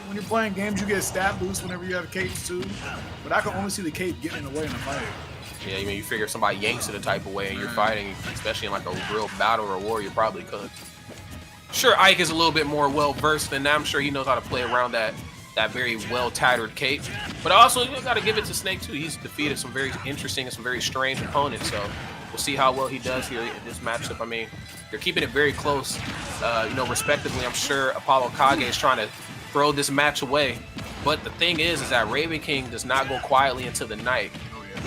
When you're playing games, you get stat boosts whenever you have capes too, but I can only see the cape getting in the way in a fight. Yeah, you figure if somebody yanks it a type of way and you're fighting, especially in like a real battle or war, you probably could. Sure, Ike is a little bit more well-versed than that. I'm sure he knows how to play around that very well-tattered cape. But also, you got to give it to Snake, too. He's defeated some very interesting and some very strange opponents. So we'll see how well he does here in this matchup. I mean, They're keeping it very close, you know, respectively. I'm sure Apollo Kage is trying to throw this match away. But the thing is that Raven King does not go quietly into the night. Oh, yeah.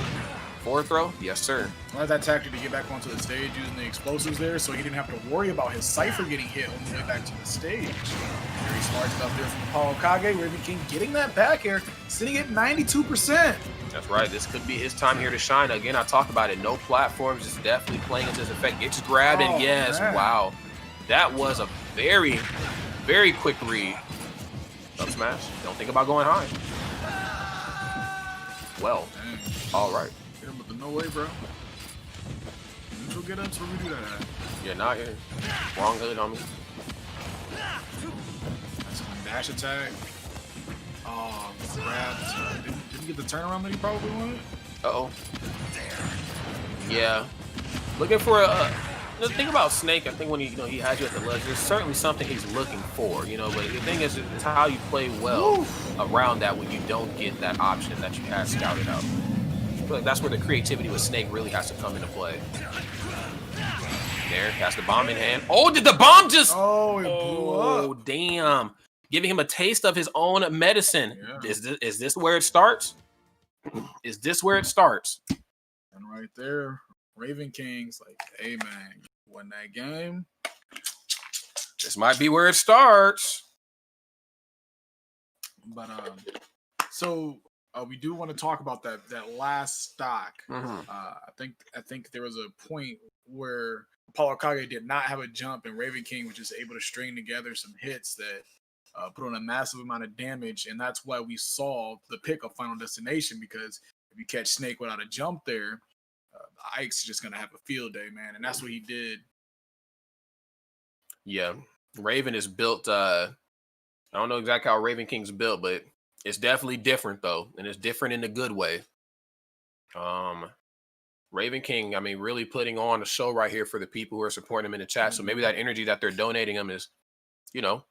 Forward throw? Yes, sir. I like that tactic to get back onto the stage using the explosives there, so he didn't have to worry about his Cypher getting hit on the way back to the stage. Very smart stuff there from Apollo Kage. Raven King getting that back air, sitting at 92%. That's right. This could be his time here to shine. Again, I talked about it. No platforms. It's definitely playing into his effect. Gets grabbed, and yes, man. Wow. That was a very, very quick read. Up smash. Don't think about going high. Well, Dang. all right. Hit him with the no way, bro. Neutral get ups, where we do that at? Yeah, not here. Wrong hood on me. That's one dash attack. Oh, grabbed. Didn't get the turnaround that he probably wanted. Uh-oh. Yeah. Looking for a... The thing about Snake, I think when he has you at the ledge, there's certainly something he's looking for, you know, but the thing is how you play well around that when you don't get that option that you had scouted out. I feel like that's where the creativity with Snake really has to come into play. There, has the bomb in hand. Oh, did the bomb just... Oh, it blew up. Oh, damn. Giving him a taste of his own medicine. Yeah. Is this where it starts? Is this where it starts? And right there, Raven King's like, hey, man, you won that game. This might be where it starts. But so we do want to talk about that last stock. Mhm. I think there was a point where Apollo Kage did not have a jump, and Raven King was just able to string together some hits that put on a massive amount of damage, and that's why we saw the pick of Final Destination, because if you catch Snake without a jump there, Ike's just gonna have a field day, man, and that's what he did. Yeah, Raven is built. I don't know exactly how Raven King's built, but it's definitely different though, and it's different in a good way. Raven King, I mean, really putting on a show right here for the people who are supporting him in the chat. So maybe that energy that they're donating him is, you know,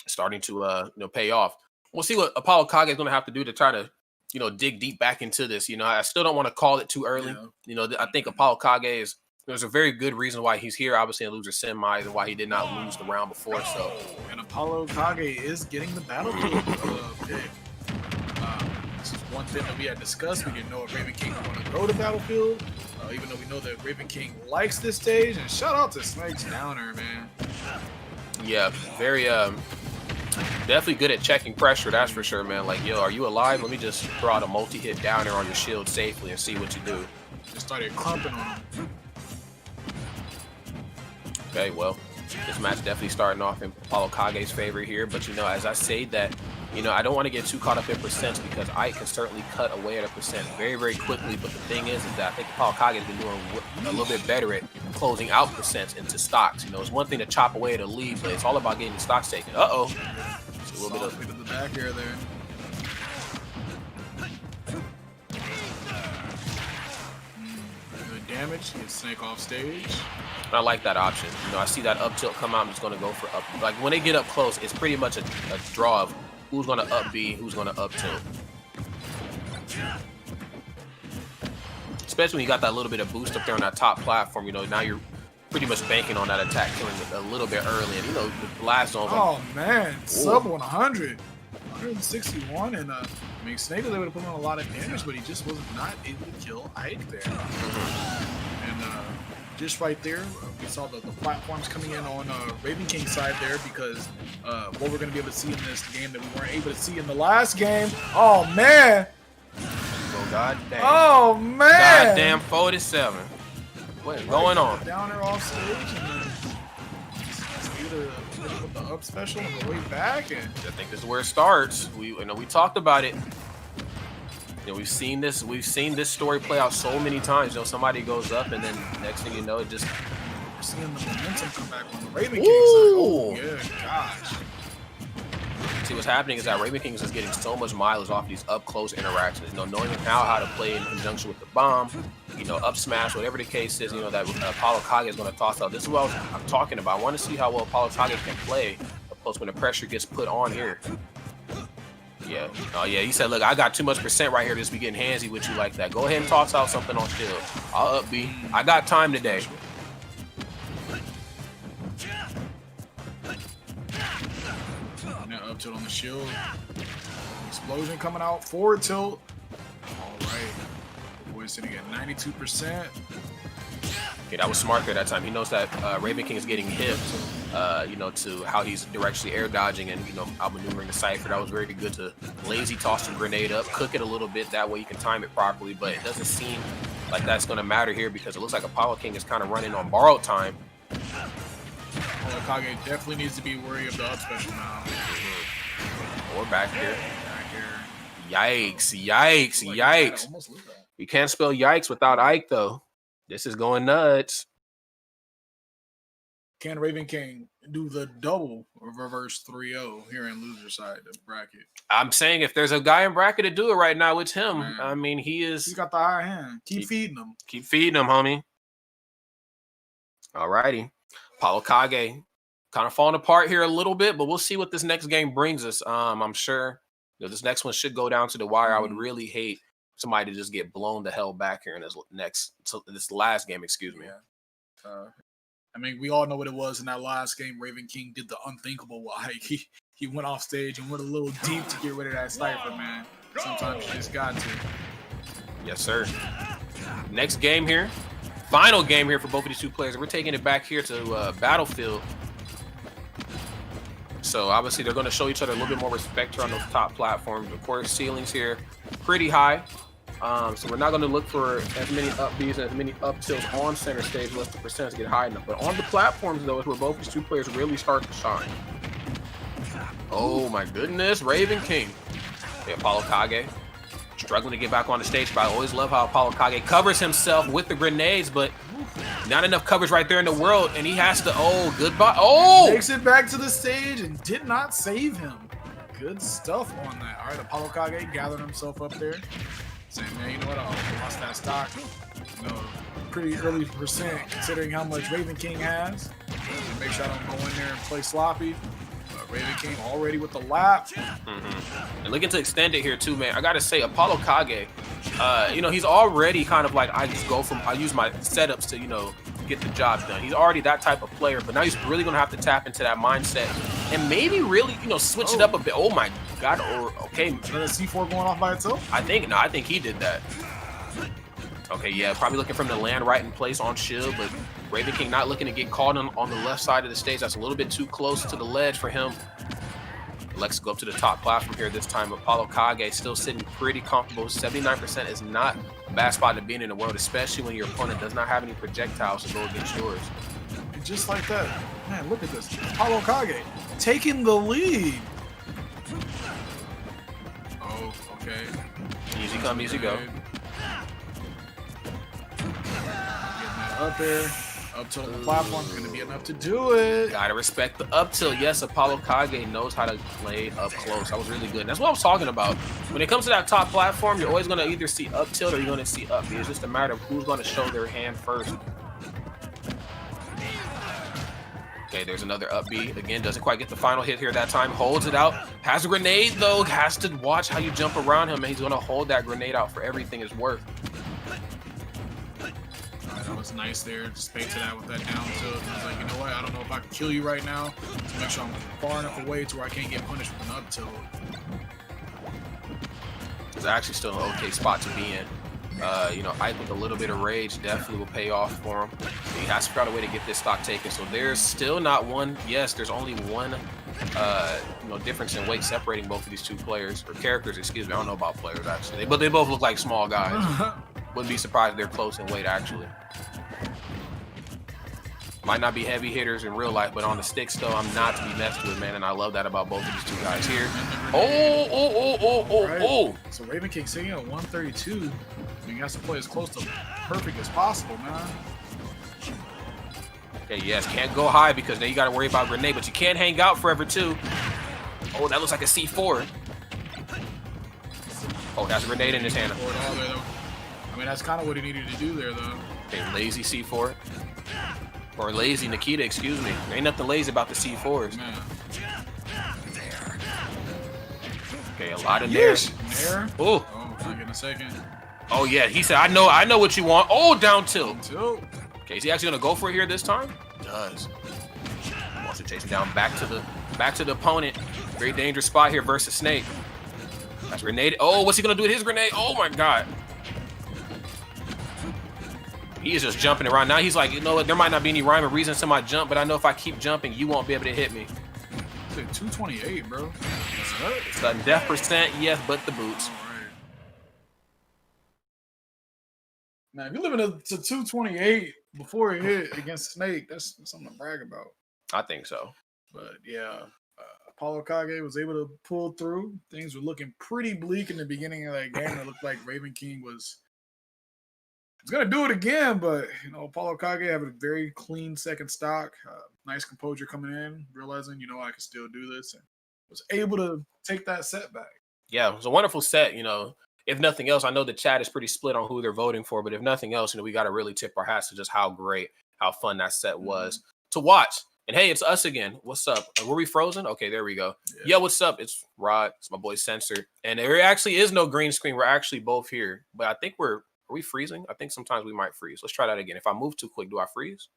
starting to pay off. We'll see what Apollo Kage is going to have to do to try to, you know, dig deep back into this. You know, I still don't want to call it too early. Yeah. You know, I think Apollo Kage there's a very good reason why he's here, obviously in loser semis, and why he did not lose the round before. So, And Apollo Kage is getting the battlefield pick. This is one thing that we had discussed. We didn't know if Raven King would want to go to battlefield, even though we know that Raven King likes this stage. And shout out to Snake's downer, man. yeah, very definitely good at checking pressure, that's for sure, man. Like, yo, are you alive? Let me just throw out a multi-hit downer on your shield safely and see what you do. Just started clumping on him. Okay, well, this match definitely starting off in Apollo Kage's favor here. But, you know, as I say that, you know, I don't want to get too caught up in percents, because Ike can certainly cut away at a percent very, very quickly. But the thing is that I think Apollo Kage has been doing a little bit better at closing out percents into stocks. You know, it's one thing to chop away at a lead, but it's all about getting the stocks taken. Uh-oh. It's a little bit of the back air there. Good damage. Get Snake off stage. I like that option. You know, I see that up tilt come out. I'm just going to go for up. Like, when they get up close, it's pretty much a draw of who's going to up B, who's going to up tilt. Especially when you got that little bit of boost up there on that top platform. You know, now you're pretty much banking on that attack, killing it a little bit early. And, you know, the blast zones. Oh, man. Sub 100. 161. And, I mean, Snake was able to put on a lot of damage, but he just was not able to kill Ike there. And, just right there, we saw the platforms coming in on Raven King's side there, because what we're going to be able to see in this game that we weren't able to see in the last game. Oh, man. Oh, God damn. Oh, man. Goddamn 47. What's going on? Downer off stage, and then either with the up special on the way back. And I think this is where it starts. We talked about it. You know, we've seen this story play out so many times. You know, somebody goes up, and then next thing you know, it just we're seeing the momentum come back on the Raven King side. Oh, yeah, gosh. see what's happening is that Raven King is just getting so much mileage off these up close interactions. You know, knowing how to play in conjunction with the bomb, you know, up smash, whatever the case is. You know, that Apollo Kage is going to toss out. This is what I'm talking about. I want to see how well Apollo Kage can play up close when the pressure gets put on here. Yeah. Oh, yeah. He said, look, I got too much percent right here. Just be getting handsy with you like that. Go ahead and toss out something on shield. I'll up B. I got time today. And then up tilt on the shield. Explosion coming out. Forward tilt. All right. The boy's sitting at 92%. Okay, that was smart there that time. He knows that Raven King is getting hit, you know, to how he's directionally air dodging and, you know, outmaneuvering the Cypher. That was very good to lazy toss the grenade up, cook it a little bit. That way you can time it properly, but it doesn't seem like that's going to matter here because it looks like Apollo King is kind of running on borrowed time. Kage definitely needs to be worried of the up special now. Or back here. Back here. Yikes, yikes, yikes. You can't spell yikes without Ike, though. This is going nuts. Can Raven King do the double reverse 3-0 here in loser side of bracket? I'm saying if there's a guy in bracket to do it right now, it's him. Man. I mean, he's got the higher hand. Keep feeding him. Keep feeding him, homie. All righty. Apollo Kage kind of falling apart here a little bit, but we'll see what this next game brings us. I'm sure this next one should go down to the wire. I would really hate somebody to just get blown the hell back here in this last game, excuse me. Yeah. I mean, we all know what it was in that last game. Raven King did the unthinkable. Like he went off stage and went a little deep to get rid of that Cypher, man. Sometimes you just got to. Yes, sir. Next game here. Final game here for both of these two players. We're taking it back here to Battlefield. So obviously they're going to show each other a little bit more respect here on those top platforms. Of course, ceilings here pretty high. So we're not going to look for as many up Bs and as many up tilts on center stage unless the percents get high enough. But on the platforms, though, is where both these two players really start to shine. Oh, my goodness. Raven King. Okay, Apollo Kage struggling to get back on the stage. But I always love how Apollo Kage covers himself with the grenades, but not enough coverage right there in the world. And he has to, oh, goodbye. Oh! Makes it back to the stage and did not save him. Good stuff on that. All right, Apollo Kage gathered himself up there. Saying, man, you know what, I lost that stock. You know, pretty early percent considering how much Raven King has. And make sure I don't go in there and play sloppy. Raven King already with the lap. And looking to extend it here too, man. I gotta say, Apollo Kage, you know, he's already kind of like, I use my setups to, you know, get the job done. He's already that type of player, but now he's really gonna have to tap into that mindset and maybe really, you know, switch it up a bit. Oh my God, or okay. Another C4 going off by itself? I think he did that. Okay, yeah, probably looking for him to land right in place on shield, but Raven King not looking to get caught on the left side of the stage. That's a little bit too close to the ledge for him. Let's go up to the top platform here this time. Apollo Kage still sitting pretty comfortable. 79% is not a bad spot to be in the world, especially when your opponent does not have any projectiles to go against yours. And just like that, man, look at this. Apollo Kage taking the lead. Oh, okay. Easy come, easy go. Getting that up there. Up tilt on the platform is going to be enough to do it. Gotta respect the up tilt. Yes, Apollo Kage knows how to play up close. That was really good. And that's what I was talking about. When it comes to that top platform, you're always going to either see up tilt or you're going to see up B. It's just a matter of who's going to show their hand first. Okay, there's another up B. Again, doesn't quite get the final hit here that time. Holds it out. Has a grenade, though. Has to watch how you jump around him, and he's going to hold that grenade out for everything it's worth. That was nice there. Just painted that with that down tilt. I was like, you know what? I don't know if I can kill you right now. So make sure I'm far enough away to where I can't get punished with an up tilt. It's actually still an okay spot to be in. You know, Ike with a little bit of rage definitely will pay off for him. He has to figure out a way to get this stock taken. So there's still not one. Yes, there's only one you know, difference in weight separating both of these two players, or characters, excuse me. I don't know about players actually, but they both look like small guys. Wouldn't be surprised if they're close in weight actually. Might not be heavy hitters in real life, but on the sticks though, I'm not to be messed with, man. And I love that about both of these two guys here. Oh. So Raven King sitting at 132. I mean, he has to play as close to perfect as possible, man. Okay, yes, can't go high because then you got to worry about grenade, but you can't hang out forever too. Oh, that looks like a C4. Oh, that's a grenade in his hand. I mean, that's kind of what he needed to do there, though. Okay, lazy C4. Or lazy Nikita, excuse me. There ain't nothing lazy about the C4s. Man. Okay, a lot of nairs. Nair. Oh, back in a second. Oh yeah, he said, I know what you want. Oh, down tilt. Okay, is he actually gonna go for it here this time? He does. He wants to chase it down back to the Back to the opponent. Very dangerous spot here versus Snake. That's grenade. Oh, what's he gonna do with his grenade? Oh my god. He is just jumping around. Now he's like, you know what? There might not be any rhyme or reason to my jump, but I know if I keep jumping, you won't be able to hit me. 228, bro. It's a death percent, yes, but the boots. Right. Now, if you're living to 228 before he hit against Snake, that's something to brag about. I think so. But yeah, Apollo Kage was able to pull through. Things were looking pretty bleak in the beginning of that game. It looked like Raven King was going to do it again, but you know, Apollo Kage had a very clean second stock. Nice composure coming in, realizing, you know, I can still do this, and was able to take that set back. Yeah, it was a wonderful set. You know, if nothing else, I know the chat is pretty split on who they're voting for, but if nothing else, you know, we got to really tip our hats to just how great, how fun that set was to watch. And hey, it's us again. What's up? Were we frozen? Okay, there we go. Yeah, what's up? It's Rod. It's my boy Sensor. And there actually is no green screen. We're actually both here. But I think are we freezing? I think sometimes we might freeze. Let's try that again. If I move too quick, do I freeze?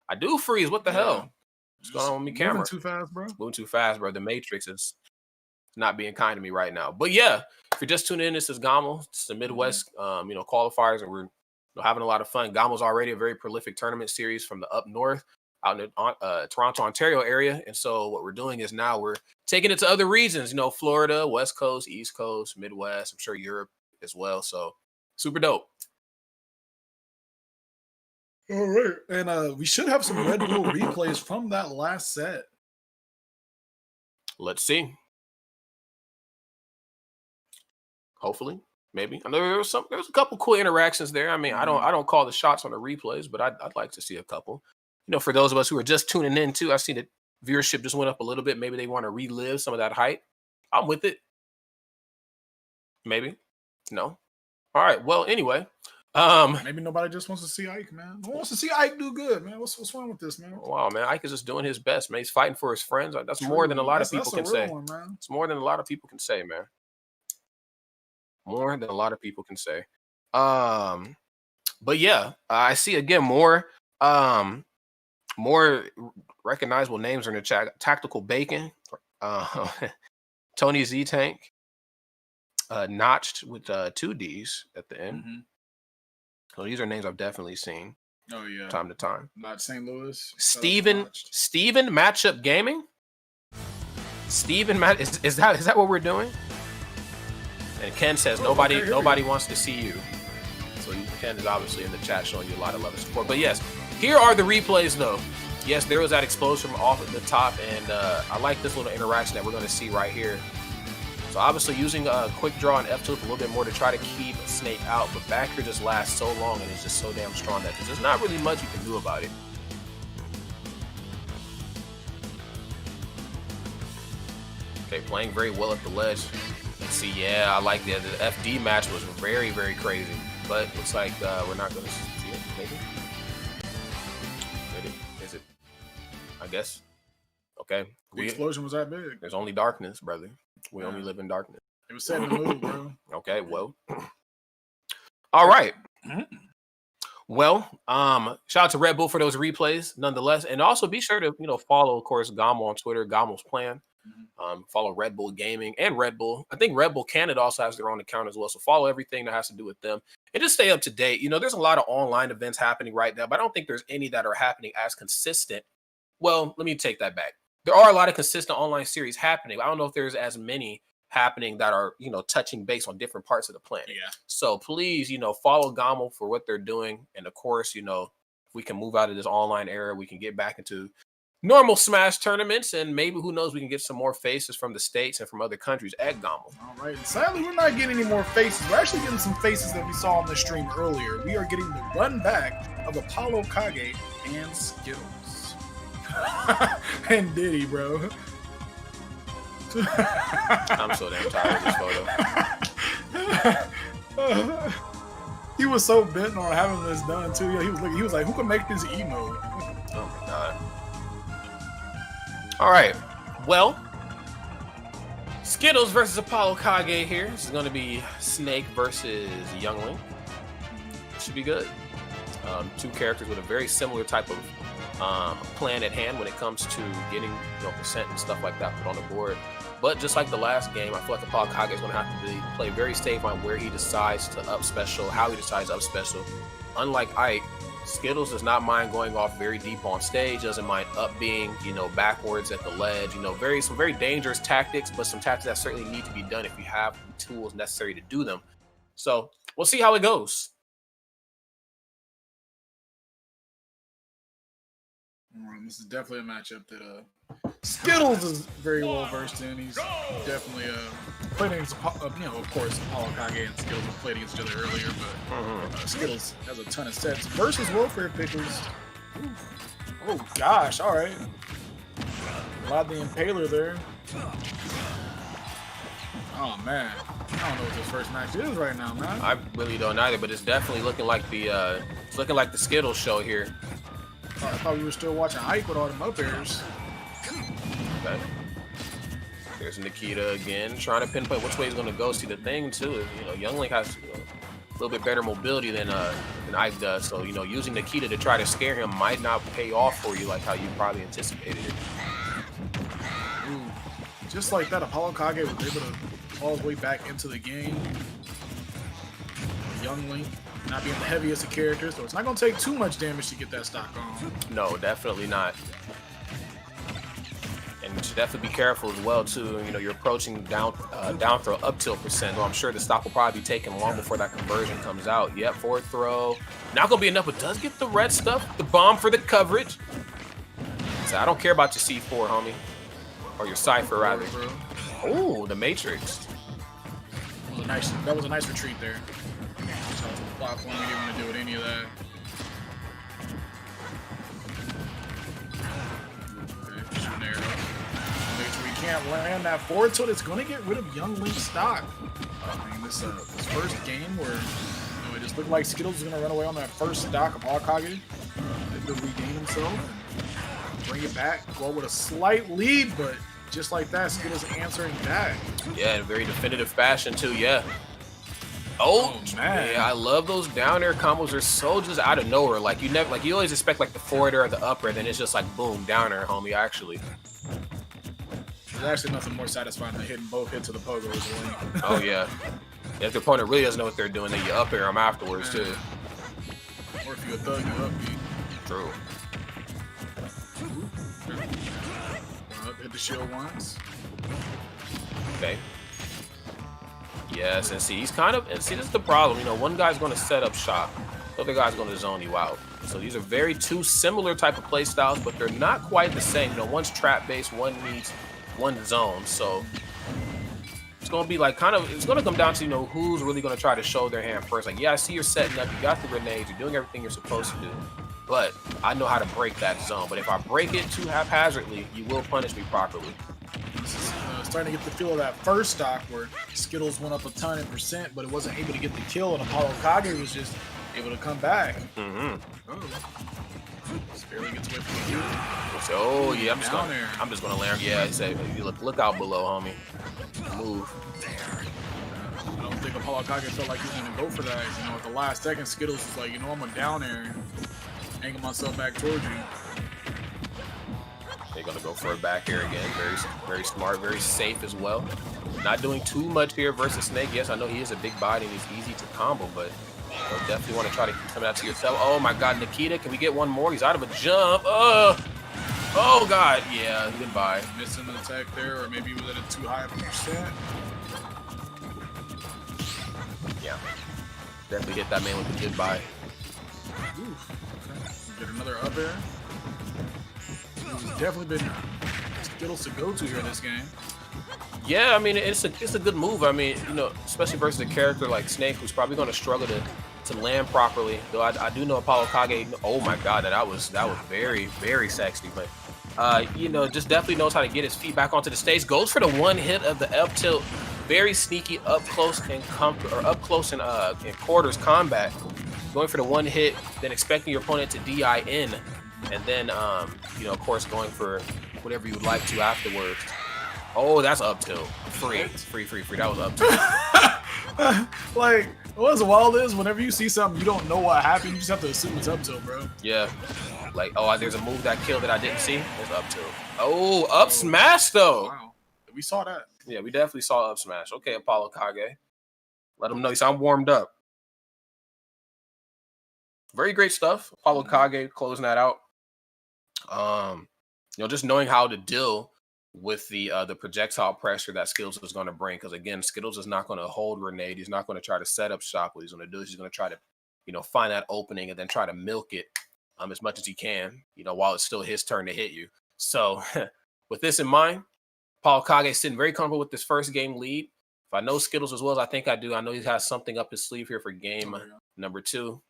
I do freeze. What the hell? What's going on with me camera? Moving too fast, bro. Moving too fast, bro. The Matrix is not being kind to me right now. But yeah, if you're just tuning in, this is GOML. It's the Midwest, you know, qualifiers, and we're having a lot of fun. GOML's already a very prolific tournament series from the up north, out in the Toronto, Ontario area. And so what we're doing is now we're taking it to other regions, you know, Florida, West Coast, East Coast, Midwest, I'm sure Europe as well. So super dope. All right. And we should have some Red Bull replays from that last set. Let's see. Maybe. I know there was a couple cool interactions there. I mean, I don't call the shots on the replays, but I'd like to see a couple. You know, for those of us who are just tuning in too, I see that viewership just went up a little bit. Maybe they want to relive some of that hype. I'm with it. Maybe. No. All right. Well, anyway. Maybe nobody just wants to see Ike, man. Who wants to see Ike do good, man? What's wrong with this, man? Wow, man. Ike is just doing his best, man. He's fighting for his friends. That's more than a lot of people can say. It's more than a lot of people can say, man. More than a lot of people can say. But yeah, I see again more recognizable names are in the chat. Tactical Bacon, Tony Z Tank, Notched with 2 D's at the end. So these are names I've definitely seen. Oh yeah, time to time. Not St. Louis. Steven Matchup Gaming. Steven is that what we're doing? And Ken says nobody wants to see you. So Ken is obviously in the chat showing you a lot of love and support. But yes, here are the replays though. Yes, there was that explosion from off at the top, and I like this little interaction that we're going to see right here. So obviously using a quick draw and F2 a little bit more to try to keep Snake out, but back here just lasts so long and it's just so damn strong that there's not really much you can do about it. Okay, playing very well at the ledge. Let's see, yeah, I like that. The FD match was very, very crazy, but looks like we're not going to see it, maybe? Is it? I guess. Okay. The explosion was that big. There's only darkness, brother. We only live in darkness. It was setting the mood, bro. Okay, well. All right. Well, shout out to Red Bull for those replays, nonetheless. And also be sure to, follow, of course, GOML on Twitter, GOML's Plan. Follow Red Bull Gaming and Red Bull. I think Red Bull Canada also has their own account as well. So follow everything that has to do with them and just stay up to date. There's a lot of online events happening right now, but I don't think there's any that are happening as consistent. Well, let me take that back. There are a lot of consistent online series happening. I don't know if there's as many happening that are, touching base on different parts of the planet. Yeah. So please, follow GOML for what they're doing. And of course, if we can move out of this online era, we can get back into normal Smash tournaments, and maybe, who knows, we can get some more faces from the States and from other countries at GOML. All right. And sadly, we're not getting any more faces. We're actually getting some faces that we saw on the stream earlier. We are getting the run back of Apollo Kage and Skittles. And Diddy, bro. I'm so damn tired of this photo. He was so bent on having this done too. Yeah, he was like, who can make this emo? Oh my god. All right. Well, Skittles versus Apollo Kage here. This is going to be Snake versus Youngling. Should be good. Two characters with a very similar type of plan at hand when it comes to getting percent and stuff like that put on the board. But just like the last game, I feel like Apollo Kage is going to have to play very safe on where he decides to up special, how he decides to up special. Unlike Ike, Skittles does not mind going off very deep on stage, doesn't mind up being, backwards at the ledge, some very dangerous tactics, but some tactics that certainly need to be done if you have the tools necessary to do them. So we'll see how it goes. This is definitely a matchup that Skittles is very well versed in. He's definitely played against, of course, Apollo Kage and Skittles have played against each other earlier, but Skittles has a ton of sets versus Welfare Pickers. Oh gosh, all right. Vlad the Impaler there. Oh man, I don't know what this first match is right now, man. I really don't either, but it's definitely looking like the Skittles show here. I thought we were still watching Ike with all them up airs. Okay. There's Nikita again, trying to pinpoint which way he's going to go. See, the thing too is, Young Link has a little bit better mobility than Ike does. So, using Nikita to try to scare him might not pay off for you like how you probably anticipated it. Ooh. Just like that, Apollo Kage was able to fall his way back into the game. Young Link not being the heaviest of characters, so it's not going to take too much damage to get that stock on. No, definitely not. And you should definitely be careful as well, too. You're approaching down throw up tilt percent. So I'm sure the stock will probably be taken long before that conversion comes out. Yep, forward throw. Not going to be enough, but does get the red stuff. The bomb for the coverage. So I don't care about your C4, homie. Or your Cypher, rather. Oh, the Matrix. That was a nice retreat there. Platform, we didn't want to do with any of that. Okay, shooting arrow. Make sure we can't land that forward tilt. It's going to get rid of Young Link's stock. I mean, this first game where it just looked like Skittles was going to run away on that first stock of Hokage. Able to regain himself and bring it back. Go with a slight lead, but just like that, Skittles answering back. Yeah, in a very definitive fashion too. Yeah. Oh man, yeah, I love those down air combos. They're so just out of nowhere. Like you always expect like the forward air or the up air, then it's just like boom, down air, homie. Actually, there's actually nothing more satisfying than hitting both hits of the pogo as well. Oh yeah. If the opponent really doesn't know what they're doing, then you up air them afterwards too. Or if you're a thug, you up beat. True. Hit the shield once. Okay. Yes, and see, this is the problem. One guy's going to set up shop, the other guy's going to zone you out. So these are two similar type of play styles, but they're not quite the same. One's trap based, one needs one zone. So it's going to be like it's going to come down to who's really going to try to show their hand first. Like, yeah, I see you're setting up, you got the grenades, you're doing everything you're supposed to do, but I know how to break that zone. But if I break it too haphazardly, you will punish me properly. Starting to get the feel of that first stock where Skittles went up a ton in percent, but it wasn't able to get the kill, and Apollo Kage was just able to come back. Just barely gets away from the kill. Oh yeah, I'm just gonna land. Yeah, he said, look out below, homie. Move. I don't think Apollo Kage felt like he was gonna go for that. At the last second, Skittles was like, I'm a down air, hanging myself back towards you. They're going to go for a back air again. Very, very smart, very safe as well. Not doing too much here versus Snake. Yes, I know he is a big body and he's easy to combo, but you'll definitely want to try to keep some of that to yourself. Oh my God, Nikita, can we get one more? He's out of a jump. Oh God, yeah, goodbye. Missing an attack there, or maybe he was at a too high of a percent. Yeah, definitely hit that man with a goodbye. Oof. Get another up air. He's definitely been Skittles to go to here in this game. Yeah, I mean it's a good move. I mean, especially versus a character like Snake, who's probably going to struggle to land properly. Though I do know Apollo Kage. Oh my God, that was very, very sexy. But just definitely knows how to get his feet back onto the stage. Goes for the one hit of the up tilt. Very sneaky up close and in quarters combat. Going for the one hit, then expecting your opponent to DI in. And then, of course, going for whatever you would like to afterwards. Oh, that's up tilt. Free. That was up tilt. Like, what's wild is whenever you see something you don't know what happened, you just have to assume it's up tilt, bro. Yeah. Like, oh, there's a move that killed that I didn't see. It's up tilt. Oh, up smash though. Wow, we saw that. Yeah, we definitely saw up smash. Okay, Apollo Kage. Let him know. He said, I'm warmed up. Very great stuff. Apollo Kage closing that out. Just knowing how to deal with the projectile pressure that Skittles is going to bring. Because again, Skittles is not going to hold grenade. He's not going to try to set up shop. What he's going to do is he's going to try to, find that opening and then try to milk it as much as he can, while it's still his turn to hit you. So with this in mind, Paul Kage is sitting very comfortable with this first game lead. If I know Skittles as well as I think I do, I know he has something up his sleeve here for game number 2.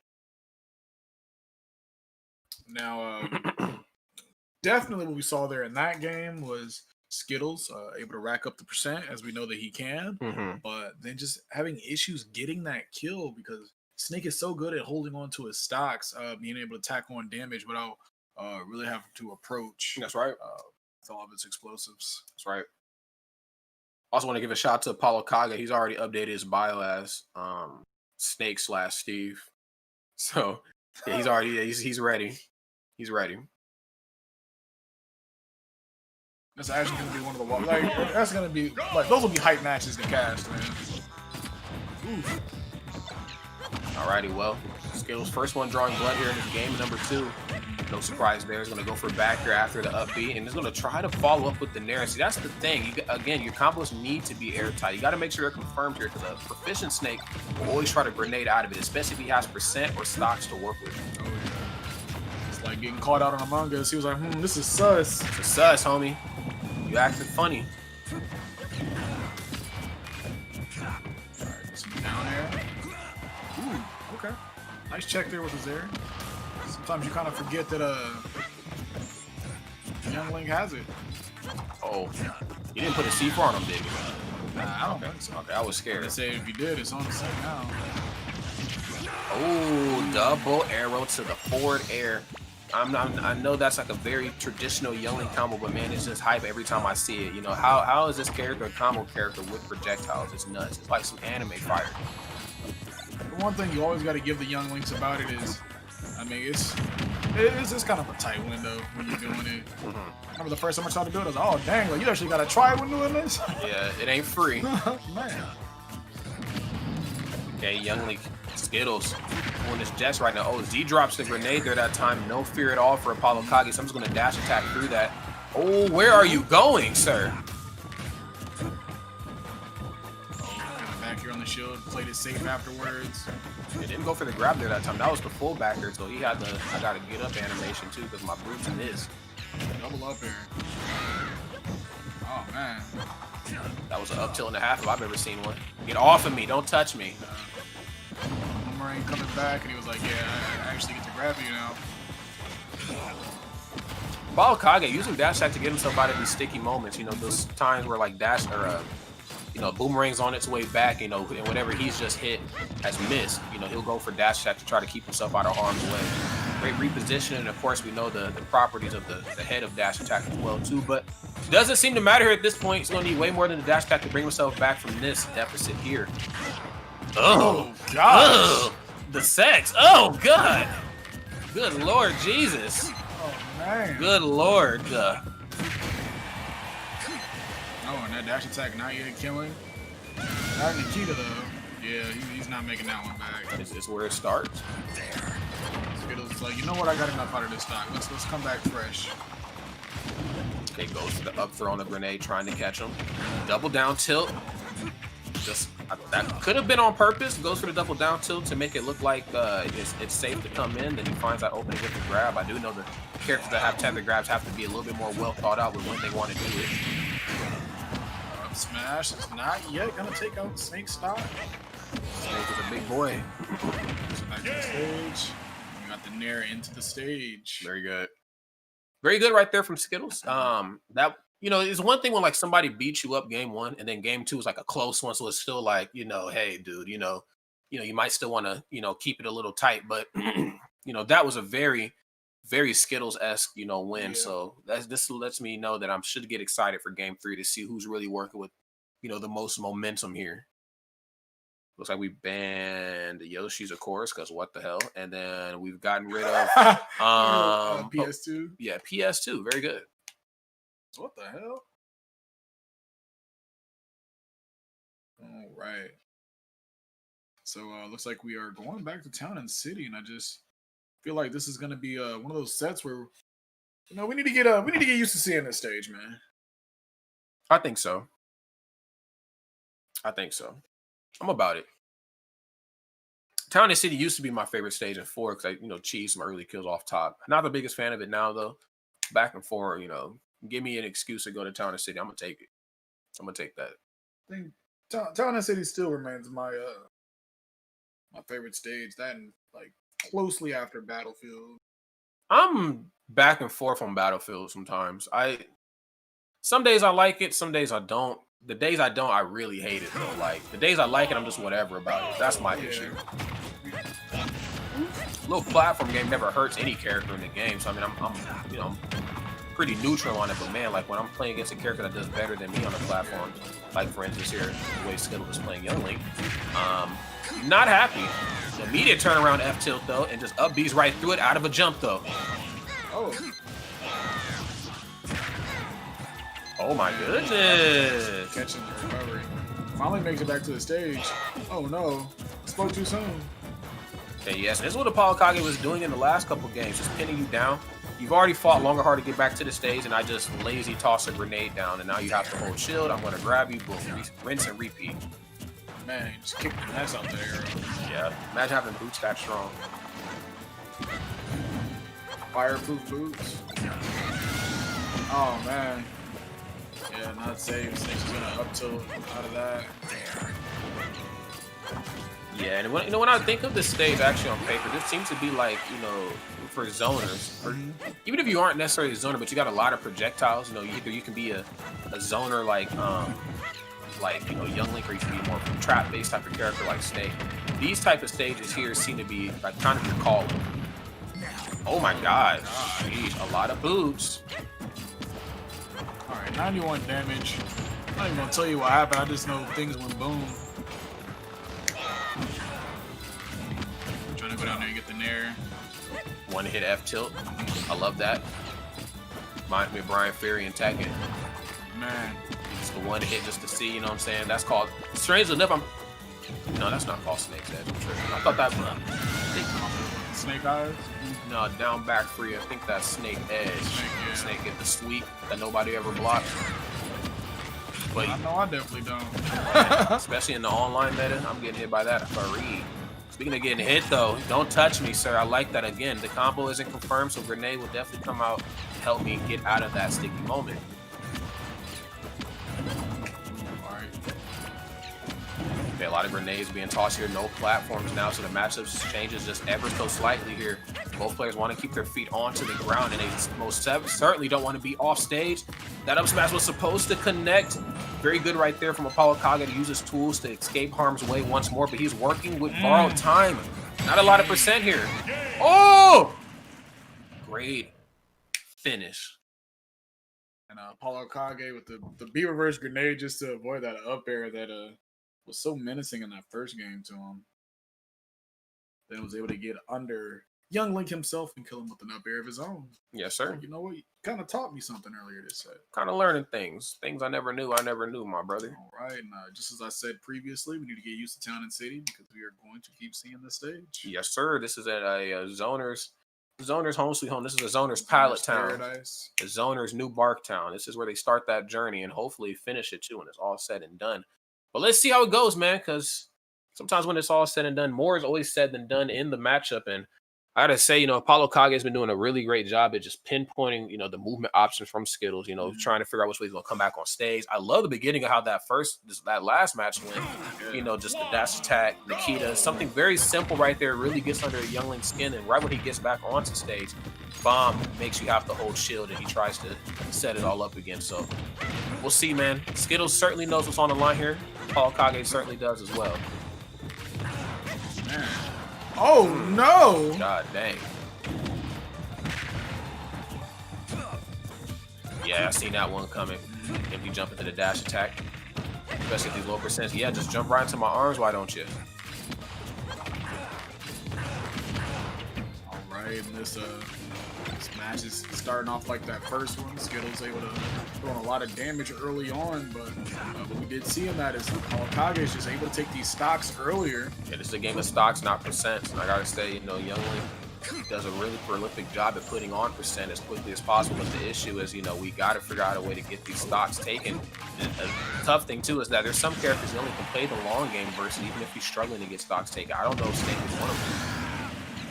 Now, definitely what we saw there in that game was Skittles able to rack up the percent, as we know that he can, but then just having issues getting that kill because Snake is so good at holding on to his stocks, being able to tack on damage without really having to approach. That's right. With all of its explosives. That's right. Also want to give a shout out to Apollo Kage. He's already updated his bio as Snake/Steve. So yeah, he's already he's ready. He's ready. That's actually gonna be one of the that's gonna be those will be hype matches to cast, man. Ooh. Alrighty, well, Skittles first one drawing blood here in this game number 2. No surprise there. He's going to go for back here after the upbeat, and he's going to try to follow up with the Nair. See, that's the thing. Again, your combos need to be airtight. You got to make sure they're confirmed here because a proficient Snake will always try to grenade out of it, especially if he has percent or stocks to work with. Oh, yeah. It's like getting caught out on Among Us. He was like, this is sus. This is sus, homie. You acted funny. All right, some down air. Ooh, okay. Nice check there with his air. Sometimes you kind of forget that Young Link has it. Oh, you didn't put a C4 on him, did you? Nah, I don't think so. Okay, I was scared. I say if you did, it's on the same now. Oh, double arrow to the forward air. I know that's like a very traditional Young Link combo, but man, it's just hype every time I see it. How is this character a combo character with projectiles? It's nuts. It's like some anime fire. The one thing you always got to give the Young Links about it is, it's kind of a tight window when you're doing it. Remember the first time I tried to do it, I was like, oh dang, you actually got to try when doing this? Yeah, it ain't free. Man. Okay, Young Link, Skittles on this Jets right now. Oh, Z drops the grenade there that time. No fear at all for Apollo Kage. So I'm just going to dash attack through that. Oh, where are you going, sir? Back here on the shield, played it safe afterwards. It didn't go for the grab there that time. That was the full backer, so he had the I gotta get up animation too because my boots in this. Double up here. Oh man. That was an up tilt and a half if I've ever seen one. Get off of me, don't touch me. Boomerang coming back and he was like, yeah, I actually get to grab you now. Apollo Kage using dash attack to get himself out of these sticky moments, those times where like dash or boomerang's on its way back, and whatever he's just hit has missed. He'll go for dash attack to try to keep himself out of harm's way. Great repositioning, and of course we know the properties of the head of dash attack as well too, but doesn't seem to matter here at this point. He's going to need way more than the dash attack to bring himself back from this deficit here. Oh God! The sex. Oh God! Good Lord Jesus! Oh man! Good Lord! Oh, and that dash attack not yet killing. Not Nikita though. Yeah, he's not making that one back. Is this where it starts? Skittles is like, you know what? I got enough out of this stock. Let's come back fresh. Okay, goes for the up throw on the grenade, trying to catch him. Double down tilt. That could have been on purpose. Goes for the double down tilt to make it look like it's safe to come in. Then he finds that opening with the grab. I do know the characters that have tether grabs have to be a little bit more well thought out with when they want to do it. Smash is not yet gonna take out Snake stock. Snake is a big boy. So back to the stage. We got the Nair into the stage. Very good. Very good right there from Skittles. That it's one thing when like somebody beats you up game 1 and then game 2 is like a close one, so it's still like, hey dude, you might still want to, keep it a little tight, but that was a very, very Skittles-esque, win. Yeah. So this lets me know that I should get excited for game 3 to see who's really working with, the most momentum here. Looks like we banned Yoshi's, of course, because what the hell? And then we've gotten rid of PS2. Yeah, PS2. Very good. What the hell? All right. So looks like we are going back to Town and City, and I just feel like this is going to be one of those sets where we need to get used to seeing this stage, man. I think so. I'm about it. Town and City used to be my favorite stage in 4 because I, cheese some early kills off top. Not the biggest fan of it now though. Back and forth, give me an excuse to go to Town and City. I'm gonna take it. I'm gonna take that. I think Town and City still remains my favorite stage. That and like closely after Battlefield. I'm back and forth on Battlefield sometimes. Some days I like it, some days I don't. The days I don't, I really hate it though. Like the days I like it, I'm just whatever about it. That's my issue. Little platform game never hurts any character in the game, so I mean, I'm pretty neutral on it. But man, like when I'm playing against a character that does better than me on the platform, like for instance here, the way Skittle was playing Young Link, not happy. The immediate turnaround F tilt though, and just up B's right through it out of a jump though. Oh my goodness! Catching the recovery. Finally makes it back to the stage. Oh no, spoke too soon. Okay, yes, this is what Apollo Kage was doing in the last couple games, just pinning you down. You've already fought longer hard to get back to the stage, and I just lazy toss a grenade down, and now you have to hold shield. I'm going to grab you, boom, rinse and repeat. Man, you just kicked the mess out there. Yeah, imagine having boots that strong. Fireproof boots. Oh man. Yeah, not safe. Snake's gonna up tilt out of that. Yeah, and when I think of this stage actually on paper, this seems to be like, for zoners, or even if you aren't necessarily a zoner, but you got a lot of projectiles, either you can be a zoner like Young Link, or you can be more trap-based type of character like Snake. These type of stages here seem to be like kind of your calling. Oh my god, jeez, a lot of boots. Alright, 91 damage. I'm not even gonna tell you what happened, I just know things went boom. I'm trying to go down there and get the nair. One hit F tilt. I love that. Reminds me of Brian Ferry and Tekken. Man. Just the one hit just to see, you know what I'm saying? That's called, strangely enough, no, that's not called Snake's Edge. I thought that was Snake Eyes? No, down back free. I think that's Snake Edge. Snake get the sweep that nobody ever blocked. But I know I definitely don't. Especially in the online meta, I'm getting hit by that if I read. Speaking of getting hit though, don't touch me, sir. I like that again. The combo isn't confirmed, so grenade will definitely come out, help me get out of that sticky moment. Okay, a lot of grenades being tossed here. No platforms now, so the matchup changes just ever so slightly here. Both players want to keep their feet onto the ground, and they most certainly don't want to be off stage. That up smash was supposed to connect. Very good right there from Apollo Kage to use his tools to escape harm's way once more, but he's working with borrowed time. Not a lot of percent here. Oh! Great finish. And Apollo Kage with the B reverse grenade just to avoid that up air that was so menacing in that first game to him. Then was able to get under Young Link himself and kill him with an up air of his own. Yes, sir. You know what? You kind of taught me something earlier this set. Kind of learning things. Things I never knew, my brother. All right. And just as I said previously, we need to get used to Town and City because we are going to keep seeing this stage. Yes, sir. This is at a Zoner's home sweet home. This is a Zoner's pilot town. Paradise. The Zoner's new Bark town. This is where they start that journey and hopefully finish it too when it's all said and done. But let's see how it goes, man, because sometimes when it's all said and done, more is always said than done in the matchup. And I gotta say, Apollo Kage has been doing a really great job at just pinpointing, the movement options from Skittles, trying to figure out which way he's gonna come back on stage. I love the beginning of how that last match went. Just the dash attack, Nikita, something very simple right there, really gets under Young Link's skin, and right when he gets back onto stage, bomb makes you have to hold shield, and he tries to set it all up again. So we'll see, man. Skittles certainly knows what's on the line here. Apollo Kage certainly does as well. Man. Oh no! God dang. Yeah, I seen that one coming. If you jump into the dash attack. especially at these low percents. Yeah, just jump right into my arms, why don't you? All right, and this match is starting off like that first one. Skittles able to throw a lot of damage early on, but what we did see in that is Kage is just able to take these stocks earlier. Yeah, this is a game of stocks, not percents. And I gotta say, you know, Youngling does a really prolific job at putting on percent as quickly as possible. But the issue is, you know, we got to figure out a way to get these stocks taken. And a tough thing too is that there's some characters that only can play the long game versus even if he's struggling to get stocks taken. I don't know if Snake is one of them.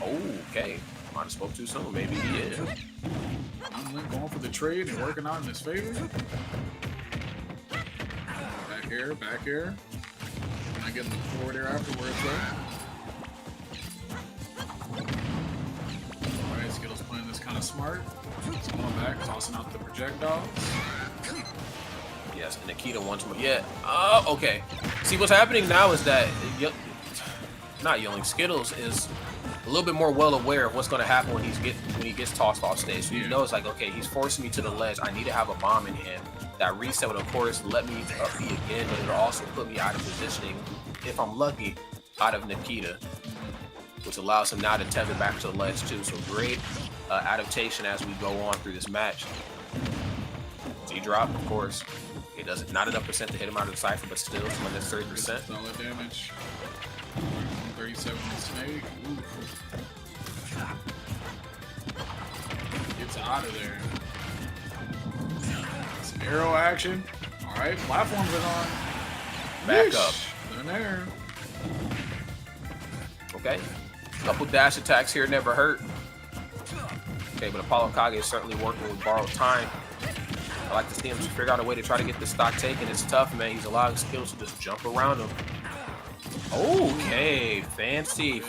Oh, okay. Might have spoke too soon. Maybe he is. I'm going for the trade and working out in his favor. Back here. And I get the forward air afterwards, right? Alright, Skittles playing this kind of smart. He's going back, tossing out the projectiles. Yes, and Nikita wants more. Yeah. Okay. See, what's happening now is that not Youngling, Skittles is a little bit more well aware of what's going to happen when he gets tossed off stage. So he knows, like, okay, he's forcing me to the ledge. I need to have a bomb in hand. That reset would, of course, let me up B again, but it'll also put me out of positioning, if I'm lucky, out of Nikita, which allows him now to tether back to the ledge too. So great adaptation as we go on through this match. Z-drop, of course. It doesn't, not enough percent to hit him out of the cipher, but still some unnecessary percent. Solid damage. 137 on Snake. Gets out of there. Some arrow action. All right, platforms are on. Back up. They're there. Okay. Couple dash attacks here never hurt. Okay, but Apollo Kage is certainly working with borrowed time. I like to see him figure out a way to try to get the stock taken. It's tough, man. He's allowing Skittles to just jump around him. Okay, fancy.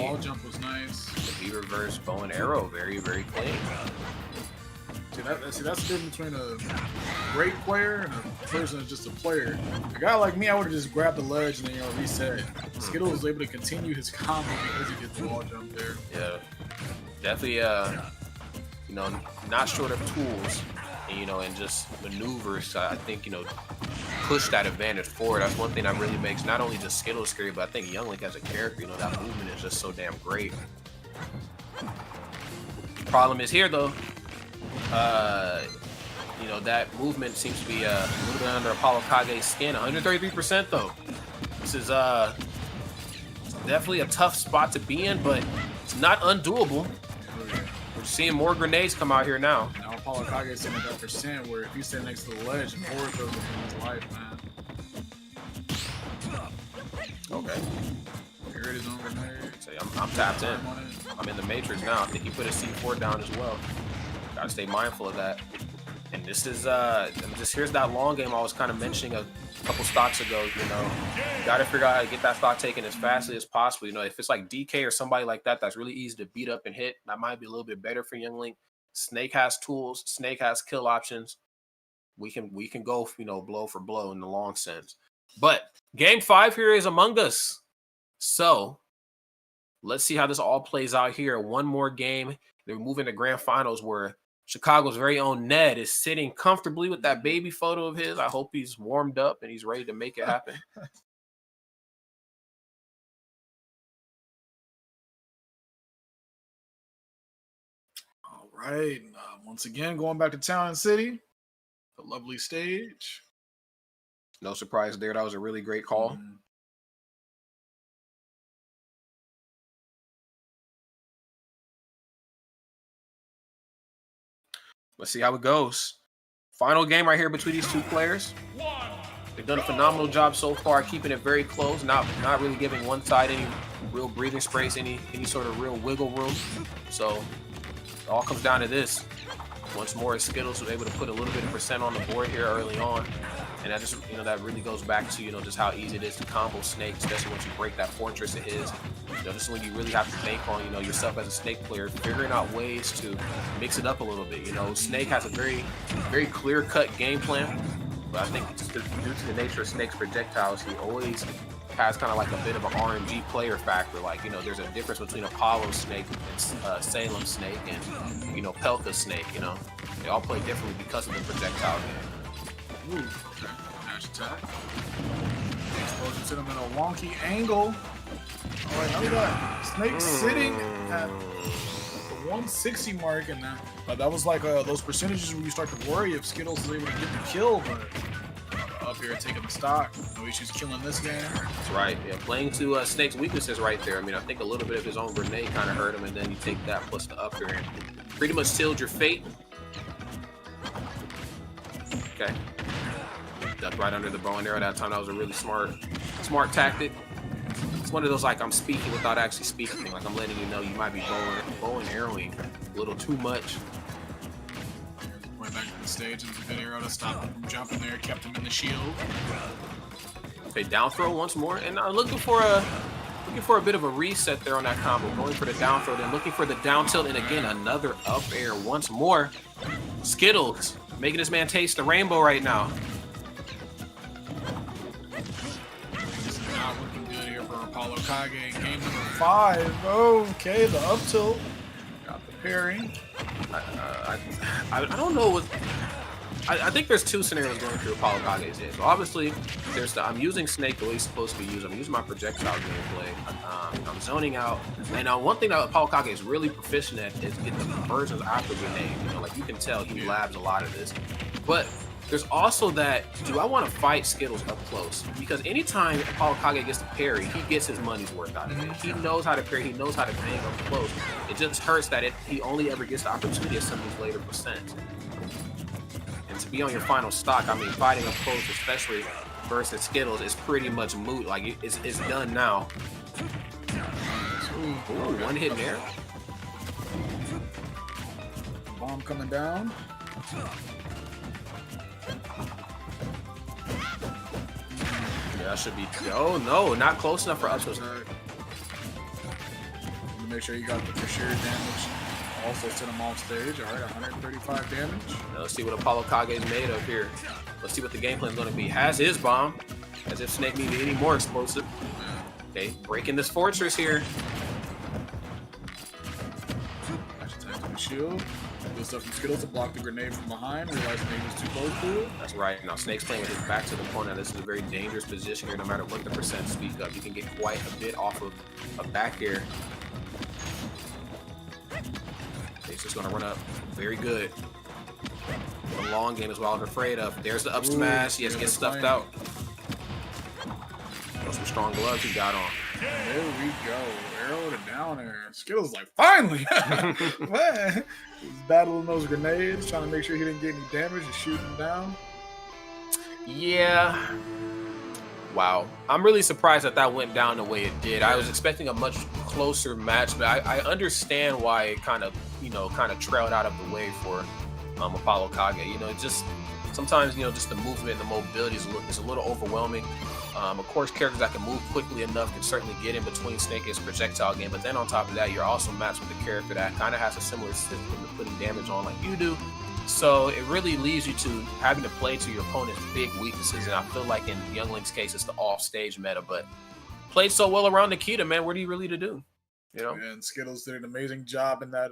Wall jump was nice. The V reverse bow and arrow, very, very clean. See, that's the difference between a great player and a person that's just a player. A guy like me, I would have just grabbed the ledge and then, you know, reset. Skittles was able to continue his combo because he did the wall jump there. Yeah, definitely, you know, not short of tools, and, you know, and just maneuvers. I think, you know, push that advantage forward. That's one thing that really makes not only just Skittles scary, but I think Youngling as a character, you know, that movement is just so damn great. Problem is here, though. You know, that movement seems to be a little bit under Apollo Kage's skin. 133% though. This is definitely a tough spot to be in, but it's not undoable. We're seeing more grenades come out here now. Now Apollo Kage is sitting at that percent where if you stand next to the ledge, forward throws within his life, man. Okay. Here it is on grenade. So I'm tapped in. I'm in the matrix now. I think he put a C4 down as well. Gotta stay mindful of that. And this is here's that long game I was kind of mentioning a couple stocks ago. You know, you gotta figure out how to get that stock taken as fastly as possible. You know, if it's like DK or somebody like that, that's really easy to beat up and hit. That might be a little bit better for Youngling. Snake has tools. Snake has kill options. We can go, you know, blow for blow in the long sense. But game 5 here is among us. So let's see how this all plays out here. One more game. They're moving to grand finals where Chicago's very own Ned is sitting comfortably with that baby photo of his. I hope he's warmed up and he's ready to make it happen. All right. Once again, going back to Town City. A lovely stage. No surprise there. That was a really great call. Let's see how it goes. Final game right here between these two players. They've done a phenomenal job so far, keeping it very close, not really giving one side any real breathing space, any sort of real wiggle room. So it all comes down to this. Once more, Skittles was able to put a little bit of percent on the board here early on. And that just, you know, that really goes back to, you know, just how easy it is to combo Snake, especially once you break that fortress of his. You know, this is when you really have to bank on, you know, yourself as a Snake player, figuring out ways to mix it up a little bit. You know, Snake has a very, very clear-cut game plan, but I think just due to the nature of Snake's projectiles, he always has kind of like a bit of an RNG player factor. Like, you know, there's a difference between Apollo Snake and Salem Snake and, you know, Pelka Snake, you know. They all play differently because of the projectile game. Ooh, okay. Smash attack. Explosion sent him in a wonky angle. All right, now we got Snake sitting at the 160 mark, and that was like those percentages where you start to worry if Skittles is able to get the kill, but up here taking the stock. No issues killing this game. That's right. Yeah, playing to Snake's weaknesses right there. I mean, I think a little bit of his own grenade kind of hurt him, and then you take that plus the up air and pretty much sealed your fate. Okay. Ducked right under the bow and arrow that time. That was a really smart tactic. It's one of those like I'm speaking without actually speaking. Like I'm letting you know you might be bow and arrowing a little too much. Went back to the stage and the arrow to stop him from jumping there, kept him in the shield. Okay, down throw once more, and looking for a bit of a reset there on that combo. Going for the down throw, then looking for the down tilt, and again another up air once more. Skittles making this man taste the rainbow right now. Apollo Kage, game number 5. Okay, the up tilt. Got the parry. I don't know what. I think there's two scenarios going through Apollo Kage's head. So obviously, there's the I'm using Snake the way he's supposed to be used. I'm using my projectile gameplay. I'm zoning out. And one thing that Apollo Kage is really proficient at is getting the conversions after grenade. You know, like you can tell he labs a lot of this. But there's also that, do I want to fight Skittles up close? Because anytime Apollo Kage gets to parry, he gets his money's worth out of it. He knows how to parry, he knows how to bang up close. It just hurts that he only ever gets the opportunity at some of these later percents. And to be on your final stock, I mean, fighting up close, especially versus Skittles, is pretty much moot. Like, it's done now. Ooh, one hit there. Bomb coming down. Yeah, that should be. Oh no, not close enough for us. Make sure you got the for sure damage. Also sent him off stage. All right, 135 damage. Now let's see what Apollo Kage is made of here. Let's see what the game plan is going to be. Has his bomb, as if Snake needed any more explosive. Okay, breaking this fortress here. Nice attack to the shield. Good stuff from Skittles to block the grenade from behind. Realized Snake was too close to it. That's right. Now Snake's playing with his back to the corner. This is a very dangerous position here. No matter what the percent speak up, you can get quite a bit off of a back air. He's just going to run up. Very good. The long game is what I'm afraid of. There's the up smash. He has to get stuffed out. Some strong gloves he got on. There we go. Arrow to down air. Skittles like, finally! Man, he's battling those grenades, trying to make sure he didn't get any damage and shooting them down. Yeah. Wow. I'm really surprised that went down the way it did. I was expecting a much closer match, but I understand why it kind of trailed out of the way for Apollo Kage. You know, just sometimes, just the movement and the mobility is a little overwhelming. Of course, characters that can move quickly enough can certainly get in between Snake and his projectile game, but then on top of that, you're also matched with a character that kind of has a similar system to putting damage on like you do. So it really leaves you to having to play to your opponent's big weaknesses, and I feel like in Youngling's case, it's the off-stage meta, but played so well around Nikita, man, what are you really to do? You know? And Skittles did an amazing job in that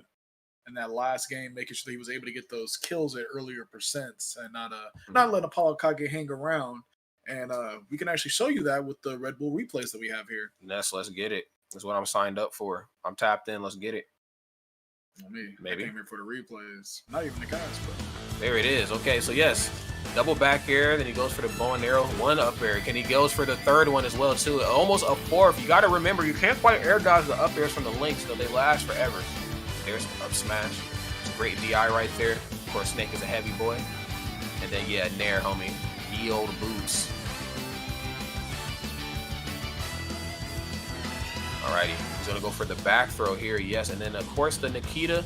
last game, making sure that he was able to get those kills at earlier percents and not let Apollo Kage hang around. And we can actually show you that with the Red Bull replays that we have here. Let's get it. That's what I'm signed up for. I'm tapped in. Let's get it. Maybe. I came here for the replays. Not even the guys, but there it is. Okay, so yes, double back air. Then he goes for the bow and arrow. One up air. And he goes for the third one as well too. Almost a fourth. You got to remember, you can't quite air dodge the up airs from the links, so they last forever. There's an up smash. It's a great DI right there. Of course, Snake is a heavy boy. And then yeah, Nair, homie. Ye old boots. Alrighty, he's gonna go for the back throw here, yes, and then of course the Nikita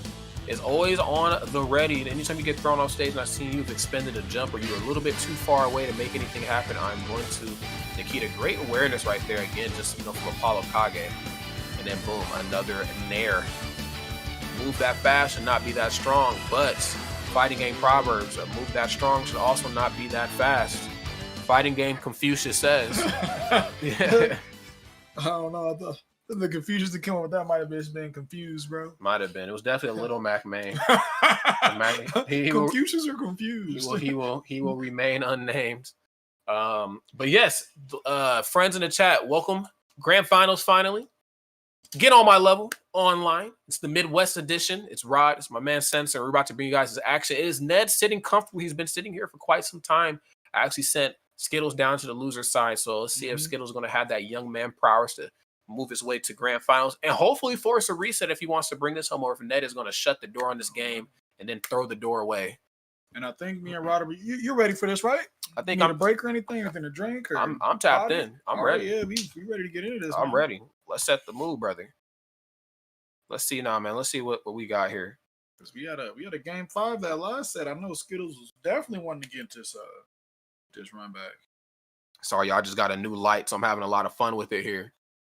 is always on the ready. Anytime you get thrown off stage and I've seen you've expended a jump or you're a little bit too far away to make anything happen, I'm going to Nikita. Great awareness right there, again, just from Apollo Kage. And then boom, another Nair. Move that fast should not be that strong, but fighting game proverbs, move that strong should also not be that fast. Fighting game Confucius says. Yeah. I don't know. The confusion that came up with that might have been being confused, bro. Might have been. It was definitely a little Mac man. Confucius or confused? He will remain unnamed. But yes, friends in the chat, welcome. Grand Finals finally. Get on my level online. It's the Midwest edition. It's Rod. It's my man Sensor. We're about to bring you guys this action. It is Ned sitting comfortably. He's been sitting here for quite some time. I actually sent Skittles down to the loser side. So let's see if Skittles is going to have that young man prowess to move his way to Grand Finals and hopefully force a reset if he wants to bring this home, or if Ned is going to shut the door on this game and then throw the door away. And I think me and Rod, you're ready for this, right? I think I'm a break or anything to drink. Or I'm tapped in. I'm ready. Yeah, we ready to get into this. I'm ready. Let's set the mood, brother. Let's see now, man. Let's see what we got here. Because we had a game 5 that last set. I know Skittles was definitely wanting to get into this run back. Sorry, y'all just got a new light, so I'm having a lot of fun with it here.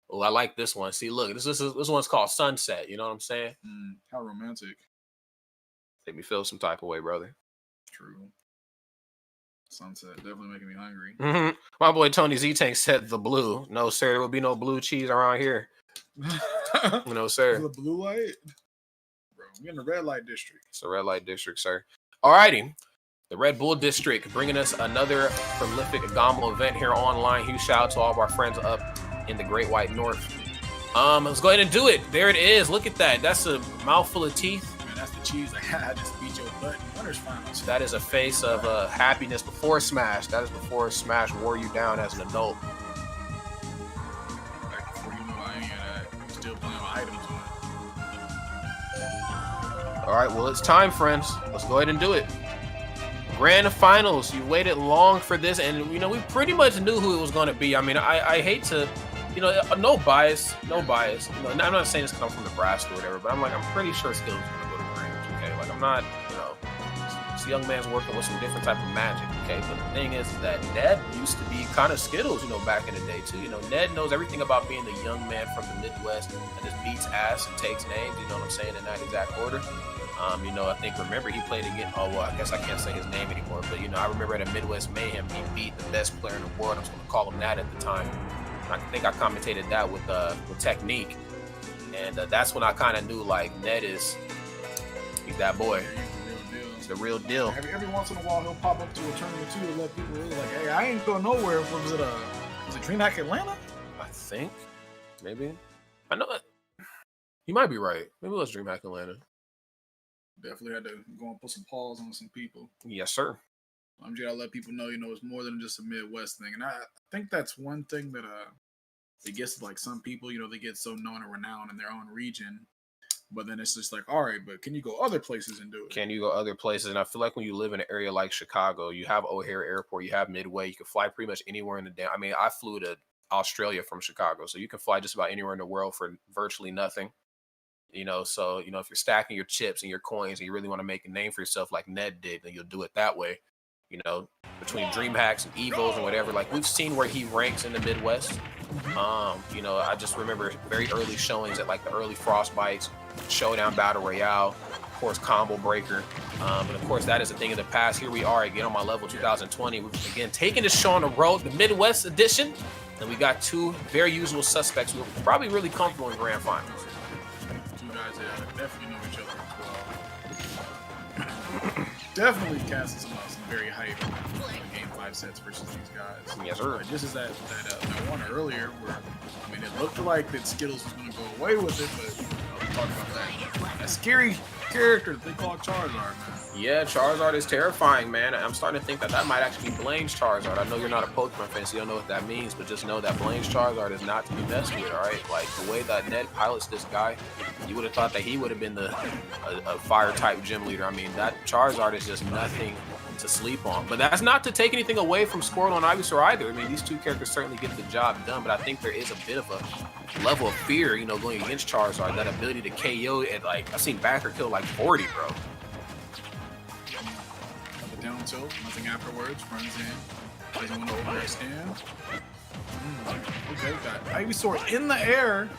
Well, I like this one. See, look, this one's called Sunset. You know what I'm saying? How romantic. Make me feel some type of way, brother. True. Sunset definitely making me hungry. My boy Tony Z-Tank said the blue. No, sir, there will be no blue cheese around here. No, sir. The blue light? Bro, we're in the red light district. It's a red light district, sir. Alrighty. The Red Bull District bringing us another prolific GOML event here online. Huge shout out to all of our friends up in the Great White North. Let's go ahead and do it. There it is. Look at that. That's a mouthful of teeth. Man, that's the cheese. I just beat your butt in Winners Finals. That is a face of happiness before Smash. That is before Smash wore you down as an adult. Like before you know any of that, you're still playing with items on. All right, well, it's time, friends. Let's go ahead and do it. Grand Finals. You waited long for this, and we pretty much knew who it was going to be. I mean, I hate to, no bias. I'm not saying this because I'm from Nebraska or whatever, but I'm pretty sure Skittles is going to go to Grand. Okay, like I'm not, this young man's working with some different type of magic. Okay, but the thing is that Ned used to be kind of Skittles, back in the day too. Ned knows everything about being the young man from the Midwest that just beats ass and takes names. You know what I'm saying, in that exact order. I think remember he played against. Oh well, I guess I can't say his name anymore. But I remember at a Midwest Mayhem he beat the best player in the world. I was going to call him that at the time. I think I commentated that with Technique, and that's when I kind of knew like Ned he's that boy. He's the real deal. Every once in a while he'll pop up to a tournament too to let people know like, hey, I ain't going nowhere. Was it DreamHack Atlanta? I think maybe. I know you might be right. Maybe it was DreamHack Atlanta. Definitely had to go and put some pause on some people. Yes, sir. I'm just gotta let people know, it's more than just a Midwest thing. And I think that's one thing that it gets like some people, they get so known and renowned in their own region. But then it's just like, all right, but can you go other places and do it? Can you go other places? And I feel like when you live in an area like Chicago, you have O'Hare Airport, you have Midway, you can fly pretty much anywhere in the day. I mean, I flew to Australia from Chicago, so you can fly just about anywhere in the world for virtually nothing. So, if you're stacking your chips and your coins and you really want to make a name for yourself like Ned did, then you'll do it that way. Between DreamHacks and Evos and whatever, like we've seen where he ranks in the Midwest. I just remember very early showings at like the early Frostbites, Showdown Battle Royale, of course, Combo Breaker. And of course, that is a thing of the past. Here we are again on my level 2020. We've again taking this show on the road, the Midwest edition. And we got two very usual suspects who are probably really comfortable in Grand Finals. Guys that definitely know each other as well. Definitely casting some very hype game 5 sets versus these guys. Yes, sir. Just as that one earlier where, it looked like that Skittles was going to go away with it, but we'll talk about that scary character that they call Charizard, man. Yeah, Charizard is terrifying, man. I'm starting to think that might actually be Blaine's Charizard. I know you're not a Pokemon fan, so you don't know what that means, but just know that Blaine's Charizard is not to be messed with, all right? Like, the way that Ned pilots this guy, you would have thought that he would have been a fire-type gym leader. I mean, that Charizard is just nothing to sleep on. But that's not to take anything away from Squirtle and Ivysaur either. I mean, these two characters certainly get the job done, but I think there is a bit of a level of fear, going against Charizard, that ability to KO at, like, I've seen backer kill like 40, bro. Down tilt, nothing afterwards, runs in, doesn't want to overextend. Okay, got Ivysaur in the air.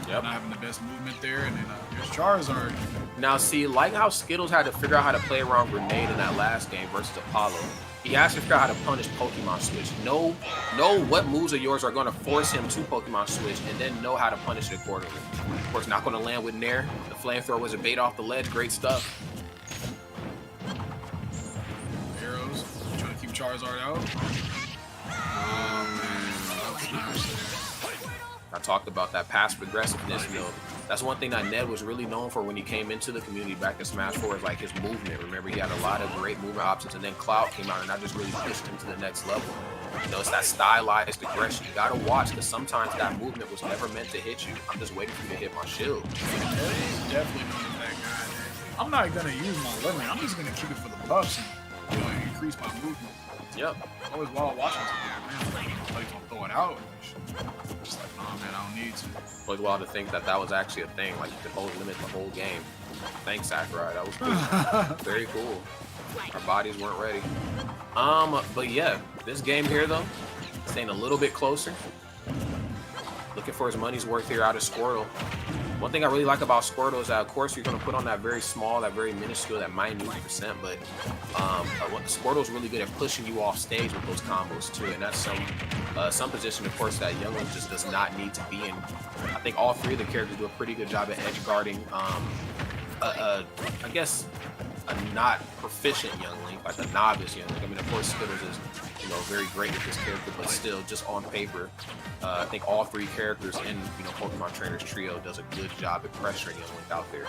Yep. Not having the best movement there, and then there's Charizard. Now, see, like how Skittles had to figure out how to play around Grenade in that last game versus Apollo, he has to figure out how to punish Pokemon Switch. Know what moves of yours are going to force him to Pokemon Switch, and then know how to punish it accordingly. Of course, not going to land with Nair. The flamethrower was a bait off the ledge. Great stuff. Keep Charizard out. Oh, man. I talked about that passive aggressiveness. You know, that's one thing that Ned was really known for when he came into the community back in Smash 4 is like his movement. Remember, he had a lot of great movement options, and then Cloud came out and that just really pushed him to the next level. You know, it's that stylized aggression. You gotta watch because sometimes that movement was never meant to hit you. I'm just waiting for you to hit my shield. He's definitely not that guy. I'm not gonna use my limit. I'm just gonna keep it for the buffs and increase my movement. Yep. Always while watching something, man, like gonna throw it out. Just like, nah, man, I don't need to. It was wild to think that that was actually a thing. Like you could hold limit the whole game. Thanks, Sakurai. That was cool. Very cool. Our bodies weren't ready. But yeah, this game here though, staying a little bit closer. Looking for his money's worth here out of Squirtle. One thing I really like about Squirtle is that, of course, you're going to put on that very small, that very minuscule, that minute percent, but Squirtle's really good at pushing you off stage with those combos too, and that's some position, of course, that Youngling just does not need to be in. I think all three of the characters do a pretty good job at edge guarding. I guess a not proficient Youngling, like a novice Youngling. I mean, of course, Skittles is, you know, very great with this character, but still, just on paper, I think all three characters in, you know, Pokemon Trainers Trio does a good job at pressuring Youngling out there.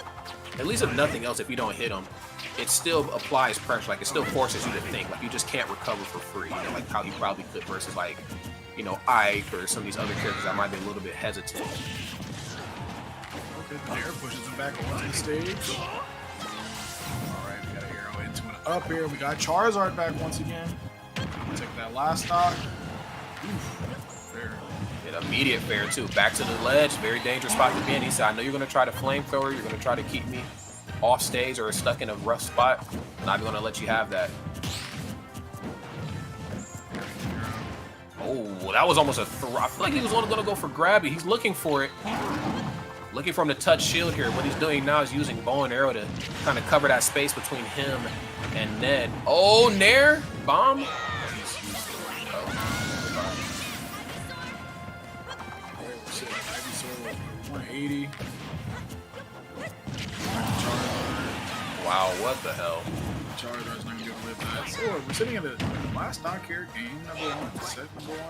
At least if nothing else, if you don't hit them, it still applies pressure. Like, it still forces you to think. Like, you just can't recover for free. You know, like how you probably could versus, like, you know, Ike or some of these other characters that might be a little bit hesitant. Okay, Nair pushes him back onto the stage. Alright, we got an arrow into an up here. We got Charizard back once again. Take that last stock. Oof, fair. An immediate fair too. Back to the ledge. Very dangerous spot to be in. He said, I know you're going to try to flamethrower. You're going to try to keep me off stage or stuck in a rough spot. I'm not going to let you have that. Oh, that was almost a throw. I feel like he was only going to go for grabby. He's looking for it. Looking for him to touch shield here. What he's doing now is using bow and arrow to kind of cover that space between him and Ned. Oh, Nair? Bomb? 180. Wow, what the hell? Charizard's not gonna be able to live that. So we're sitting at the last knock here, game number 1, set number 1.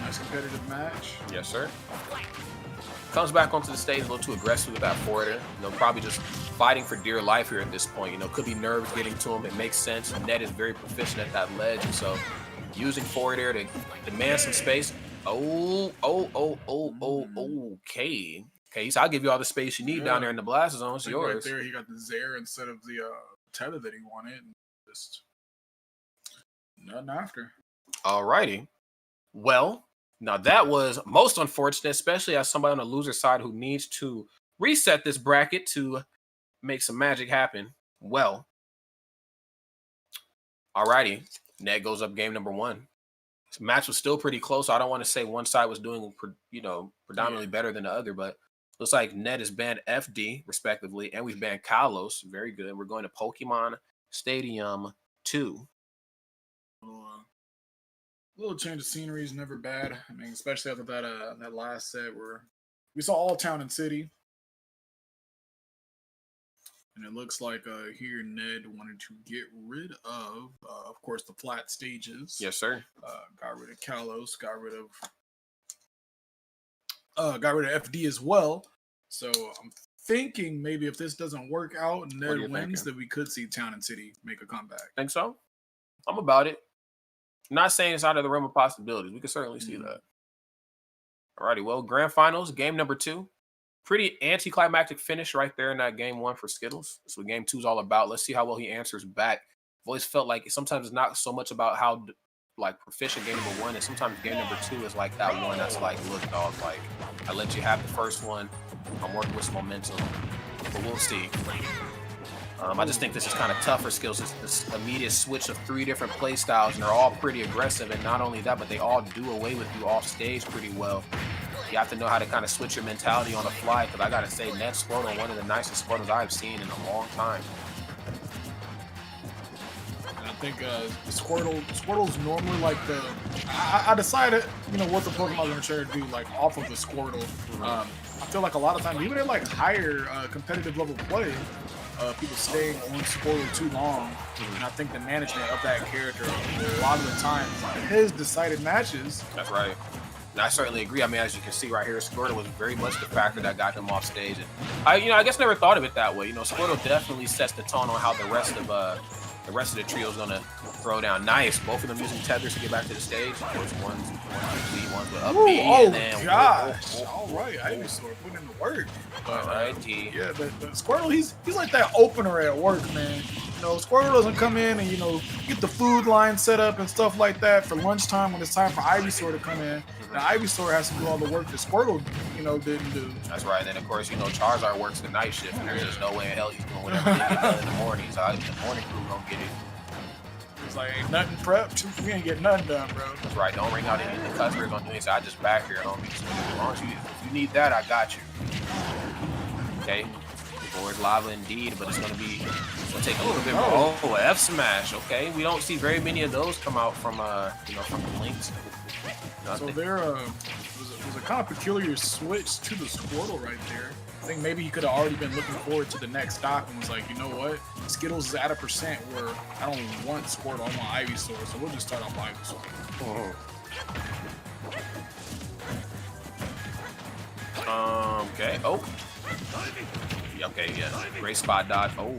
Nice competitive match. Yes, sir. Comes back onto the stage a little too aggressive with that forwarder. You know, probably just fighting for dear life here at this point. You know, could be nerves getting to him. It makes sense. Ned is very proficient at that ledge, and so using forward air to demand some space. Okay. Okay, so I'll give you all the space you need down there in the blast zone. It's yours. Right there, he got the Zair instead of the tether that he wanted. And just nothing after. Alrighty. Well, now that was most unfortunate, especially as somebody on the loser side who needs to reset this bracket to make some magic happen. Well, alrighty. Ned goes up game number 1. This match was still pretty close. I don't want to say one side was doing, you know, predominantly better than the other, but looks like Ned has banned FD, respectively, and we've banned Kalos. Very good. We're going to Pokemon Stadium 2. A little change of scenery is never bad. I mean, especially after that last set where we saw all town and city. And it looks like here Ned wanted to get rid of course, the flat stages. Yes, sir. Got rid of Kalos, got rid of FD as well. So I'm thinking maybe if this doesn't work out and Ned wins, that we could see Town and City make a comeback. Think so? I'm about it. I'm not saying it's out of the realm of possibilities. We can certainly see that. Alrighty, well, grand finals, game number 2. Pretty anticlimactic finish right there in that game 1 for Skittles. That's what game 2 is all about. Let's see how well he answers back. I've always felt like sometimes it's not so much about how like proficient game number 1, and sometimes game number 2 is like that one that's like, look, dog, like I let you have the first one. I'm working with some momentum, but we'll see. I just think this is kind of tough for Skittles. It's this immediate switch of 3 different play styles, and they're all pretty aggressive. And not only that, but they all do away with you off stage pretty well. You have to know how to kind of switch your mentality on the fly, because I got to say, Ned Squirtle, one of the nicest Squirtles I've seen in a long time. And I think Squirtle's normally like the... I decided, you know, what the Pokemon are going to try to do, like, off of the Squirtle. I feel like a lot of times, even in, like, higher competitive level play, people staying on Squirtle too long, and I think the management of that character a lot of the time has decided matches. That's right. And I certainly agree. I mean, as you can see right here, Squirtle was very much the factor that got him off stage. And I guess never thought of it that way. Squirtle definitely sets the tone on how the rest of the trio is gonna throw down. Nice. Both of them using tethers to get back to the stage. Of course, one's lead, one's with up B, and then gosh! All right, Ivysaur putting in the work. All right, T. Yeah, but Squirtle, he's like that opener at work, man. Squirtle doesn't come in and get the food line set up and stuff like that for lunchtime when it's time for Ivysaur to come in. Now Ivysaur has to do all the work that Squirtle, didn't do. That's right. And then of course, Charizard works the night shift, and there's just no way in hell he's doing whatever he get done in the morning. So the morning crew gonna get it. It's like ain't nothing prepped. We ain't get nothing done, bro. That's right. Don't ring out any of the customers on doing so. I just back here, homie. So as long as if you need that, I got you. Okay. The board's lava indeed, but it's gonna take a little bit more. Oh, F smash. Okay. We don't see very many of those come out from from the links. So there was a kind of peculiar switch to the Squirtle right there. I think maybe he could have already been looking forward to the next stock and was like, you know what? Skittles is at a percent where I don't want Squirtle, I want Ivysaur, so we'll just start off Ivysaur. Okay. Oh. Okay, yeah. Great spot dodge. Oh.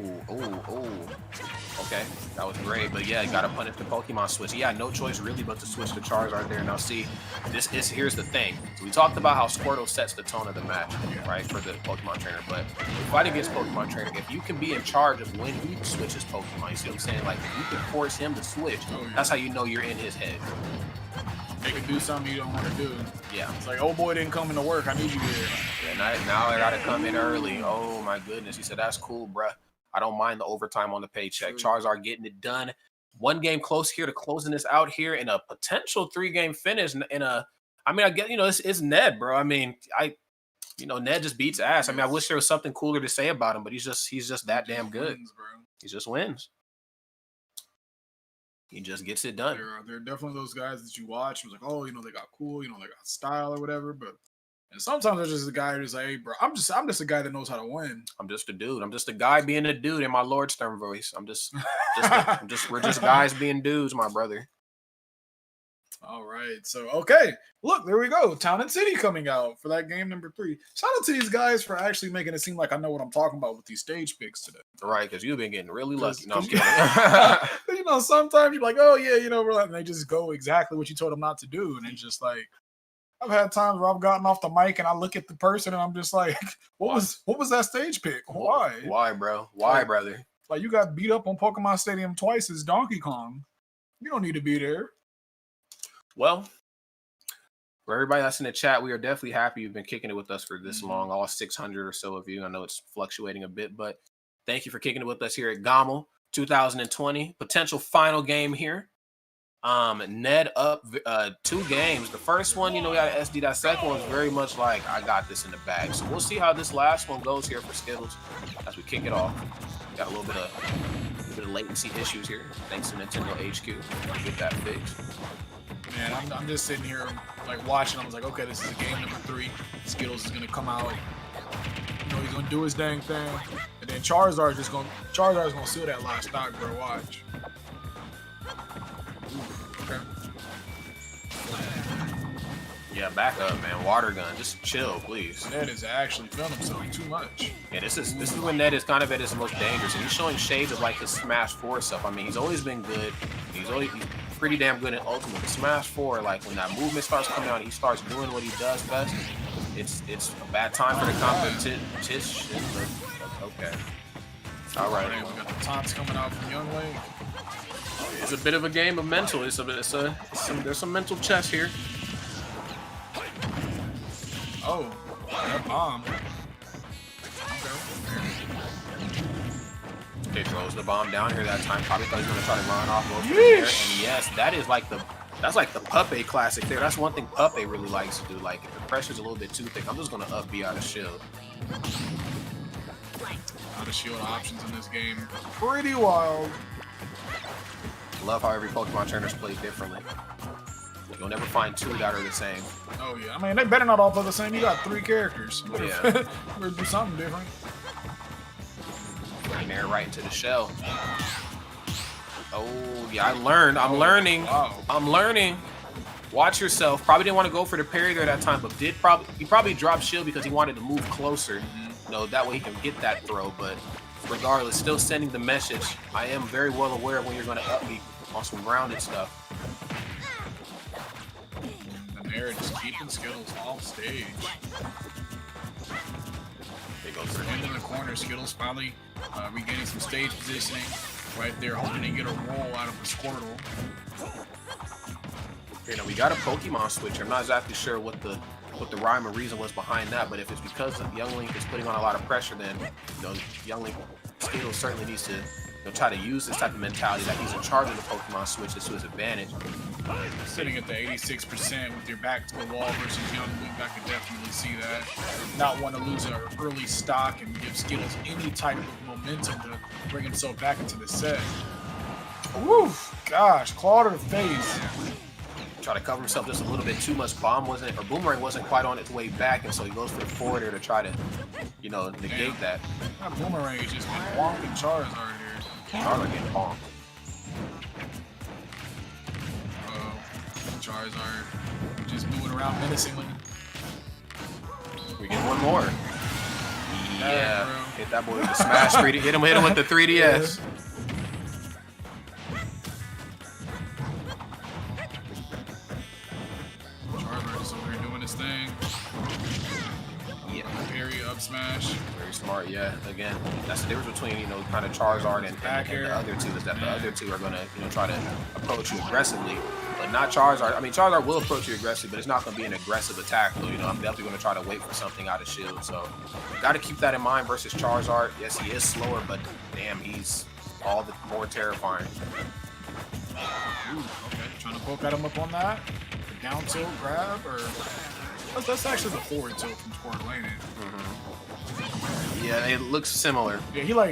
Okay, that was great. But yeah, you gotta punish the Pokemon switch. Yeah, no choice really but to switch the Charizard there. Now see, here's the thing. So we talked about how Squirtle sets the tone of the match, right, for the Pokemon trainer. But fighting against Pokemon trainer, if you can be in charge of when he switches Pokemon, you see what I'm saying? Like, if you can force him to switch, that's how you know you're in his head. They can do something you don't want to do. Yeah. It's like, oh boy, didn't come into work. I need you here. Yeah, now I gotta come in early. Oh my goodness. He said, that's cool, bruh. I don't mind the overtime on the paycheck. Charizard getting it done. One game close here to closing this out here in a potential 3-game finish. I get, it's Ned, bro. I mean, Ned just beats ass. I mean, I wish there was something cooler to say about him, but he's just that damn good. He just wins. He just gets it done. There are definitely those guys that you watch and was like, oh, they got cool, they got style or whatever. And sometimes there's just a guy who's like, hey, bro, I'm just a guy that knows how to win. I'm just a dude. I'm just a guy being a dude in my Lordstern voice. We're just guys being dudes, my brother. All right. So, okay. Look, there we go. Town and City coming out for that game number 3. Shout out to these guys for actually making it seem like I know what I'm talking about with these stage picks today. Right, because you've been getting really lucky. No, I'm kidding. Sometimes you're like, oh, yeah, and they just go exactly what you told them not to do. And it's just like, I've had times where I've gotten off the mic and I look at the person and I'm just like, what was that stage pick? Why? Why, bro? Why, brother? Like, you got beat up on Pokemon Stadium twice as Donkey Kong. You don't need to be there. Well, for everybody that's in the chat, we are definitely happy you've been kicking it with us for this long, all 600 or so of you. I know it's fluctuating a bit, but thank you for kicking it with us here at GOML 2020. Potential final game here. Ned up 2 games. The first one, we got an SD. That second one was very much like, I got this in the bag. So we'll see how this last one goes here for Skittles as we kick it off. Got a little bit of latency issues here, thanks to Nintendo HQ. Get that fixed. Man, I'm just sitting here like watching. I was like, okay, this is a game number 3. Skittles is gonna come out. He's gonna do his dang thing, and then Charizard's gonna seal that last stock, bro. Watch. Okay. Yeah, back up, man. Water gun. Just chill, please. Ned is actually feeling himself too much. Yeah, this is when Ned is kind of at his most dangerous, and he's showing shades of like his Smash 4 stuff. I mean, he's always been good. He's pretty damn good in Ultimate. But Smash 4, like when that movement starts coming out, he starts doing what he does best. It's a bad time for the competition. Okay. All right. We got the taunts coming out from Young Link. It's a bit of a game of mental. There's some mental chess here. Oh, that bomb. Okay, throws the bomb down here that time. Probably thought he was gonna try to run off most of there. And yes, that's like the Puppet classic there. That's one thing Puppet really likes to do. Like if the pressure's a little bit too thick, I'm just gonna up B out of shield. Out of shield options in this game. Pretty wild. Love how every Pokemon trainer's play differently. You'll never find 2 that are the same. Oh yeah, I mean they better not all play the same. You got 3 characters. Yeah. We're do something different. there right into the shell. Oh, yeah, I'm learning. Wow. I'm learning. Watch yourself. Probably didn't want to go for the parry there that time, but he probably dropped shield because he wanted to move closer. You know, that way he can get that throw. But regardless, still sending the message. I am very well aware of when you're going to up me on some grounded stuff. And they're just keeping Skittles off stage. There goes For him in the corner, Skittles finally regaining some stage positioning. Right there, hoping to get a roll out of the Squirtle. You know, we got a Pokemon switch. I'm not exactly sure what the rhyme or reason was behind that, but if it's because Young Link is putting on a lot of pressure, then Young Link Skittles certainly needs to try to use this type of mentality that he's in charge of the Pokemon switches to his advantage. Sitting at the 86% with your back to the wall versus Young Link, I could definitely see that. Not want to lose an early stock and give Skittles any type of momentum to bring himself back into the set. Woo! Gosh, claw to the face. Try to cover himself just a little bit too much. Boomerang wasn't quite on its way back, and so he goes for the forward air to try to, negate that. That Boomerang is just wonking Charizard here. Charizard getting bonked. Charizard just moving around menacingly. We get one more. Yeah, bro. hit that boy with the smash 3D. Hit him with the 3DS. Charizard is over here doing his thing. Yeah. Parry, up smash. Very smart, yeah. Again, that's the difference between, kind of Charizard and the other two, is that the other two are going to, try to approach you aggressively, but not Charizard. I mean, Charizard will approach you aggressively, but it's not going to be an aggressive attack, though. I'm definitely going to try to wait for something out of shield, so got to keep that in mind versus Charizard. Yes, he is slower, but damn, he's all the more terrifying. Ooh, okay, trying to poke at him up on that. The down tilt grab, or that's actually the forward tilt from Squirtle, ain't it? Yeah, it looks similar. Yeah, he what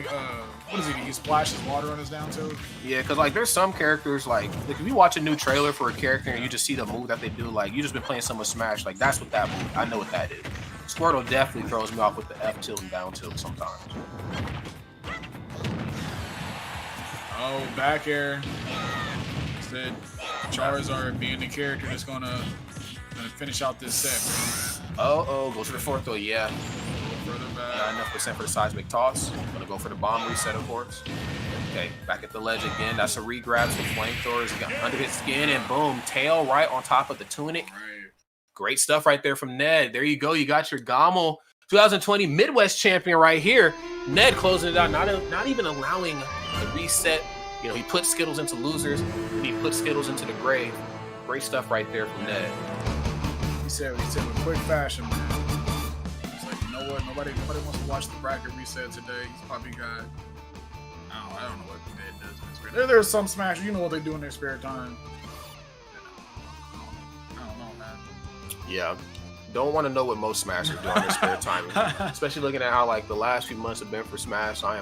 is he? He splashes water on his down tilt. Yeah, because there's some characters like if you watch a new trailer for a character and you just see the move that they do, you just been playing some of Smash, that's what that move. I know what that is. Squirtle definitely throws me off with the F tilt and down tilt sometimes. Oh, back air. Instead, Charizard being the character that's gonna finish out this set. Oh, goes for the fourth though, yeah. Further back. Not enough percent for the seismic toss. Gonna go for the bomb reset, of course. Okay, back at the ledge again. That's a re-grab to the flamethrowers. He got under his skin and boom, tail right on top of the tunic. Right. Great stuff right there from Ned. There you go. You got your GOML 2020 Midwest champion right here. Ned closing it out, not even allowing a reset. He put Skittles into losers. He put Skittles into the grave. Great stuff right there from Ned. He said with quick fashion, man. He's like, you know what? Nobody wants to watch the bracket reset today. He's probably got, I don't know what Ned does in his spare time. There's some Smash, what they do in their spare time. I don't know, man. Yeah. Don't want to know what most Smashers do in their spare time. Especially looking at how the last few months have been for Smash. I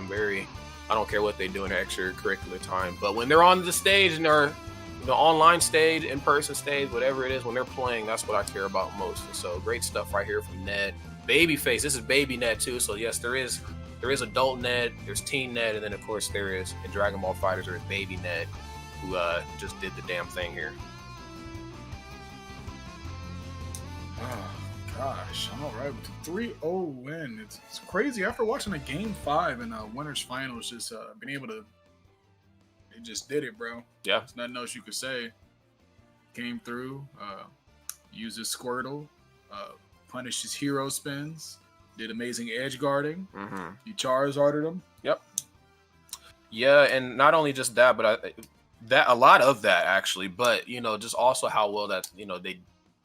don't care what they do in their extracurricular time. But when they're on the stage and they're online stage, in-person stage, whatever it is, when they're playing, that's what I care about most. And so great stuff right here from Ned. Babyface, this is baby Ned too. So yes, there is adult Ned, there's teen Ned, and then of course there is in Dragon Ball FighterZ there is baby Ned, who just did the damn thing here. Oh, gosh. I'm all right with the 3-0 win. It's crazy. After watching a Game 5 in Winners Finals, just being able to, it just did it, bro. Yeah. There's nothing else you could say. Came through, used his Squirtle, punished his hero spins, did amazing edge guarding. He Charizarded him. Yep. Yeah, and not only just that, but a lot of that actually, but just also how well that they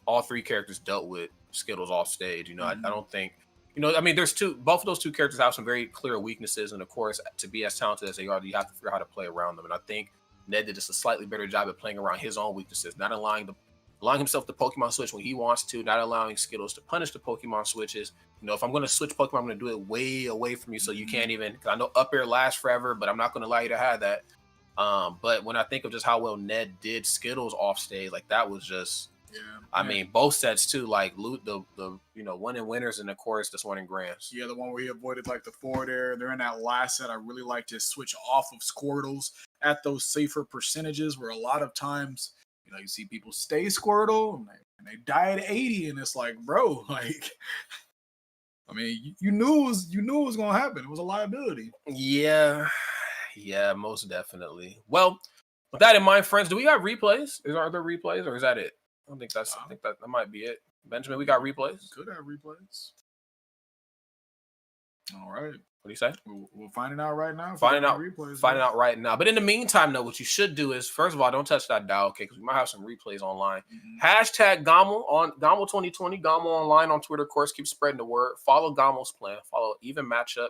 all three characters dealt with Skittles off stage. I don't think there's both of those two characters have some very clear weaknesses, and of course to be as talented as they are, you have to figure out how to play around them. And I think Ned did just a slightly better job at playing around his own weaknesses, not allowing himself to Pokemon switch when he wants to, not allowing Skittles to punish the Pokemon switches. If I'm going to switch Pokemon, I'm going to do it way away from you so you can't even, because I know up air lasts forever, but I'm not going to allow you to have that. But when I think of just how well Ned did Skittles off stage, that was just Yeah. I mean, both sets too. Like the winning winners and of course this winning grands. Yeah, the one where he avoided like the forward air. They're in that last set. I really liked his switch off of Squirtles at those safer percentages where a lot of times, you see people stay Squirtle and they die at 80, and it's like, bro, like, I mean, you knew it was gonna happen. It was a liability. Yeah, most definitely. Well, with that in mind, friends, do we got replays? Are there replays, or is that it? I think that might be it. Benjamin, we got replays. Could have replays. All right. What do you say? We'll find it out right now. Find it out right now. But in the meantime, though, what you should do is, first of all, don't touch that dial, okay? Because we might have some replays online. Mm-hmm. Hashtag GOML on GOML 2020, GOML online on Twitter. Of course, keep spreading the word. Follow GOML's plan. Follow even matchup.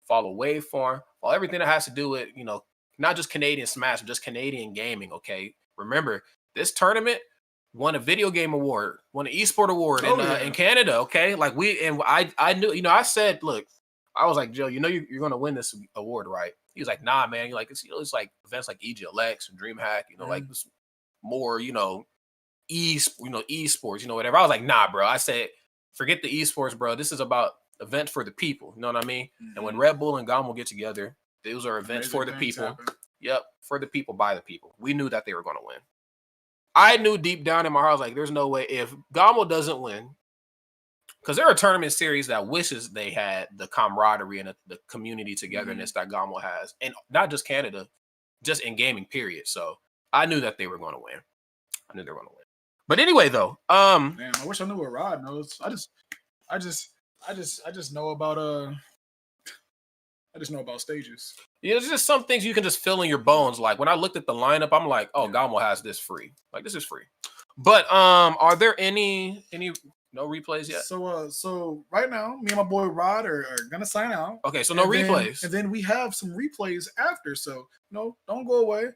Follow waveform. Follow everything that has to do with, not just Canadian Smash, but just Canadian gaming, okay? Remember, this tournament won a video game award, won an esport award in Canada, okay? Like I knew, I said, look, I was like, Joe, you're going to win this award, right? He was like, nah, man. You're like, it's like events like EGLX and DreamHack, like this more, esports, whatever. I was like, nah, bro. I said, forget the esports, bro. This is about events for the people. You know what I mean? Mm-hmm. And when Red Bull and GOML get together, those are events for the people. Happen. Yep, for the people, by the people. We knew that they were going to win. I knew deep down in my heart, I was like, there's no way if GOML doesn't win, because there are tournament series that wishes they had the camaraderie and the community togetherness that GOML has. And not just Canada, just in gaming, period. So I knew that they were going to win. But anyway, though, damn, I wish I knew what Rod knows. I just know about stages. Yeah, there's just some things you can just feel in your bones. Like when I looked at the lineup, I'm like, oh, GOML has this free. Like this is free. But are there any no replays yet? So right now, me and my boy Rod are gonna sign out. Okay, so no replays. And then we have some replays after. So don't go away.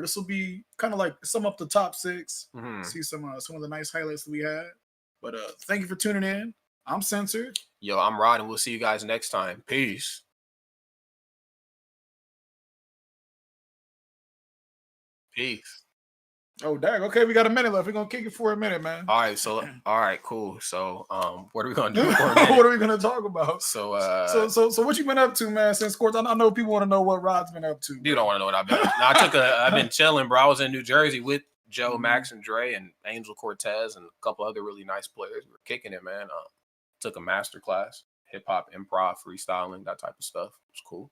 This will be kind of like sum up the top 6. Mm-hmm. See some of the nice highlights that we had. But thank you for tuning in. I'm Censored. Yo, I'm Rod, and we'll see you guys next time. Peace. Peace. Oh, dang. Okay, we got a minute left. We're gonna kick it for a minute, man. All right, cool. So, what are we gonna do for a minute? What are we gonna talk about? So, so what you been up to, man? Since course, I know people want to know what Rod's been up to. You don't want to know what I've been up to. I've been chilling, bro. I was in New Jersey with Joe, Max, and Dre, and Angel Cortez, and a couple other really nice players. We were kicking it, man. Took a master class, hip hop, improv, freestyling, that type of stuff. It was cool.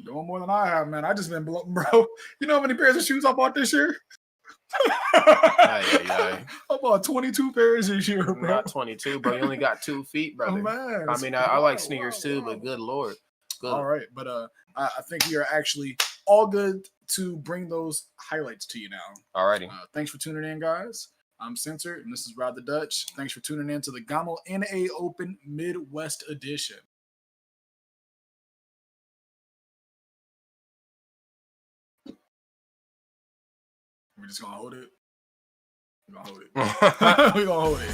Doing more than I have, man. I just been bro. You know how many pairs of shoes I bought this year? I bought 22 pairs this year, bro. Not 22, bro. You only got 2 feet, brother. Oh, man. I mean, I like sneakers too, but good Lord. Good. All right, but I think we are actually all good to bring those highlights to you now. All righty. Thanks for tuning in, guys. I'm Censored, and this is Rod the Dutch. Thanks for tuning in to the GOML NA Open Midwest Edition. We're just gonna hold it. We're gonna hold it. We're gonna hold it.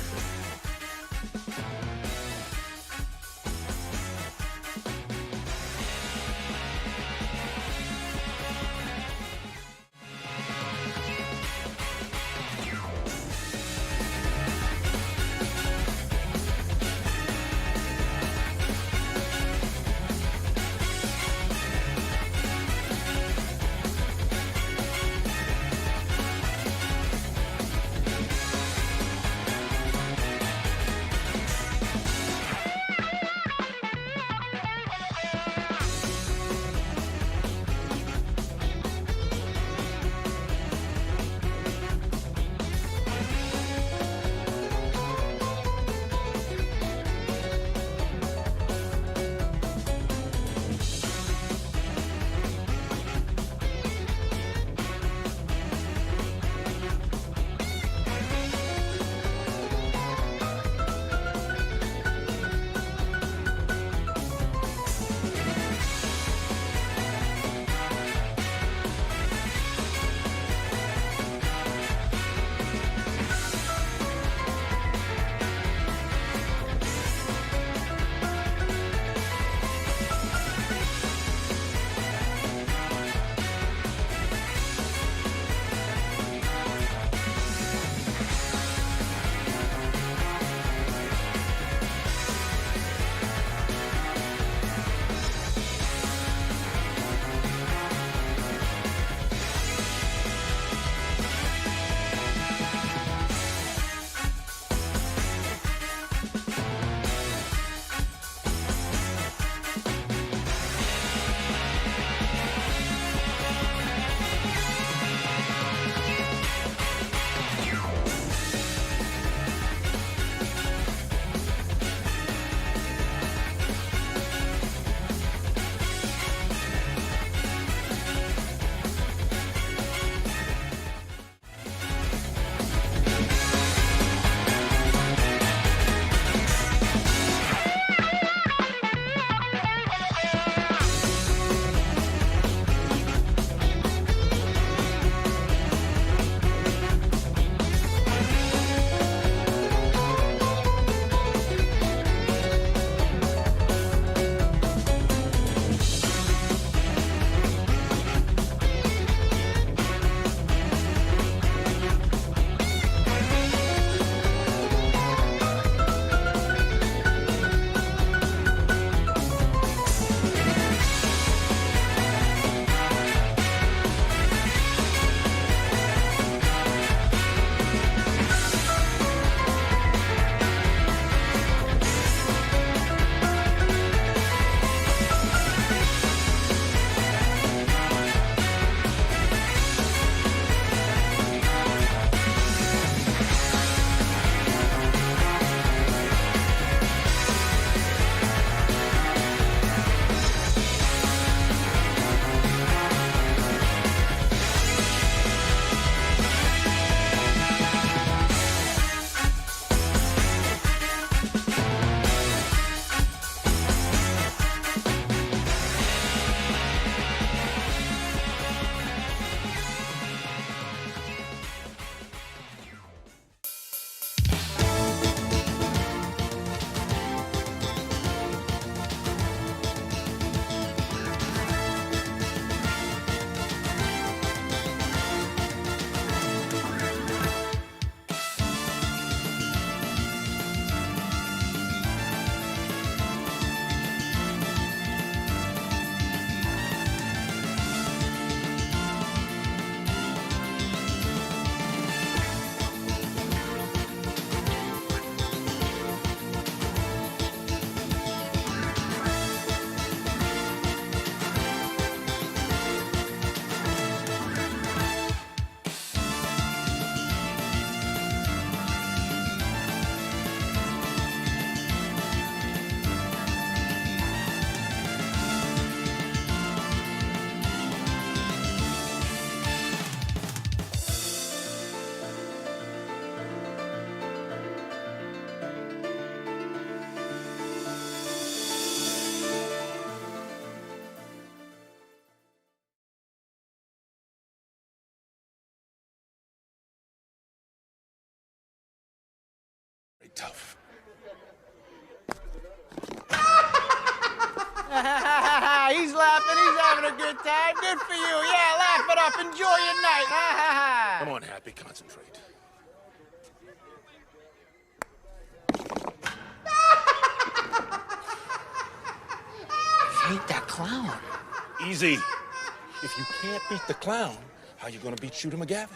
tough. He's laughing. He's having a good time. Good for you. Yeah, laugh it up. Enjoy your night. Come on, Happy, concentrate. Hate that clown. Easy. If you can't beat the clown, how you gonna beat Shooter McGavin?